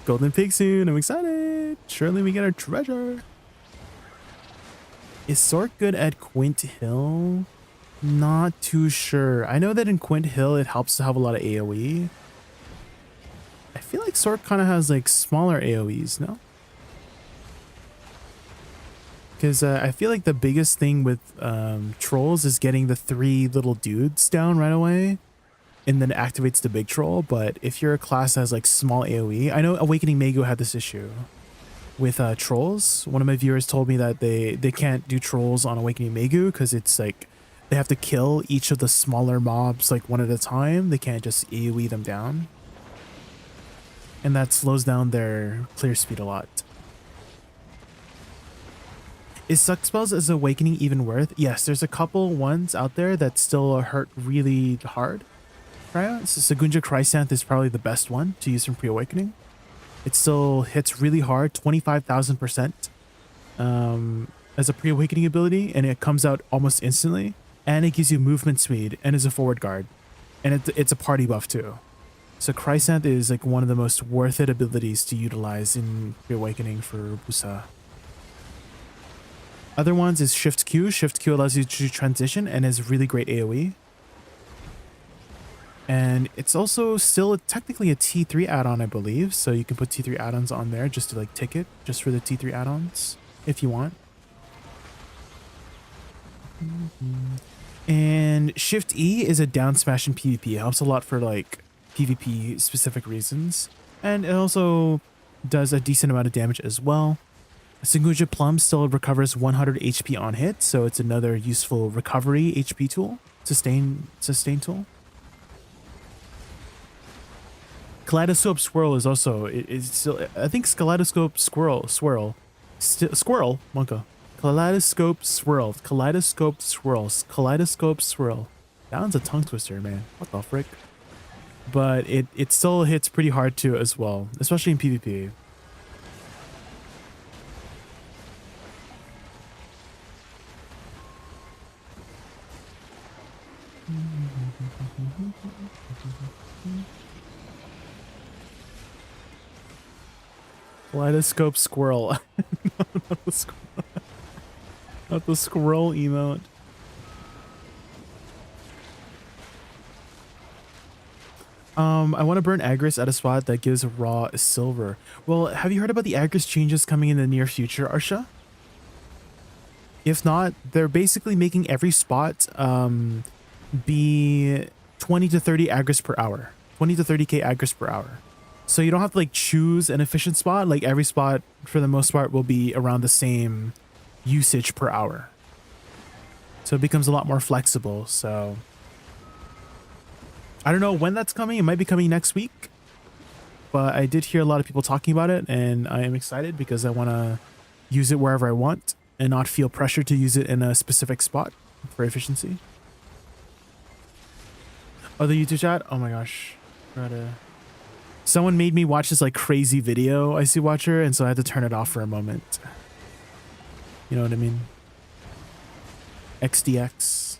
Golden pig soon. I'm excited. Surely we get our treasure. Is Sork good at Quint Hill? Not too sure. I know that in Quint Hill it helps to have a lot of AoE. I feel like Sork kind of has like smaller AoEs, no? Because I feel like the biggest thing with trolls is getting the 3 little dudes down right away, and then it activates the big troll. But if you're a class that has like small AoE, I know Awakening Megu had this issue with trolls. One of my viewers told me that they can't do trolls on Awakening Megu because it's like they have to kill each of the smaller mobs like one at a time. They can't just AoE them down. And that slows down their clear speed a lot. Is Suck Spells as Awakening even worth? Yes, there's a couple ones out there that still hurt really hard. Right? So Sagunja Chrysanth is probably the best one to use from Pre-Awakening. It still hits really hard, 25,000% as a Pre-Awakening ability, and it comes out almost instantly. And it gives you movement speed and is a forward guard. And it's a party buff too. So Chrysanth is like one of the most worth it abilities to utilize in Pre-Awakening for Woosa. Other ones is Shift Q. Shift Q allows you to transition and is really great AoE. And it's also still technically a T3 add-on, I believe. So you can put T3 add-ons on there just to like tick it, just for the T3 add-ons, if you want. And Shift E is a down smash in PvP. It helps a lot for like PvP specific reasons. And it also does a decent amount of damage as well. Sagunja Plum still recovers 100 HP on hit, so it's another useful recovery HP tool, sustain tool. Kaleidoscope Swirl is also it's still, I think Kaleidoscope Squirrel Monka. Kaleidoscope Swirl. That one's a tongue twister, man. What the frick? But it still hits pretty hard too as well, especially in PvP. Kaleidoscope Squirrel. Not the squirrel emote. I want to burn Agris at a spot that gives raw silver. Well, have you heard about the Agris changes coming in the near future, Arsha? If not, they're basically making every spot be 20 to 30 Agris per hour. 20 to 30k Agris per hour. So you don't have to like choose an efficient spot. Like every spot for the most part will be around the same usage per hour. So it becomes a lot more flexible. So I don't know when that's coming. It might be coming next week. But I did hear a lot of people talking about it, and I am excited because I want to use it wherever I want and not feel pressure to use it in a specific spot for efficiency. Oh, the YouTube chat? Oh my gosh. Someone made me watch this like crazy video, Icy Watcher, and so I had to turn it off for a moment. You know what I mean? XDX.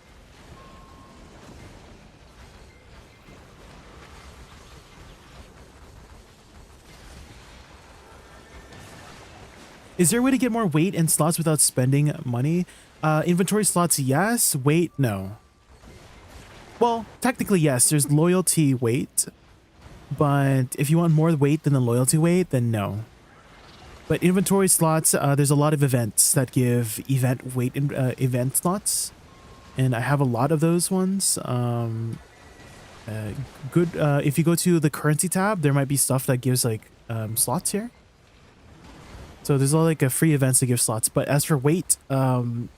Is there a way to get more weight and slots without spending money? Inventory slots, yes. Weight, no. Well, technically, yes. There's loyalty weight. But if you want more weight than the loyalty weight, then no. But inventory slots, there's a lot of events that give event weight event slots. And I have a lot of those ones. If you go to the currency tab, there might be stuff that gives like slots here. So there's all like a free events that give slots. But as for weight,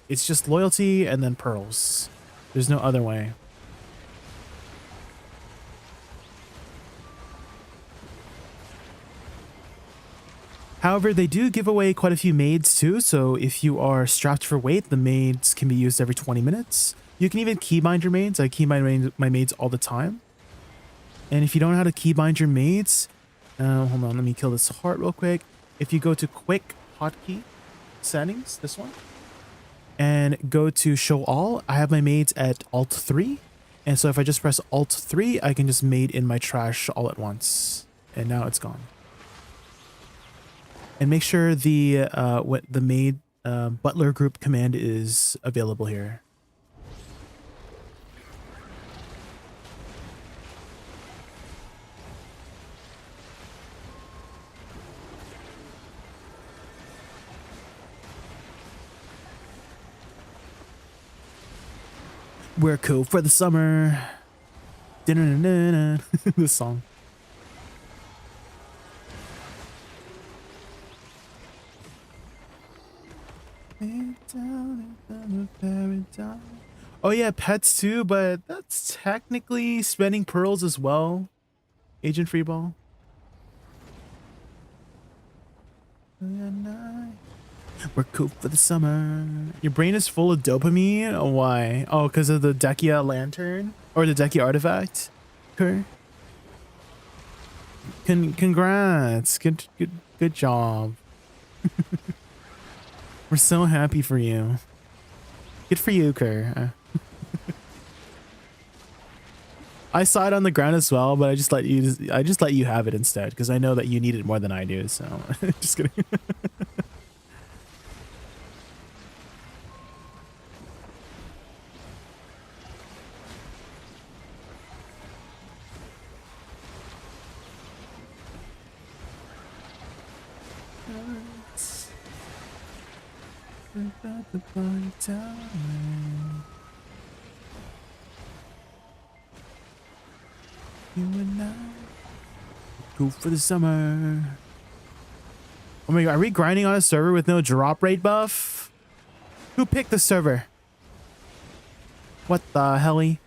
it's just loyalty and then pearls. There's no other way. However, they do give away quite a few maids too. So if you are strapped for weight, the maids can be used every 20 minutes. You can even keybind your maids. I keybind my maids all the time. And if you don't know how to keybind your maids, hold on, let me kill this heart real quick. If you go to quick hotkey settings, this one, and go to show all, I have my maids at Alt 3. And so if I just press Alt 3, I can just maid in my trash all at once. And now it's gone. And make sure the maid butler group command is available here. We're cool for the summer. This song. Oh yeah, pets too, but that's technically spending pearls as well. Agent Freeball. We're cool for the summer. Your brain is full of dopamine? Oh, why? Oh, because of the Dekia lantern? Or the Dekia artifact? Okay. Congrats. Good job. We're so happy for you. Good for you, Kerr. I saw it on the ground as well, but I just let you have it instead because I know that you need it more than I do. So just kidding. You and I, cool for the summer. Oh my god, are we grinding on a server with no drop rate buff? Who picked the server? What the helly?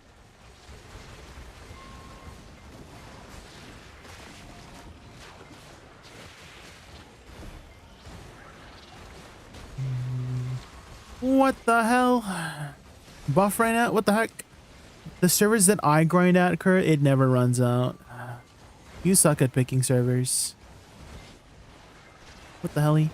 What the hell? Buff right now? What the heck? The servers that I grind at, Kurt, it never runs out. You suck at picking servers. What the helly?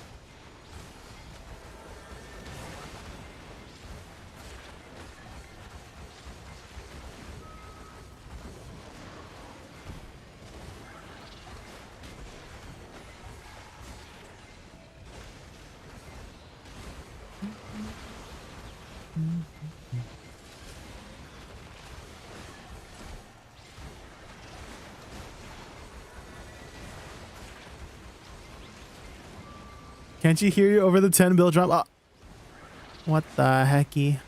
Can't you hear you over the 10 bill drop? Oh. What the hecky?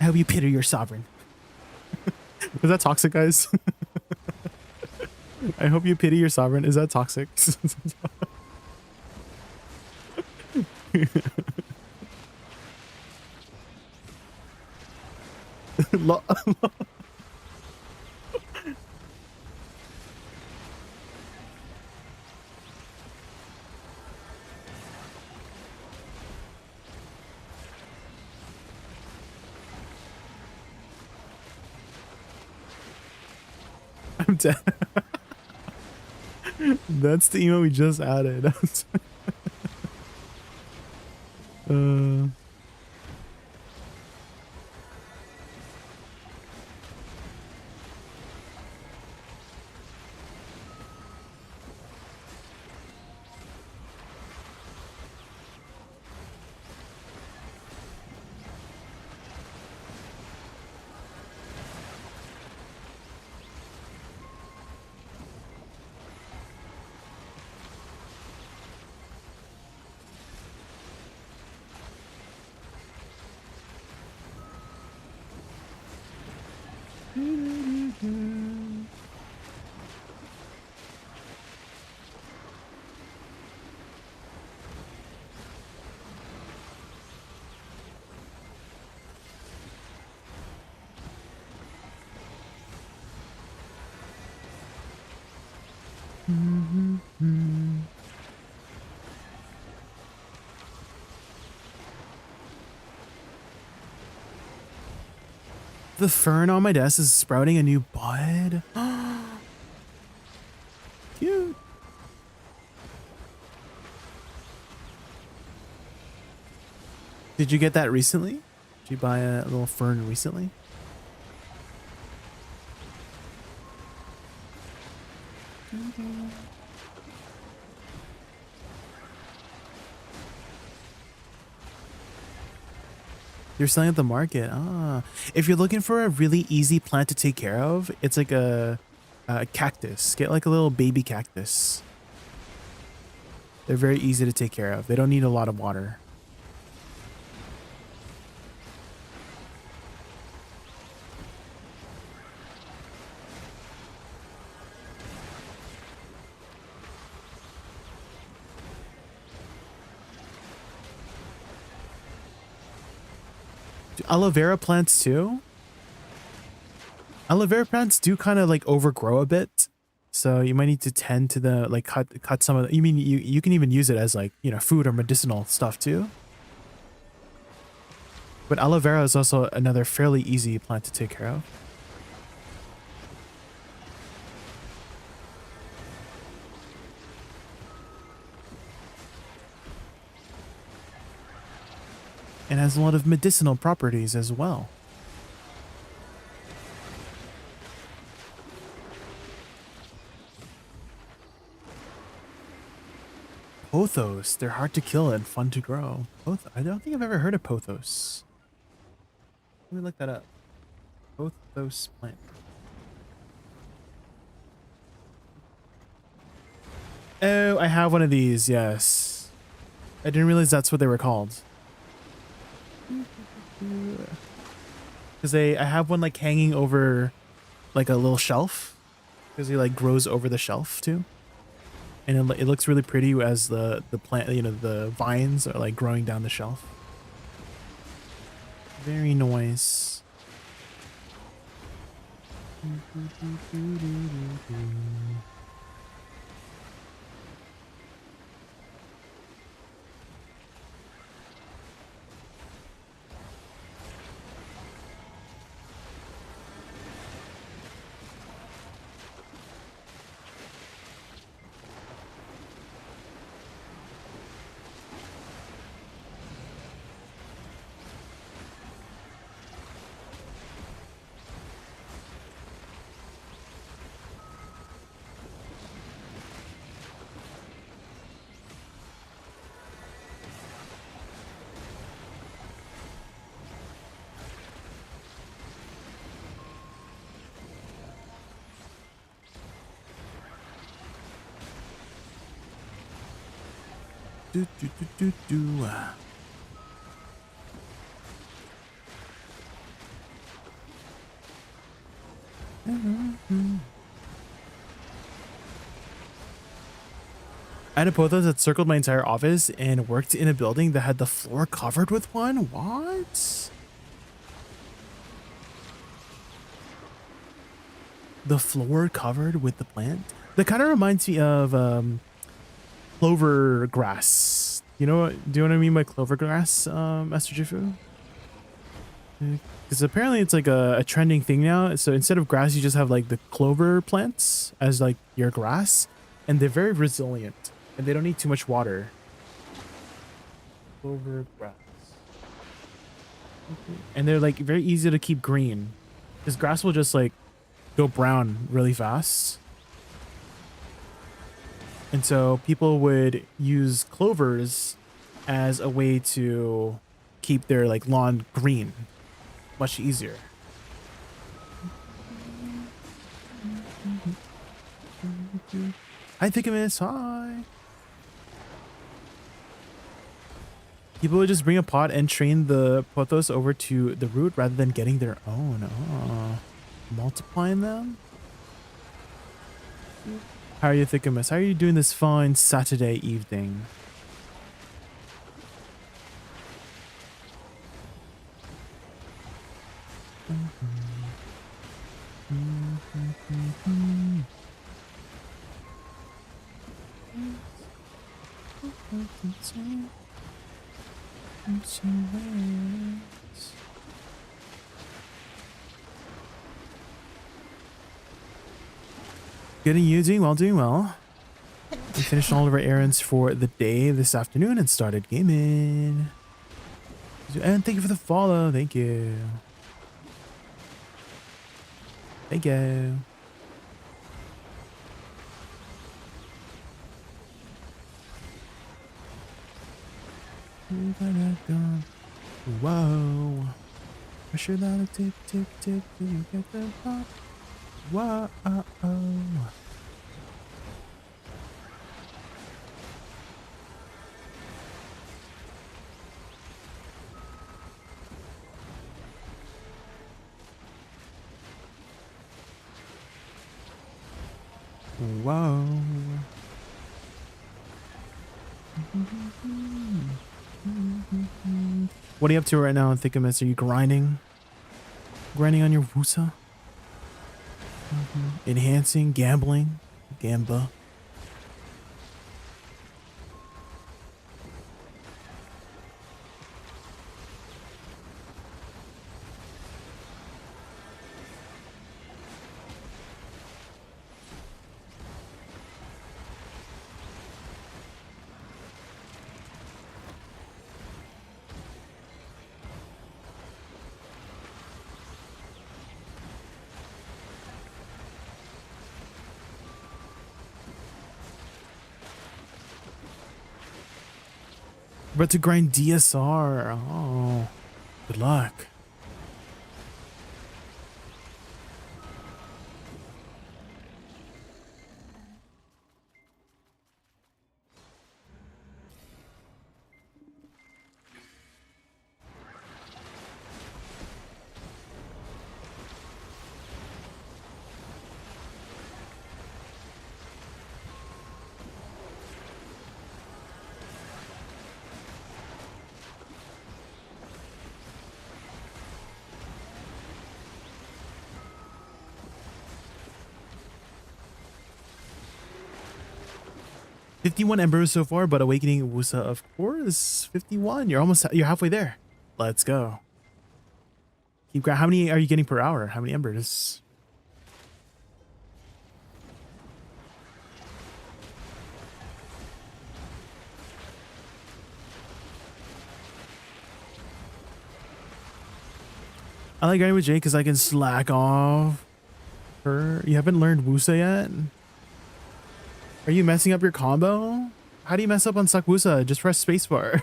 I hope you pity your sovereign. Is that toxic, guys? I hope you pity your sovereign. Is that toxic? I'm dead. That's the email we just added. The fern on my desk is sprouting a new bud. Cute. Did you get that recently? Did you buy a little fern recently? You're selling at the market. Ah, if you're looking for a really easy plant to take care of, it's like a cactus. Get like a little baby cactus. They're very easy to take care of. They don't need a lot of water. Aloe vera plants too. Aloe vera plants do kind of like overgrow a bit, so you might need to tend to the like cut some of the, you can even use it as like, you know, food or medicinal stuff too. But aloe vera is also another fairly easy plant to take care of. And has a lot of medicinal properties as well. Pothos, they're hard to kill and fun to grow. I don't think I've ever heard of pothos. Let me look that up. Pothos plant. Oh, I have one of these, yes. I didn't realize that's what they were called. Because I have one like hanging over like a little shelf. Because he like grows over the shelf too. And it looks really pretty as the plant, you know, the vines are like growing down the shelf. Very nice. Do, do, do, do, do. I had a pothos that circled my entire office and worked in a building that had the floor covered with one. What? The floor covered with the plant? That kind of reminds me of clover grass. You know what? Do you know what I mean by clover grass, Master Jifu? Because apparently it's like a trending thing now. So instead of grass, you just have like the clover plants as like your grass, and they're very resilient and they don't need too much water. Clover grass. And they're like very easy to keep green, because grass will just like go brown really fast. And so people would use clovers as a way to keep their like lawn green much easier. I think I miss. Hi. People would just bring a pot and train the pothos over to the root rather than getting their own. Oh, multiplying them. How are you, Thickamus? How are you doing this fine Saturday evening? Good, and you? Doing well, doing well. We finished all of our errands for the day this afternoon and started gaming. And thank you for the follow. Thank you. Thank you. Whoa. Pressure that a tick, tick, tick, till you get the pop. Whoa. Whoa. What are you up to right now, Thickamus? Are you grinding? Grinding on your Woosa? Enhancing, gambling, gamba. About to grind DSR. Oh, good luck. $51 embers so far, but awakening Woosa, of course. 51. You're halfway there. Let's go. How many are you getting per hour? How many embers? I like grinding with Jay because I can slack off her. You haven't learned Woosa yet? Are you messing up your combo? How do you mess up on Suck Woosa? Just press spacebar.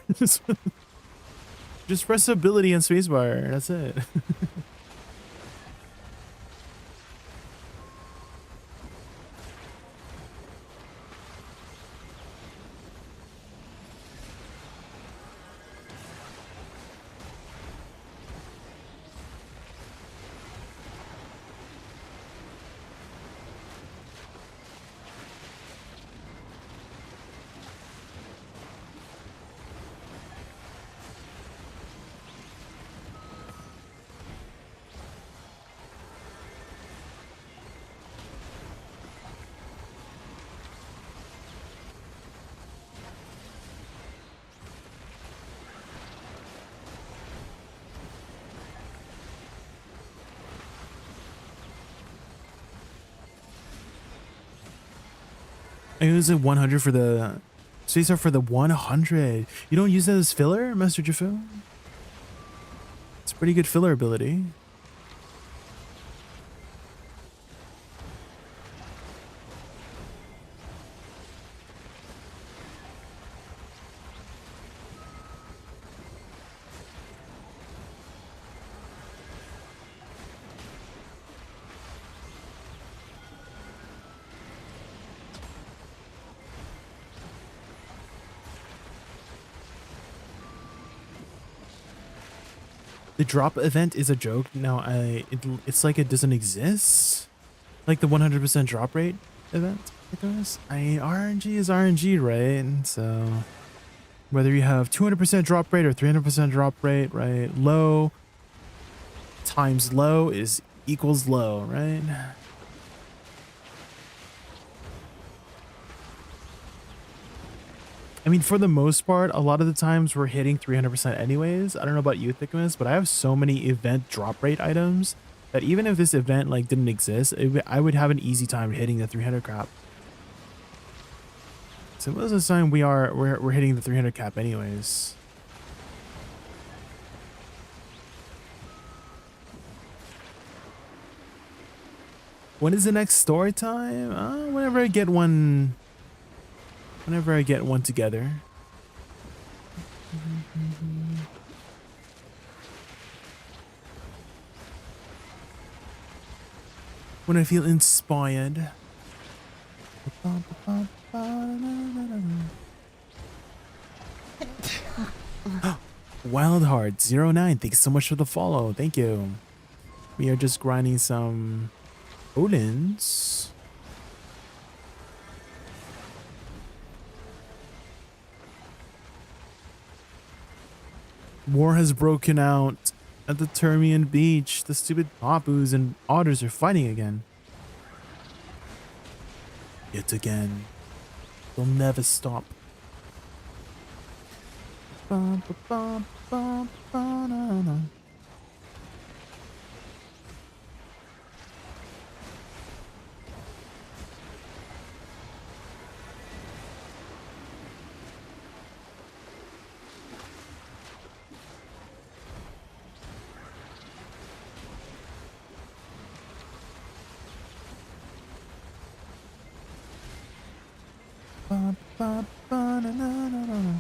Just press ability and spacebar. That's it. I use a 100 for the spacebar for the 100. You don't use that as filler, Master Jafu? It's pretty good filler ability. The drop event is a joke. No, it's like it doesn't exist. Like the 100% drop rate event, I guess. RNG is RNG, right? And so whether you have 200% drop rate or 300% drop rate, right? Low times low is equals low, right? I mean, for the most part, a lot of the times we're hitting 300% anyways. I don't know about you, Thickamus, but I have so many event drop rate items that even if this event like didn't exist, I would have an easy time hitting the 300 cap. So most of the time we're hitting the 300 cap anyways. When is the next story time? Whenever I get one. Whenever I get one together. When I feel inspired. Wildheart09, thanks so much for the follow. Thank you. We are just grinding some Odins. War has broken out at the Termian beach. The stupid papus and otters are fighting again. Yet again. They'll never stop. Bum, ba, bum, bum, ba, na, na. Ba, ba, ba, na, na, na, na.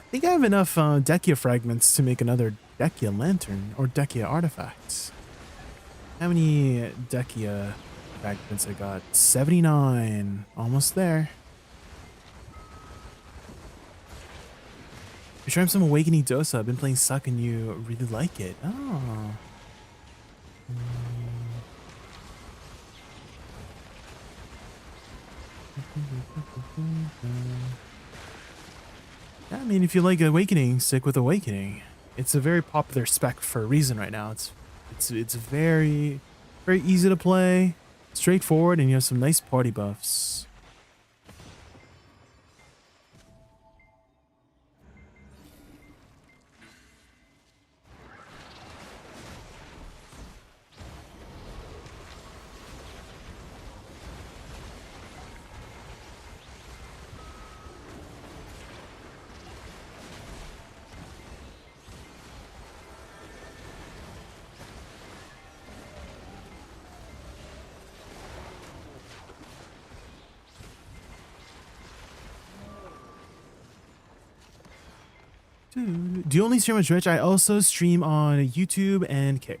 I think I have enough Dekia fragments to make another Dekia lantern or Dekia artifacts. How many Dekia fragments I got? 79. Almost there. You're trying some Awakening Dosa. I've been playing Suck and you really like it. Oh. Yeah, I mean, if you like Awakening, stick with Awakening. It's a very popular spec for a reason right now. It's very easy to play, straightforward, and you have some nice party buffs. Do you only stream on Twitch? I also stream on YouTube and Kick.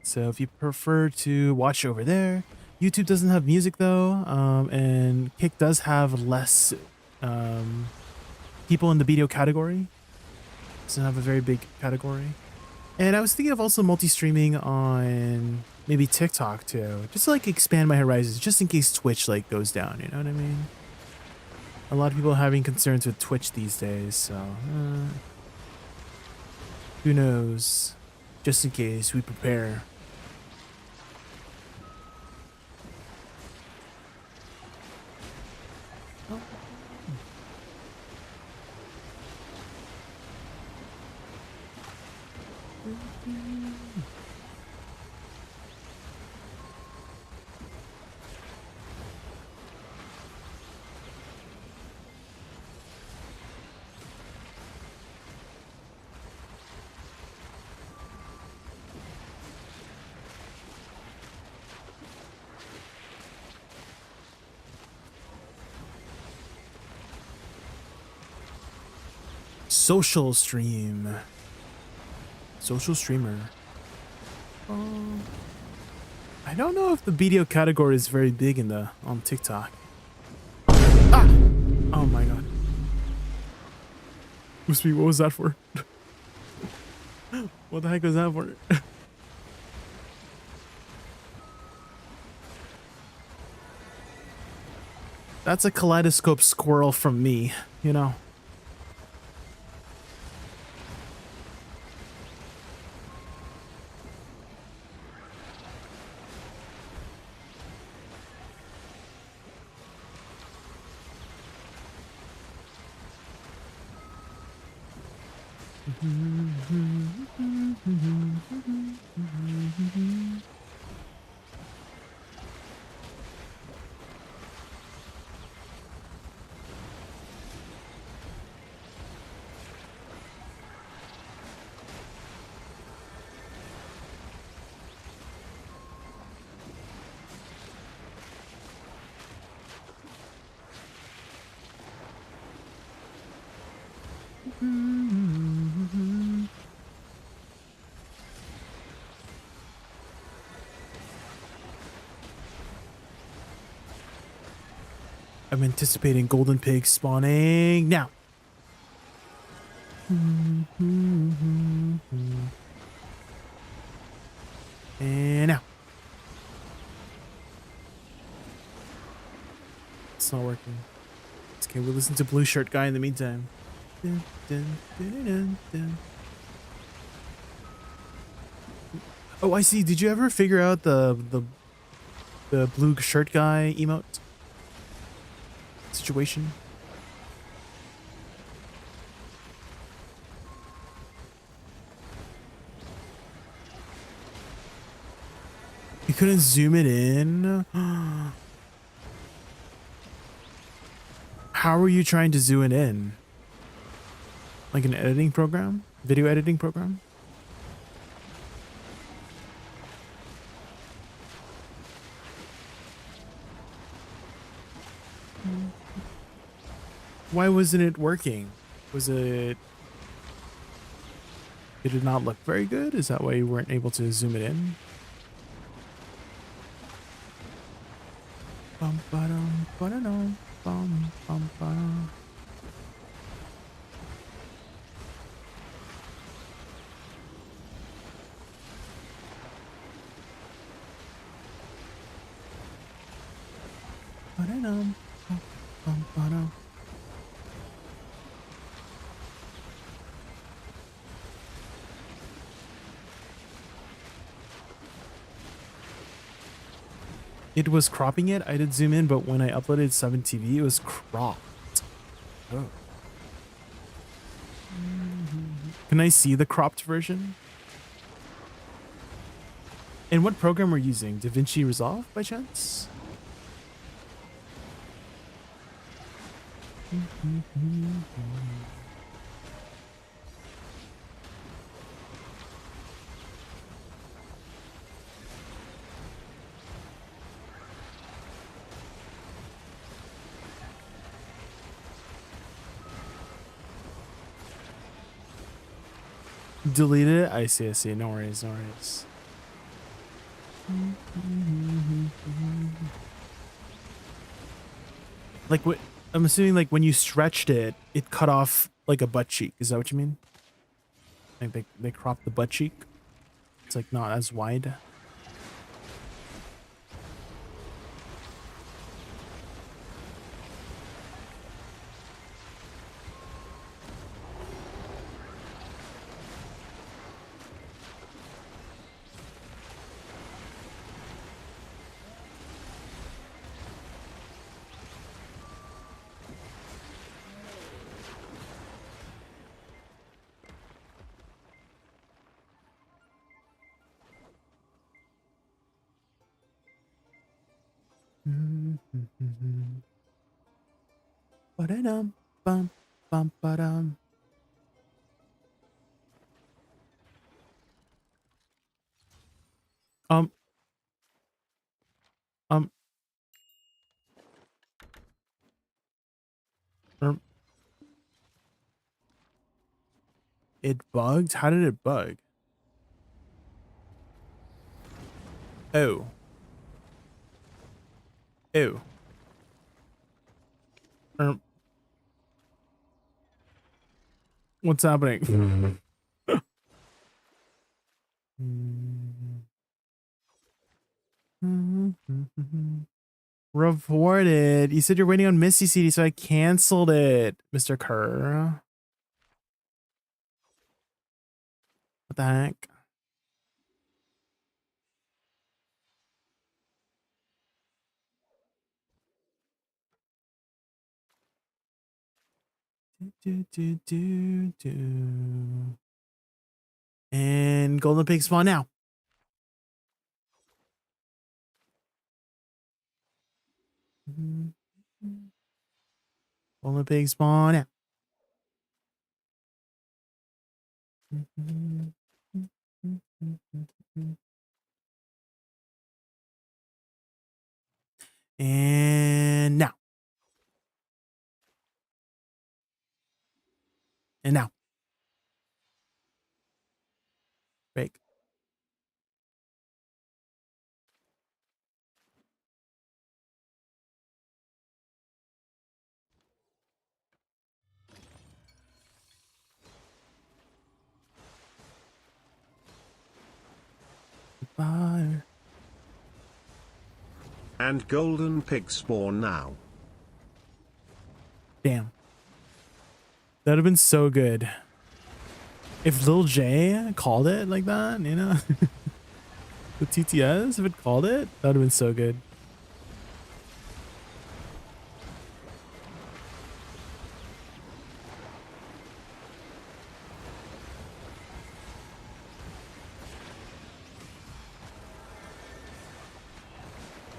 So if you prefer to watch over there, YouTube doesn't have music though, and Kick does have less people in the video category. Doesn't have a very big category. And I was thinking of also multi-streaming on maybe TikTok too, just to like expand my horizons, just in case Twitch like goes down. You know what I mean? A lot of people are having concerns with Twitch these days, so who knows? Just in case, we prepare. Social stream. Social streamer. I don't know if the video category is very big in on TikTok. Ah! Oh my god. What was that for? What the heck was that for? That's a kaleidoscope squirrel from me, you know. I'm anticipating golden pigs spawning now. And now. It's not working. It's okay, we'll listen to Blue Shirt Guy in the meantime. Dun, dun, dun, dun, dun, dun. Oh, I see. Did you ever figure out the Blue Shirt Guy emote situation? You couldn't zoom it in? How were you trying to zoom it in? Like an editing program? Video editing program? Why wasn't it working? Was it... Did it not look very good? Is that why you weren't able to zoom it in? Bum ba-dum, ba-da-dum, bum bum ba-dum. Ba-da-dum, bum bum ba-dum. It was cropping it. I did zoom in, but when I uploaded 7TV, it was cropped. Oh. Can I see the cropped version? And what program we're using? DaVinci Resolve by chance? Delete it? I see, I see. No worries, no worries. Like what? I'm assuming like when you stretched it, it cut off like a butt cheek. Is that what you mean? Like they cropped the butt cheek? It's like not as wide. Ba-da-dum, bum, bum, ba-dum. Um. It bugged? How did it bug? Oh. Oh. What's happening? Rewarded. You said you're waiting on Misty CD, so I canceled it, Mr. Kerr. What the heck? And Golden Pig spawn now. Golden Pig spawn now. And now. And now. Break. Fire. And golden pig spawn now. Damn. That'd have been so good. If Lil J called it like that, you know? The TTS, if it called it, that would have been so good.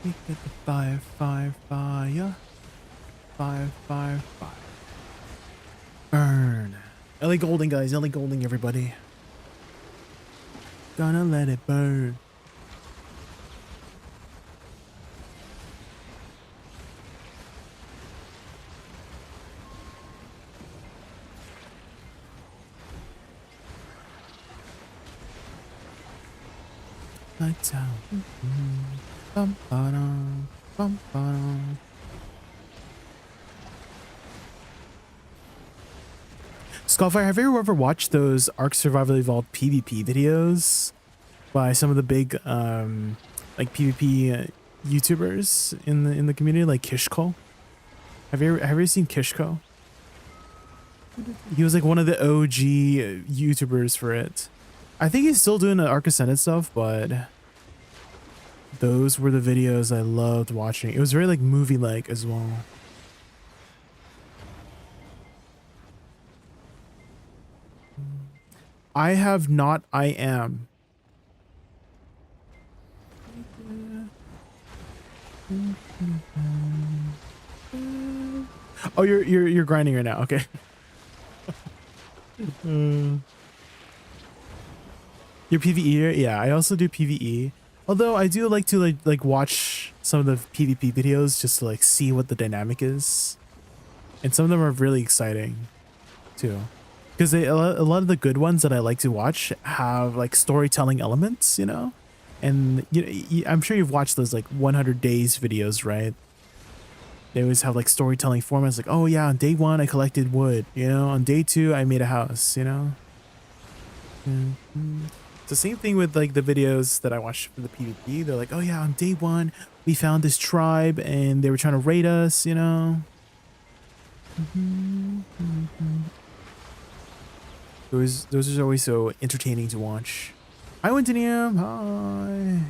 We get the fire, fire, fire. Fire, fire, fire. Burn. Ellie Goulding, guys. Ellie Goulding, everybody. Gonna let it burn. Lights out. Bum, ba-dum, bum, ba-dum. Skullfire, have you ever watched those Ark Survival Evolved PvP videos by some of the big like PvP YouTubers in the community, like Kishko? Have you ever seen Kishko? He was like one of the OG YouTubers for it. I think he's still doing the Ark Ascended stuff, but those were the videos I loved watching. It was very like movie-like as well. I have not. I am. Oh, you're grinding right now. Okay. Your PvE? Yeah, I also do PvE. Although I do like to like watch some of the PvP videos just to like see what the dynamic is, and some of them are really exciting, too. Because a lot of the good ones that I like to watch have like storytelling elements, you know, and I'm sure you've watched those like 100 days videos, right? They always have like storytelling formats, like, oh yeah, on day 1 I collected wood, you know, on day 2 I made a house, you know. It's the same thing with like the videos that I watch for the PvP. They're like, oh yeah, on day 1 we found this tribe and they were trying to raid us, you know. Those are always so entertaining to watch. Hi, Wintinium. Hi.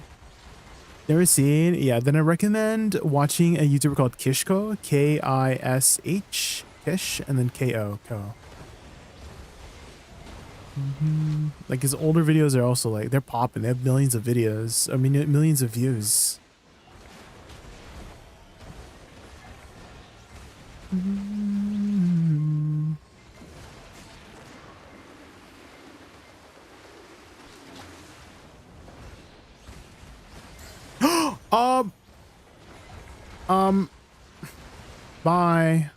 Never seen? Yeah, then I recommend watching a YouTuber called Kishko. Kish. Kish, and then Ko. Ko. Like his older videos are also like, they're popping. They have millions of videos. I mean, millions of views. Bye.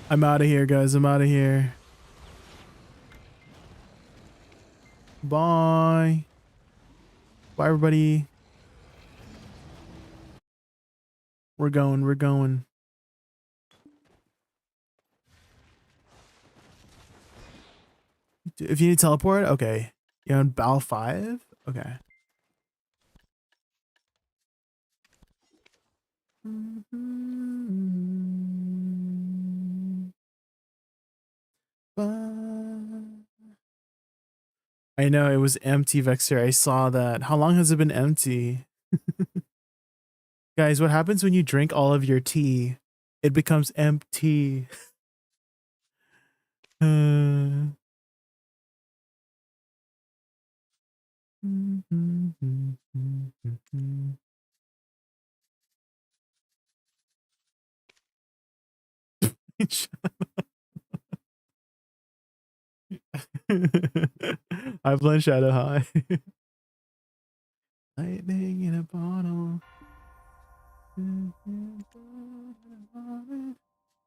I'm out of here, guys. I'm out of here. Bye. Bye, everybody. We're going. We're going. If you need to teleport, okay. You're on Bal 5? Okay. I know it was empty, Vexer. I saw that. How long has it been empty? Guys, what happens when you drink all of your tea? It becomes empty. I blend Shadow High. Lightning in a bottle.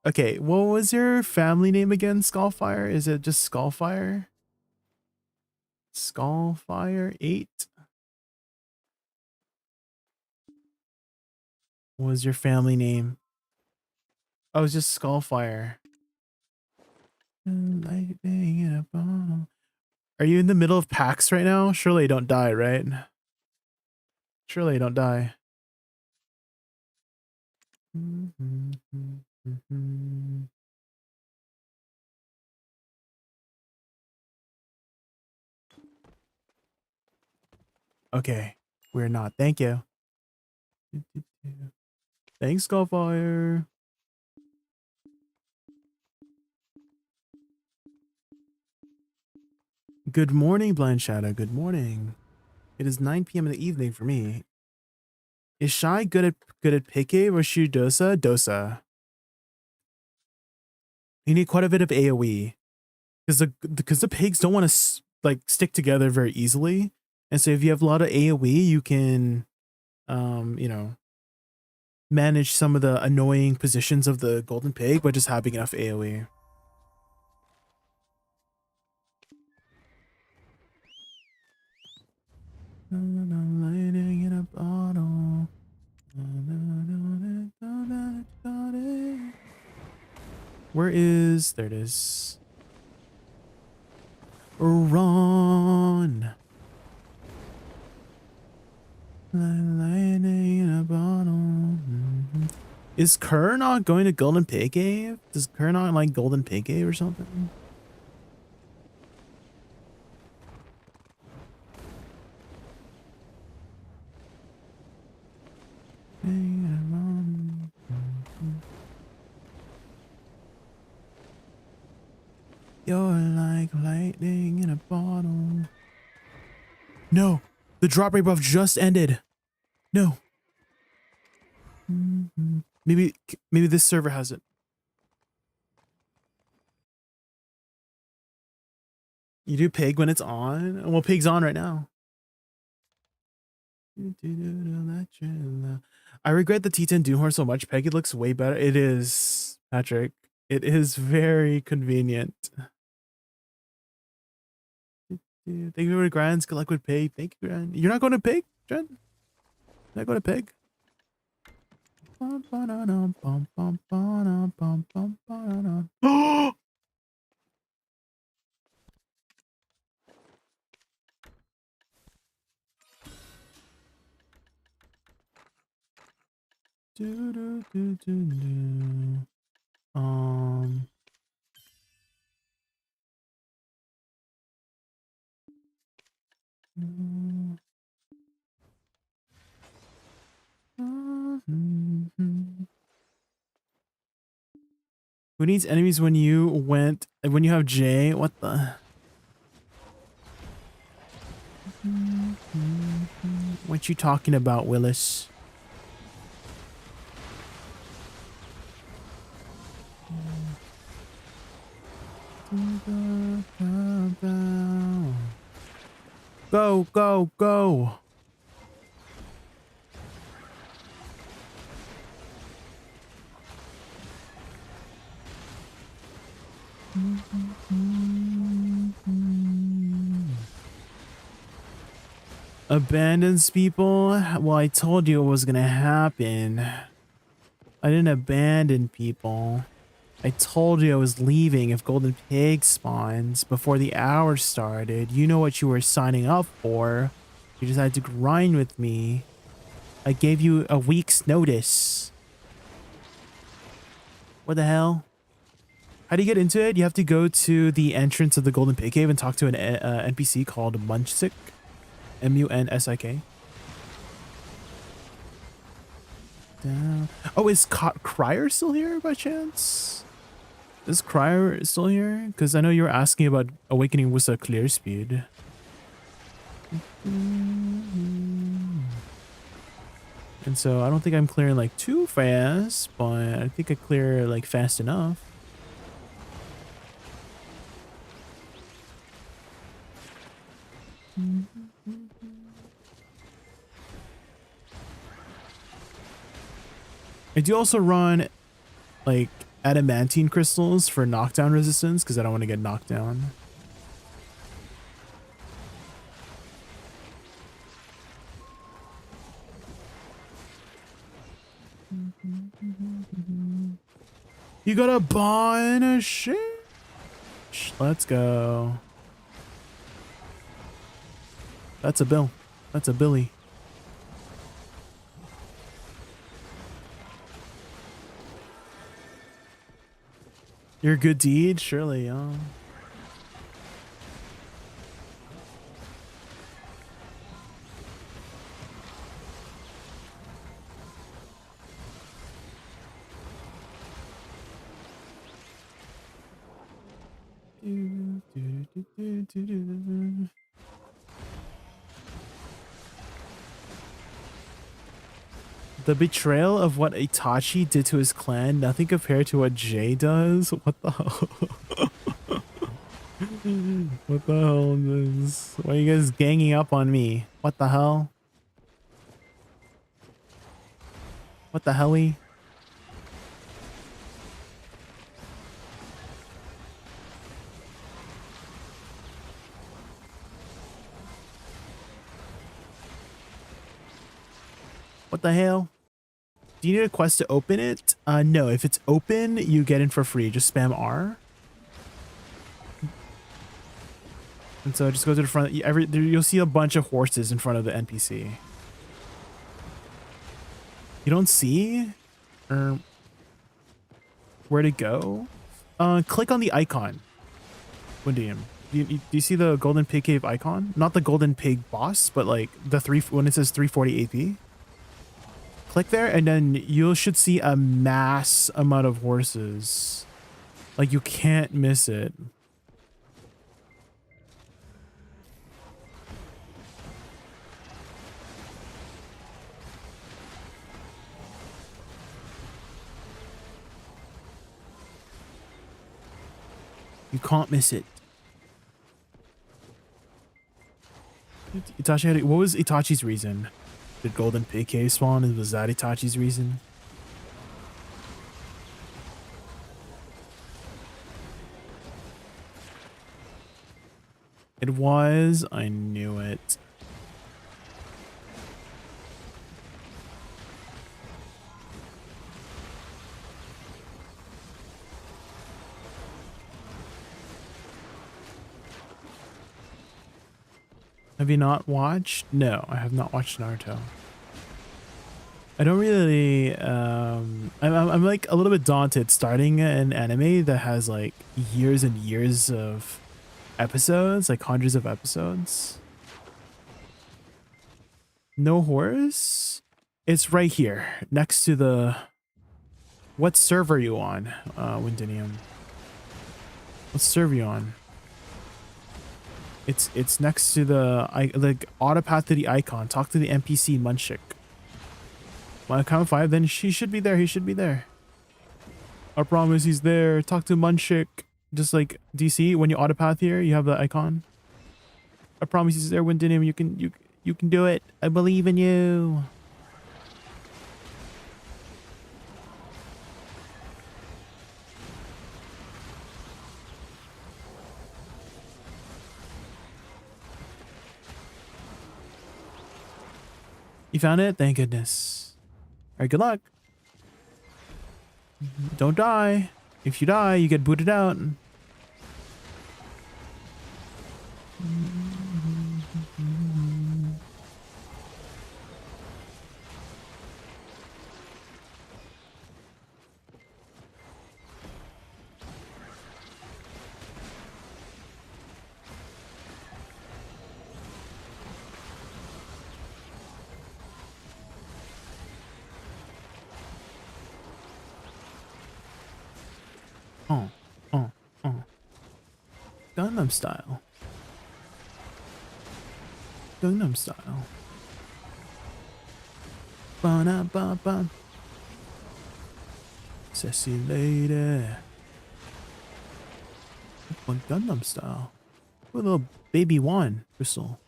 Okay, what was your family name again, Skullfire? Is it just Skullfire? Skullfire 8? What was your family name? Oh, it's just Skullfire. Lightning in a bottle. Are you in the middle of PAX right now? Surely you don't die, right? Surely you don't die. Okay, we're not. Thank you. Thanks, Skullfire. Good morning, Blind Shadow. Good morning. It is 9 p.m. in the evening for me. Is Shy good at Pike or should Dosa? Dosa. You need quite a bit of AoE because the pigs don't want to like stick together very easily, and so if you have a lot of AoE, you can, you know, manage some of the annoying positions of the golden pig by just having enough AoE. Lighting in a bottle. Where is... There it is. Run. Lighting in a bottle. Is Kerr not going to Golden Pig Cave? Does Kerr not like Golden Pig Cave or something? You're like lightning in a bottle. No, the drop rate buff just ended. No. Maybe this server has it. You do pig when it's on? Well, pig's on right now. I regret the T10 Doomhorn so much. Peggy looks way better. It is, Patrick. It is very convenient. Thank you for Grants. Good luck with Pig. Thank you, Grant. You're not going to Pig, Trent? You're not going to Pig? Who needs enemies when you have Jay? What the? What you talking about, Willis? Go, go, go. Abandons people? Well, I told you it was gonna happen. I didn't abandon people. I told you I was leaving if Golden Pig spawns before the hour started. You know what you were signing up for. You just had to grind with me. I gave you a week's notice. What the hell? How do you get into it? You have to go to the entrance of the Golden Pig Cave and talk to an NPC called Munchsik. M-U-N-S-I-K. Oh, is Crier still here by chance? Is Crier still here? Because I know you were asking about Awakening Woosa clear speed. And so I don't think I'm clearing like too fast, but I think I clear like fast enough. I do also run like adamantine crystals for knockdown resistance because I don't want to get knocked down. You got a bond shit. Let's go. That's a bill. That's a Billy. Your good deed? Surely, The betrayal of what Itachi did to his clan, nothing compared to what Jay does? What the hell? What the hell is this? Why are you guys ganging up on me? What the hell? What the helly? What the hell? Do you need a quest to open it? No, if it's open, you get in for free. Just spam R. And so just go to the front. You'll see a bunch of horses in front of the NPC. You don't see? Or where to go? Click on the icon. Windium. Do you see the golden pig cave icon? Not the golden pig boss, but like the when it says 340 AP. Click there and then you should see a mass amount of horses. Like you can't miss it. You can't miss it. Itachi had, what was Itachi's reason? Did golden pig cave spawn? Was that Itachi's reason? It was. I knew it. Have you not watched? No, I have not watched Naruto. I don't really, I'm like a little bit daunted starting an anime that has like years and years of episodes, like hundreds of episodes. No horse? It's right here, next to the... What server are you on, Windinium? What server are you on? It's next to the autopath to the icon. Talk to the NPC Munchik. My account 5, then she should be there. He should be there. I promise he's there. Talk to Munchik. Just like DC, when you autopath here, you have the icon. I promise he's there. Windinium, you can do it. I believe in you. You found it? Thank goodness. Alright, good luck. Don't die. If you die, you get booted out. Gangnam Style. Gangnam Style. Ba-na-ba-ba. Sassy lady. One Gangnam Style. With a little baby one, Crystal.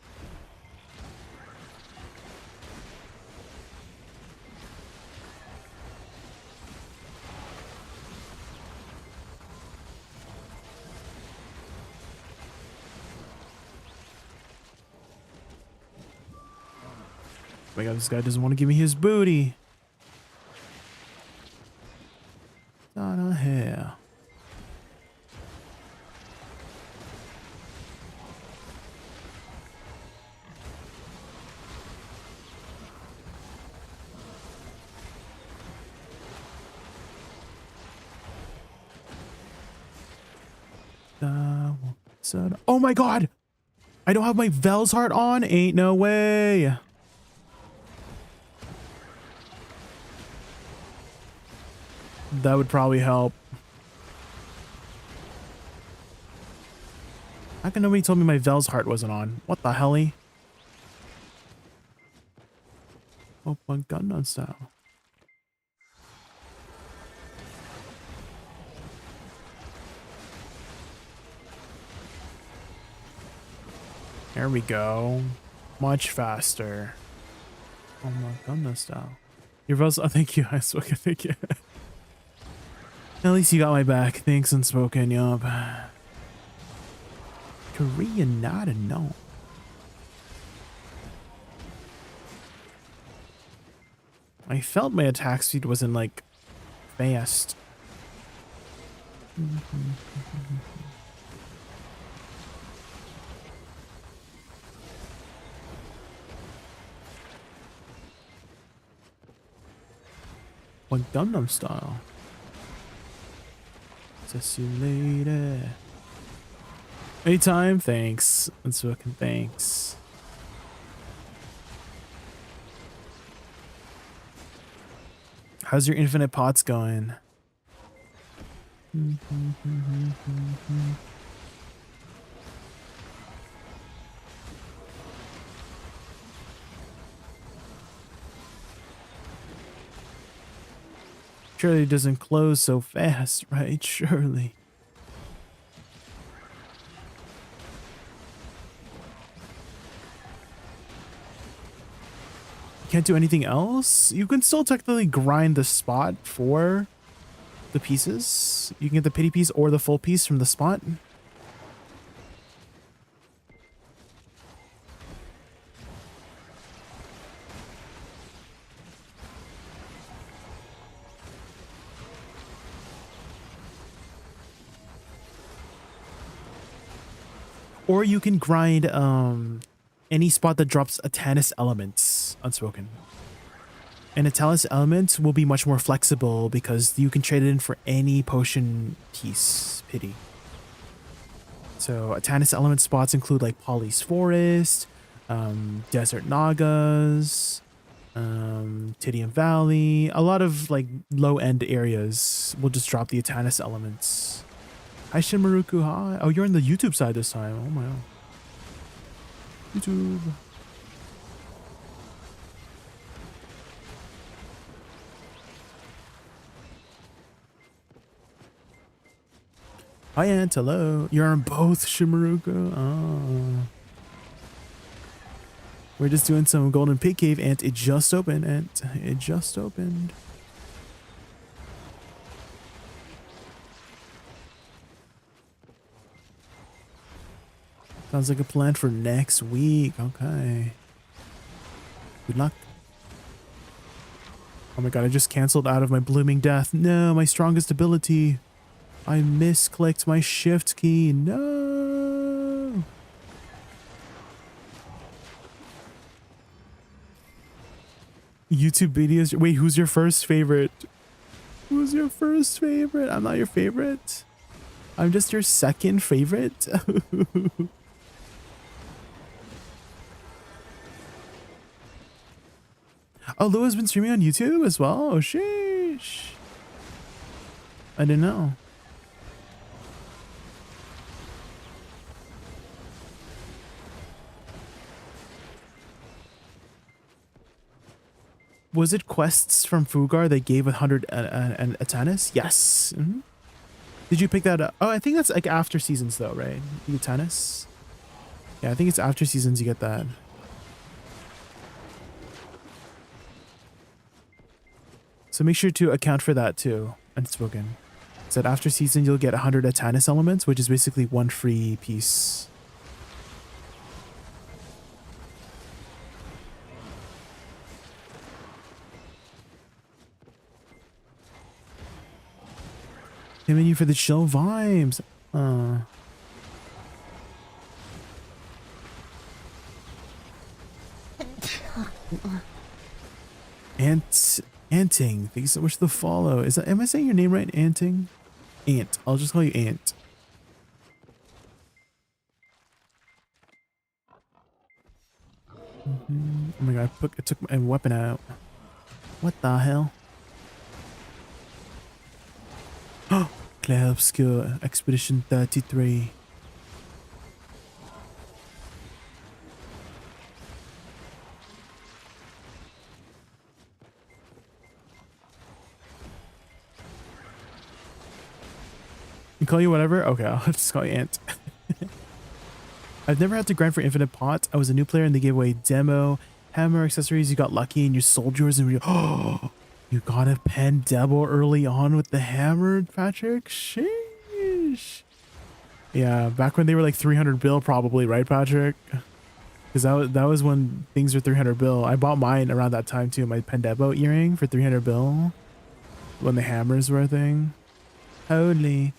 Oh my god, this guy doesn't want to give me his booty. Out of here. Son. Oh my god! I don't have my Vel's heart on? Ain't no way! That would probably help. How come nobody told me my Vel's heart wasn't on? What the helly? Open Gundam style. There we go. Much faster. Oh my goodness, style. Your Vel's. Oh, thank you. I spoke. Thank you. At least you got my back. Thanks, unspoken. Yup. Korean, not a no. I felt my attack speed wasn't like fast. What Gundam style? See you later. Anytime, thanks. Unspoken, thanks. How's your infinite pots going? Surely it doesn't close so fast, right? Surely. Can't do anything else? You can still technically grind the spot for the pieces. You can get the pity piece or the full piece from the spot. Or you can grind any spot that drops a Tannis elements, unspoken. And a Talus element will be much more flexible because you can trade it in for any potion piece, pity. So Tannis element spots include like Polly's Forest, Desert Nagas, Tidium Valley. A lot of like low-end areas will just drop the Tannis elements. Hi Shimaruku, hi. Oh, you're on the YouTube side this time. Oh my god. YouTube. Hi Ant, hello. You're on both, Shimaruku. Oh. We're just doing some Golden Pig Cave, Ant. It just opened, Ant. It just opened. Sounds like a plan for next week. Okay. Good luck. Oh my god, I just canceled out of my blooming death. No, my strongest ability. I misclicked my shift key. No. YouTube videos. Wait, who's your first favorite? Who's your first favorite? I'm not your favorite. I'm just your second favorite. Oh, Lua's been streaming on YouTube as well? Oh, sheesh. I didn't know. Was it quests from Fugar that gave 100 and a tennis? Yes. Mm-hmm. Did you pick that up? Oh, I think that's like after seasons though, right? You get tennis? Yeah, I think it's after seasons you get that. So make sure to account for that too. Unspoken. So that after season you'll get 100 Atanis elements, which is basically one free piece. Him and you for the chill vibes. Anting, thank you so much for the follow. Is that, am I saying your name right? Anting? Ant. I'll just call you Ant. Oh my god, I took my weapon out. What the hell? Oh, Clair Obscure, Expedition 33. You call you whatever? Okay, I'll just call you Ant. I've never had to grind for infinite pots. I was a new player and they gave away demo, hammer, accessories. You got lucky and you sold yours and oh, you got a pen demo early on with the hammer, Patrick? Sheesh. Yeah, back when they were like 300 bill probably, right, Patrick? Because that was when things were 300 bill. I bought mine around that time too, my Pendebo earring for 300 bill. When the hammers were a thing. Holy.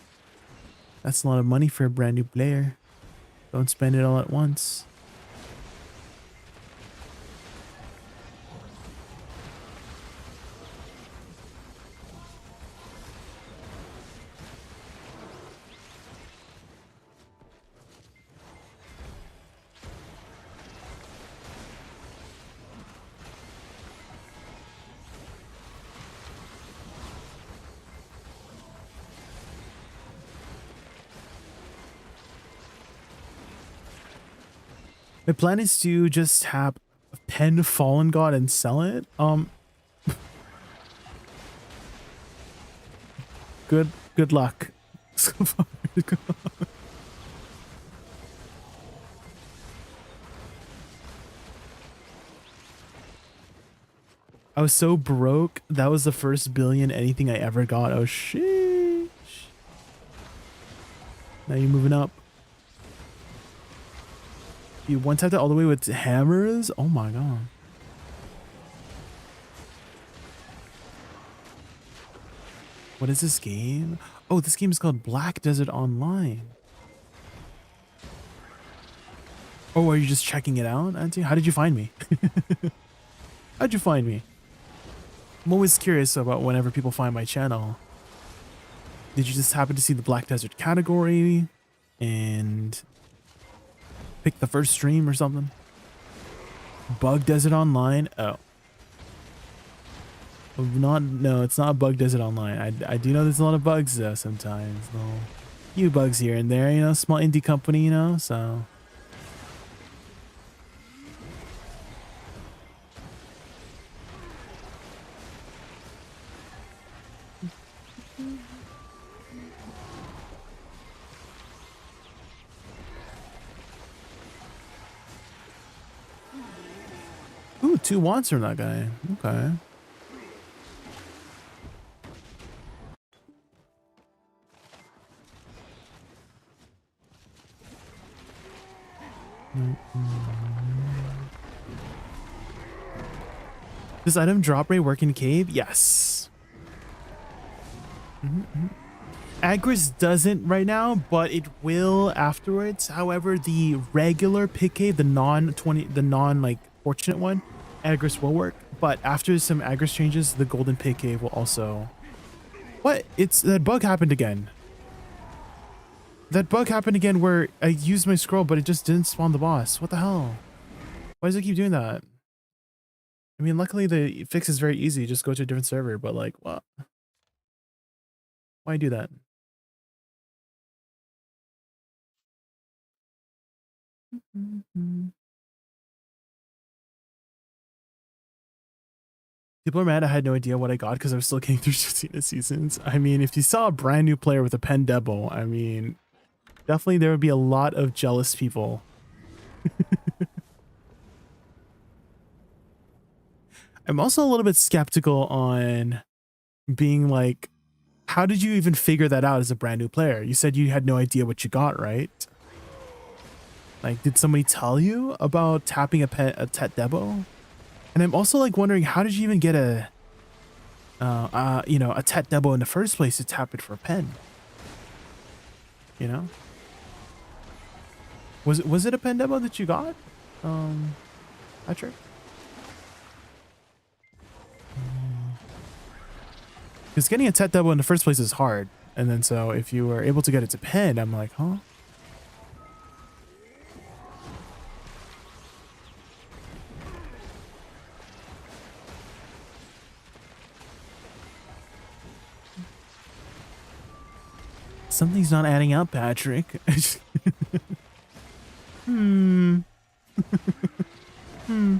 That's a lot of money for a brand new player. Don't spend it all at once. My plan is to just have a pen Fallen God and sell it. Good luck. I was so broke. That was the first billion anything I ever got. Oh shit. Now you're moving up. You one tapped it all the way with hammers? Oh my god. What is this game? Oh, this game is called Black Desert Online. Oh, are you just checking it out, Auntie? How did you find me? How'd you find me? I'm always curious about whenever people find my channel. Did you just happen to see the Black Desert category and pick the first stream or something? Bug Desert Online? Oh. No, it's not Bug Desert Online. I do know there's a lot of bugs though sometimes. Little few bugs here and there, you know, small indie company, you know, so. Ooh, 2 wants from that guy. Okay. Does item drop rate work in cave? Yes. Agris doesn't right now, but it will afterwards. However, the regular pick cave, the non like fortunate one, Agris will work. But after some Agris changes, the golden pick cave will also. What? It's that bug happened again. That bug happened again where I used my scroll, but it just didn't spawn the boss. What the hell? Why does it keep doing that? I mean, luckily the fix is very easy. Just go to a different server, but like, what? Why do that? People are mad I had no idea what I got because I was still getting through Justina seasons. I mean, if you saw a brand new player with a pen debo, I mean, definitely there would be a lot of jealous people. I'm also a little bit skeptical on being like, how did you even figure that out as a brand new player? You said you had no idea what you got, right? Like, did somebody tell you about tapping a Tet Debo? And I'm also like wondering, how did you even get a, you know, a Tet Debo in the first place to tap it for a pen? You know? Was it a pen Debo that you got? Patrick? Because getting a Tet Debo in the first place is hard. And then so if you were able to get it to pen, I'm like, huh? Something's not adding up, Patrick. Hmm. Hmm.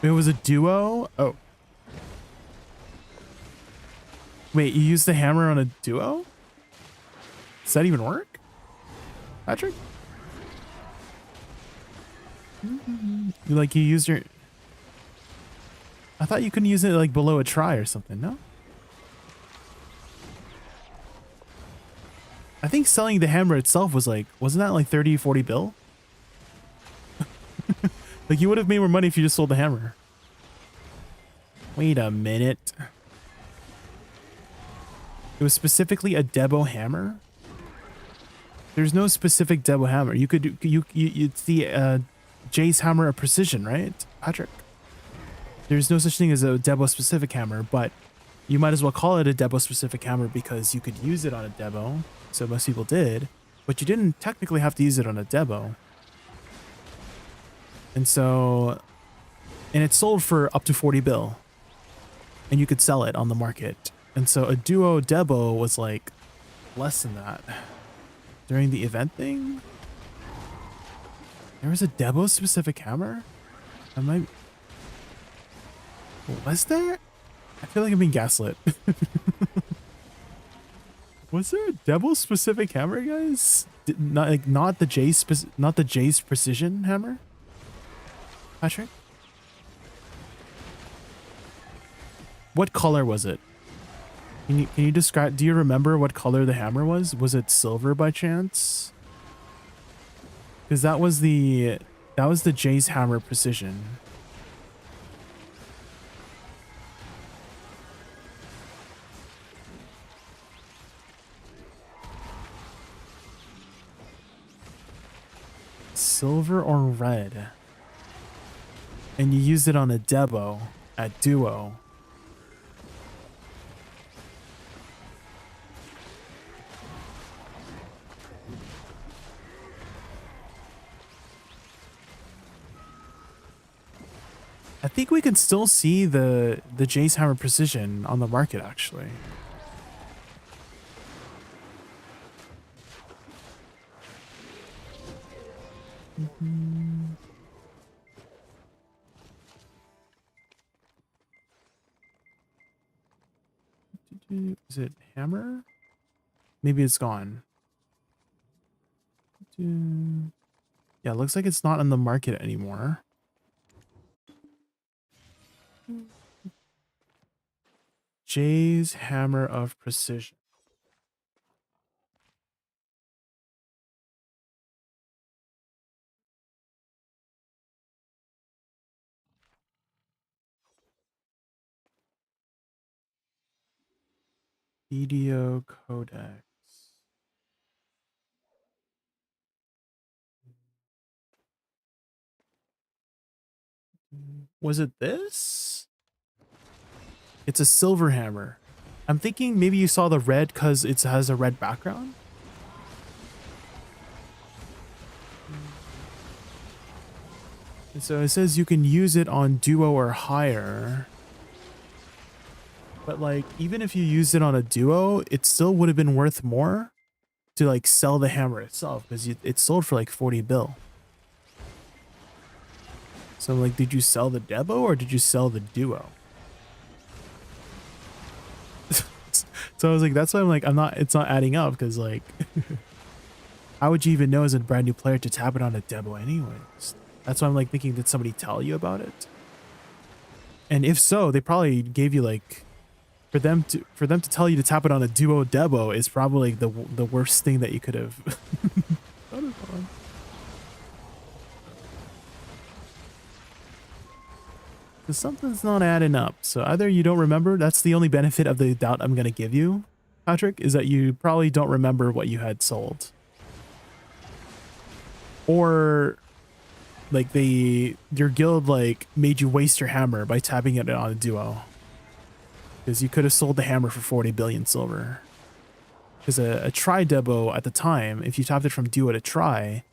It was a duo? Oh. Wait, you used the hammer on a duo? Does that even work? Patrick? You used your... I thought you couldn't use it like below a try or something, no? I think selling the hammer itself was like, wasn't that like 30, 40 bill? Like you would have made more money if you just sold the hammer. Wait a minute. It was specifically a Debo hammer? There's no specific Debo hammer. You could, it's the Jay's hammer of precision, right, Patrick? There's no such thing as a Debo specific hammer, but you might as well call it a Debo specific hammer because you could use it on a Debo. So most people did, but you didn't technically have to use it on a Debo. And so, and it sold for up to 40 bill and you could sell it on the market. And so a duo Debo was like less than that. During the event thing, there was a Debo specific hammer? Was there? I feel like I'm being gaslit. Was there a Debo specific hammer, guys? Not the Jay's precision hammer? Patrick? What color was it? Can you describe, do you remember what color the hammer was? Was it silver by chance? Because that was the Jay's hammer precision. Silver or red? And you used it on a Debo at duo. I think we can still see the Jay's hammer precision on the market actually. Is it hammer? Maybe it's gone. Yeah, it looks like it's not on the market anymore. Jay's hammer of precision. Video codex. Was it this? It's a silver hammer. I'm thinking maybe you saw the red because it has a red background. And so it says you can use it on duo or higher. But like, even if you used it on a duo, it still would have been worth more to like sell the hammer itself because it sold for like 40 bill. So I'm like, did you sell the Debo or did you sell the duo? So I was like, that's why I'm like, it's not adding up because like, how would you even know as a brand new player to tap it on a Debo anyways? That's why I'm like thinking, did somebody tell you about it? And if so, they probably gave you like, for them to tell you to tap it on a duo Debo is probably like the worst thing that you could have thought of. Because something's not adding up. So either you don't remember, that's the only benefit of the doubt I'm going to give you, Patrick, is that you probably don't remember what you had sold. Or like your guild like made you waste your hammer by tapping it on a duo. Because you could have sold the hammer for 40 billion silver. Because a try Debo at the time, if you tapped it from duo to try,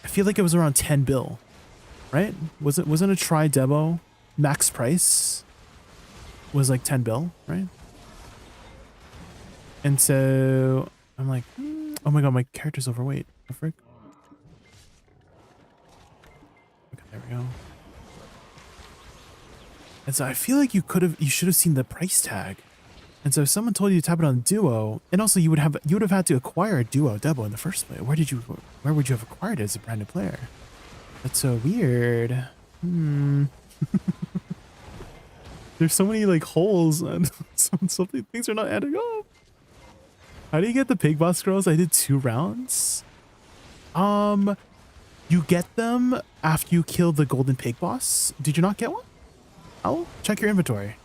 I feel like it was around 10 bill. right? Wasn't a try demo max price was like 10 bill, right? And so I'm like, oh my god, my character's overweight. The frick? Okay, there we go. And so I feel like you should have seen the price tag. And so if someone told you to tap it on Duo, and also you would have had to acquire a Duo demo in the first place. Where would you have acquired it as a brand new player? That's so weird. There's so many like holes and something things are not adding up. How do you get the pig boss scrolls? I did 2 rounds. You get them after you kill the golden pig boss. Did you not get one? I'll check your inventory.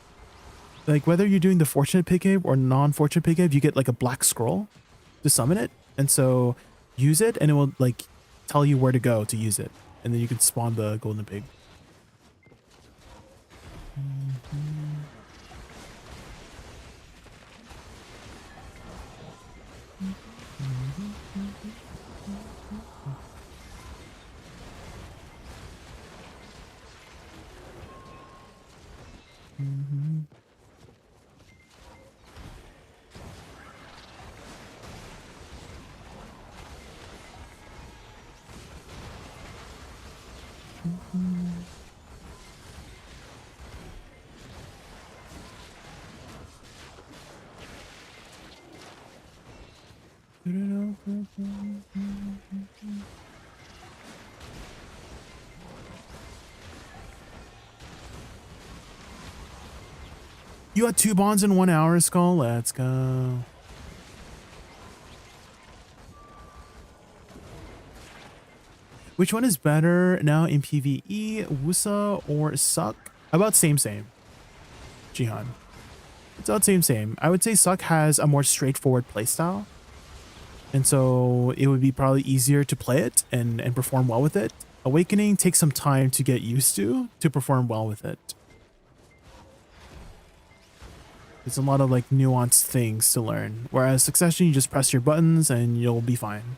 Like whether you're doing the fortunate pig cave or non-fortunate pig cave, you get like a black scroll to summon it. And so use it and it will like tell you where to go to use it. And then you can spawn the golden pig. You had 2 bonds in 1 hour, Skull. Let's go. Which one is better now in PvE, Woosa or Suck? About same. Jihan. It's about same. I would say Suck has a more straightforward playstyle. And so it would be probably easier to play it and perform well with it. Awakening takes some time to get used to perform well with it. There's a lot of like nuanced things to learn. Whereas Succession, you just press your buttons and you'll be fine.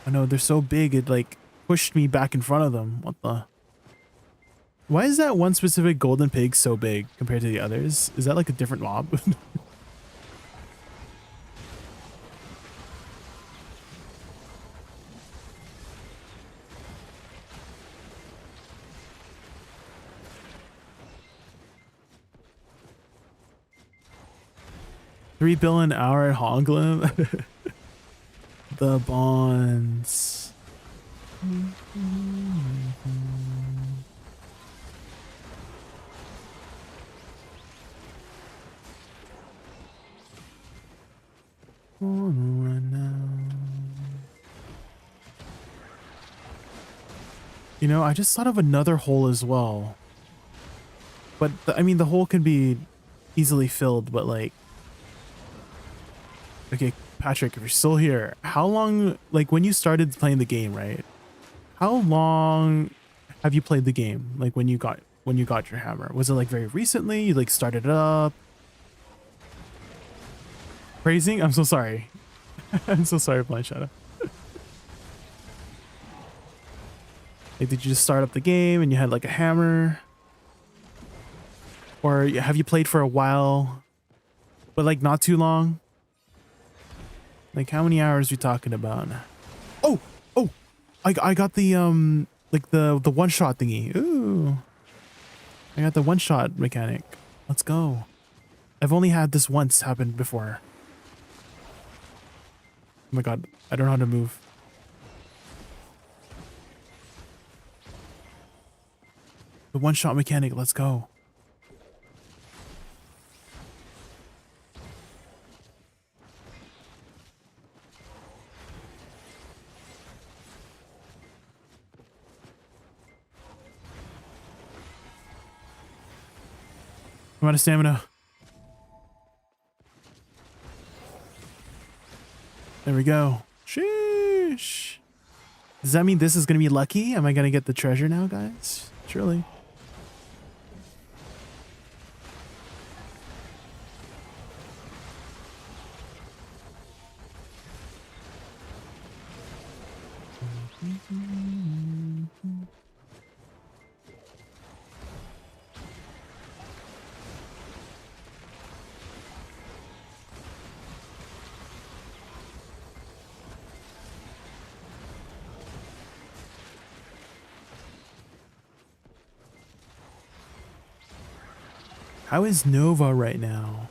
I know they're so big, it like pushed me back in front of them. What the? Why is that one specific golden pig so big compared to the others? Is that like a different mob? $3 billion an hour at Honglim. The bonds. You know, I just thought of another hole as well. But I mean, the hole can be easily filled, but like, okay, Patrick, if you're still here, how long, like when you started playing the game, right? How long have you played the game? Like when you got your hammer? Was it like very recently? You like started it up? Praising? I'm so sorry. I'm so sorry, Blind Shadow. Like, did you just start up the game and you had like a hammer? Or have you played for a while, but like not too long? Like how many hours are we talking about? Oh, I got the like the one-shot thingy. Ooh, I got the one-shot mechanic. Let's go. I've only had this once happen before. Oh my god, I don't know how to move. The one-shot mechanic, let's go. I'm out of stamina. There we go. Sheesh. Does that mean this is going to be lucky? Am I going to get the treasure now, guys? Surely. How is Nova right now?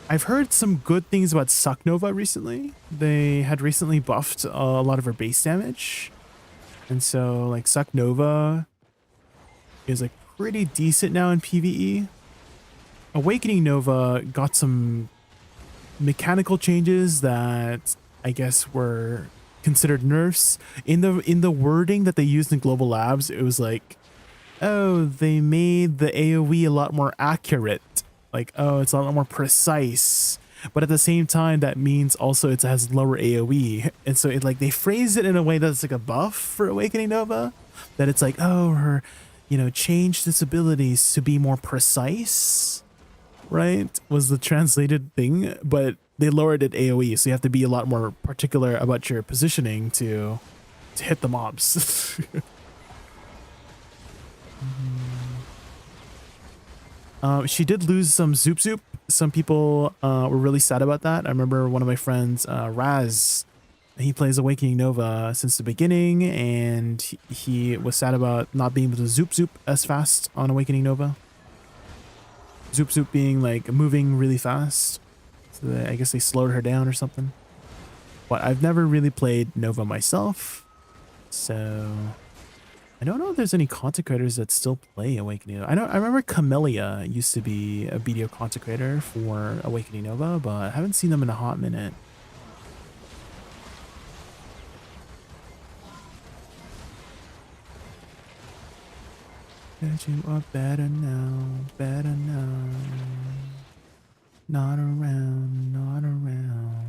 I've heard some good things about Suck Nova recently. They had recently buffed a lot of her base damage. And so like Suck Nova is like pretty decent now in PvE. Awakening Nova got some mechanical changes that I guess were considered nerfs. In the wording that they used in Global Labs, it was like, oh, they made the AoE a lot more accurate. Like, oh, it's a lot more precise. But at the same time, that means also it has lower AoE. And so it like they phrase it in a way that's like a buff for Awakening Nova. That it's like, oh, her, you know, changed its abilities to be more precise, right? Was the translated thing, but they lowered it AoE, so you have to be a lot more particular about your positioning to hit the mobs. She did lose some Zoop Zoop. Some people were really sad about that. I remember one of my friends, Raz, he plays Awakening Nova since the beginning, and he was sad about not being able to Zoop Zoop as fast on Awakening Nova. Zoop Zoop being like moving really fast. So I guess they slowed her down or something. But I've never really played Nova myself, so I don't know if there's any content creators that still play Awakening Nova. I remember Camellia used to be a video content creator for Awakening Nova, but I haven't seen them in a hot minute. That you are better now, better now. Not around, not around.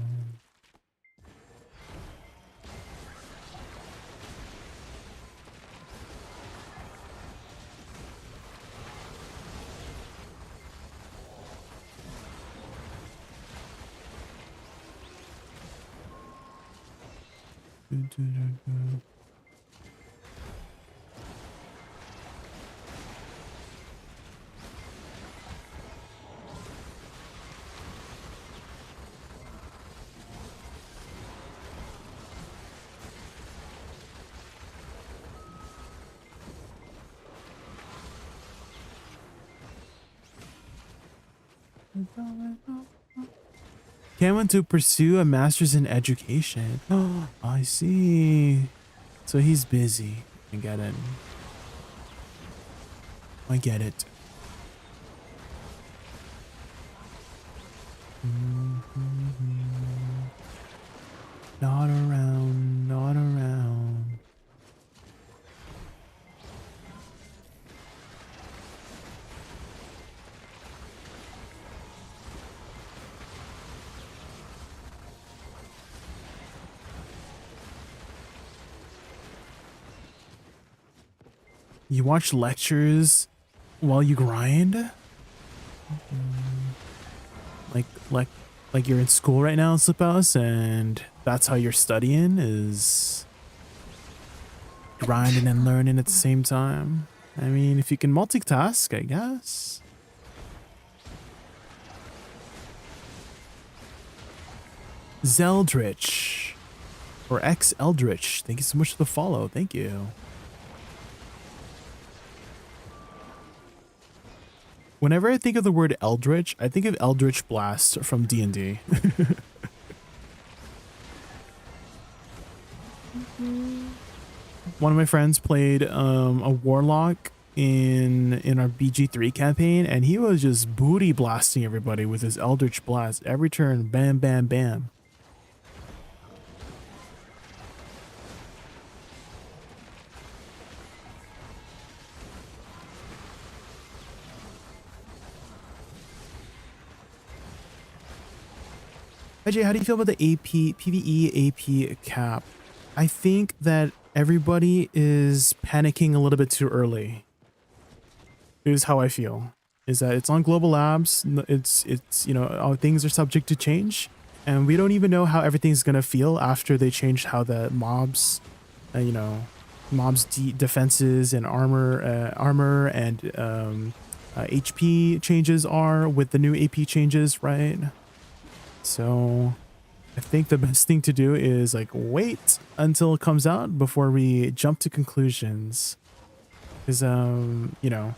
Can't want to pursue a master's in education. Oh, I see. So he's busy. I get it. I get it. Not around, not around. You watch lectures while you grind? Like you're in school right now, Sliphouse, and that's how you're studying, is grinding and learning at the same time? I mean, if you can multitask, I guess. Zeldrich, or X Eldritch, thank you so much for the follow. Thank you. Whenever I think of the word Eldritch, I think of Eldritch Blast from D&D. One of my friends played a warlock in our BG3 campaign, and he was just booty blasting everybody with his Eldritch Blast. Every turn, bam, bam, bam. Jay, how do you feel about the PvE AP cap? I think that everybody is panicking a little bit too early. Is how I feel. Is that it's on Global Labs. It's you know, all things are subject to change, and we don't even know how everything's gonna feel after they changed how the mobs, you know, mobs defenses and armor and HP changes are with the new AP changes, right? So I think the best thing to do is like wait until it comes out before we jump to conclusions. Because you know,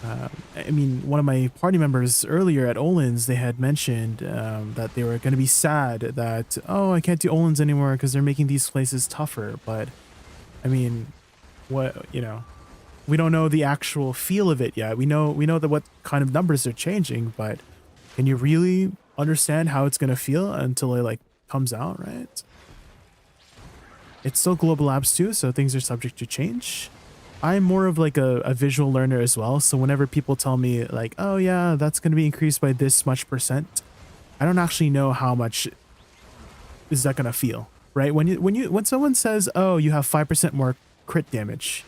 I mean, one of my party members earlier at Olin's, they had mentioned that they were going to be sad that, oh, I can't do Olin's anymore because they're making these places tougher. But I mean, what, you know, we don't know the actual feel of it yet. We know that what kind of numbers are changing, but can you really understand how it's going to feel until it like comes out, right? It's still global labs too, so things are subject to change. I'm more of like a visual learner as well, so whenever people tell me like, oh yeah, that's going to be increased by this much %, I don't actually know how much is that going to feel, right? When someone says, oh, you have 5% more crit damage,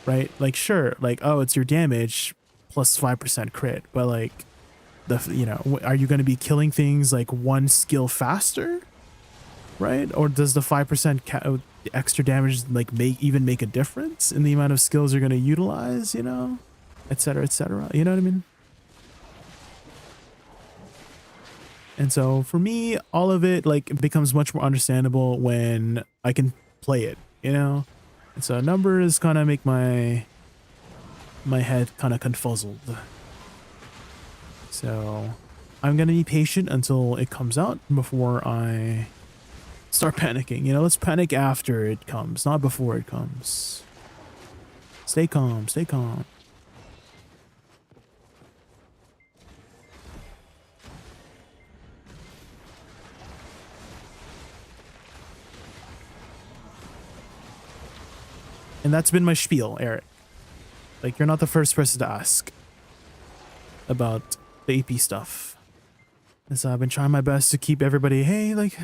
right? Like, sure, like, oh, it's your damage plus 5% crit, but like, you know, are you going to be killing things like one skill faster, right? Or does the 5% extra damage like make a difference in the amount of skills you're going to utilize, you know, etc., etc., you know what I mean? And so for me, all of it like becomes much more understandable when I can play it, you know? And so numbers kind of make my head kind of confuzzled. So I'm going to be patient until it comes out before I start panicking. You know, let's panic after it comes, not before it comes. Stay calm, stay calm. And that's been my spiel, Eric. Like, you're not the first person to ask about the AP stuff. And so I've been trying my best to keep everybody, hey, like,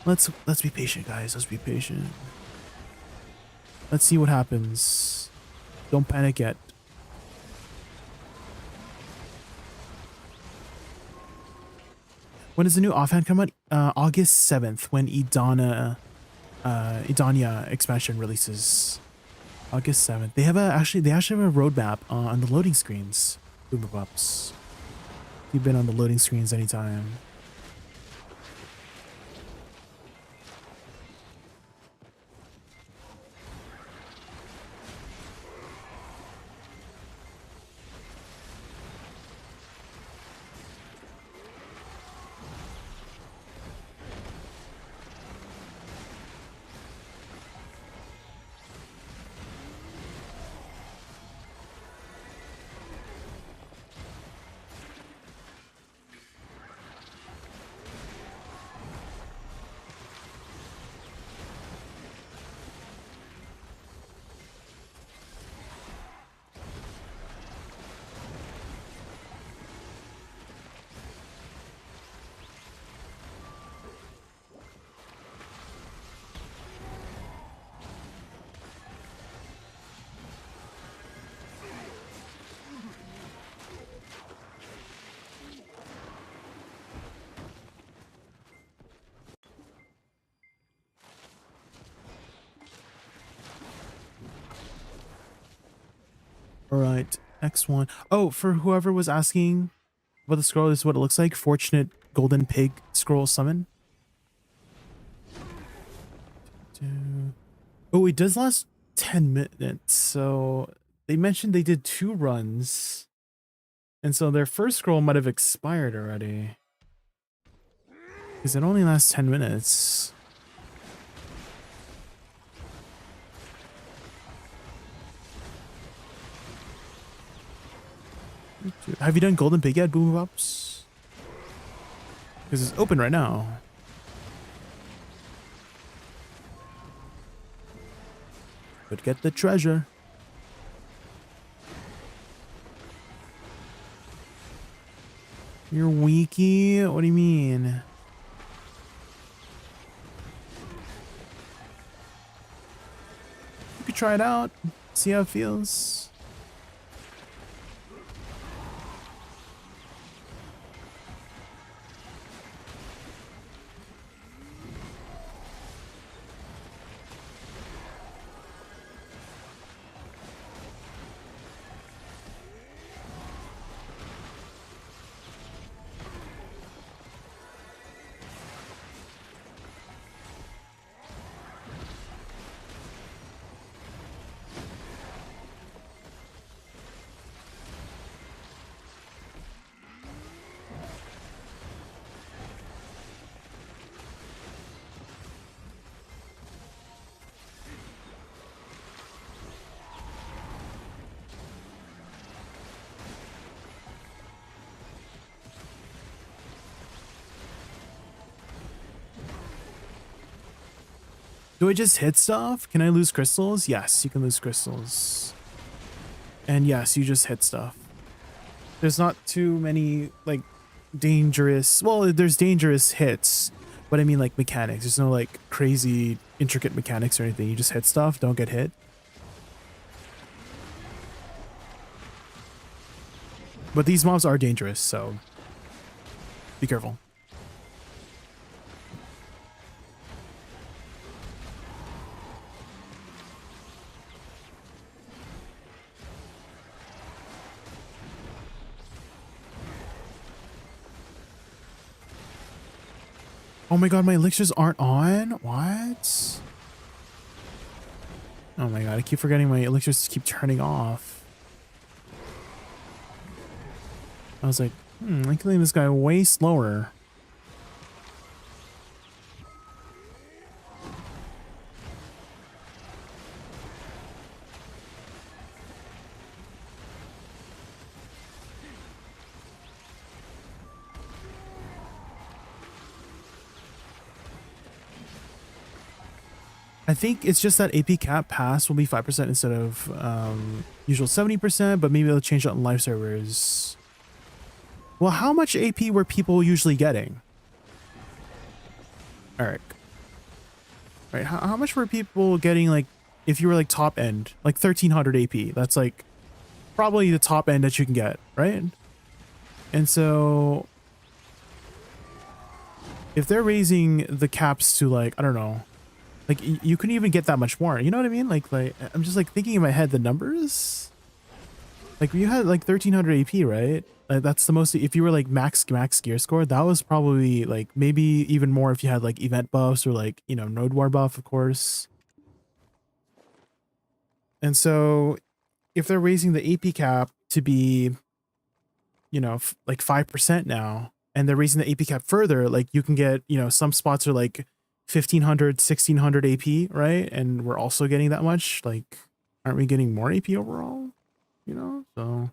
let's be patient, guys. Let's be patient. Let's see what happens. Don't panic yet. When does the new offhand come out? August 7th, when Idania expansion releases. August 7th. They actually have a roadmap on the loading screens. Boomer Bups. You've been on the loading screens anytime. All right, next one. Oh, for whoever was asking about the scroll, this is what it looks like. Fortunate golden pig scroll summon. Oh, it does last 10 minutes. So they mentioned they did 2 runs. And so their first scroll might have expired already. Because it only lasts 10 minutes. Have you done Golden Pig yet, Boom Ups? Because it's open right now. But get the treasure. You're weaky? What do you mean? You could try it out. See how it feels. Do I just hit stuff? Can I lose crystals? Yes, you can lose crystals. And yes, you just hit stuff. There's not too many like dangerous, well, there's dangerous hits, but I mean like mechanics. There's no like crazy intricate mechanics or anything. You just hit stuff, don't get hit. But these mobs are dangerous, so be careful. Oh my god, my elixirs aren't on? What? Oh my god, I keep forgetting my elixirs keep turning off. I was like, I'm killing this guy way slower. I think it's just that AP cap pass will be 5% instead of usual 70%, but maybe they'll change it on live servers. Well, how much AP were people usually getting? Eric. Right, how much were people getting, like, if you were like top end, like 1300 AP? That's like probably the top end that you can get, right? And so if they're raising the caps to like, I don't know, like you couldn't even get that much more. You know what I mean? Like I'm just like thinking in my head the numbers. Like you had like 1300 AP, right? That's the most. If you were like max gear score, that was probably like maybe even more if you had like event buffs or like, you know, node war buff, of course. And so if they're raising the AP cap to be, you know, like 5% now, and they're raising the AP cap further, like you can get, you know, some spots are like 1500, 1600 AP, right? And we're also getting that much. Like, aren't we getting more AP overall? You know, so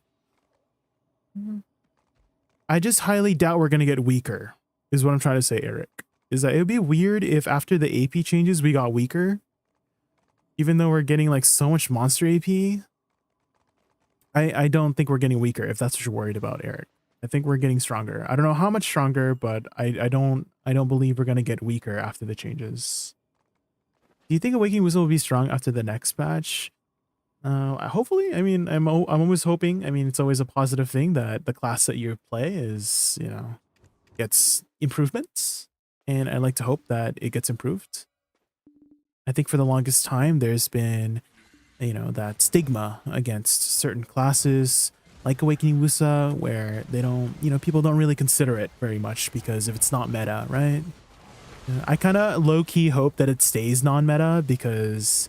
I just highly doubt we're going to get weaker, is what I'm trying to say, Eric. Is that it would be weird if after the AP changes we got weaker, even though we're getting like so much monster AP. I don't think we're getting weaker, if that's what you're worried about, Eric. I think we're getting stronger. I don't know how much stronger, but I don't believe we're going to get weaker after the changes. Do you think Awakening Whistle will be strong after the next patch? Hopefully. I mean, I'm always hoping. I mean, it's always a positive thing that the class that you play is, you know, gets improvements, and I like to hope that it gets improved. I think for the longest time there's been, you know, that stigma against certain classes like Awakening Woosa, where they don't, you know, people don't really consider it very much because if it's not meta, right? I kind of low-key hope that it stays non-meta because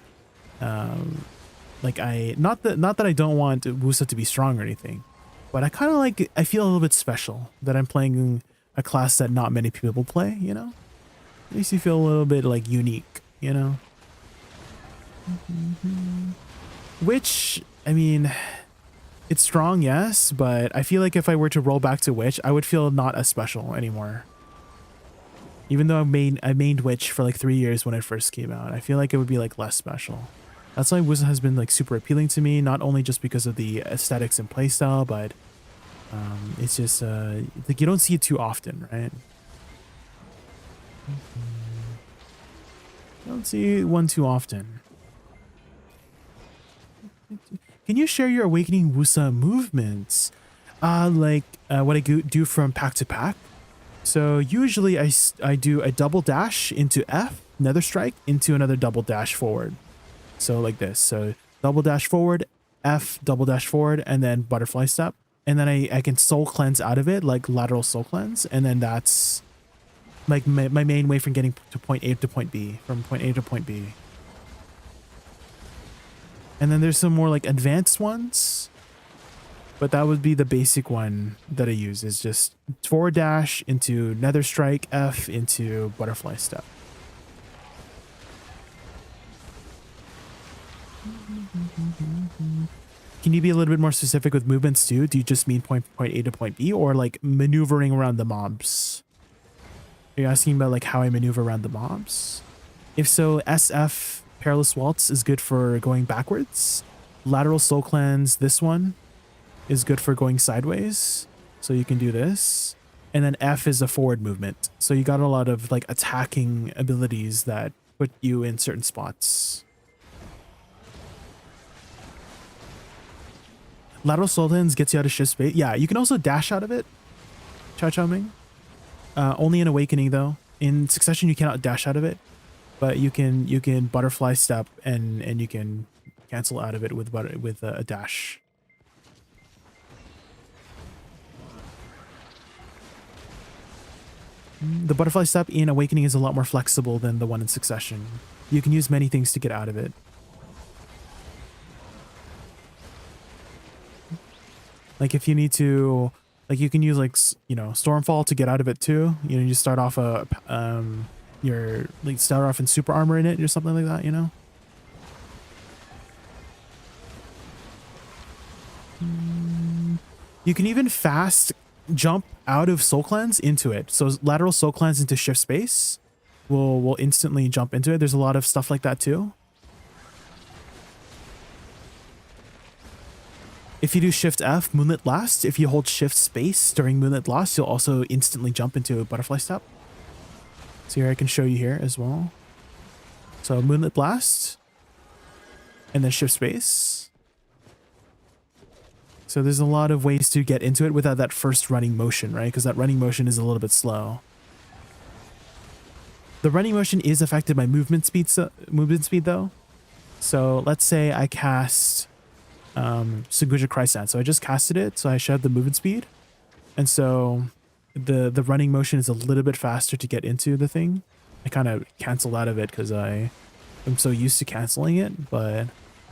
like not that I don't want Woosa to be strong or anything, but I kind of like, I feel a little bit special that I'm playing a class that not many people play, you know? It makes you feel a little bit like unique, you know? Which, I mean, it's strong, yes, but I feel like if I were to roll back to Witch, I would feel not as special anymore. Even though I mained Witch for like 3 years when it first came out, I feel like it would be like less special. That's why Woosa has been like super appealing to me, not only just because of the aesthetics and playstyle, but it's just like you don't see it too often, right? You don't see one too often. Can you share your Awakening Woosa movements? Like what I do from pack to pack. So usually I do a double dash into F, Nether Strike, into another double dash forward. So like this. So double dash forward, F, double dash forward, and then butterfly step. And then I can soul cleanse out of it, like lateral soul cleanse. And then that's like my main way from getting to point A to point B, from point A to point B. And then there's some more like advanced ones, but that would be the basic one that I use, is just forward dash into Nether Strike, F into butterfly step. Can you be a little bit more specific with movements too? Do you just mean point A to point B, or like maneuvering around the mobs? Are you asking about like how I maneuver around the mobs? If so, SF Perilous Waltz is good for going backwards. Lateral Soul Cleanse, this one, is good for going sideways. So you can do this. And then F is a forward movement. So you got a lot of like attacking abilities that put you in certain spots. Lateral Soul Cleanse gets you out of shift space. Yeah, you can also dash out of it. Chow Ming. Only in Awakening though. In Succession you cannot dash out of it, but you can butterfly step and you can cancel out of it with a dash. The butterfly step in Awakening is a lot more flexible than the one in Succession. You can use many things to get out of it. Like if you need to, like you can use like, you know, Stormfall to get out of it too. You know, you start off start off in super armor in it or something like that, you know? You can even fast jump out of Soul Cleanse into it. So lateral Soul Cleanse into shift space will instantly jump into it. There's a lot of stuff like that too. If you do Shift F, Moonlit Blast, if you hold Shift Space during Moonlit Blast, you'll also instantly jump into a Butterfly Step. So here I can show you here as well. So Moonlit Blast, and then Shift Space. So there's a lot of ways to get into it without that first running motion, right? Because that running motion is a little bit slow. The running motion is affected by movement speed though. So let's say I cast Sunguja Chrysant. So I just casted it, so I should have the movement speed. And so the running motion is a little bit faster to get into the thing. I kind of canceled out of it because I'm so used to canceling it, but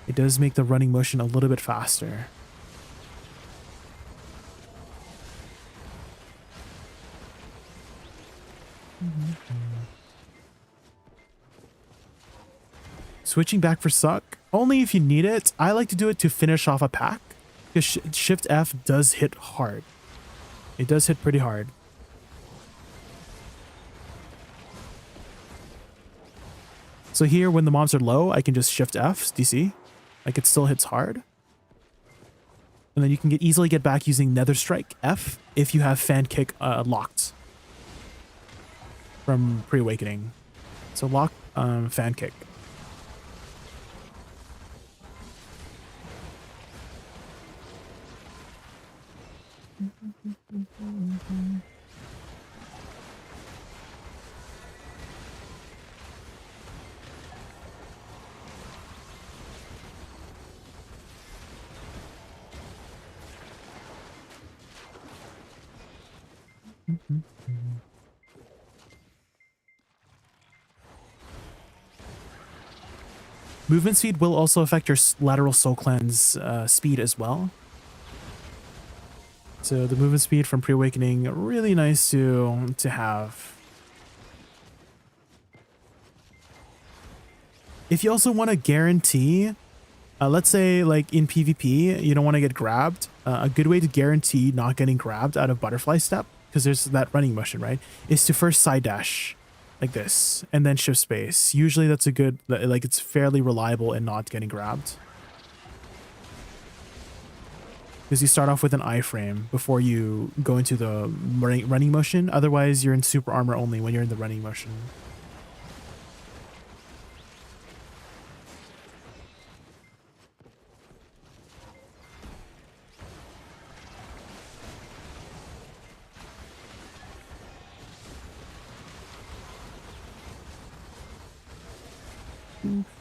it does make the running motion a little bit faster. Switching back for suck, only if you need it. I like to do it to finish off a pack, because Shift F does hit hard. It does hit pretty hard. So here, when the mobs are low, I can just Shift F, do you see? Like it still hits hard. And then you can easily get back using Nether Strike F if you have Fan Kick locked from Pre-Awakening. So lock Fan Kick. Movement speed will also affect your lateral Soul Cleanse speed as well. So the movement speed from Pre-Awakening, really nice to have. If you also want to guarantee, let's say like in PvP, you don't want to get grabbed. A good way to guarantee not getting grabbed out of Butterfly Step, because there's that running motion, right, is to first side dash like this and then shift space. Usually that's a good, like it's fairly reliable in not getting grabbed. Because you start off with an iframe before you go into the running motion. Otherwise, you're in super armor only when you're in the running motion.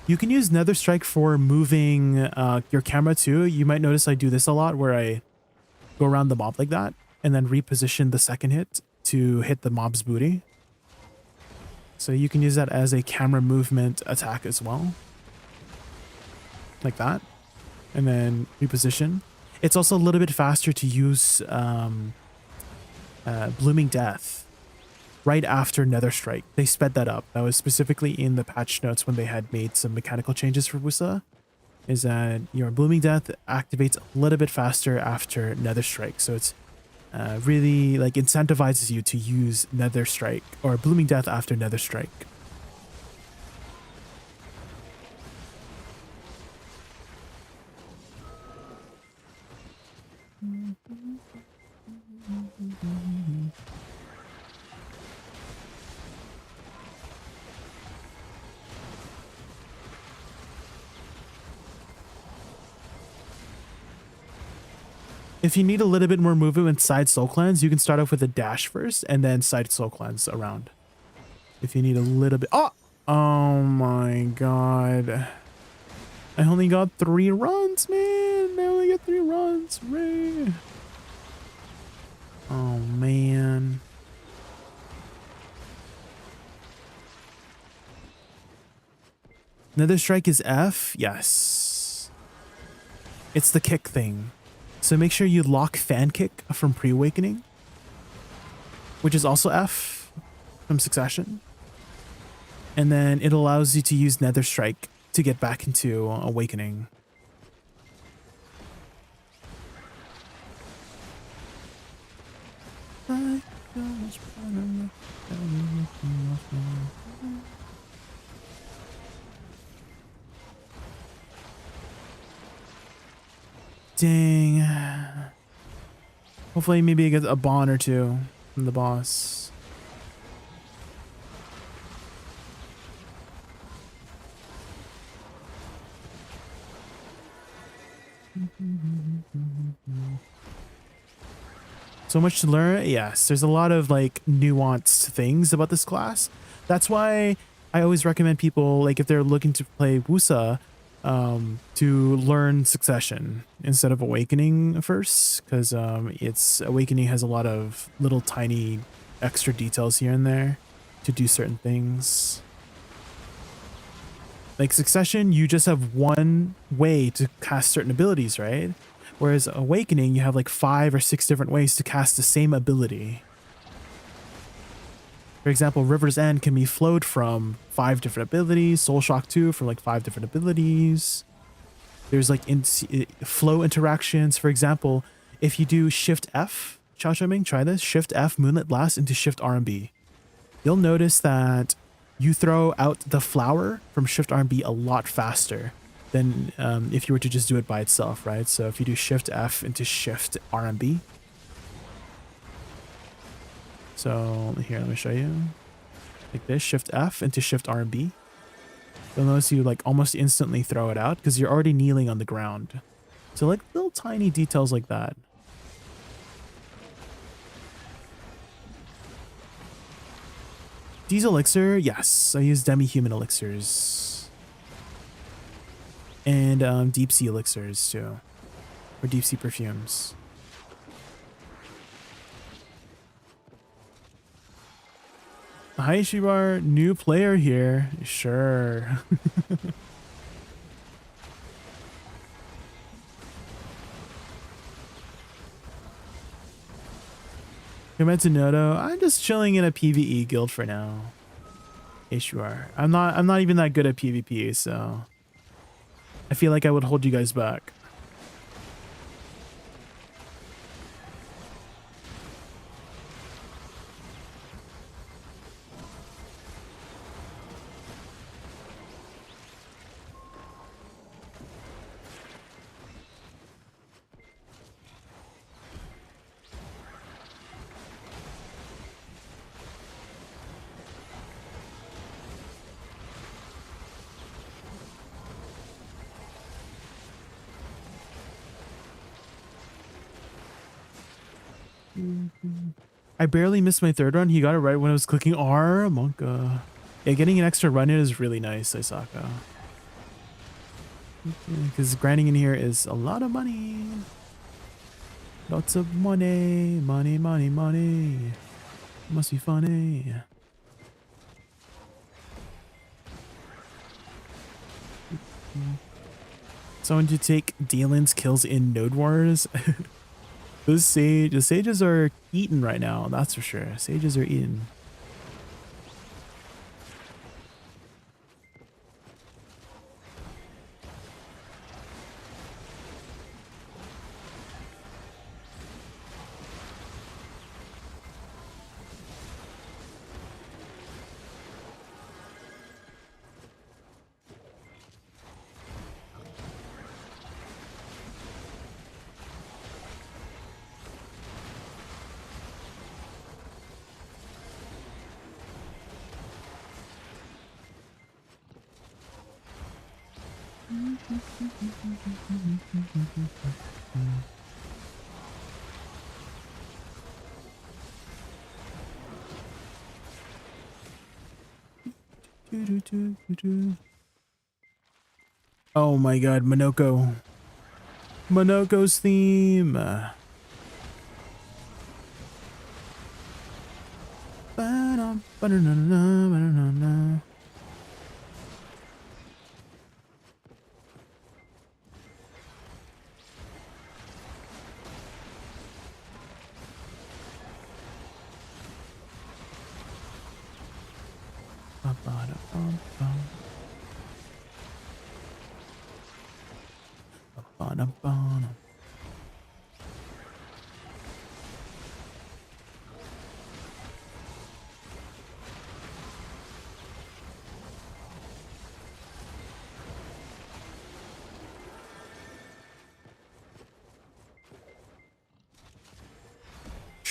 You can use Nether Strike for moving your camera too. You might notice I do this a lot, where I go around the mob like that and then reposition the second hit to hit the mob's booty. So you can use that as a camera movement attack as well. Like that. And then reposition. It's also a little bit faster to use Blooming Death right after Nether Strike. They sped that up. That was specifically in the patch notes when they had made some mechanical changes for Woosa, is that your Blooming Death activates a little bit faster after Nether Strike. So it's really like incentivizes you to use Nether Strike or Blooming Death after Nether Strike. If you need a little bit more movement with side soul cleanse, you can start off with a dash first and then side soul cleanse around. If you need a little bit. Oh my god. I only got 3 runs, man. I only got 3 runs. Ray. Oh man. Nether strike is F? Yes. It's the kick thing. So make sure you lock fan kick from pre-awakening, which is also F from succession. And then it allows you to use nether strike to get back into awakening. Dang. Hopefully maybe I get a bond or 2 from the boss. So much to learn. Yes, there's a lot of like nuanced things about this class. That's why I always recommend people, like if they're looking to play Woosa, to learn succession instead of awakening first, because it's awakening has a lot of little tiny extra details here and there to do certain things. Like succession, you just have one way to cast certain abilities, right? Whereas awakening, you have like 5 or 6 different ways to cast the same ability. For example, River's End can be flowed from 5 different abilities, Soul Shock 2 from like 5 different abilities. There's like flow interactions. For example, if you do Shift F, Chow Chow Ming, try this, Shift F, Moonlit Blast into Shift RMB. You'll notice that you throw out the flower from Shift RMB a lot faster than if you were to just do it by itself, right? So if you do Shift F into Shift RMB. So here, let me show you. Like this, Shift F into Shift RMB. You'll notice you like almost instantly throw it out because you're already kneeling on the ground. So like little tiny details like that. Diesel elixir, yes, I use demi-human elixirs. And deep sea elixirs too. Or deep sea perfumes. Hi Shibar, new player here. Sure. Noto, I'm just chilling in a PvE guild for now. Ishwar. I'm not even that good at PvP, so I feel like I would hold you guys back. I barely missed my 3rd run. He got it right when I was clicking R. Monka. Yeah, getting an extra run in is really nice, Isaka. Because grinding in here is a lot of money. Lots of money. Money, money, money. Must be funny. Someone to take Dealin's kills in Node Wars. The sages are eaten right now, that's for sure. Sages are eaten. Oh my god, Monoko. Monoko's theme. Ba-dum,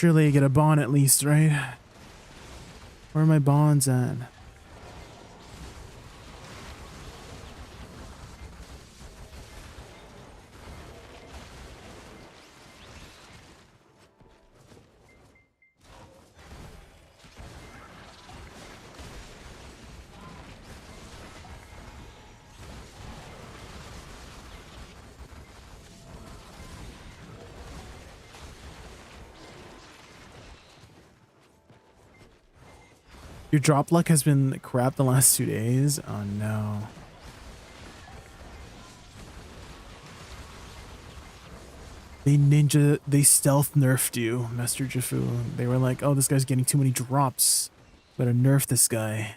Surely I get a bond at least, right? Where are my bonds at? Your drop luck has been crap the last 2 days? Oh no. They stealth nerfed you, Master Jifu. They were like, oh, this guy's getting too many drops. Better nerf this guy.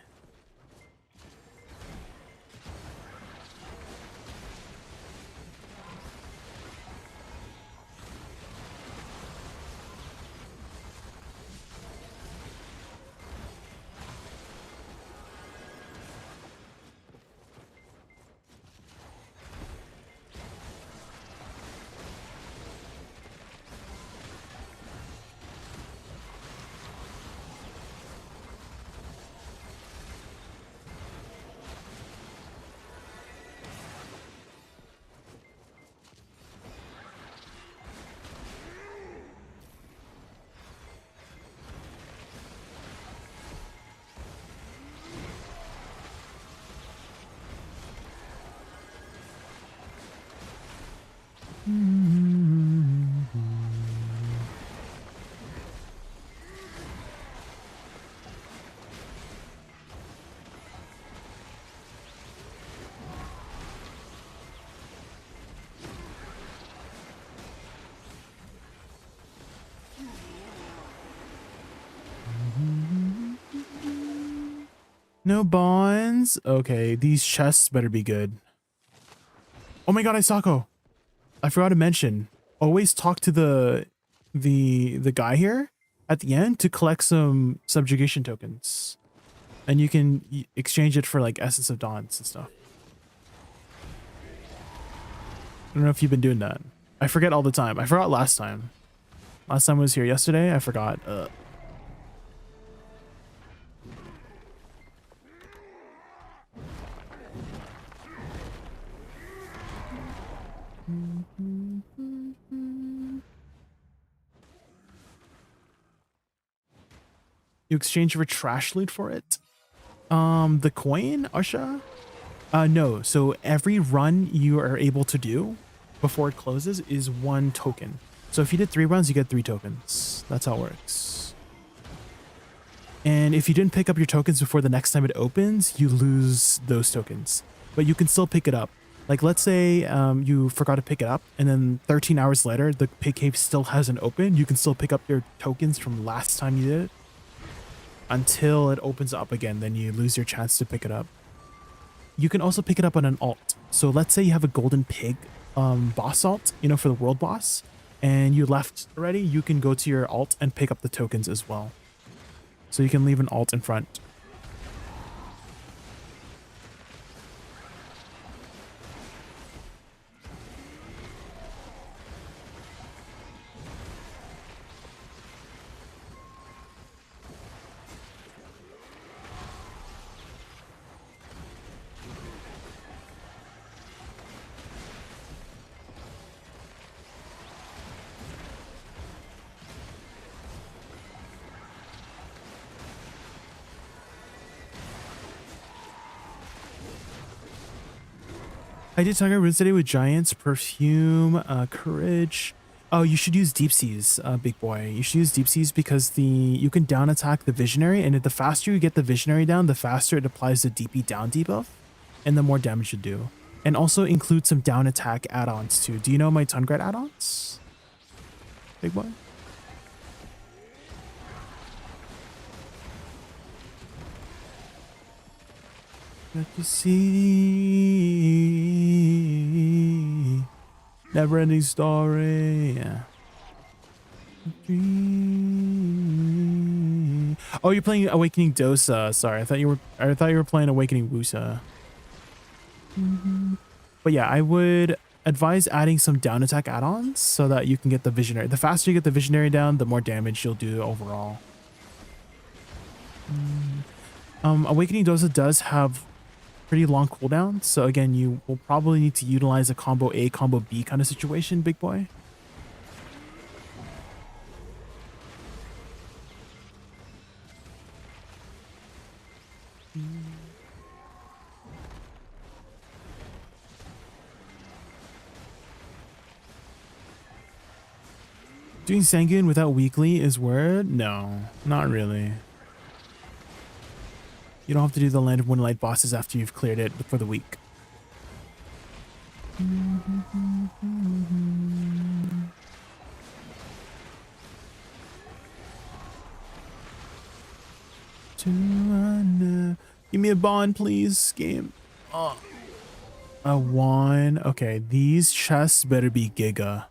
No bonds? Okay, these chests better be good. Oh my god, Isako! I forgot to mention. Always talk to the guy here at the end to collect some subjugation tokens. And you can exchange it for like Essence of Dawns and stuff. I don't know if you've been doing that. I forget all the time. I forgot last time. Last time I was here yesterday, I forgot. You exchange for trash loot for it? The coin, Asha? No. So every run you are able to do before it closes is 1 token. So if you did 3 runs, you get 3 tokens. That's how it works. And if you didn't pick up your tokens before the next time it opens, you lose those tokens. But you can still pick it up. Like, let's say you forgot to pick it up, and then 13 hours later, the pig cave still hasn't opened. You can still pick up your tokens from last time you did it until it opens up again. Then you lose your chance to pick it up. You can also pick it up on an alt. So let's say you have a golden pig boss alt, you know, for the world boss, and you left already, you can go to your alt and pick up the tokens as well. So you can leave an alt in front. I did Tiger Roots today with Giants, Perfume, Courage. Oh, you should use Deep Seas, big boy. You should use Deep Seas because you can down attack the Visionary, and the faster you get the Visionary down, the faster it applies the DP down debuff, and the more damage you do. And also include some down attack add-ons too. Do you know my Tungrat add-ons, big boy? Let you see. Never ending story. Oh, you're playing Awakening Dosa. Sorry, I thought you were playing Awakening Woosa. But yeah, I would advise adding some down attack add-ons so that you can get the Visionary. The faster you get the Visionary down, the more damage you'll do overall. Awakening Dosa does have pretty long cooldown, so again, you will probably need to utilize a combo A, combo B kind of situation, big boy. Doing Sanguine without weekly is word? No, not really. You don't have to do the Land of Moonlight bosses after you've cleared it for the week. Give me a bond, please, game. Oh. A 1. Okay, these chests better be Giga.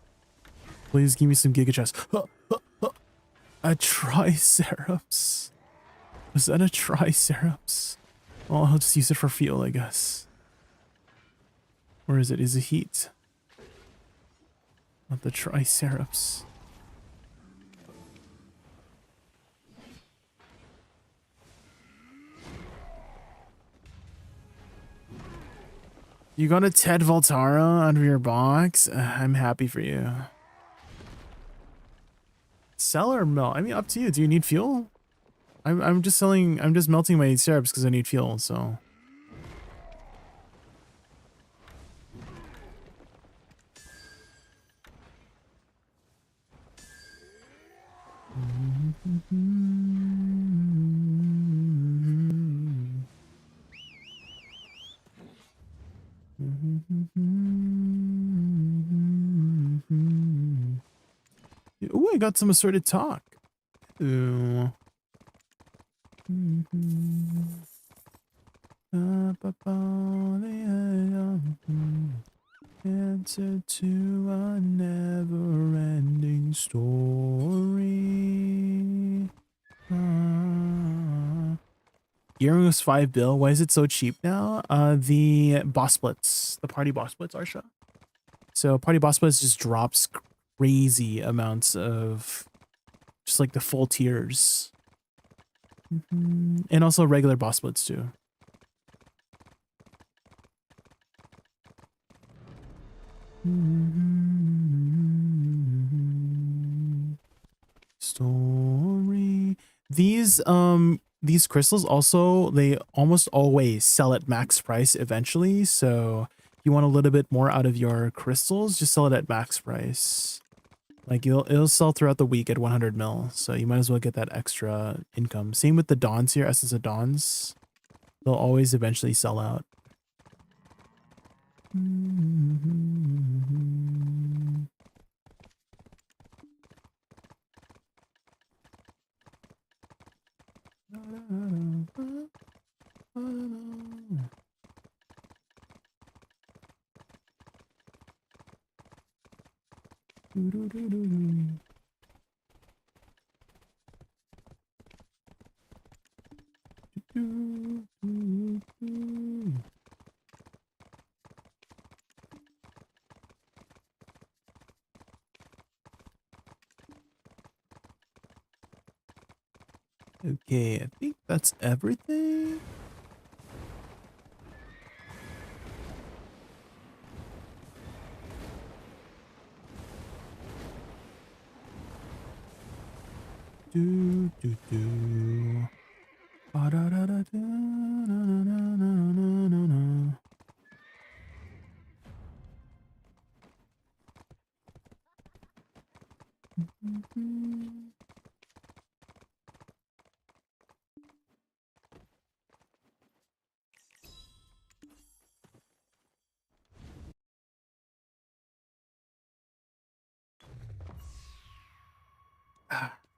Please give me some Giga chests. A Triceratops. Was that a Triceratops? Well, I'll just use it for fuel, I guess. Where is it? Is it heat? Not the Triceratops. You got a Ted Voltara out of your box? I'm happy for you. Sell or melt? I mean, up to you. Do you need fuel? I'm just melting my syrups because I need fuel, so. Ooh, I got some assorted talk. Ooh. Answer to a never-ending story. Earring was $5 bill. Why is it so cheap now? The boss splits, the party boss splits, Arsha. So party boss splits just drops crazy amounts of just like the full tiers. And also regular boss splits too. Story. These crystals also, they almost always sell at max price eventually, so if you want a little bit more out of your crystals, just sell it at max price. Like it'll sell throughout the week at 100 mil, so you might as well get that extra income. Same with the Dawns here, Essence of Dawns. They'll always eventually sell out. Okay, I think that's everything. Do do do. Ba da da da da na na na na na na.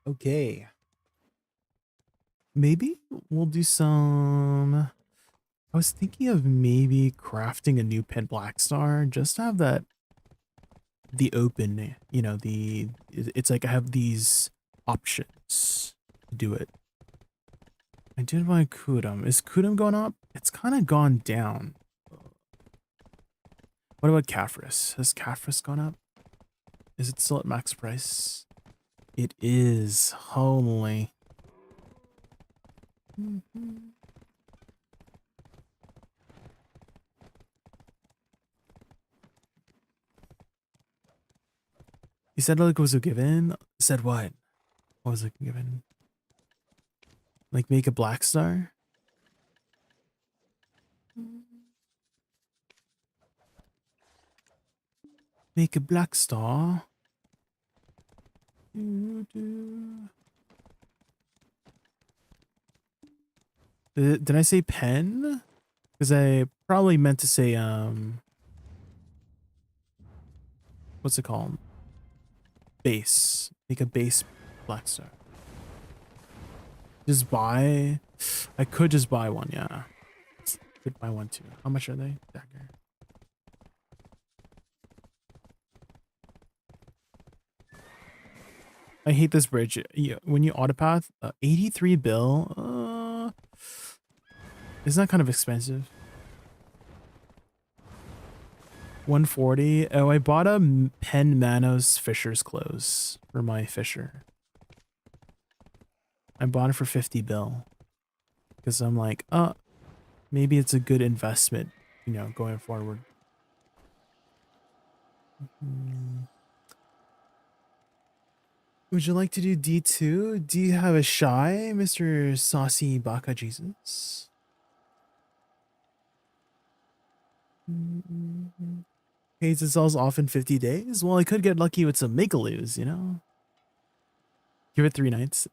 Okay. Maybe we'll do some. I was thinking of maybe crafting a new pen black star just to have that the open, you know, it's like I have these options to do it. I did my Kudum. Is Kudum going up? It's kind of gone down. What about Caphras? Has Caphras gone up? Is it still at max price? It is. Holy. You said like was a given? Said what? What was it given? Like make a black star? Make a black star. Did I say pen? Because I probably meant to say what's it called? Base. Make a base black star. Just buy. I could just buy one, yeah. Could buy one too. How much are they? Dagger. I hate this bridge. When you autopath, 83 bill. Isn't that kind of expensive? 140. Oh, I bought a Pen Manos Fisher's clothes for my fisher. I bought it for 50 bill. Because I'm like, maybe it's a good investment, you know, going forward. Would you like to do D2? Do you have a shy, Mr. Saucy Baka Jesus? Hates it sells off in 50 days? Well, I could get lucky with some make-a-lose, you know? Give it 3 nights.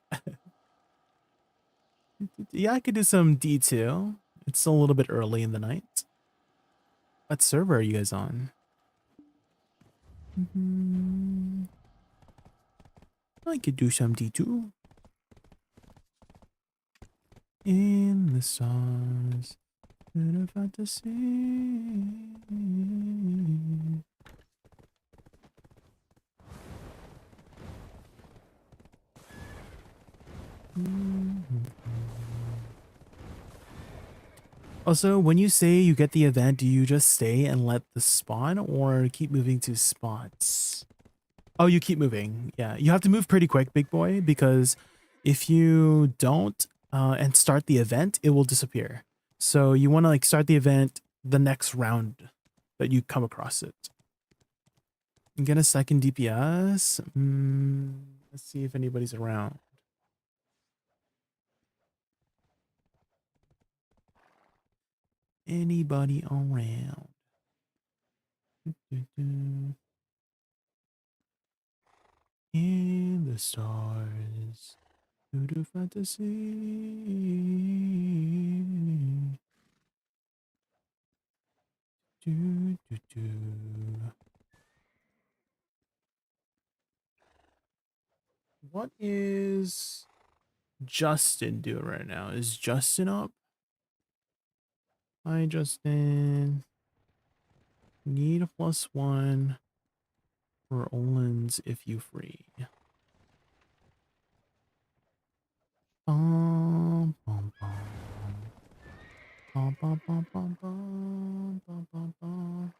Yeah, I could do some D2. It's still a little bit early in the night. What server are you guys on? I could do some D2. In the stars, in a fantasy. Also, when you say you get the event, do you just stay and let the spawn or keep moving to spots? Oh, you keep moving. Yeah, you have to move pretty quick, big boy, because if you don't and start the event, it will disappear. So you want to like start the event the next round that you come across it. And get a second DPS. Let's see if anybody's around. Anybody around? In the stars, through the fantasy. Do, do, do. What is Justin doing right now? Is Justin up? Hi, Justin. Need a +1 for Olin's if you free. Bum, bum, bum. Bum, bum, bum, bum, bum, bum, bum, bum.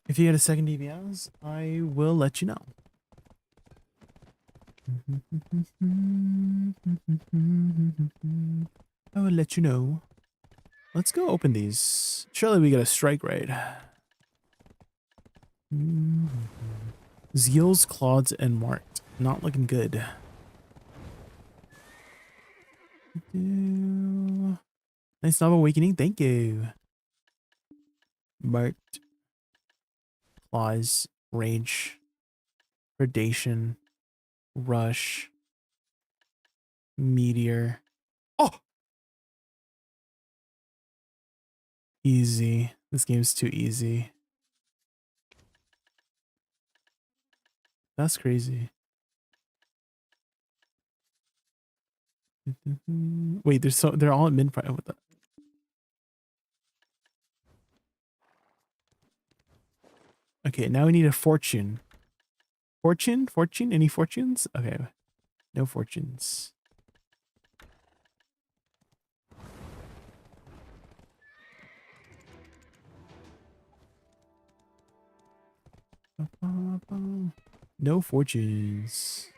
If you get a second DPS, I will let you know. I will let you know. Let's go open these. Surely we get a strike raid. Zeals, Claudes, and Marked. Not looking good. Nice Novel Awakening. Thank you. Marked. Claws. Rage. Predation. Rush. Meteor. Oh! Easy. This game's too easy. That's crazy. Wait, they're all at min price. What the? Okay, now we need a fortune. Fortune? Fortune? Any fortunes? Okay. No fortunes. No fortunes.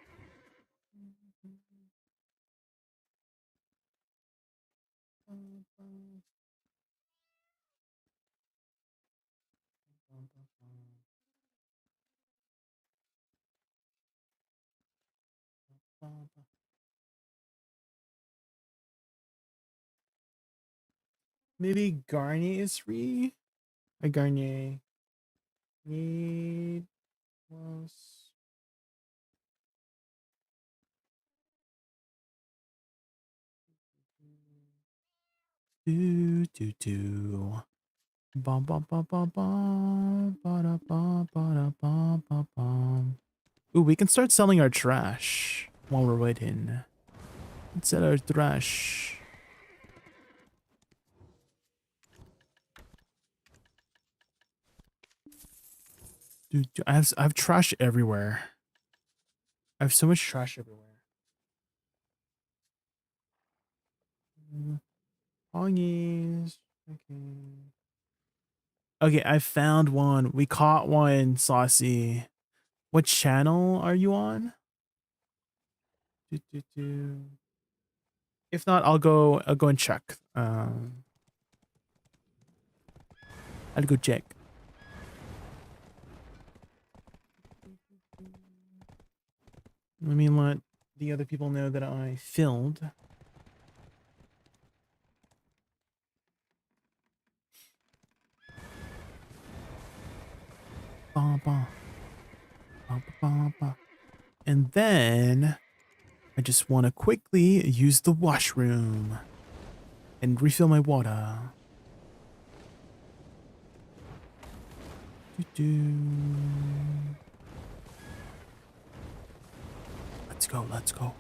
Maybe Garnier is free? A Garnier. Need was do. Bum bum bum bum bum ba da bum ba da bum bum bum. Ooh, we can start selling our trash while we're waiting. Let's sell our trash. Dude, I have trash everywhere. I have so much trash everywhere. Hongies. Okay. Okay, I found one. We caught one, Saucy. What channel are you on? If not, I'll go and check. I'll go check. Let me let the other people know that I filmed. Ba, ba. Ba, ba, ba. And then I just want to quickly use the washroom and refill my water. Let's go, let's go.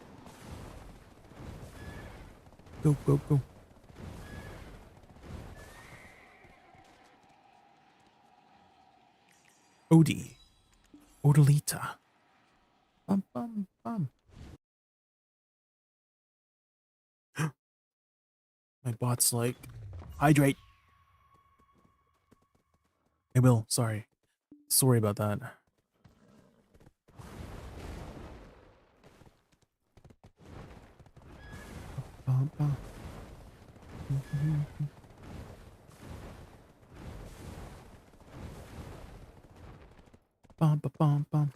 Go, go, go. Odie. Odalita. Bum, bum, bum. My bot's like, hydrate. I will, sorry. Sorry about that. Bum, bum. Bum, bum, bum, bum.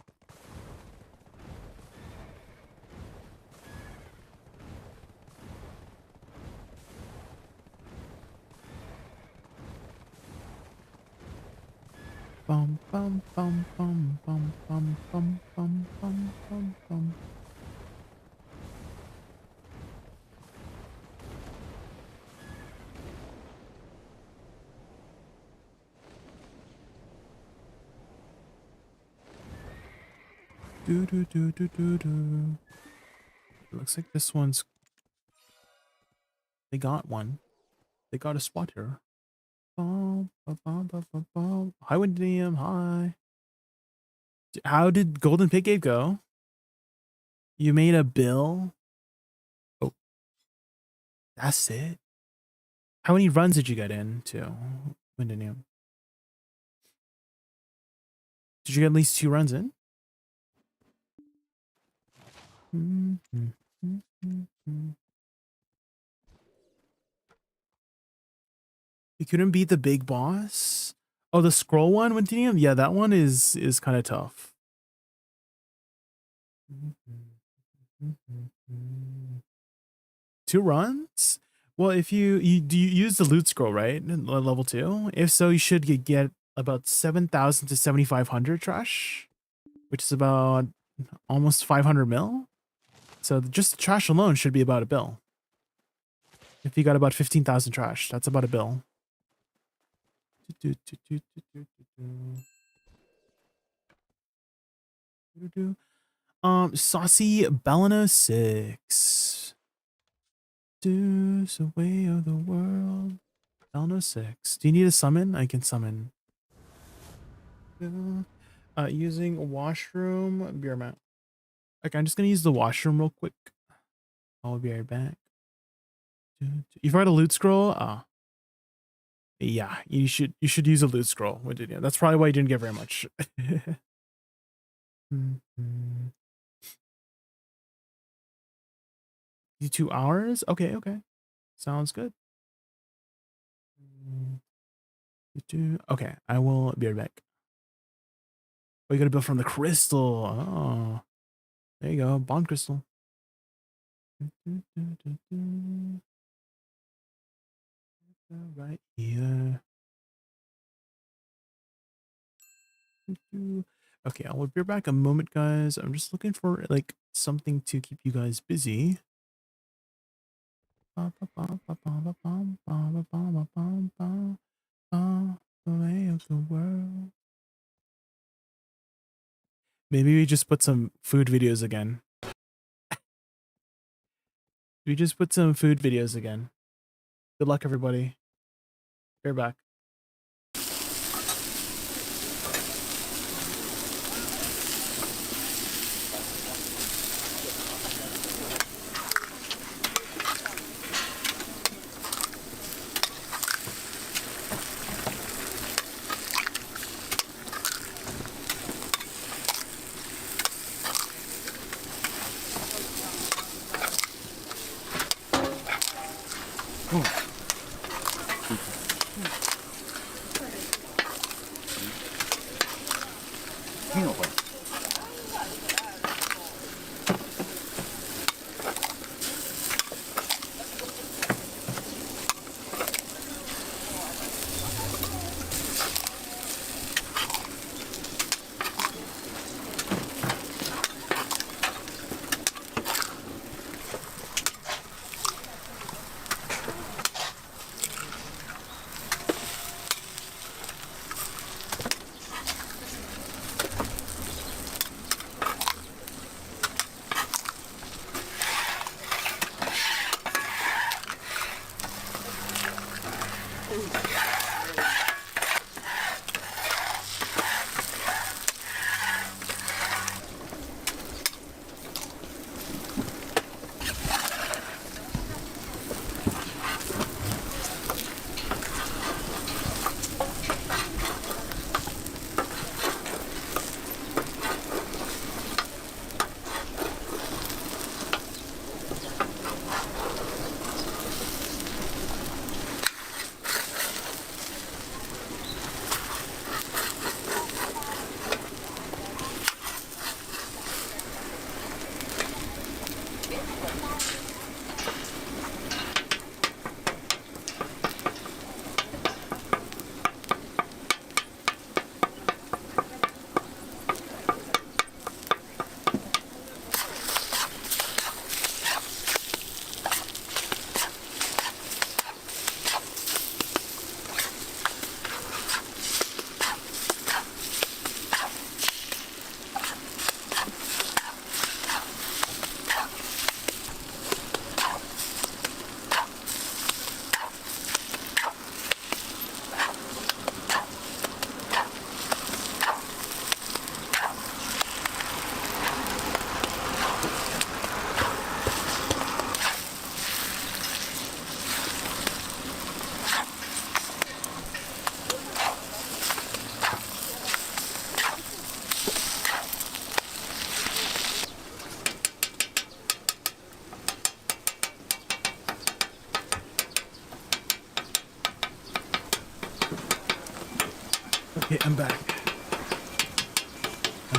Bum, bum, bum, bum, bum, bum, bum, bum, bum, bum, bum. Do do do do do do. Looks like this one's. They got one. They got a spot here. Bum, bum, bum, bum, bum, bum. Hi, Wendium. Hi. How did Golden Pig Game go? You made a bill? Oh, that's it. How many runs did you get into, Wendium? Did you get at least 2 runs in? You couldn't beat the big boss? Oh, the scroll one with DDM? Yeah, that one is kind of tough. 2 runs? Well, if you use the loot scroll, right? Level 2. If so, you should get about 7,000 to 7,500 trash, which is about almost 500 mil. So just trash alone should be about a bill. If you got about 15,000 trash, that's about a bill. Saucy Bellino 6. Do's a way of the world. Bellino 6. Do you need a summon? I can summon. Using a washroom beer mat. Okay, I'm just gonna use the washroom real quick. I'll be right back. You've got a loot scroll? Yeah, you should use a loot scroll. That's probably why you didn't get very much. You 2 hours? Okay. Sounds good. Okay, I will be right back. Oh, you got a bill from the crystal. Oh, there you go. Bond crystal. Right here. Okay, I'll be back a moment, guys. I'm just looking for like something to keep you guys busy. Way of the world. Maybe we just put some food videos again. We just put some food videos again. Good luck, everybody. We're back.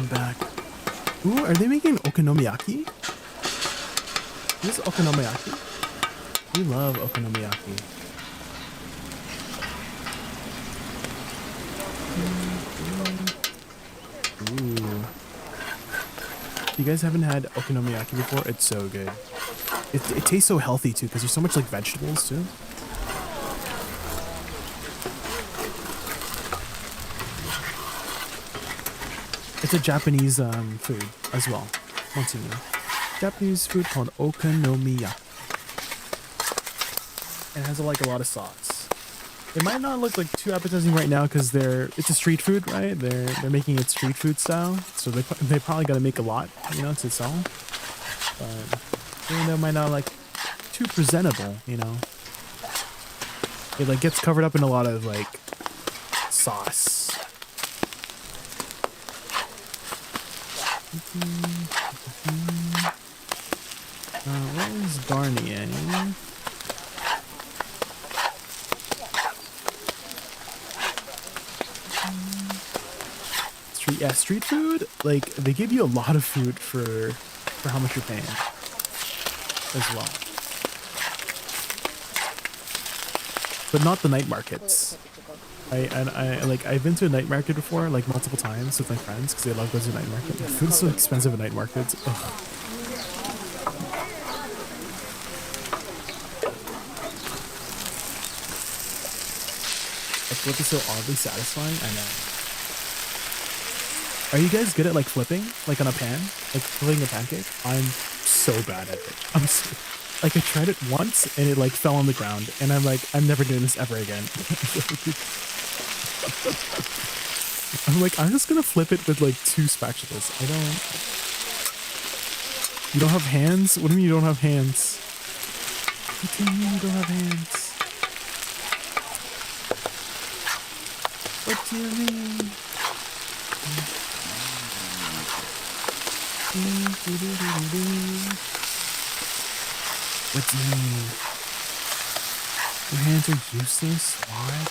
I'm back. Ooh, are they making okonomiyaki? This is okonomiyaki. We love okonomiyaki. Ooh. If you guys haven't had okonomiyaki before, it's so good. It tastes so healthy too, because there's so much like vegetables too. It's a Japanese food as well. Once you know. Japanese food called okonomiyaki. And it has like a lot of sauce. It might not look like too appetizing right now because it's a street food, right? They're making it street food style, so they probably got to make a lot, you know, to sell. But even though it might not like too presentable, you know, it like gets covered up in a lot of like sauce. What is Garnier? Street food, like they give you a lot of food for how much you're paying as well. But not the night markets. I've been to a night market before, like multiple times with my friends because they love going to night market. The food's so expensive at night markets. Ugh. A flip is so oddly satisfying. I know. Are you guys good at like flipping, like on a pan, like flipping a pancake? I'm so bad at it. Like I tried it once and it like fell on the ground, and I'm like, I'm never doing this ever again. I'm like, I'm just gonna flip it with like 2 spatulas. You don't have hands? What do you mean you don't have hands? What do you mean you don't have hands? What do you mean? What do you mean? Your hands are useless? What?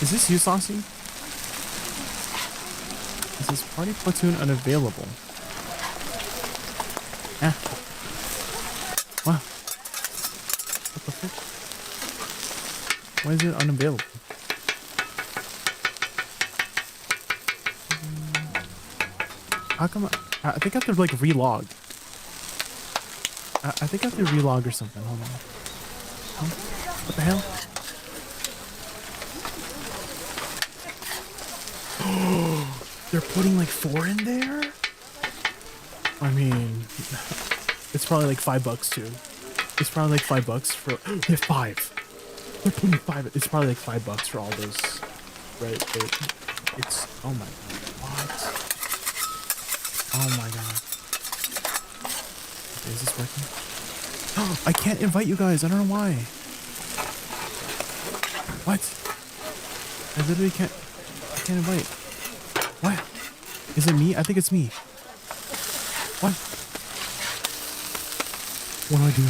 Is this you, Saucy? Is this party platoon unavailable? Ah. Wow. What the fuck? Why is it unavailable? How come I think I have to like relog. I think I have to relog or something. Hold on. Huh? What the hell? They're putting like 4 in there? I mean, it's probably like $5 too. It's probably like $5 for. They have 5. They're putting 5. It's probably like $5 for all those, right? It's oh my god, what? Oh my god. Okay, is this working? Oh, I can't invite you guys. I don't know why. What? I literally can't. I can't invite. What? Is it me? I think it's me. What? What do I do?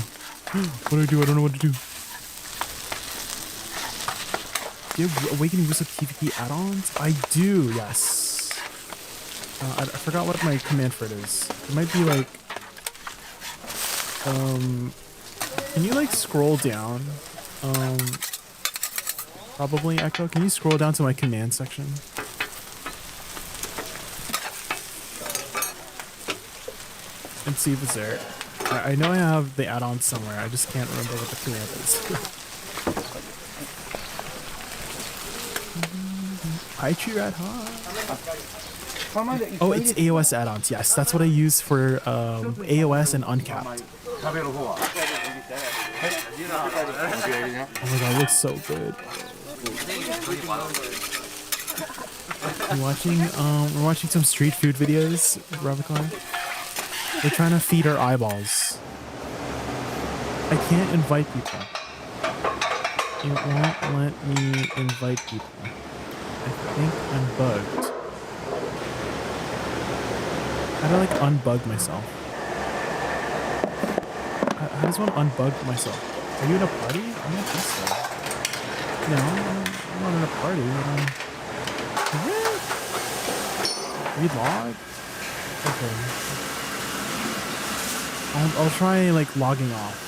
What do I do? I don't know what to do. Do you have Awakening Woosa PvP add-ons? I do, yes. I forgot what my command for it is. It might be like... Can you like scroll down? Probably, Echo. Can you scroll down to my command section? And see if it's there. I know I have the add-on somewhere. I just can't remember what the command is. Hi, Red Hot. Oh, it's AOS add-ons. Yes, that's what I use for AOS and Uncapped. Oh my god, it looks so good. We're watching some street food videos, Ravicon. We're trying to feed our eyeballs. I can't invite people. It won't let me invite people. I think I'm bugged. How do I like unbug myself? I just want to unbug myself. Are you in a party? I don't think so. No, I'm not in a party. Relog? Okay. I'll try like logging off.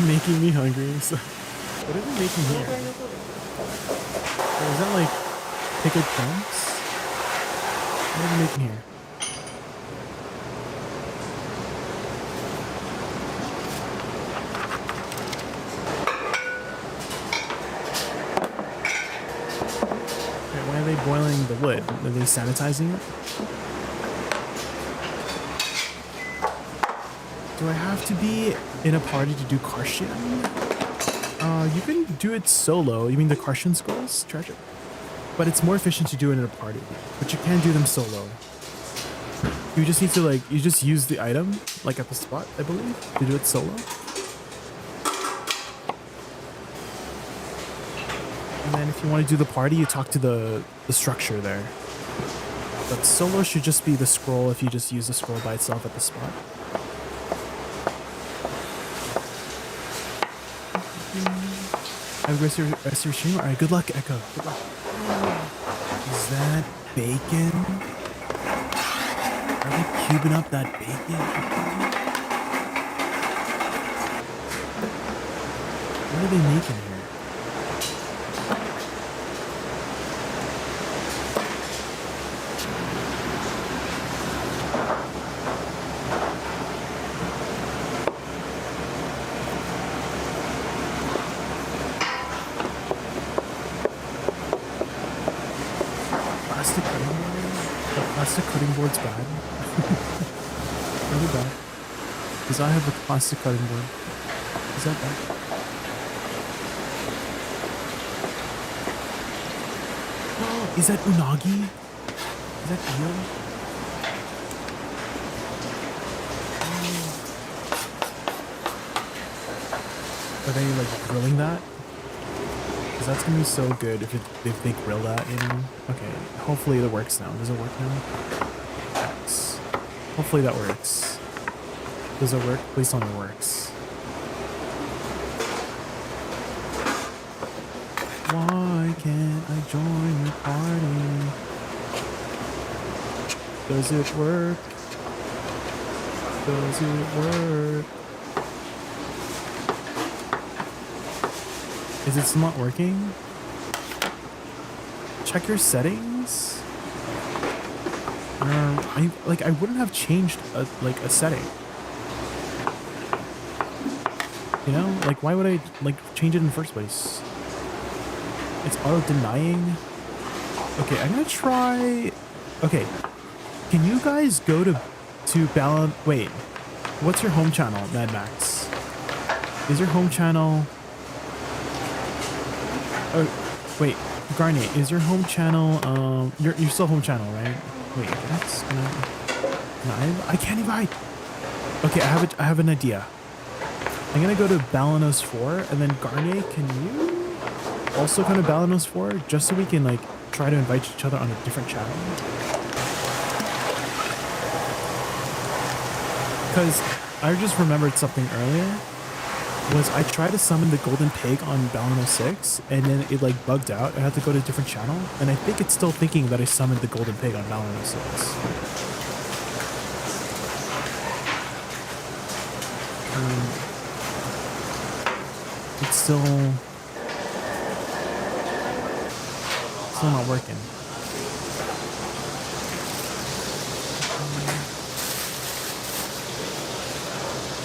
Making me hungry. So, what are they making here? Is that like pickled plums? What are they making here? Okay, why are they boiling the wood? Are they sanitizing it? Do I have to be in a party to do Karshan? You can do it solo. You mean the Karshan skulls treasure? But it's more efficient to do it in a party. But you can do them solo. You just need to like, you just use the item, like at the spot, I believe, to do it solo. And then if you want to do the party, you talk to the structure there. But solo should just be the scroll if you just use the scroll by itself at the spot. Have a rest of your stream. Alright, good luck, Echo. Good luck. Is that bacon? Are they cubing up that bacon? What are they making here? Cutting board's bad. Really bad. Because I have a plastic cutting board. Is that bad? Is that unagi? Is that eel? Are they like grilling that? Because that's gonna be so good if they grill that, you know? Okay, hopefully it works now. Does it work now? X. Hopefully that works. Does it work? Please tell me it works. Why can't I join your party? Does it work? Does it work? Is it still not working? Check your settings. I wouldn't have changed a setting. You know, like why would I like change it in the first place? It's auto denying. Okay, I'm gonna try. Okay, can you guys go to balance? Wait, what's your home channel, Mad Max? Is your home channel? Oh, wait, Garnet, is your home channel, you're still home channel, right? Wait, that's gonna, I can't invite. Okay, I have an idea. I'm gonna go to Balanos 4, and then Garnet, can you also come to Balanos 4, just so we can, like, try to invite each other on a different channel? Because I just remembered something earlier. Was I tried to summon the golden pig on Balano 6 and then it like bugged out. I had to go to a different channel and I think it's still thinking that I summoned the golden pig on Balano 6. It's still not working.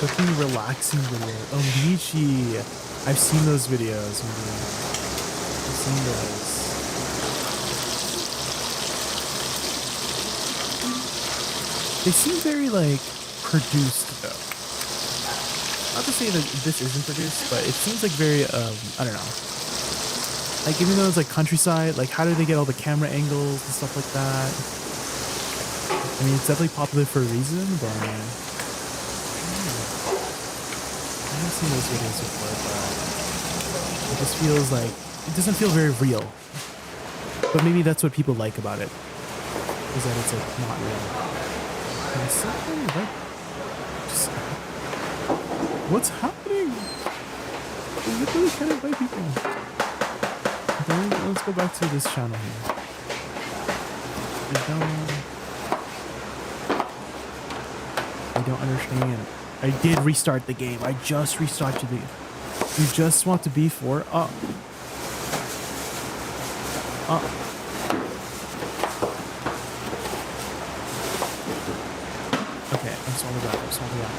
Cooking relaxing video. Oh, Lychee. I've seen those videos. I've seen those. They seem very like produced though. Not to say that this isn't produced, but it seems like very I don't know. Like even though it's like countryside, like how do they get all the camera angles and stuff like that? I mean, it's definitely popular for a reason, but I've seen those videos before, but it just feels like, it doesn't feel very real. But maybe that's what people like about it. is that it's like not real. And it's something like just what's happening? I literally can't invite people. Then let's go back to this channel here. I don't understand. I did restart the game. I just restarted the game. You just want to B4? Okay, I'm solving that. I'm solving that.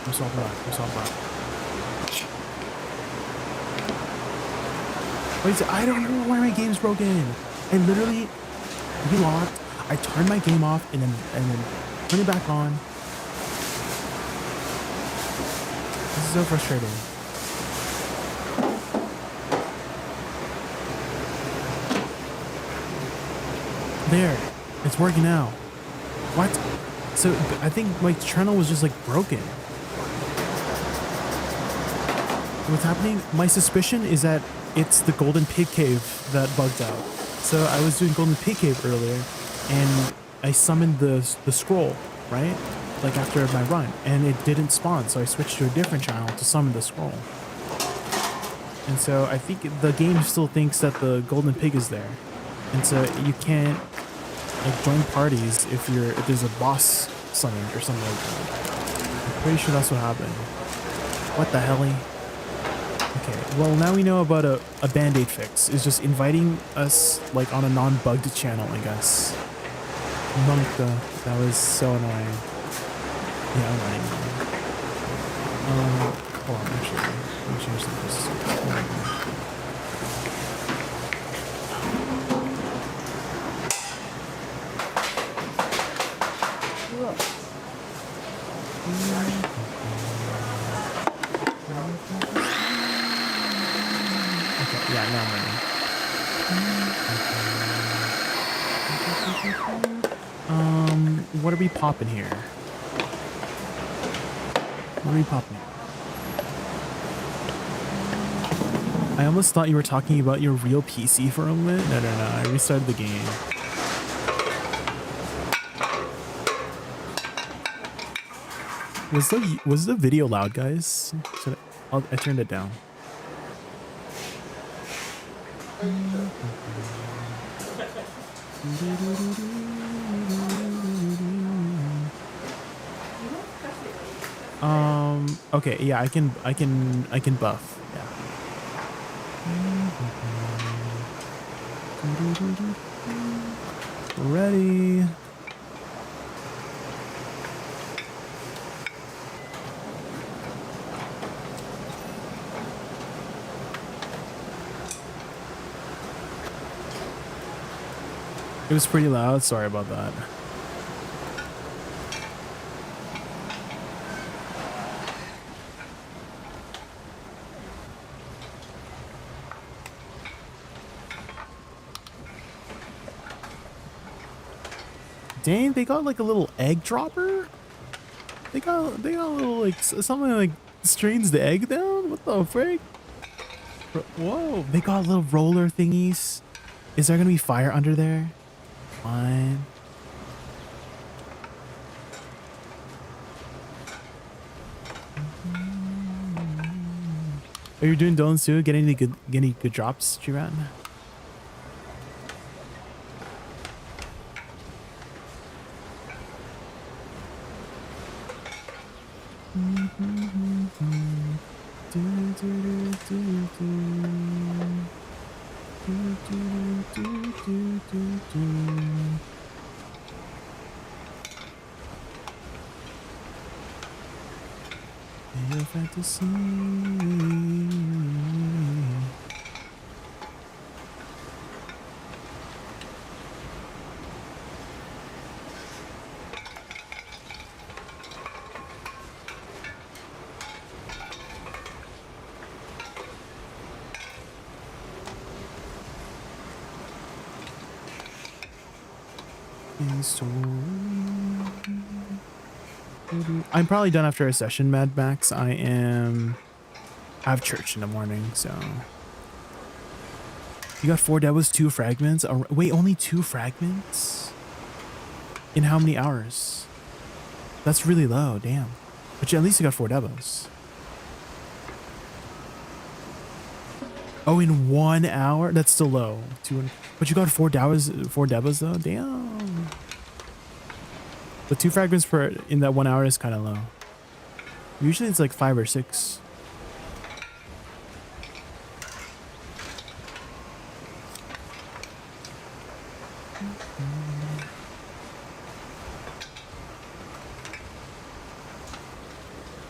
I'm solving that. I'm solving that. Wait, I don't know why my game's broken. I literally relocked. I turned my game off and then turn it back on. This is so frustrating. There, it's working now. What? So I think my channel was just like broken. What's happening? My suspicion is that it's the golden pig cave that bugged out. So I was doing golden pig cave earlier, and I summoned the scroll, right? Like after my run, and it didn't spawn, so I switched to a different channel to summon the scroll. And so I think the game still thinks that the golden pig is there, and so you can't like join parties if there's a boss summoned or something like that. I'm pretty sure that's what happened. What the helly? Okay, well now we know about a band-aid fix. It's just inviting us like on a non-bugged channel, I guess. Monka, that was so annoying. Yeah, I'm running. Hold on, actually, let me change this. Okay, yeah, now I'm running. What are we popping here? What are we popping? I almost thought you were talking about your real PC for a moment. No, I restarted the game. Was the video loud, guys? I turned it down. Okay, yeah, I can buff. Yeah. Ready. It was pretty loud. Sorry about that. Dang, they got like a little egg dropper? They got a little like something like strains the egg down? What the frick? Whoa, they got little roller thingies. Is there gonna be fire under there? Fine. Are you doing donuts too? Get any good drops, G-Rat? Your fantasy. I'm probably done after a session, Mad Max. I have church in the morning, so You got 4 devils, 2 fragments. Oh, wait, only 2 fragments? In how many hours? That's really low, damn. But at least you got 4 devils. Oh, in 1 hour? That's still low. But you got 4 devils though? Damn. But 2 fragments per in that 1 hour is kind of low. Usually it's like 5 or 6.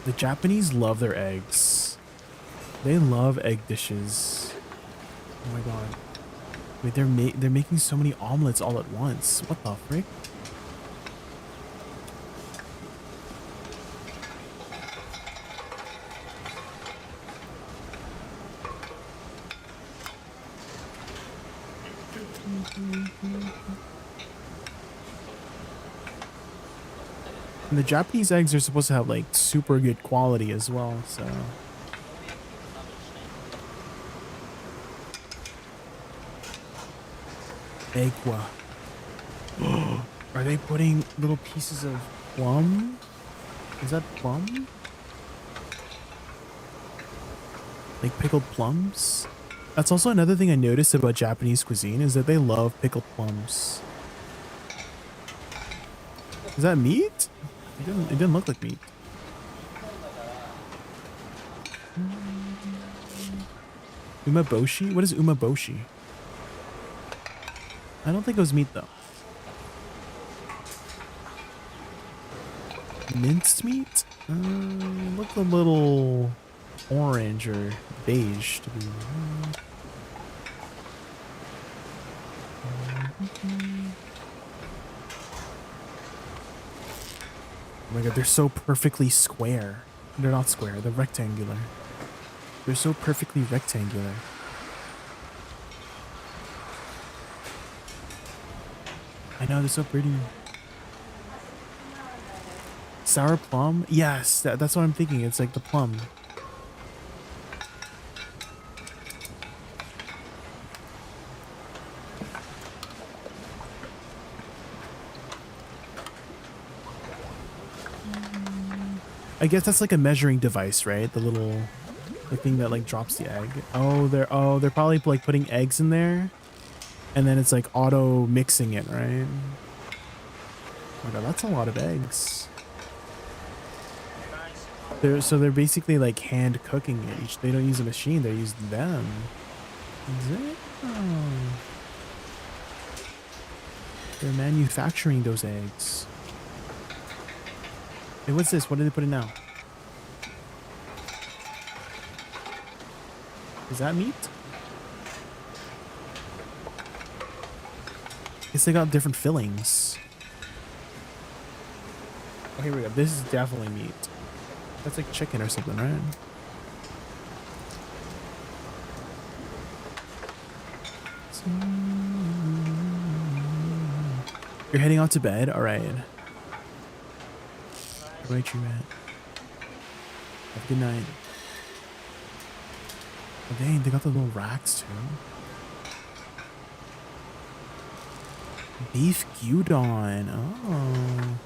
The Japanese love their eggs. They love egg dishes. Oh my god. Wait, they're making so many omelets all at once. What the frick? And the Japanese eggs are supposed to have like super good quality as well, so. Egwa. Are they putting little pieces of plum? Is that plum? Like pickled plums? That's also another thing I noticed about Japanese cuisine is that they love pickled plums. Is that meat? It didn't look like meat. Umeboshi? What is umeboshi? I don't think it was meat though. Minced meat? Looked a little orange or beige to be. Oh my god, they're so perfectly square. They're not square, they're rectangular. They're so perfectly rectangular. I know, they're so pretty. Sour plum? Yes, that's what I'm thinking. It's like the plum. I guess that's like a measuring device, right? The thing that like drops the egg. Oh, they're probably like putting eggs in there, and then it's like auto mixing it, right? Oh my god, that's a lot of eggs. They're basically like hand cooking it. They don't use a machine. They use them. They're manufacturing those eggs. Hey, what's this? What did they put in now? Is that meat? Guess they got different fillings. Oh, here we go. This is definitely meat. That's like chicken or something, right? You're heading out to bed? Alright. Right, you at. Have a good night. Oh dang, they got the little racks too. Beef gyudon. Oh.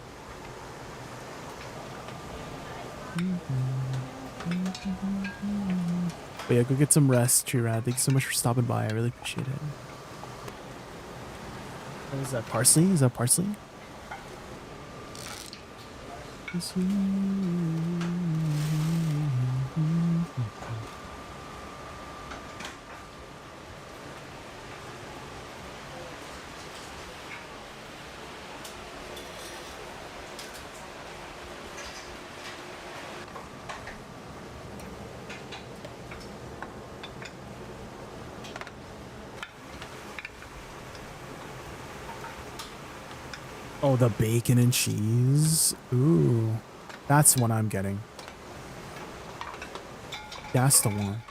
But yeah, go get some rest, Tree-Rat. Thank you so much for stopping by. I really appreciate it. What is that? Parsley? Is that parsley? Oh, the bacon and cheese. Ooh, that's what I'm getting. That's the one.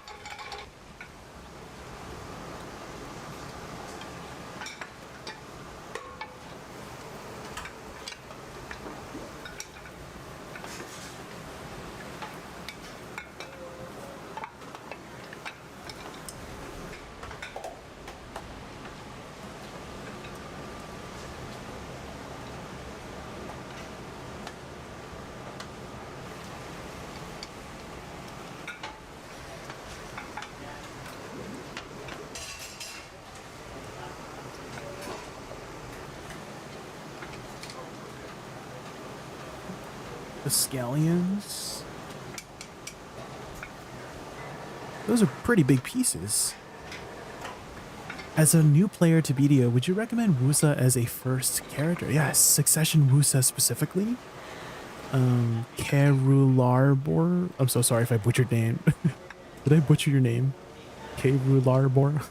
The scallions. Those are pretty big pieces. As a new player to BDO, would you recommend Woosa as a first character? Yes, Succession Woosa specifically. Kerularbor. I'm so sorry if I butchered name. Did I butcher your name? Kerularbor.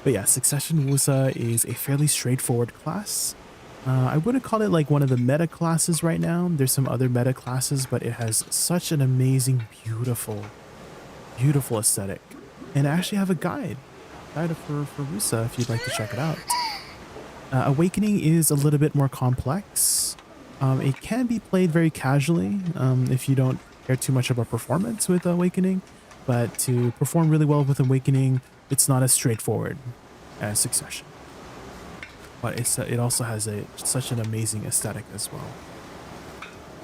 But yeah, Succession Woosa is a fairly straightforward class. I wouldn't call it like one of the meta classes right now. There's some other meta classes, but it has such an amazing, beautiful aesthetic. And I actually have a guide for Woosa if you'd like to check it out. Awakening is a little bit more complex. It can be played very casually if you don't care too much about performance with Awakening, but to perform really well with Awakening, it's not as straightforward as Succession. But it also has such an amazing aesthetic as well.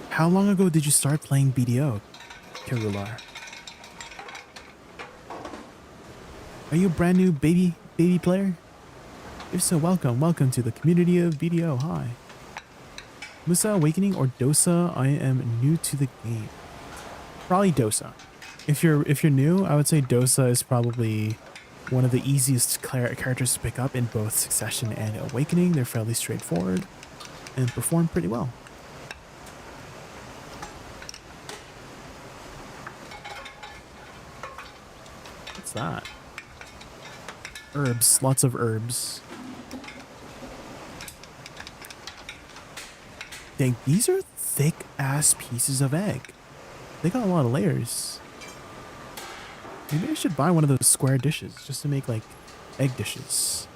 How long ago did you start playing BDO, Kerular? Are you a brand new baby player? If so, welcome to the community of BDO. Hi. Woosa, Awakening, or Dosa? I am new to the game. Probably Dosa. If you're new, I would say Dosa is probably one of the easiest characters to pick up in both Succession and Awakening. They're fairly straightforward and perform pretty well. What's that? Herbs, lots of herbs. Dang, these are thick ass pieces of egg. They got a lot of layers. Maybe I should buy one of those square dishes just to make like egg dishes.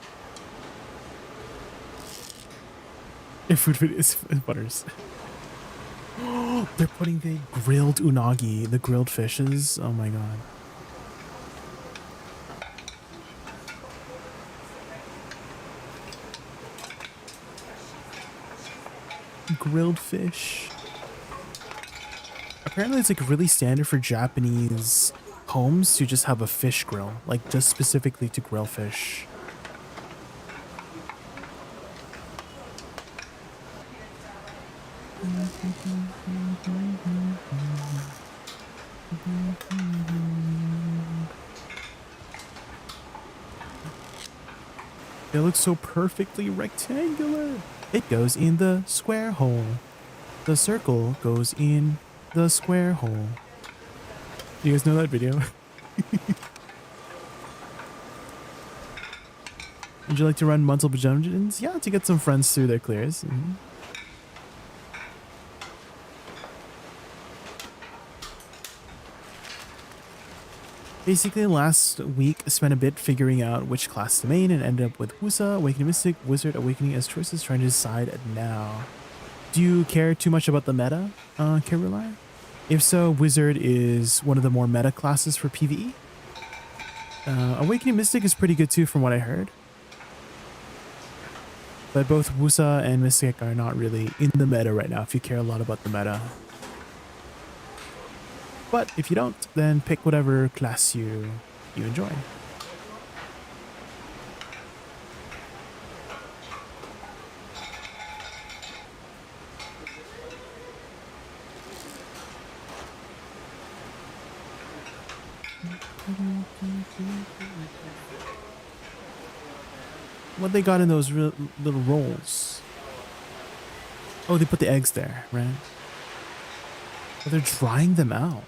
Your food is butters. They're putting the grilled unagi, the grilled fishes. Oh my god. Grilled fish. Apparently it's like really standard for Japanese homes to just have a fish grill, like just specifically to grill fish. It looks so perfectly rectangular. It goes in the square hole. The circle goes in the square hole. You guys know that video? Would you like to run multiple dungeons? Yeah, to get some friends through their clears. Basically, last week I spent a bit figuring out which class to main and ended up with Woosa, Awakening Mystic, Wizard, Awakening as choices, trying to decide now. Do you care too much about the meta, Caroline? If so, Wizard is one of the more meta classes for PvE. Awakening Mystic is pretty good too from what I heard. But both Woosa and Mystic are not really in the meta right now if you care a lot about the meta. But if you don't, then pick whatever class you enjoy. What they got in those little rolls? Oh, they put the eggs there, right? Oh, they're drying them out.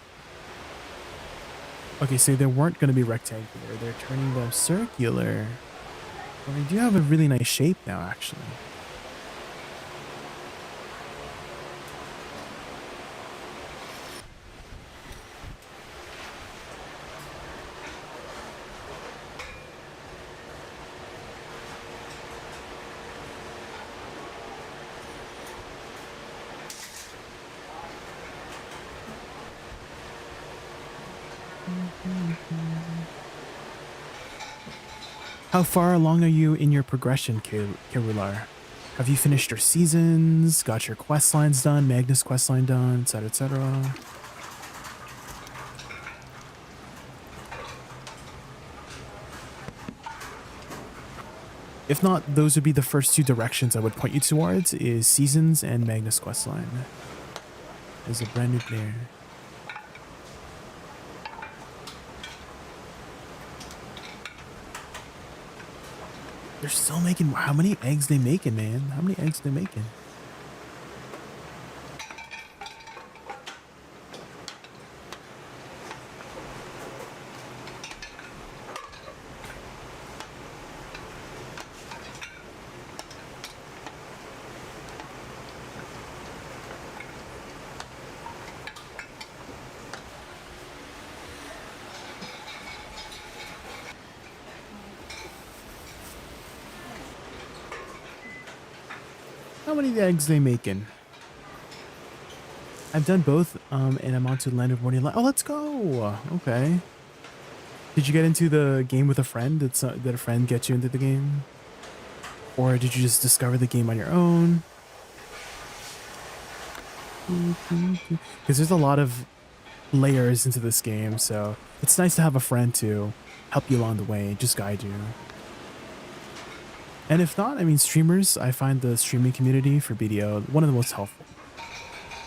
Okay, so they weren't going to be rectangular. They're turning them circular. Well, they do have a really nice shape now, actually. How far along are you in your progression, Kerular? Have you finished your seasons, got your quest lines done, Magnus quest line done, etc., etc.? If not, those would be the first two directions I would point you towards, is seasons and Magnus quest line. There's a brand new player. They're still making. How many eggs they making, man? How many eggs they making? How many eggs they making? I've done both, and I'm on to Land of Morning Light. Oh, let's go! Okay. Did you get into the game with a friend? Did a friend get you into the game? Or did you just discover the game on your own? Because there's a lot of layers into this game, so it's nice to have a friend to help you along the way, just guide you. And if not, I mean, streamers, I find the streaming community for BDO one of the most helpful.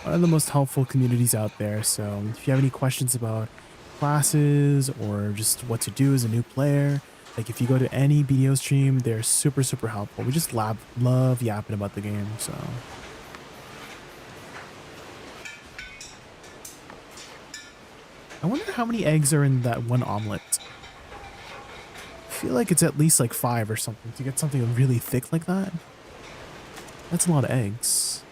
One of the most helpful communities out there. So if you have any questions about classes or just what to do as a new player, like if you go to any BDO stream, they're super, super helpful. We just love yapping about the game, so. I wonder how many eggs are in that one omelet. I feel like it's at least like 5 or something to get something really thick like that. That's a lot of eggs.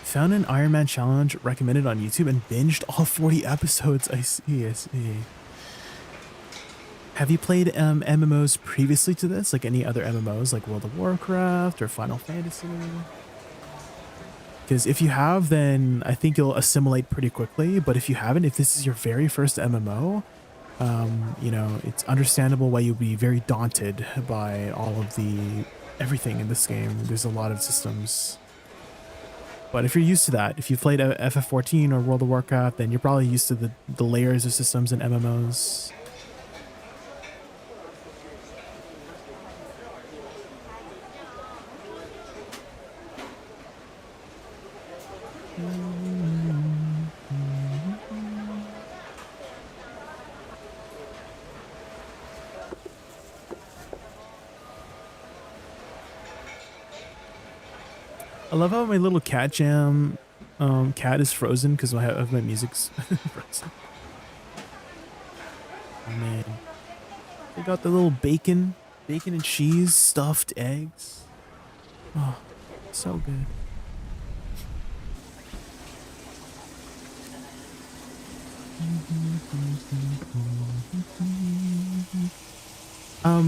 Found an Iron Man challenge recommended on YouTube and binged all 40 episodes. I see. Have you played MMOs previously to this? Like any other MMOs like World of Warcraft or Final Fantasy? Because if you have, then I think you'll assimilate pretty quickly. But if you haven't, if this is your very first MMO, you know, it's understandable why you'll be very daunted by all of everything in this game. There's a lot of systems. But if you're used to that, if you've played FF14 or World of Warcraft, then you're probably used to the layers of systems in MMOs. I love how my little cat jam cat is frozen because my music's frozen. Oh, man. They got the little bacon and cheese stuffed eggs. Oh, so good.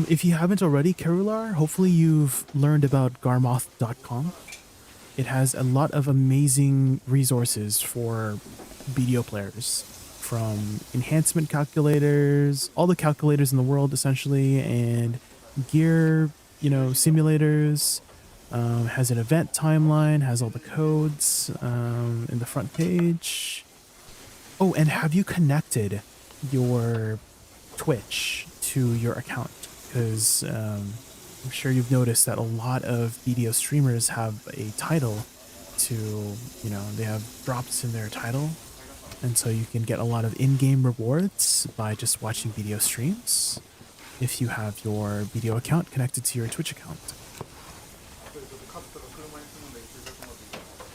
If you haven't already, Kerular, hopefully you've learned about garmoth.com. It has a lot of amazing resources for BDO players, from enhancement calculators, all the calculators in the world essentially, and gear, you know, simulators. Has an event timeline, has all the codes in the front page. Oh, and have you connected your Twitch to your account? Because I'm sure you've noticed that a lot of BDO streamers have a title to, you know, they have drops in their title. And so you can get a lot of in-game rewards by just watching BDO streams if you have your BDO account connected to your Twitch account.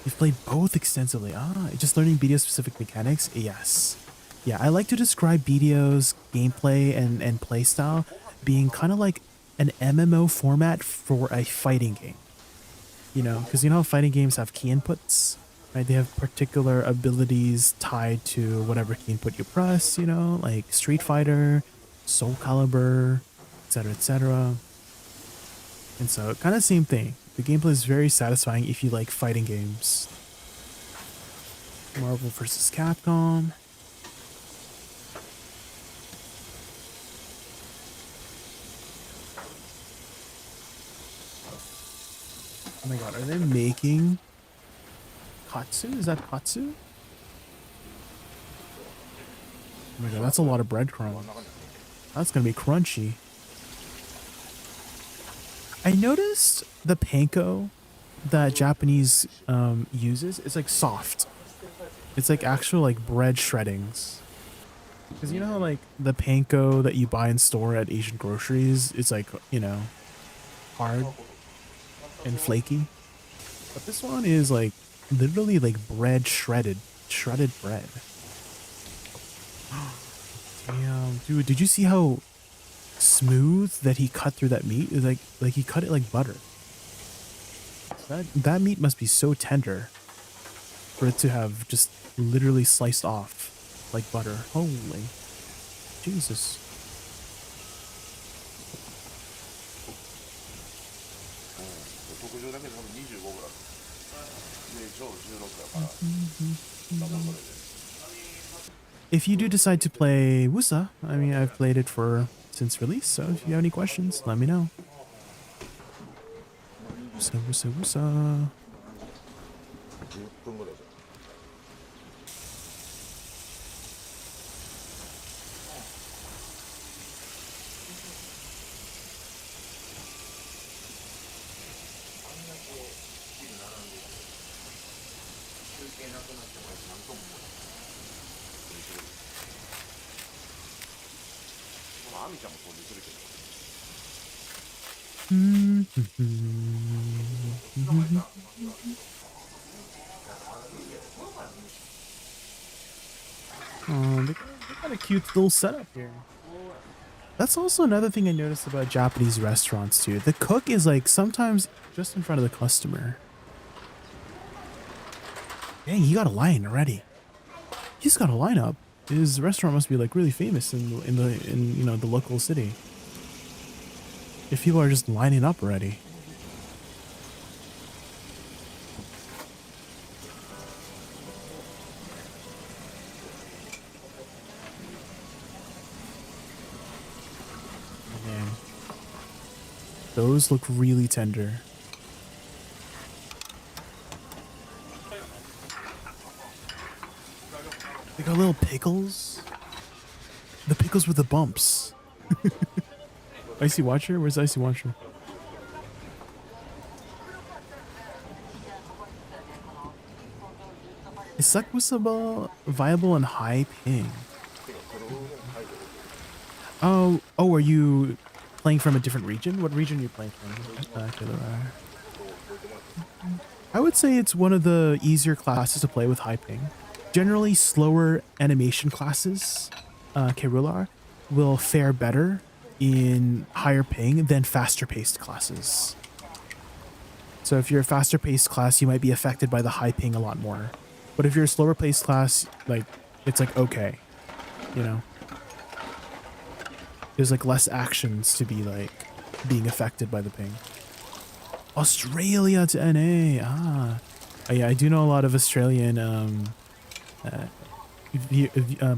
You've played both extensively. Just learning BDO specific mechanics? Yes. Yeah, I like to describe BDO's gameplay and play style being kind of like an MMO format for a fighting game. You know, because you know how fighting games have key inputs, right? They have particular abilities tied to whatever key input you press, you know, like Street Fighter, Soul Calibur, etc., etc. And so, kind of same thing. The gameplay is very satisfying if you like fighting games. Marvel vs. Capcom. Oh my god, are they making katsu? Is that katsu? Oh my god, that's a lot of breadcrumbs. That's gonna be crunchy. I noticed the panko that Japanese uses is like soft. It's like actual like bread shreddings. Because you know how like the panko that you buy in store at Asian groceries is like, you know, hard and flaky. But this one is like literally like bread shredded bread. Damn, dude, did you see how smooth that he cut through that meat? It's like he cut it like butter. That meat must be so tender for it to have just literally sliced off like butter. Holy Jesus. If you do decide to play Woosa, I mean, I've played it since release, so if you have any questions, let me know. Woosa, Woosa, Woosa. Oh, they got a cute little setup here. That's also another thing I noticed about Japanese restaurants too. The cook is like sometimes just in front of the customer. Dang, he got a line already. He's got a lineup. His restaurant must be like really famous in you know the local city. If people are just lining up already. Oh, man. Those look really tender. They got little pickles. The pickles with the bumps. Icy Watcher? Where's Icy Watcher? Is Sakusaba viable in high ping? Oh, are you playing from a different region? What region are you playing from? I would say it's one of the easier classes to play with high ping. Generally, slower animation classes, Kerular, will fare better in higher ping than faster paced classes. So if you're a faster paced class, you might be affected by the high ping a lot more. But if you're a slower paced class, like it's like okay, you know. There's like less actions to be like being affected by the ping. Australia to NA. Oh, yeah, I do know a lot of Australian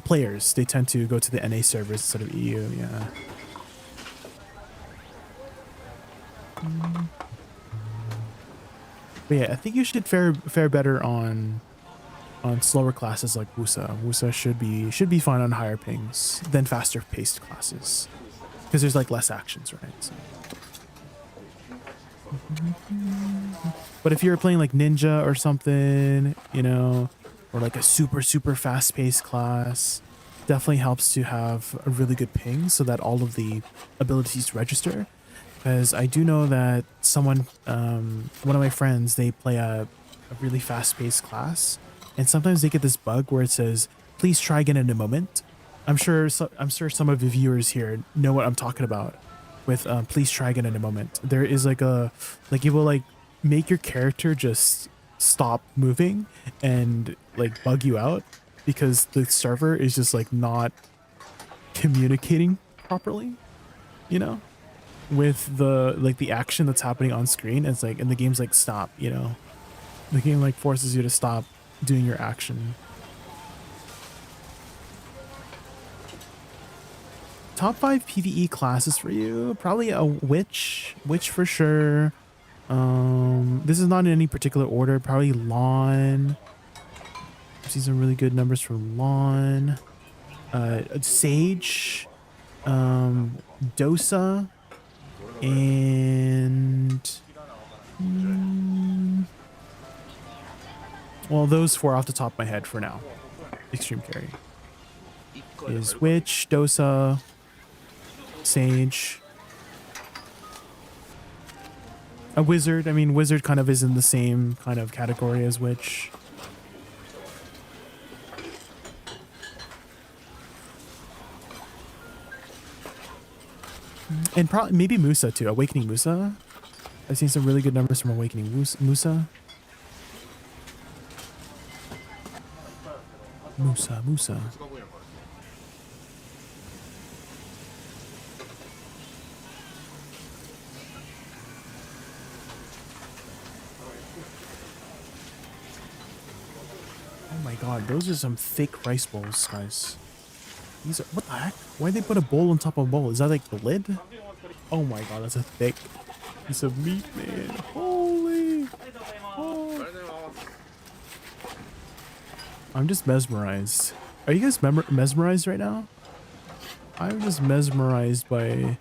players. They tend to go to the NA servers instead of EU. Yeah. But yeah, I think you should fare better on slower classes like Woosa. Woosa should be fine on higher pings than faster paced classes because there's like less actions, right? So. But if you're playing like Ninja or something, you know, or like a super fast paced class, definitely helps to have a really good ping so that all of the abilities register. Because I do know that someone, one of my friends, they play a really fast-paced class, and sometimes they get this bug where it says, "Please try again in a moment." I'm sure some of the viewers here know what I'm talking about with "Please try again in a moment." There is like it will like make your character just stop moving and like bug you out because the server is just like not communicating properly, you know? With the action that's happening on screen. It's like, and the game's like, stop, you know, the game like forces you to stop doing your action. Top 5 PvE classes for you, probably a witch for sure. This is not in any particular order. Probably Lawn. I've seen some really good numbers for Lawn. Sage, Dosa. And well, those 4 off the top of my head for now. Extreme carry is Witch, Dosa, Sage, a Wizard. I mean, Wizard kind of is in the same kind of category as Witch. And probably maybe Musa too. Awakening Musa. I've seen some really good numbers from Awakening Musa. Musa. Oh my god, those are some thick rice bowls, guys. These are, what the heck? Why'd they put a bowl on top of a bowl? Is that like the lid? Oh my god, that's a thick piece of meat, man. Holy. Oh. I'm just mesmerized. Are you guys mesmerized right now? I'm just mesmerized by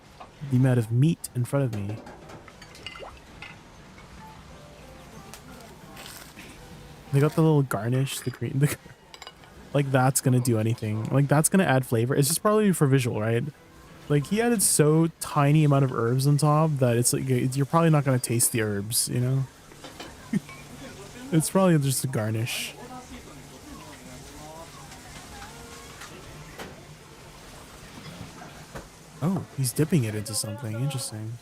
the amount of meat in front of me. They got the little garnish, the green, like that's gonna do anything. Like that's gonna add flavor. It's just probably for visual, right? Like he added so tiny amount of herbs on top that it's like you're probably not gonna taste the herbs, you know? It's probably just a garnish. Oh, he's dipping it into something interesting.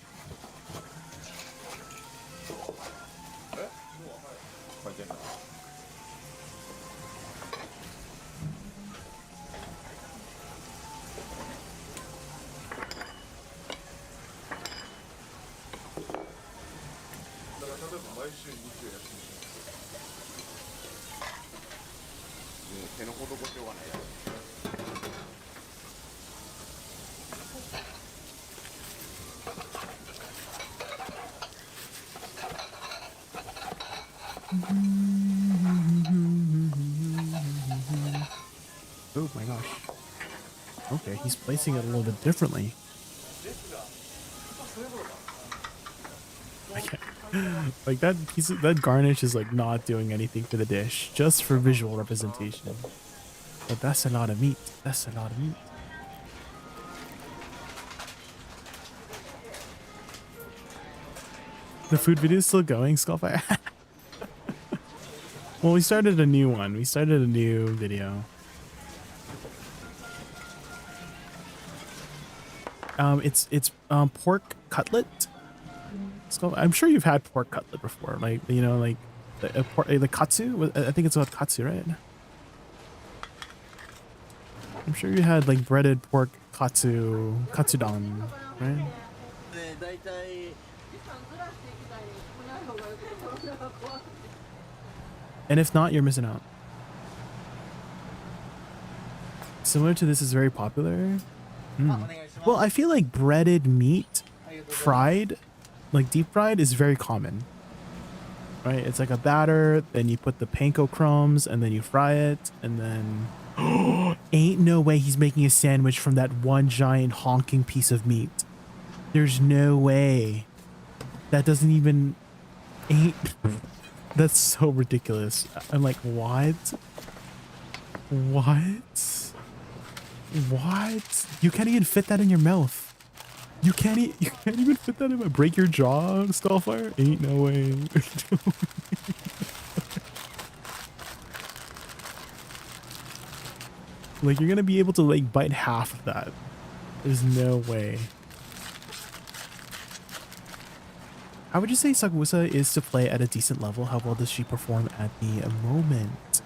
Oh my gosh. Okay, he's placing it a little bit differently. I can't. Like that garnish is like not doing anything for the dish, just for visual representation. But that's a lot of meat. That's a lot of meat. The food video is still going, Skullfire? Well, we started a new one. We started a new video. It's pork cutlet. I'm sure you've had pork cutlet before, like you know, like the katsu. I think it's called katsu, right? I'm sure you had like breaded pork katsudon, right? And if not, you're missing out. Similar to this is very popular. Well, I feel like breaded meat, fried, like deep fried, is very common. Right? It's like a batter, then you put the panko crumbs, and then you fry it, and then... Ain't no way he's making a sandwich from that one giant honking piece of meat. There's no way. That doesn't even... That's so ridiculous. I'm like, what? What? What? You can't even fit that in your mouth. You can't even fit that in my... Break your jaw, Skullfire? Ain't no way. Like, you're gonna be able to, like, bite half of that. There's no way. How would you say Sakusa is to play at a decent level? How well does she perform at the moment?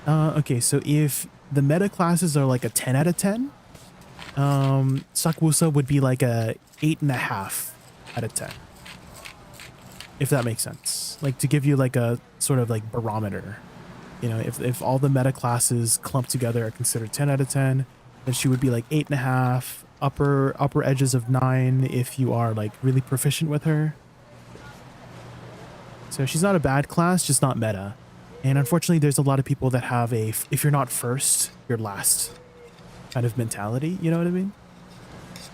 Okay, so if the meta classes are like a 10 out of 10, Sakusa would be like a 8.5 out of 10. If that makes sense. Like, to give you like a sort of like barometer. You know, if all the meta classes clumped together are considered 10 out of 10, then she would be like 8.5, upper edges of 9 if you are like really proficient with her. So she's not a bad class, just not meta. And unfortunately, there's a lot of people that have a, if you're not first, you're last kind of mentality. You know what I mean?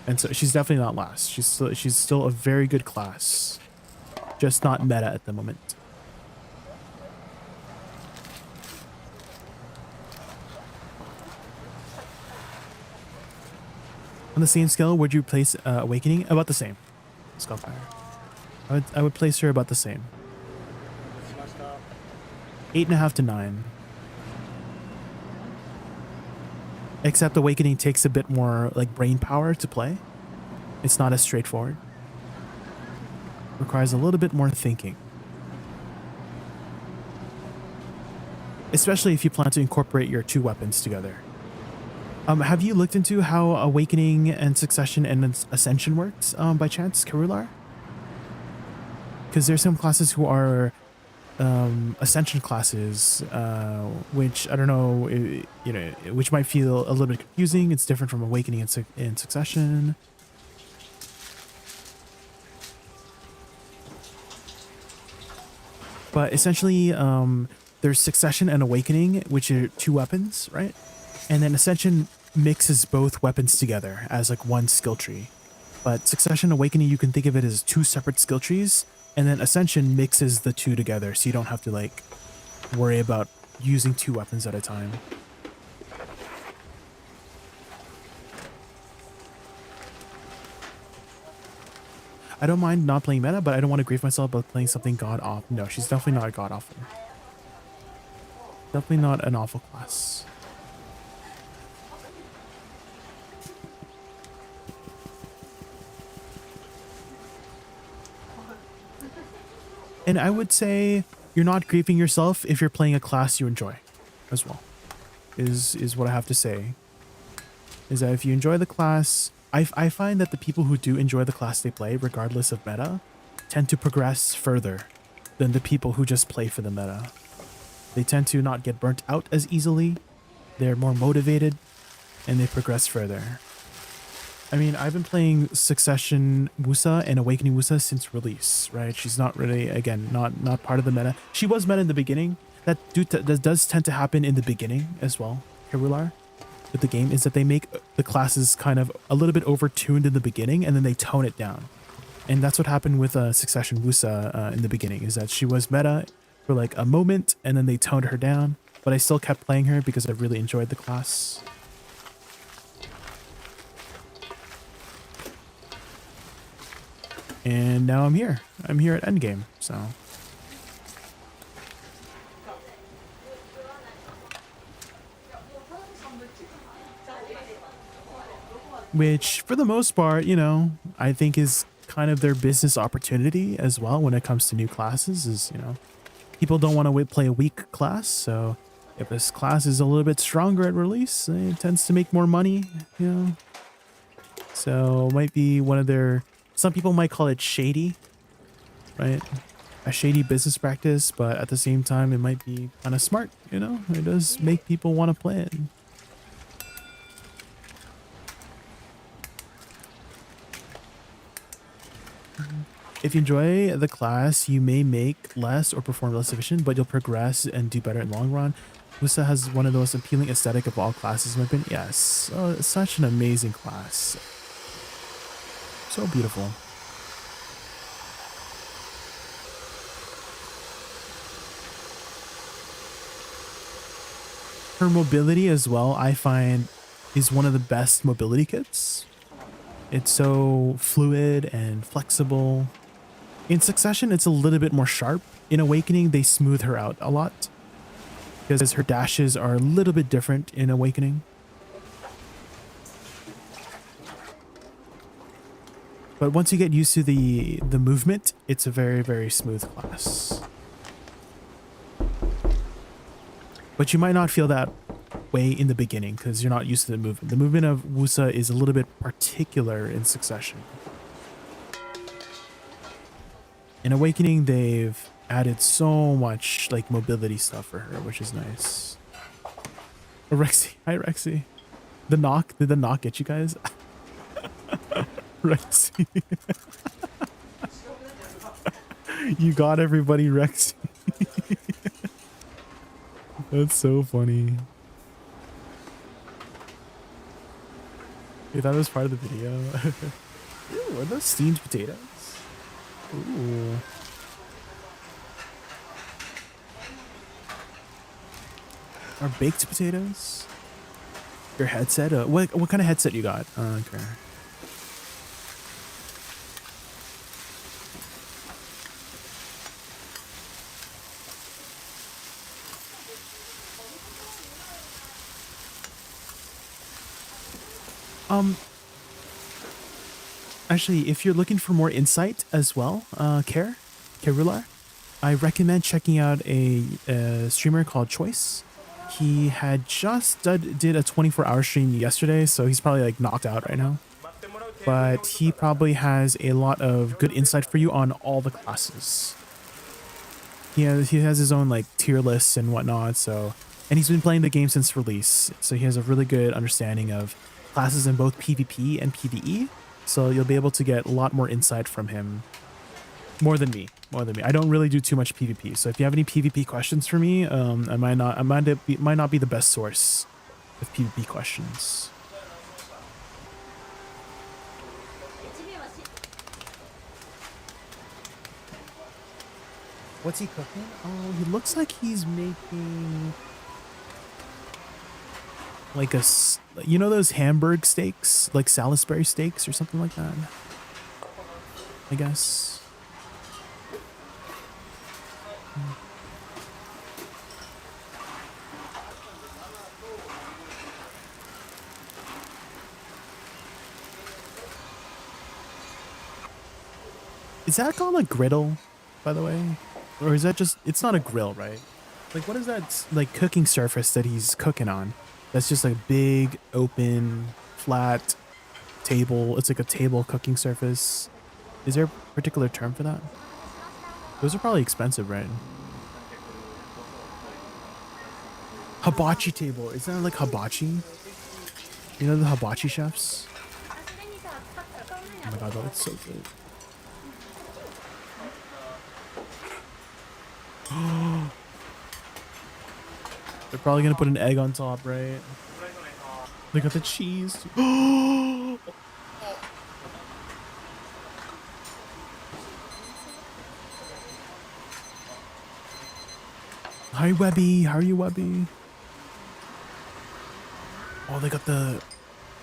And so she's definitely not last. She's still a very good class, just not meta at the moment. On the same scale, would you place Awakening? About the same. Skullfire. I would place her about the same. 8.5 to 9. Except Awakening takes a bit more like brain power to play. It's not as straightforward. Requires a little bit more thinking. Especially if you plan to incorporate your 2 weapons together. Have you looked into how Awakening and Succession and Ascension works by chance, Karular? Because there's some classes who are Ascension classes, which I don't know, you know, which might feel a little bit confusing. It's different from Awakening and Succession. But essentially, there's Succession and Awakening, which are 2 weapons, right? And then Ascension mixes both weapons together as like one skill tree. But Succession Awakening, you can think of it as 2 separate skill trees, and then Ascension mixes the 2 together, so you don't have to like worry about using 2 weapons at a time. I don't mind not playing meta, but I don't want to grieve myself about playing something god awful. No, she's definitely not god awful. Definitely not an awful class. And I would say you're not grieving yourself if you're playing a class you enjoy as well, is what I have to say. Is that if you enjoy the class, I find that the people who do enjoy the class they play, regardless of meta, tend to progress further than the people who just play for the meta. They tend to not get burnt out as easily, they're more motivated, and they progress further. I mean, I've been playing Succession Woosa and Awakening Woosa since release, right? She's not really, again, not part of the meta. She was meta in the beginning. That does tend to happen in the beginning as well, Karular, with the game, is that they make the classes kind of a little bit over-tuned in the beginning, and then they tone it down. And that's what happened with Succession Woosa in the beginning, is that she was meta for like a moment, and then they toned her down. But I still kept playing her because I really enjoyed the class. And now I'm here. I'm here at endgame, so. Which, for the most part, you know, I think is kind of their business opportunity as well when it comes to new classes, is, you know, people don't want to play a weak class, so if this class is a little bit stronger at release, it tends to make more money, you know. So it might be one of their, some people might call it shady, right? A shady business practice, but at the same time, it might be kind of smart, you know? It does make people want to play it. If you enjoy the class, you may make less or perform less efficient, but you'll progress and do better in the long run. Woosa has one of the most appealing aesthetic of all classes in my opinion. Yes, it's such an amazing class. So beautiful. Her mobility as well, I find, is one of the best mobility kits. It's so fluid and flexible. In Succession, it's a little bit more sharp. In Awakening, they smooth her out a lot, because her dashes are a little bit different in Awakening. But once you get used to the movement, it's a very, very smooth class. But you might not feel that way in the beginning because you're not used to the movement. The movement of Woosa is a little bit particular in Succession. In Awakening, they've added so much like mobility stuff for her, which is nice. Oh, Rexy. Hi, Rexy. The knock. Did the knock get you guys? Rexy. You got everybody, Rexy. That's so funny. You thought it was part of the video? Ooh, are those steamed potatoes? Ooh. Are baked potatoes? Your headset? What kind of headset you got? Okay. Actually, if you're looking for more insight as well, Kerular, I recommend checking out a streamer called Choice. He had just did a 24-hour stream yesterday, so he's probably like knocked out right now. But he probably has a lot of good insight for you on all the classes. He has his own like tier lists and whatnot, so, and he's been playing the game since release, so he has a really good understanding of classes in both PvP and PvE. So you'll be able to get a lot more insight from him. More than me. I don't really do too much PvP. So if you have any PvP questions for me, I might not be the best source with PvP questions. What's he cooking? Oh, he looks like he's making like you know those Hamburg steaks, like Salisbury steaks or something like that, I guess. Is that called a griddle, by the way? Or is that just, it's not a grill, right? Like, what is that, like, cooking surface that he's cooking on? That's just like a big, open, flat table. It's like a table cooking surface. Is there a particular term for that? Those are probably expensive, right? Hibachi table. Isn't that like hibachi? You know the hibachi chefs? Oh my god, that looks so good. They're probably gonna put an egg on top, right? They got the cheese. Hi, Webby. How are you, Webby? Oh, they got the...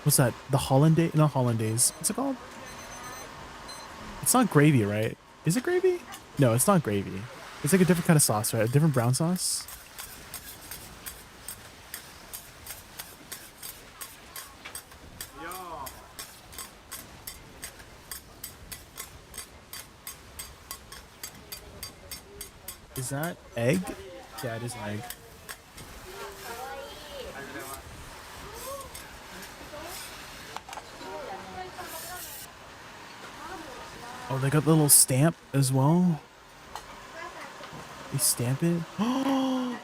What's that? The hollandaise? Not hollandaise. What's it called? It's not gravy, right? Is it gravy? No, it's not gravy. It's like a different kind of sauce, right? A different brown sauce. Is that egg? Yeah, it is an egg. Oh, they got the little stamp as well. They stamp it. Oh!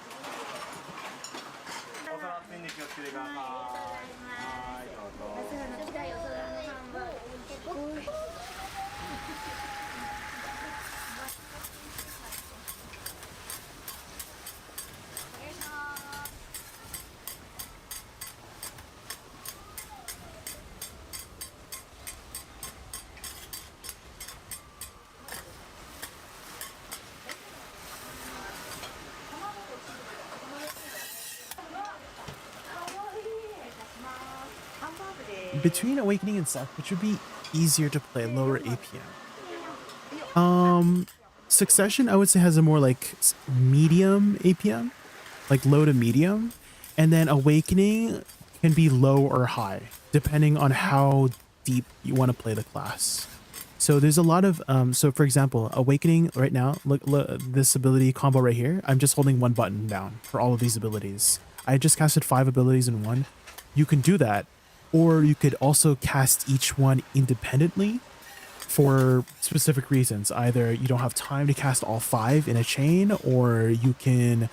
Between Awakening and Self, which would be easier to play, lower APM? Succession, I would say, has a more like medium APM, like low to medium, and then Awakening can be low or high, depending on how deep you want to play the class. So there's a lot of, so for example, Awakening right now, look, this ability combo right here, I'm just holding one button down for all of these abilities. I just casted 5 abilities in one. You can do that. Or you could also cast each one independently for specific reasons. Either you don't have time to cast all 5 in a chain, or you can,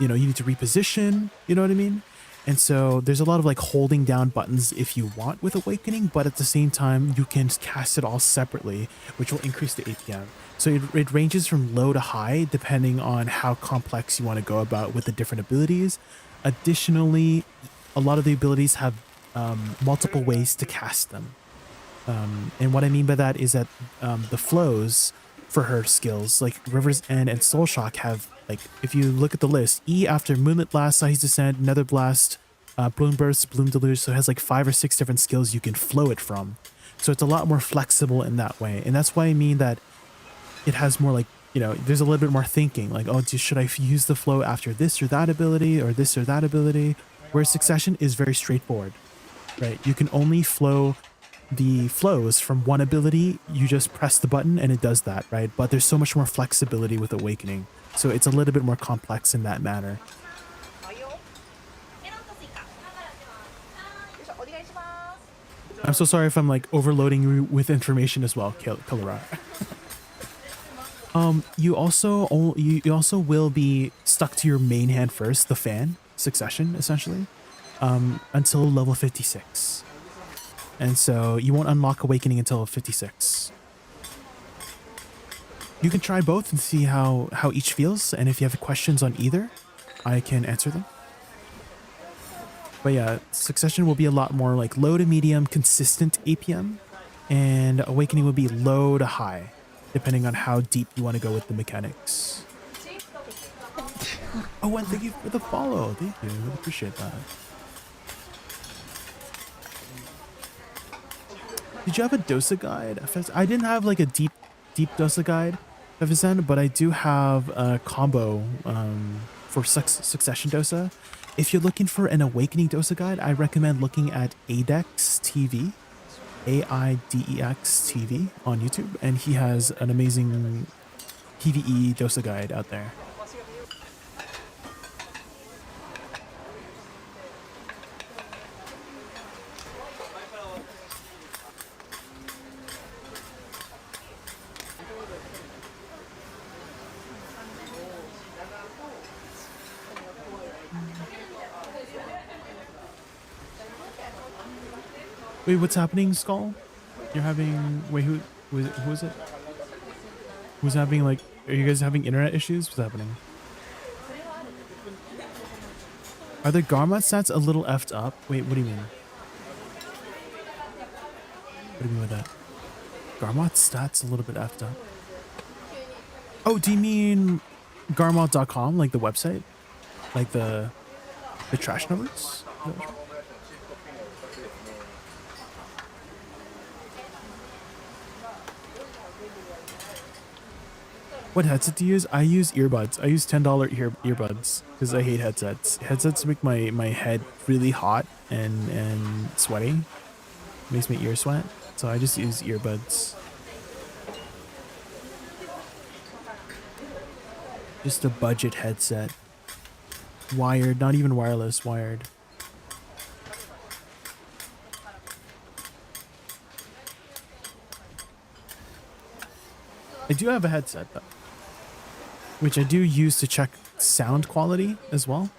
you know, you need to reposition, you know what I mean? And so there's a lot of like holding down buttons if you want with Awakening, but at the same time, you can cast it all separately, which will increase the APM. So it ranges from low to high, depending on how complex you want to go about with the different abilities. Additionally, a lot of the abilities have multiple ways to cast them. And what I mean by that is that the flows for her skills, like River's End and Soul Shock, have, like, if you look at the list, E after Moonlit Blast, Sai's Descent, Nether Blast, Bloom Burst, Bloom Deluge, so it has like 5 or 6 different skills you can flow it from. So it's a lot more flexible in that way. And that's why I mean that it has more, like, you know, there's a little bit more thinking, like, oh, should I use the flow after this or that ability or this or that ability? Whereas Succession is very straightforward, right? You can only flow the flows from one ability. You just press the button and it does that, right? But there's so much more flexibility with Awakening. So it's a little bit more complex in that manner. I'm so sorry if I'm like overloading you with information as well, Kalura. You also will be stuck to your main hand first, the fan, Succession, essentially, until level 56. And so you won't unlock Awakening until 56. You can try both and see how each feels, and if you have questions on either, I can answer them. But yeah, Succession will be a lot more like low to medium, consistent APM, and Awakening will be low to high, depending on how deep you want to go with the mechanics. Oh, and thank you for the follow. Thank you. I appreciate that. Did you have a Dosa guide? I didn't have like a deep Dosa guide, FSN, but I do have a combo for Succession Dosa. If you're looking for an Awakening Dosa guide, I recommend looking at ADVgg TV, AIDEX TV on YouTube, and he has an amazing PvE Dosa guide out there. Wait, what's happening, Skull? You're having... Wait, who is it? Who's having, like... Are you guys having internet issues? What's happening? Are the Garmat stats a little effed up? Wait, what do you mean? What do you mean with that? Garmat stats a little bit effed up? Oh, do you mean Garmat.com? Like the website? Like the trash numbers? What headset do you use? I use earbuds. I use $10 earbuds because I hate headsets. Headsets make my head really hot and sweaty. Makes my ear sweat. So I just use earbuds. Just a budget headset. Wired, not even wireless, wired. I do have a headset though, which I do use to check sound quality as well,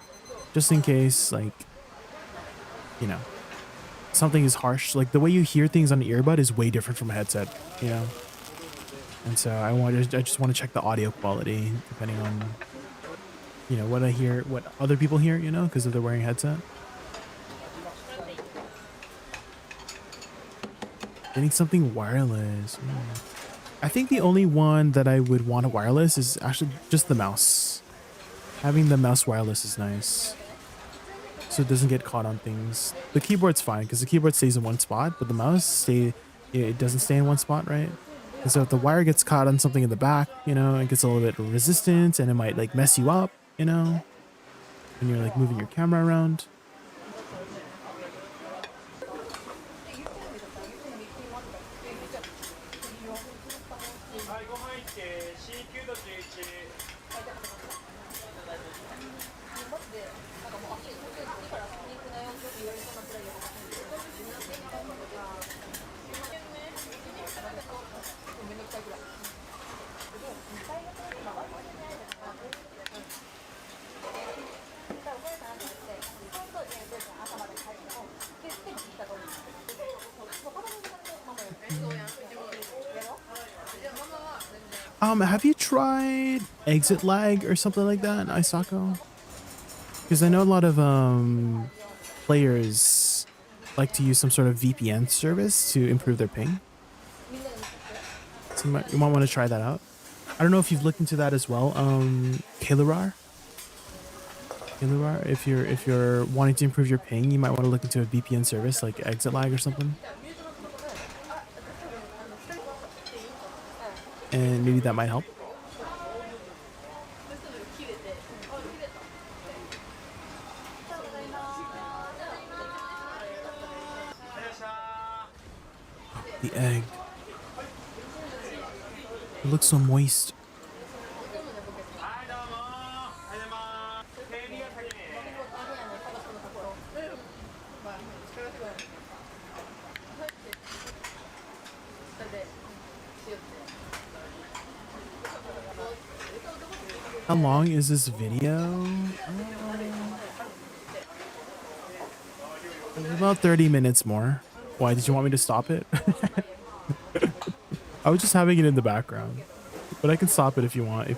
just in case, like, you know, something is harsh. Like the way you hear things on an earbud is way different from a headset, you know. And so I just want to check the audio quality depending on, you know, what I hear, what other people hear, you know, because if they're wearing a headset. Getting something wireless. I think the only one that I would want a wireless is actually just the mouse. Having the mouse wireless is nice, so it doesn't get caught on things. The keyboard's fine because the keyboard stays in one spot, but the mouse it doesn't stay in one spot, right? And so if the wire gets caught on something in the back, you know, it gets a little bit resistant and it might like mess you up, you know, when you're like moving your camera around. Have you tried exit lag or something like that, Isako? Because I know a lot of players like to use some sort of VPN service to improve their ping. So you might want to try that out. I don't know if you've looked into that as well. Kalurar, if you're wanting to improve your ping, you might want to look into a VPN service like ExitLag or something. And maybe that might help. The egg. It looks so moist. How long is this video? About 30 minutes more. Why, did you want me to stop it? I was just having it in the background, but I can stop it if you want.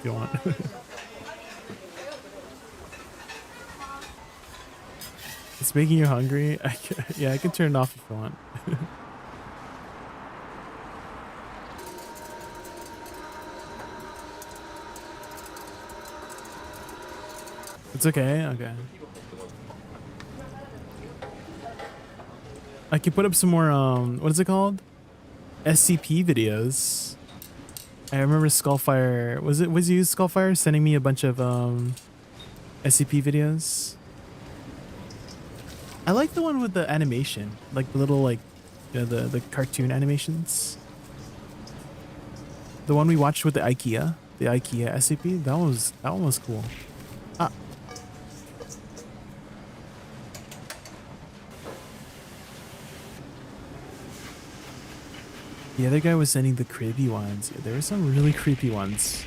It's making you hungry. Yeah, I can turn it off if you want. It's okay. Okay. I can put up some more, what is it called? SCP videos. I remember Skullfire, was you Skullfire sending me a bunch of, SCP videos? I like the one with the animation, like the little, like, you know, the cartoon animations. The one we watched with the IKEA SCP, that one was cool. Ah. The other guy was sending the creepy ones. Yeah, there were some really creepy ones.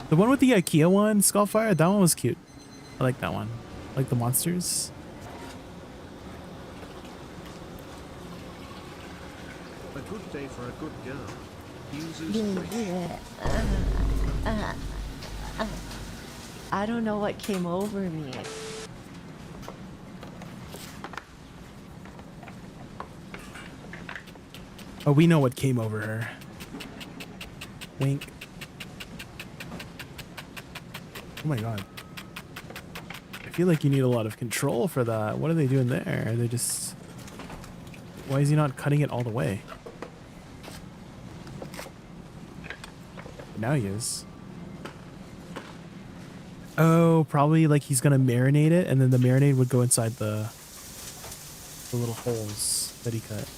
The one with the IKEA one, Skullfire, that one was cute. I like that one. I like the monsters. A good day for a good girl. I don't know what came over me. Oh, we know what came over her. Wink. Oh my god. I feel like you need a lot of control for that. What are they doing there? Are they just... Why is he not cutting it all the way? Now he is. Oh, probably like he's gonna marinate it, and then the marinade would go inside the little holes that he cut.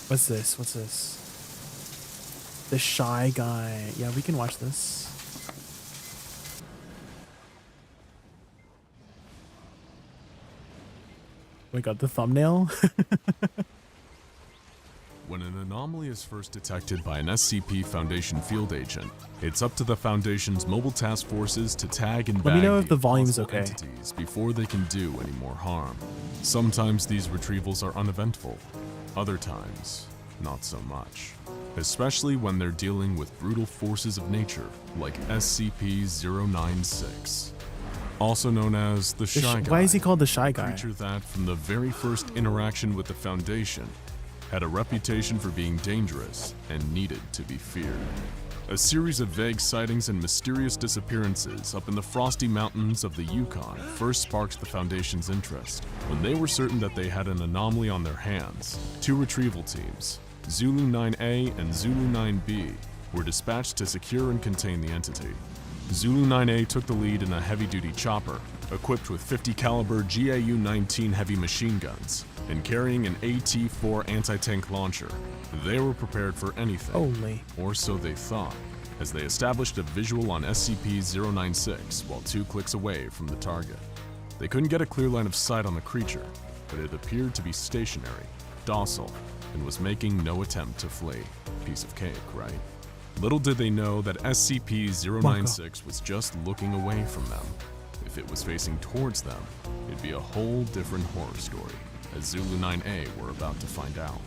What's this? What's this? The Shy Guy. Yeah, we can watch this. We got the thumbnail. When an anomaly is first detected by an SCP Foundation field agent, it's up to the Foundation's mobile task forces to tag and Let me bag know if the volume's okay. entities before they can do any more harm. Sometimes these retrievals are uneventful, other times not so much. Especially when they're dealing with brutal forces of nature like SCP-096. Also known as the Shy Guy. Why is he called the Shy Guy? A creature that, from the very first interaction with the Foundation, had a reputation for being dangerous and needed to be feared. A series of vague sightings and mysterious disappearances up in the frosty mountains of the Yukon first sparked the Foundation's interest. When they were certain that they had an anomaly on their hands, 2 retrieval teams, Zulu 9A and Zulu 9B, were dispatched to secure and contain the entity. Zulu 9A took the lead in a heavy-duty chopper, equipped with 50 caliber GAU-19 heavy machine guns, and carrying an AT-4 anti-tank launcher. They were prepared for anything, or so they thought, as they established a visual on SCP-096 while 2 clicks away from the target. They couldn't get a clear line of sight on the creature, but it appeared to be stationary, docile, and was making no attempt to flee. Piece of cake, right? Little did they know that SCP-096 was just looking away from them. If it was facing towards them, it'd be a whole different horror story, as Zulu 9A were about to find out.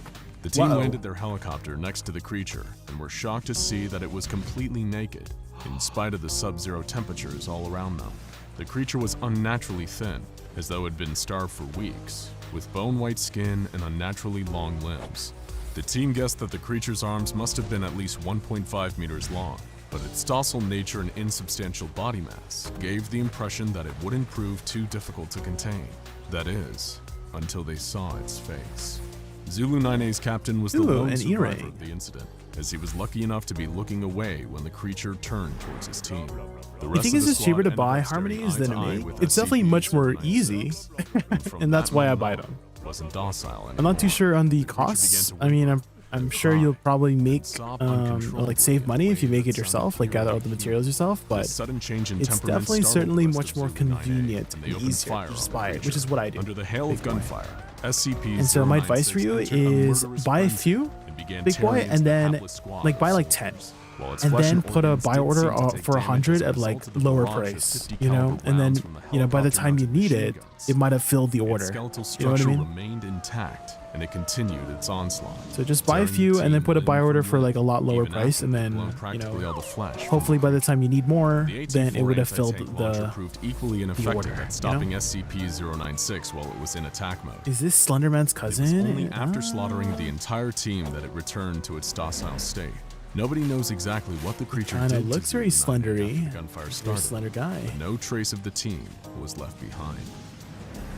The team Whoa. landed their helicopter next to the creature and were shocked to see that it was completely naked, in spite of the sub-zero temperatures all around them. The creature was unnaturally thin, as though it had been starved for weeks, with bone-white skin and unnaturally long limbs. The team guessed that the creature's arms must have been at least 1.5 meters long, but its docile nature and insubstantial body mass gave the impression that it wouldn't prove too difficult to contain. That is, until they saw its face. Zulu 9A's captain was the lone an survivor earring. of the incident, as he was lucky enough to be looking away when the creature turned towards his team. The You rest think of it's the just cheaper squad to ended buy up staring harmonies eye than to to eye make? with It's definitely much more SCP-096, easy, from and that's that why I moment buy on, them. Wasn't docile I'm not too anymore. sure on the creature began costs. to I mean, wiggle, I'm sure you'll probably make like save money if you make it yourself, like gather all the materials yourself. But This sudden change in it's temperament definitely startled certainly the rest much of more Zulu 9A, convenient and and they opened easier fire to just on buy the it, which is what I do. Under the hail of Big boy. gunfire, SCP-096 And so my advice for you entered a is murderous buy a frenzy few, and began big boy, tearing into and the then hapless squad like buy of like 10. soldiers. While its And flesh then put a organs buy did order seem to take for damage 100 as a at like result of the lower barrage of price, 50 you know, caliber and then rounds from the by the helicopter time you mounted need machine it, guns. it might have filled the order. Its skeletal You know what I structure mean? remained intact, and it continued its onslaught. So just buy a tearing few the and then team put a buy limb order from for limb, like a lot lower even price, after and it then blown practically all the flesh from hopefully by the time you need more, the then it AT-4 would have filled anti-tank launcher the. proved equally order, ineffective you at stopping know? SCP-096 while it was in attack mode. Is this Slenderman's It was cousin? only after slaughtering the entire team that it returned to its docile state. Nobody knows exactly what the creature Kinda did to looks very Zulu 9A slendery. after gunfire Very started, slender guy. but no trace of the team was left behind.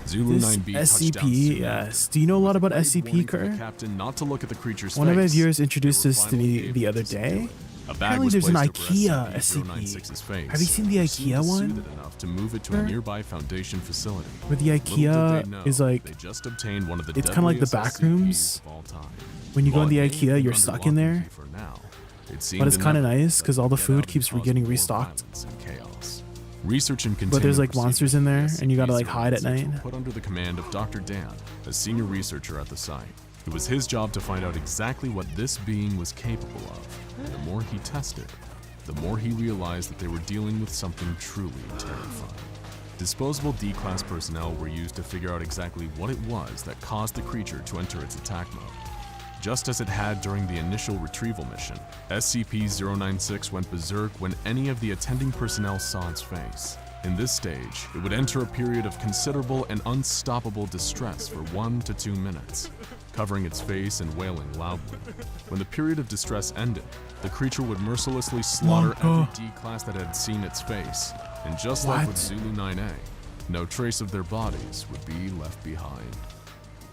Zulu This 9B touched down SCP, soon yes. Do you know a lot about after, SCP, warning from the Kerr? captain not to look at the creature's One of my face. viewers introduced They were this to finally me able the to other disappear. day. A bag Apparently was there's an placed over IKEA SCP. SCP-096's face, Have you seen the which seemed IKEA to soothe one? it enough to move it to a Kerr? nearby Foundation facility. Where the Little did IKEA they know, is like, they just obtained one of the it's kind of like the deadliest back rooms. SCPs of all time. When you go in While the it may have IKEA, been you're under stuck lock in and there. key for now, it seemed But it's kind of inevitable nice because that all it the would get food out and keeps cause getting more restocked. violence and chaos. Research and But containment there's like monsters in there, procedures and you gotta like hide at SCP-096 night. were put under the command of Dr. Dan, a senior researcher at the site. It was his job to find out exactly what this being was capable of. And the more he tested, the more he realized that they were dealing with something truly terrifying. Disposable D-class personnel were used to figure out exactly what it was that caused the creature to enter its attack mode. Just as it had during the initial retrieval mission, SCP-096 went berserk when any of the attending personnel saw its face. In this stage, it would enter a period of considerable and unstoppable distress for 1 to 2 minutes, covering its face and wailing loudly. When the period of distress ended, the creature would mercilessly slaughter every D-class that had seen its face, and just like with Zulu 9A, no trace of their bodies would be left behind.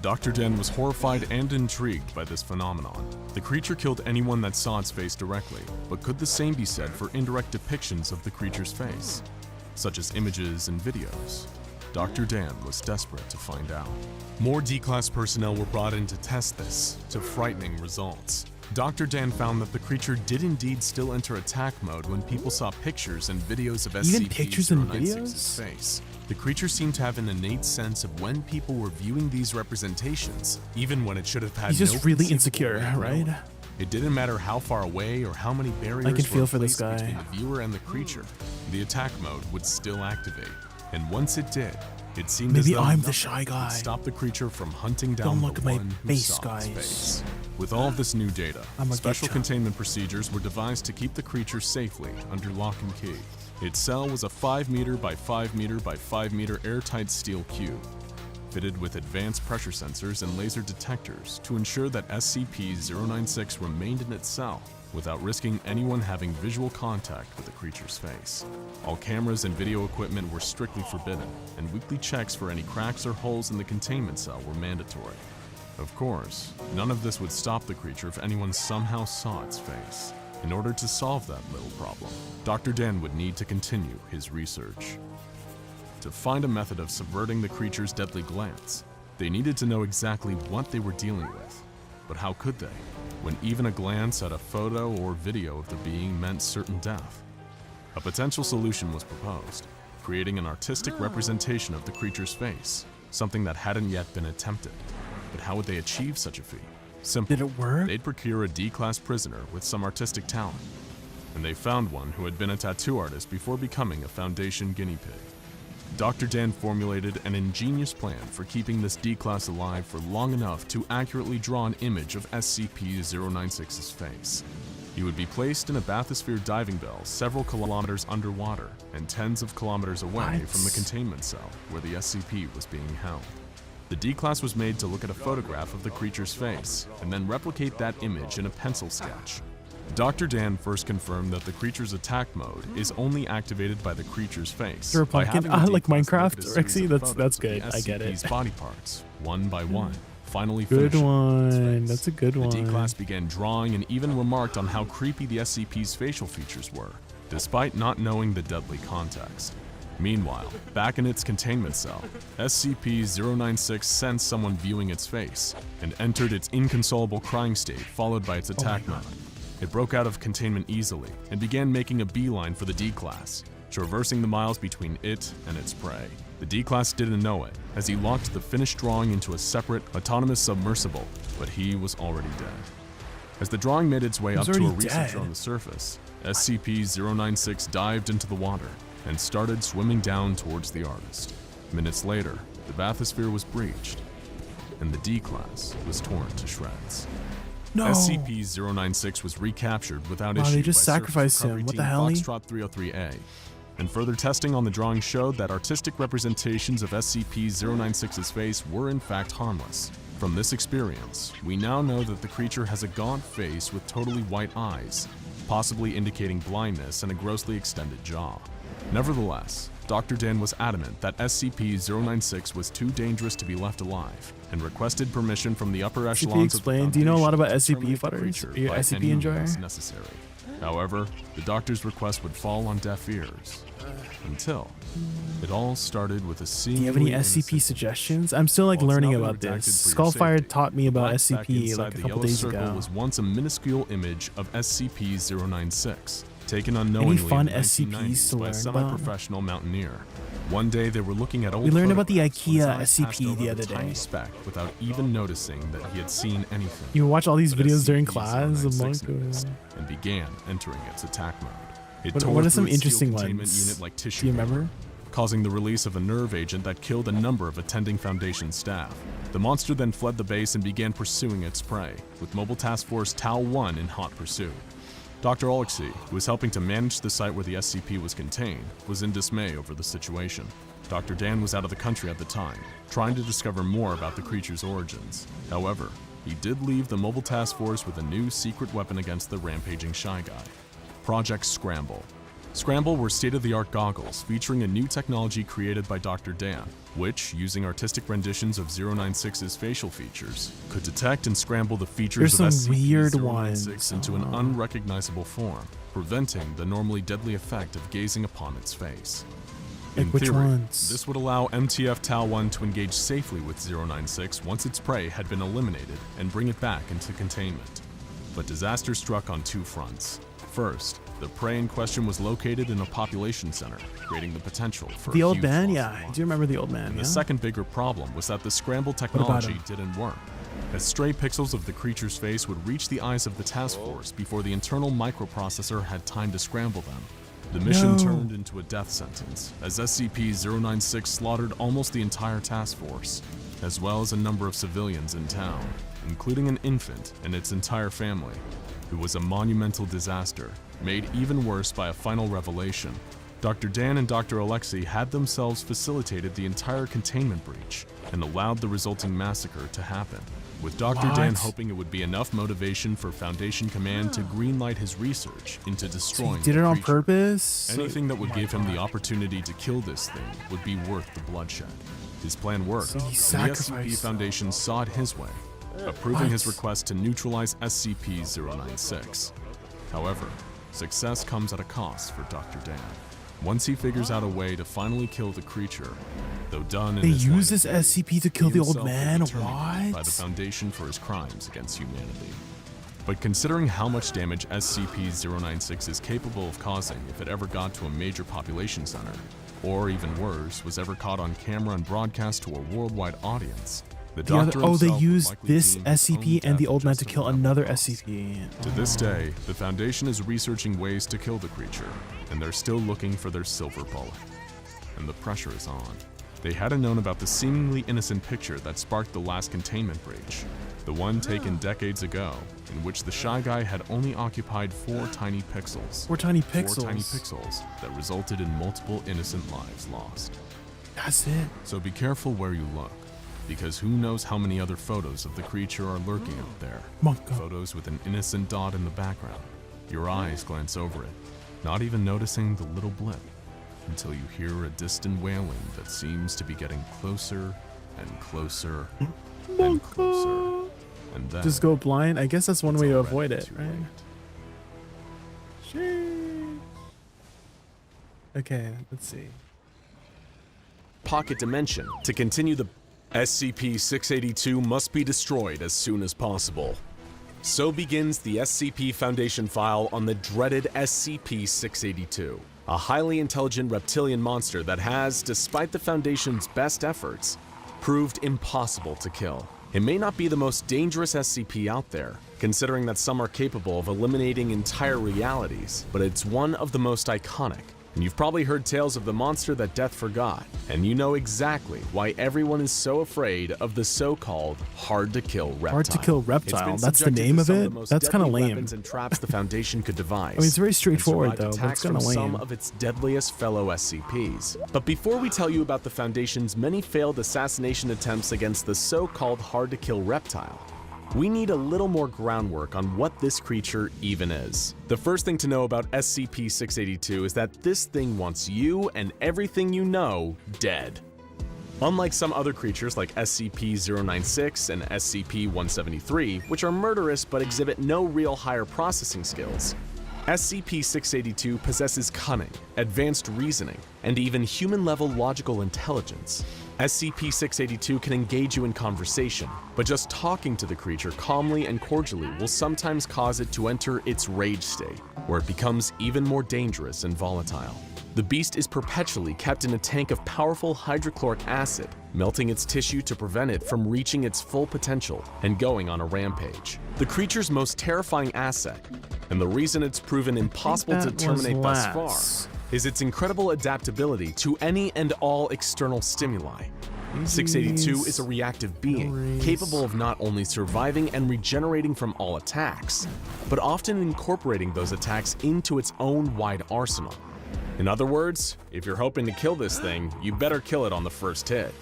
Dr. Den was horrified and intrigued by this phenomenon. The creature killed anyone that saw its face directly, but could the same be said for indirect depictions of the creature's face, such as images and videos? Dr. Dan was desperate to find out. More D-class personnel were brought in to test this, to frightening results. Dr. Dan found that the creature did indeed still enter attack mode when people saw pictures and videos of Even pictures and SCP-096's videos? face. The creature seemed to have an innate sense of when people were viewing these representations, even when it should have had He's no just really conceivable insecure, way of right? knowing. It didn't matter how far away or how many barriers can feel were for this placed guy. between the viewer and the creature. The attack mode would still activate, and once it did, it seemed as Maybe though I'm the nothing shy would guy. stop the creature from hunting down Don't the look at my one who face, saw its guys. face. With all of this new data, I'm a special getcha. containment procedures were devised to keep the creature safely under lock and key. Its cell was a 5 meter by 5 meter by 5 meter airtight steel cube, fitted with advanced pressure sensors and laser detectors to ensure that SCP-096 remained in its cell without risking anyone having visual contact with the creature's face. All cameras and video equipment were strictly forbidden, and weekly checks for any cracks or holes in the containment cell were mandatory. Of course, none of this would stop the creature if anyone somehow saw its face. In order to solve that little problem, Dr. Dan would need to continue his research. To find a method of subverting the creature's deadly glance, they needed to know exactly what they were dealing with. But how could they, when even a glance at a photo or video of the being meant certain death? A potential solution was proposed, creating an artistic representation of the creature's face, something that hadn't yet been attempted. But how would they achieve such a feat? Simple. Did it work? They'd procure a D-class prisoner with some artistic talent, and they found one who had been a tattoo artist before becoming a Foundation guinea pig. Dr. Dan formulated an ingenious plan for keeping this D-Class alive for long enough to accurately draw an image of SCP-096's face. He would be placed in a bathysphere diving bell several kilometers underwater and tens of kilometers away from the containment cell where the SCP was being held. The D-Class was made to look at a photograph of the creature's face and then replicate that image in a pencil sketch. Dr. Dan first confirmed that the creature's attack mode is only activated by the creature's face. You're a by pumpkin? having the Like D-Class Minecraft, look at a series Rexy? of That's photos good. of the I get it. SCP's body parts, one by one, finally Good finishing one. its face. That's a good one. The D-Class began drawing and even remarked on how creepy the SCP's facial features were, despite not knowing the deadly context. Meanwhile, back in its containment cell, SCP-096 sensed someone viewing its face and entered its inconsolable crying state followed by its attack mode. It broke out of containment easily and began making a beeline for the D-Class, traversing the miles between it and its prey. The D-Class didn't know it, as he locked the finished drawing into a separate, autonomous submersible, but he was already dead. As the drawing made its way up to a researcher on the surface, SCP-096 dived into the water and started swimming down towards the artist. Minutes later, the bathysphere was breached, and the D-Class was torn to shreds. No. SCP-096 was recaptured without issue They just by sacrificed Surface him. Recovery What the Team hell? Foxtrot 303A, and further testing on the drawing showed that artistic representations of SCP-096's face were in fact harmless. From this experience, we now know that the creature has a gaunt face with totally white eyes, possibly indicating blindness and a grossly extended jaw. Nevertheless, Dr. Dan was adamant that SCP-096 was too dangerous to be left alive, and requested permission from the upper echelons of the explain. Do you know a lot about Foundation to SCP terminate the futters? creature Are you by SCP any enjoyer? means necessary. However, the doctor's request would fall on deaf ears, until it all started with a Do seemingly you have any innocent SCP suggestions? I'm still like learning now been about redacted this. for your Skullfire safety. taught me about Black back SCP inside like a the couple yellow days circle ago. was once a minuscule image of SCP-096, taken unknowingly Any fun in the SCPs 1990s to by a learn about? semi-professional mountaineer. One day they were looking at old We learned about the photographs when his IKEA eyes passed SCP over the a other tiny day. speck without even noticing that he had seen anything. You watch all these but videos during class of SCP-096 Monk. noticed and began entering its attack mode. It What tore are through some its steel interesting containment ones? unit like tissue Do you paper, remember? causing the release of a nerve agent that killed a number of attending Foundation staff. The monster then fled the base and began pursuing its prey, with Mobile Task Force Tau-1 in hot pursuit. Dr. Alexei, who was helping to manage the site where the SCP was contained, was in dismay over the situation. Dr. Dan was out of the country at the time, trying to discover more about the creature's origins. However, he did leave the Mobile Task Force with a new secret weapon against the rampaging Shy Guy: Project Scramble. Scramble were state-of-the-art goggles featuring a new technology created by Dr. Dan, which, using artistic renditions of 096's facial features, could detect and scramble the features There's of some weird SCP-096 ones. into an unrecognizable form, preventing the normally deadly effect of gazing upon its face. In Like which theory, ones? this would allow MTF Tau-1 to engage safely with 096 once its prey had been eliminated and bring it back into containment. But disaster struck on two fronts. First, the prey in question was located in a population center, creating the potential for The a old huge man? loss Yeah, of I life. do remember the old man, And yeah. the second bigger problem was that the scramble about technology him? didn't work, as stray pixels of the creature's face would reach the eyes of the task force before the internal microprocessor had time to scramble them. The mission No. turned into a death sentence, as SCP-096 slaughtered almost the entire task force, as well as a number of civilians in town, including an infant and its entire family. It was a monumental disaster, made even worse by a final revelation. Dr. Dan and Dr. Alexei had themselves facilitated the entire containment breach and allowed the resulting massacre to happen, with Dr. Dan What? hoping it would be enough motivation for Foundation Command to greenlight his research into destroying Did the it on creature. purpose? Anything that would give him the opportunity to kill this thing would be worth the bloodshed. His plan worked, So he and the sacrificed SCP Foundation saw it his way, approving his What? request to neutralize SCP-096. However, success comes at a cost for Dr. Dan. Once he figures out a way to finally kill the creature, though done in They his use line this of duty, SCP to kill he the old himself will be man? terminated by What? the Foundation for his crimes against humanity. But considering how much damage SCP-096 is capable of causing if it ever got to a major population center, or even worse, was ever caught on camera and broadcast to a worldwide audience, the doctor Oh, they himself would used likely this deem his own SCP and death the old man to just kill an another cost. SCP. To this day, the Foundation is researching ways to kill the creature, and they're still looking for their silver bullet. and the pressure is on. They hadn't known about the seemingly innocent picture that sparked the last containment breach, the one taken decades ago, in which the Shy Guy had only occupied 4 tiny pixels. 4 tiny pixels. 4 tiny pixels that resulted in multiple innocent lives lost. That's it. So be careful where you look, because who knows how many other photos of the creature are lurking out there. Photos with an innocent dot in the background. Your eyes glance over it, not even noticing the little blip, until you hear a distant wailing that seems to be getting closer and closer and closer. And then just go blind. I guess that's one way to avoid it, right? Sheesh. Okay, let's see. Pocket dimension. To continue, the SCP-682 must be destroyed as soon as possible. So begins the SCP Foundation file on the dreaded SCP-682, a highly intelligent reptilian monster that has, despite the Foundation's best efforts, proved impossible to kill. It may not be the most dangerous SCP out there, considering that some are capable of eliminating entire realities, but it's one of the most iconic. And you've probably heard tales of the monster that death forgot, and you know exactly why everyone is so afraid of the so-called hard-to-kill reptile. Hard-to-kill reptile, that's the name of it? That's kind of lame. And traps the Foundation could devise. I mean, it's very straightforward though, but it's kind of lame. Some of its deadliest fellow SCPs. But before we tell you about the Foundation's many failed assassination attempts against the so-called hard-to-kill reptile, we need a little more groundwork on what this creature even is. The first thing to know about SCP-682 is that this thing wants you and everything you know dead. Unlike some other creatures like SCP-096 and SCP-173, which are murderous but exhibit no real higher processing skills, SCP-682 possesses cunning, advanced reasoning, and even human-level logical intelligence. SCP-682 can engage you in conversation, but just talking to the creature calmly and cordially will sometimes cause it to enter its rage state, where it becomes even more dangerous and volatile. The beast is perpetually kept in a tank of powerful hydrochloric acid, melting its tissue to prevent it from reaching its full potential and going on a rampage. The creature's most terrifying asset, and the reason it's proven impossible to terminate thus far, is its incredible adaptability to any and all external stimuli. 682 is a reactive being, capable of not only surviving and regenerating from all attacks, but often incorporating those attacks into its own wide arsenal. In other words, if you're hoping to kill this thing, you better kill it on the first hit.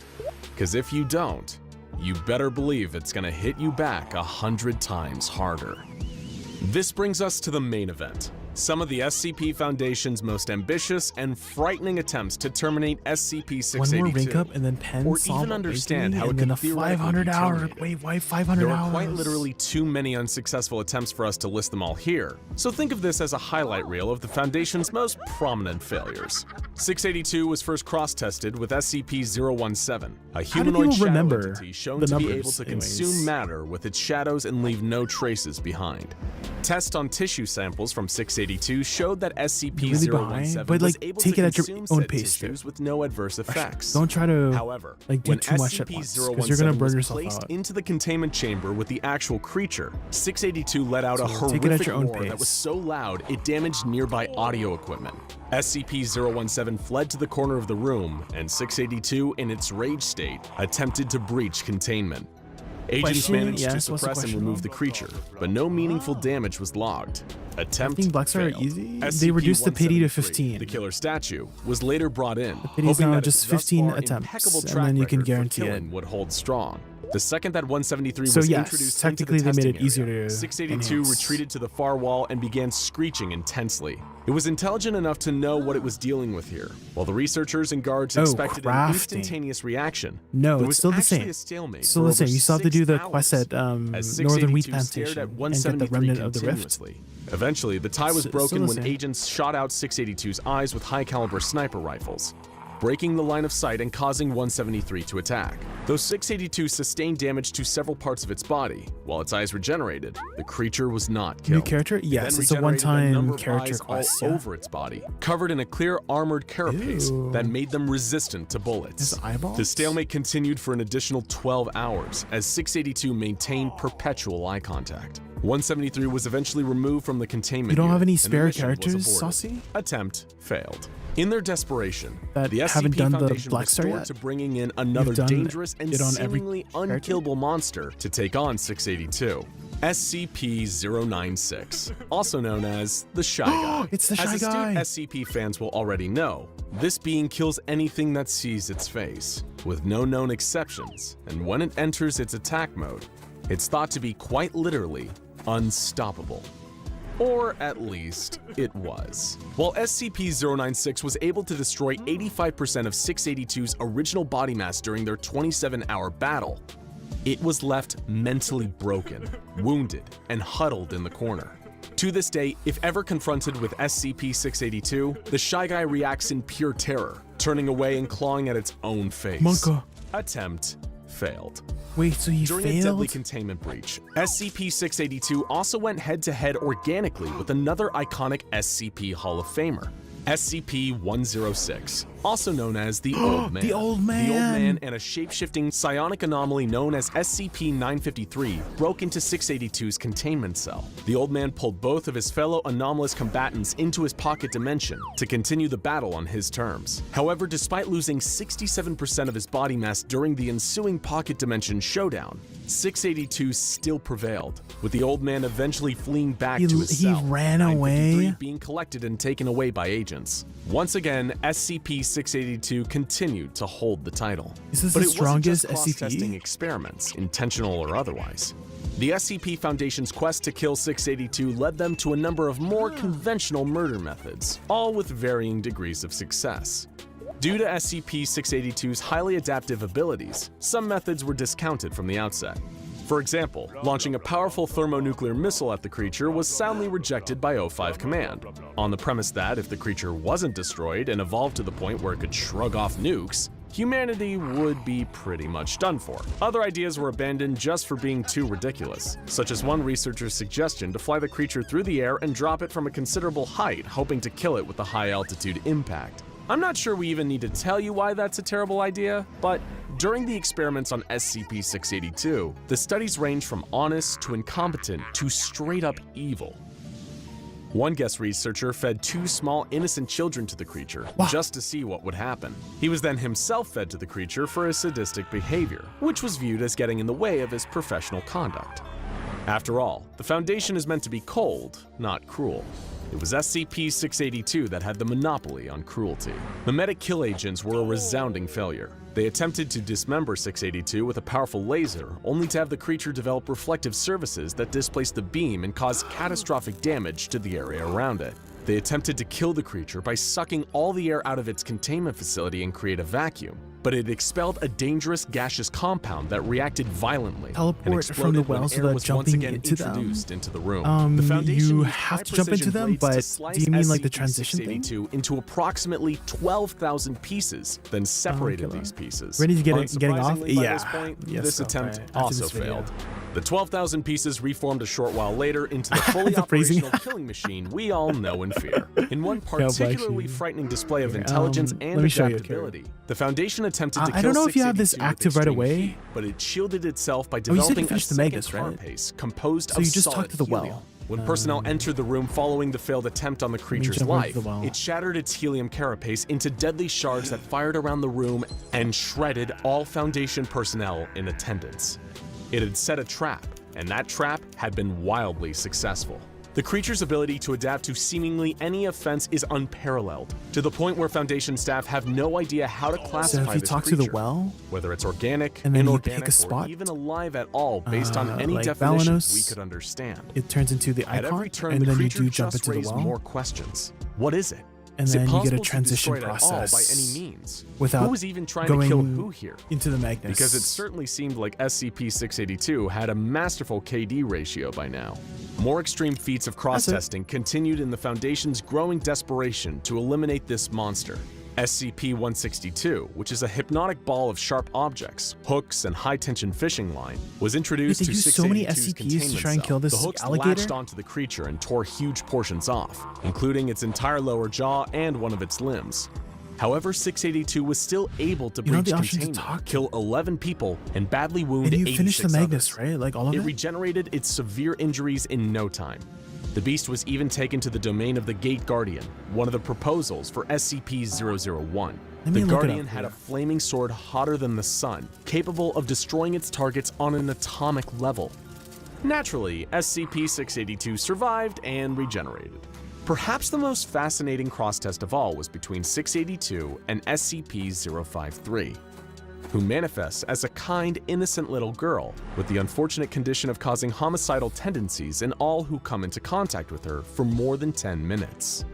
Because if you don't, you better believe it's gonna hit you back 100 times harder. This brings us to the main event. Some of the SCP Foundation's most ambitious and frightening attempts to terminate SCP-682, one more rank up and then 10 or even understand how it and can then a theoretically 500 be hour. terminated. Wait, why 500 There hours? are quite literally too many unsuccessful attempts for us to list them all here, so think of this as a highlight reel of the Foundation's most prominent failures. 682 was first cross-tested with SCP-017, a humanoid shadow entity shown to be able to consume matter with its shadows and leave no traces behind. Tests on tissue samples from 682 showed that SCP-017 but was able take to it at your consume own said pace tissues with no adverse effects. Don't try to However, like do when too much at once, because you're gonna burn was yourself placed out. into the containment chamber with the actual creature, 682 let out a So take it at horrific your own roar that pace. was so loud it damaged nearby audio equipment. SCP-017 fled to the corner of the room, and 682, in its rage state, attempted to breach containment. Agents managed to Yes, what's the suppress and question? remove the creature, but no meaningful damage was logged. Attempt think Blacks are failed. easy? They reduced the pity to SCP-173, 15. The killer statue was later brought in, pity's hoping now that just its thus 15 far attempts, impeccable and track then you can record for guarantee it. killing would hold strong. The second that 173 So was yes, introduced technically into the they made testing it easier area, to 682 enhance. retreated to the far wall and began screeching intensely. It was intelligent enough to know what it was dealing with here. While the researchers and guards expected an crafting. instantaneous reaction, No, there it's was still the actually same. a stalemate Still for the same. over You still have to do 6 the hours, quest at as Northern Wheat 682 Plantation stared at and get the 173 remnant of the rift. continuously. Eventually, the tie was Still broken the when same. agents shot out 682's eyes with high-caliber sniper rifles, breaking the line of sight and causing 173 to attack. Though 682 sustained damage to several parts of its body, while its eyes regenerated, the creature was not killed. New character? It Yes, then it's a regenerated one-time number of character eyes quest, all yeah. over its body, covered in a clear armored carapace Ew. that made them resistant to bullets. His eyeballs? The stalemate continued for an additional 12 hours as 682 maintained perpetual eye contact. 173 was eventually removed from the containment You don't have unit, any and the spare mission was characters, aborted. Saucy? Attempt failed. In their desperation, That the haven't SCP done the Foundation Black Star restored yet? to bringing in another done dangerous and it on every seemingly character? unkillable monster to take on 682. SCP-096, also known as the Shy Guy. It's the Shy As Guy. astute SCP fans will already know, this being kills anything that sees its face, with no known exceptions, and when it enters its attack mode, it's thought to be quite literally unstoppable. Or at least, it was. While SCP-096 was able to destroy 85% of 682's original body mass during their 27-hour battle, it was left mentally broken, wounded, and huddled in the corner. To this day, if ever confronted with SCP-682, the Shy Guy reacts in pure terror, turning away and clawing at its own face. Monka. Attempt failed. Wait, so he During a deadly failed? containment breach, SCP-682 also went head-to-head organically with another iconic SCP Hall of Famer, SCP-106, also known as the Old Man. The Old Man! The Old Man and a shape-shifting psionic anomaly known as SCP-953 broke into 682's containment cell. The Old Man pulled both of his fellow anomalous combatants into his pocket dimension to continue the battle on his terms. However, despite losing 67% of his body mass during the ensuing pocket dimension showdown, 682 still prevailed, with the Old Man eventually fleeing back to his cell. He ran 953 away? being collected and taken away by agents. Once again, SCP-682 continued to hold the title. Is this But the it wasn't just strongest cross-testing SCP? experiments, intentional or otherwise. The SCP Foundation's quest to kill 682 led them to a number of more conventional murder methods, all with varying degrees of success. Due to SCP-682's highly adaptive abilities, some methods were discounted from the outset. For example, launching a powerful thermonuclear missile at the creature was soundly rejected by O5 Command, on the premise that if the creature wasn't destroyed and evolved to the point where it could shrug off nukes, humanity would be pretty much done for. Other ideas were abandoned just for being too ridiculous, such as one researcher's suggestion to fly the creature through the air and drop it from a considerable height, hoping to kill it with a high-altitude impact. I'm not sure we even need to tell you why that's a terrible idea, but during the experiments on SCP-682, the studies range from honest to incompetent to straight-up evil. One guest researcher fed 2 small innocent children to the creature just to see what would happen. He was then himself fed to the creature for his sadistic behavior, which was viewed as getting in the way of his professional conduct. After all, the Foundation is meant to be cold, not cruel. It was SCP-682 that had the monopoly on cruelty. Memetic kill agents were a resounding failure. They attempted to dismember 682 with a powerful laser, only to have the creature develop reflective surfaces that displaced the beam and caused catastrophic damage to the area around it. They attempted to kill the creature by sucking all the air out of its containment facility and create a vacuum, but it expelled a dangerous gaseous compound that reacted violently and Teleport exploded from the when wells air without was once jumping again into them? introduced into the room. The Foundation You used have to jump into high-precision them, blades to but slice do you mean like the transition thing? SCP-682 into approximately 12,000 pieces, then separated these pieces. Ready to getting off? Unsurprisingly, by Yeah. this point, Yes, this okay. attempt After also this video. failed. The 12,000 pieces reformed a short while later into the fully The phrasing. operational killing machine we all know and fear. In one particularly frightening display of Okay, intelligence let and me show you, adaptability, the Foundation attempted to kill I don't know if you have this 682 with active right extreme away. heat, but it shielded itself by Oh, you said you developing a finished the second Magus, right? carapace composed So of you just solid talked to the well. helium. When personnel entered the room following the failed attempt on the creature's jump into life, the well. it shattered its helium carapace into deadly shards that fired around the room and shredded all Foundation personnel in attendance. It had set a trap, and that trap had been wildly successful. The creature's ability to adapt to seemingly any offense is unparalleled, to the point where Foundation staff have no idea how to classify So if you this talk creature, to the well, whether it's organic, and then you inorganic, pick a spot, or even alive at all based on any like definition Valanos, we could understand. it turns into the At icon, every turn, and the then you creature do jump just into the raised well, more questions. What is it? and Is it then you get a possible to transition destroy it at all process by any means? without Who is even trying to kill who here? into the Magnus. Because it certainly seemed like SCP-682 had a masterful KD ratio by now. More extreme feats of cross-testing continued in the Foundation's growing desperation to eliminate this monster. SCP-162, which is a hypnotic ball of sharp objects, hooks, and high-tension fishing line, was introduced Wait, to they used so many 682's SCPs to containment try and cell. kill this The hooks alligator? latched onto the creature and tore huge portions off, including its entire lower jaw and one of its limbs. However, 682 was still able to You know breach the option to containment, kill 11 people, and badly wound and you 86 finished the Magnus, others. right? Like all of It it? regenerated its severe injuries in no time. The beast was even taken to the domain of the Gate Guardian, one of the proposals for SCP-001. The Guardian had a flaming sword hotter than the sun, capable of destroying its targets on an atomic level. Naturally, SCP-682 survived and regenerated. Perhaps the most fascinating cross-test of all was between 682 and SCP-053, who manifests as a kind, innocent little girl with the unfortunate condition of causing homicidal tendencies in all who come into contact with her for more than 10 minutes.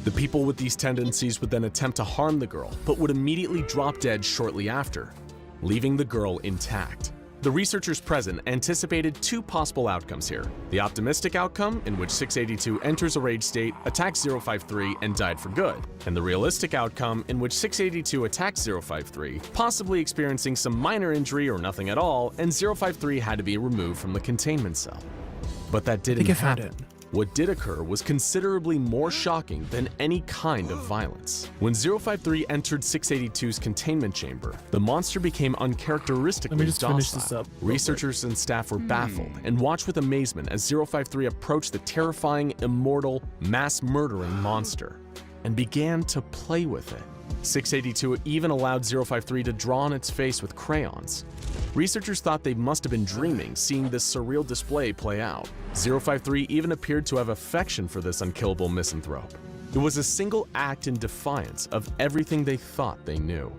The people with these tendencies would then attempt to harm the girl, but would immediately drop dead shortly after, leaving the girl intact. The researchers present anticipated two possible outcomes here. The optimistic outcome, in which 682 enters a rage state, attacks 053, and died for good. And the realistic outcome, in which 682 attacks 053, possibly experiencing some minor injury or nothing at all, and 053 had to be removed from the containment cell. But that didn't happen. What did occur was considerably more shocking than any kind of violence. When 053 entered 682's containment chamber, the monster became uncharacteristically docile. Researchers and staff were baffled and watched with amazement as 053 approached the terrifying, immortal, mass-murdering monster and began to play with it. 682 even allowed 053 to draw on its face with crayons. Researchers thought they must have been dreaming seeing this surreal display play out. 053 even appeared to have affection for this unkillable misanthrope. It was a single act in defiance of everything they thought they knew.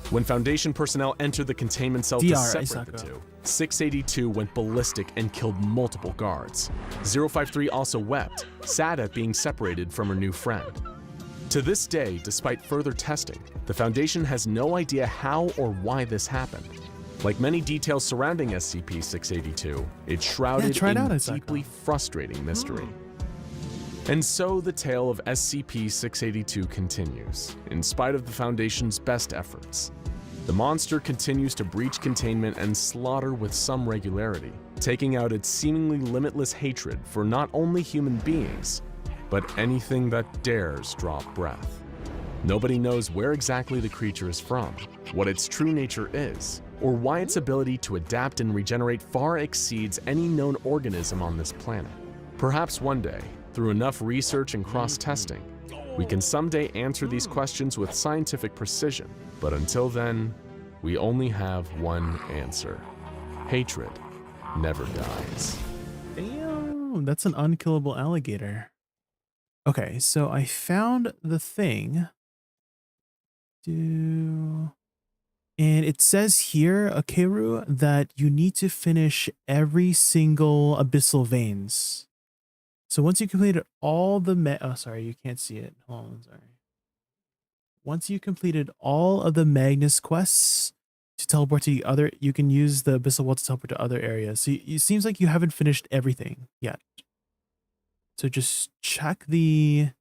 When Foundation personnel entered the containment cell to separate the two, 682 went ballistic and killed multiple guards. 053 also wept, sad at being separated from her new friend. To this day, despite further testing, the Foundation has no idea how or why this happened. Like many details surrounding SCP-682, it's shrouded in deeply frustrating mystery. And so the tale of SCP-682 continues, in spite of the Foundation's best efforts. The monster continues to breach containment and slaughter with some regularity, taking out its seemingly limitless hatred for not only human beings, but anything that dares draw breath. Nobody knows where exactly the creature is from, what its true nature is, or why its ability to adapt and regenerate far exceeds any known organism on this planet. Perhaps one day, through enough research and cross-testing, we can someday answer these questions with scientific precision. But until then, we only have one answer. Hatred never dies. Damn, that's an unkillable alligator. Okay, so I found the thing. And it says here, Akeru, that you need to finish every single abyssal veins. So once you completed all the oh, sorry, you can't see it. Hold on, sorry. Once you completed all of the Magnus quests to teleport to the other, you can use the abyssal wall to teleport to other areas. So it seems like you haven't finished everything yet. So just check if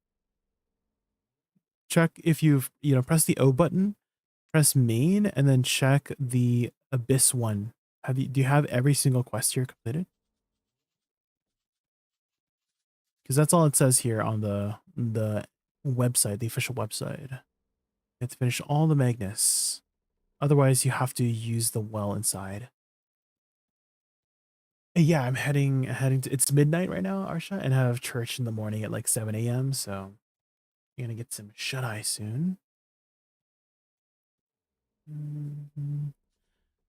you've, press the O button, press main, and then check the abyss one. Do you have every single quest here completed? Because that's all it says here on the website, the official website. You have to finish all the Magnus. Otherwise, you have to use the well inside. Yeah, I'm heading to, it's midnight right now, Arsha, and I have church in the morning at like 7 a.m. So you're gonna get some shut-eye soon.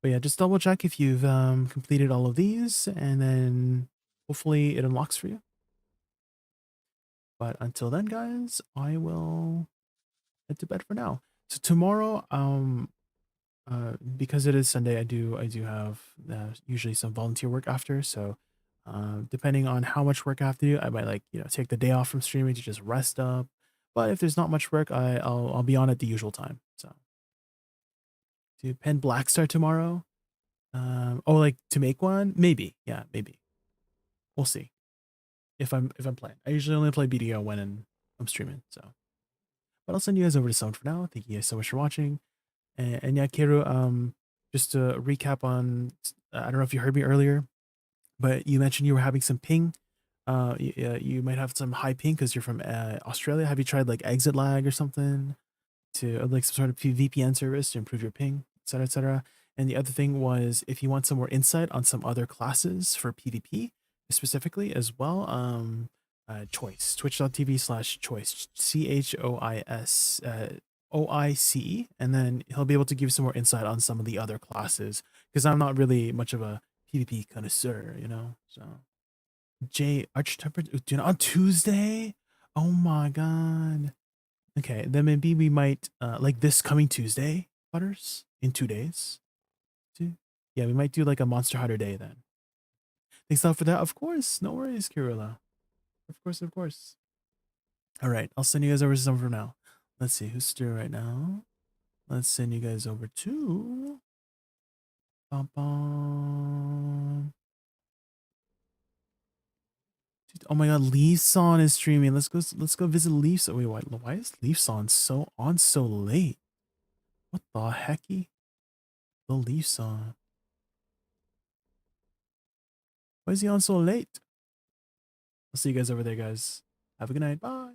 But yeah, just double check if you've completed all of these, and then hopefully it unlocks for you. But until then, guys, I will head to bed for now. So tomorrow, because it is Sunday, I do have usually some volunteer work after. So depending on how much work I have to do, I might take the day off from streaming to just rest up. But if there's not much work, I'll be on at the usual time. So to pen Blackstar tomorrow. Like to make one? Maybe. Yeah, maybe. We'll see. If I'm playing. I usually only play BDO when I'm streaming. So, but I'll send you guys over to sound for now. Thank you guys so much for watching. And yeah, Keru, just to recap on, I don't know if you heard me earlier, but you mentioned you were having some ping. You might have some high ping because you're from Australia. Have you tried like exit lag or something to like some sort of VPN service to improve your ping, etc., etc.? And the other thing was, if you want some more insight on some other classes for PvP specifically as well, Choice, twitch.tv/choice, CHOIS, OICE, and then he'll be able to give you some more insight on some of the other classes, because I'm not really much of a PvP connoisseur, you know. So Jay Archtemper on Tuesday. Oh my god. Okay, then maybe we might like this coming Tuesday, Butters, in 2 days. Yeah, we might do like a Monster Hunter day then. Thanks a lot for that. Of course, no worries, Kirilla. Of course, of course. All right, I'll send you guys over to some for now. Let's see who's still right now. Let's send you guys over to. Bum, bum. Dude, oh my god, Leafson is streaming. Let's go visit Leafson. Wait, why is Leafson so late? What the hecky? The Leafson. Why is he on so late? I'll see you guys over there, guys. Have a good night. Bye.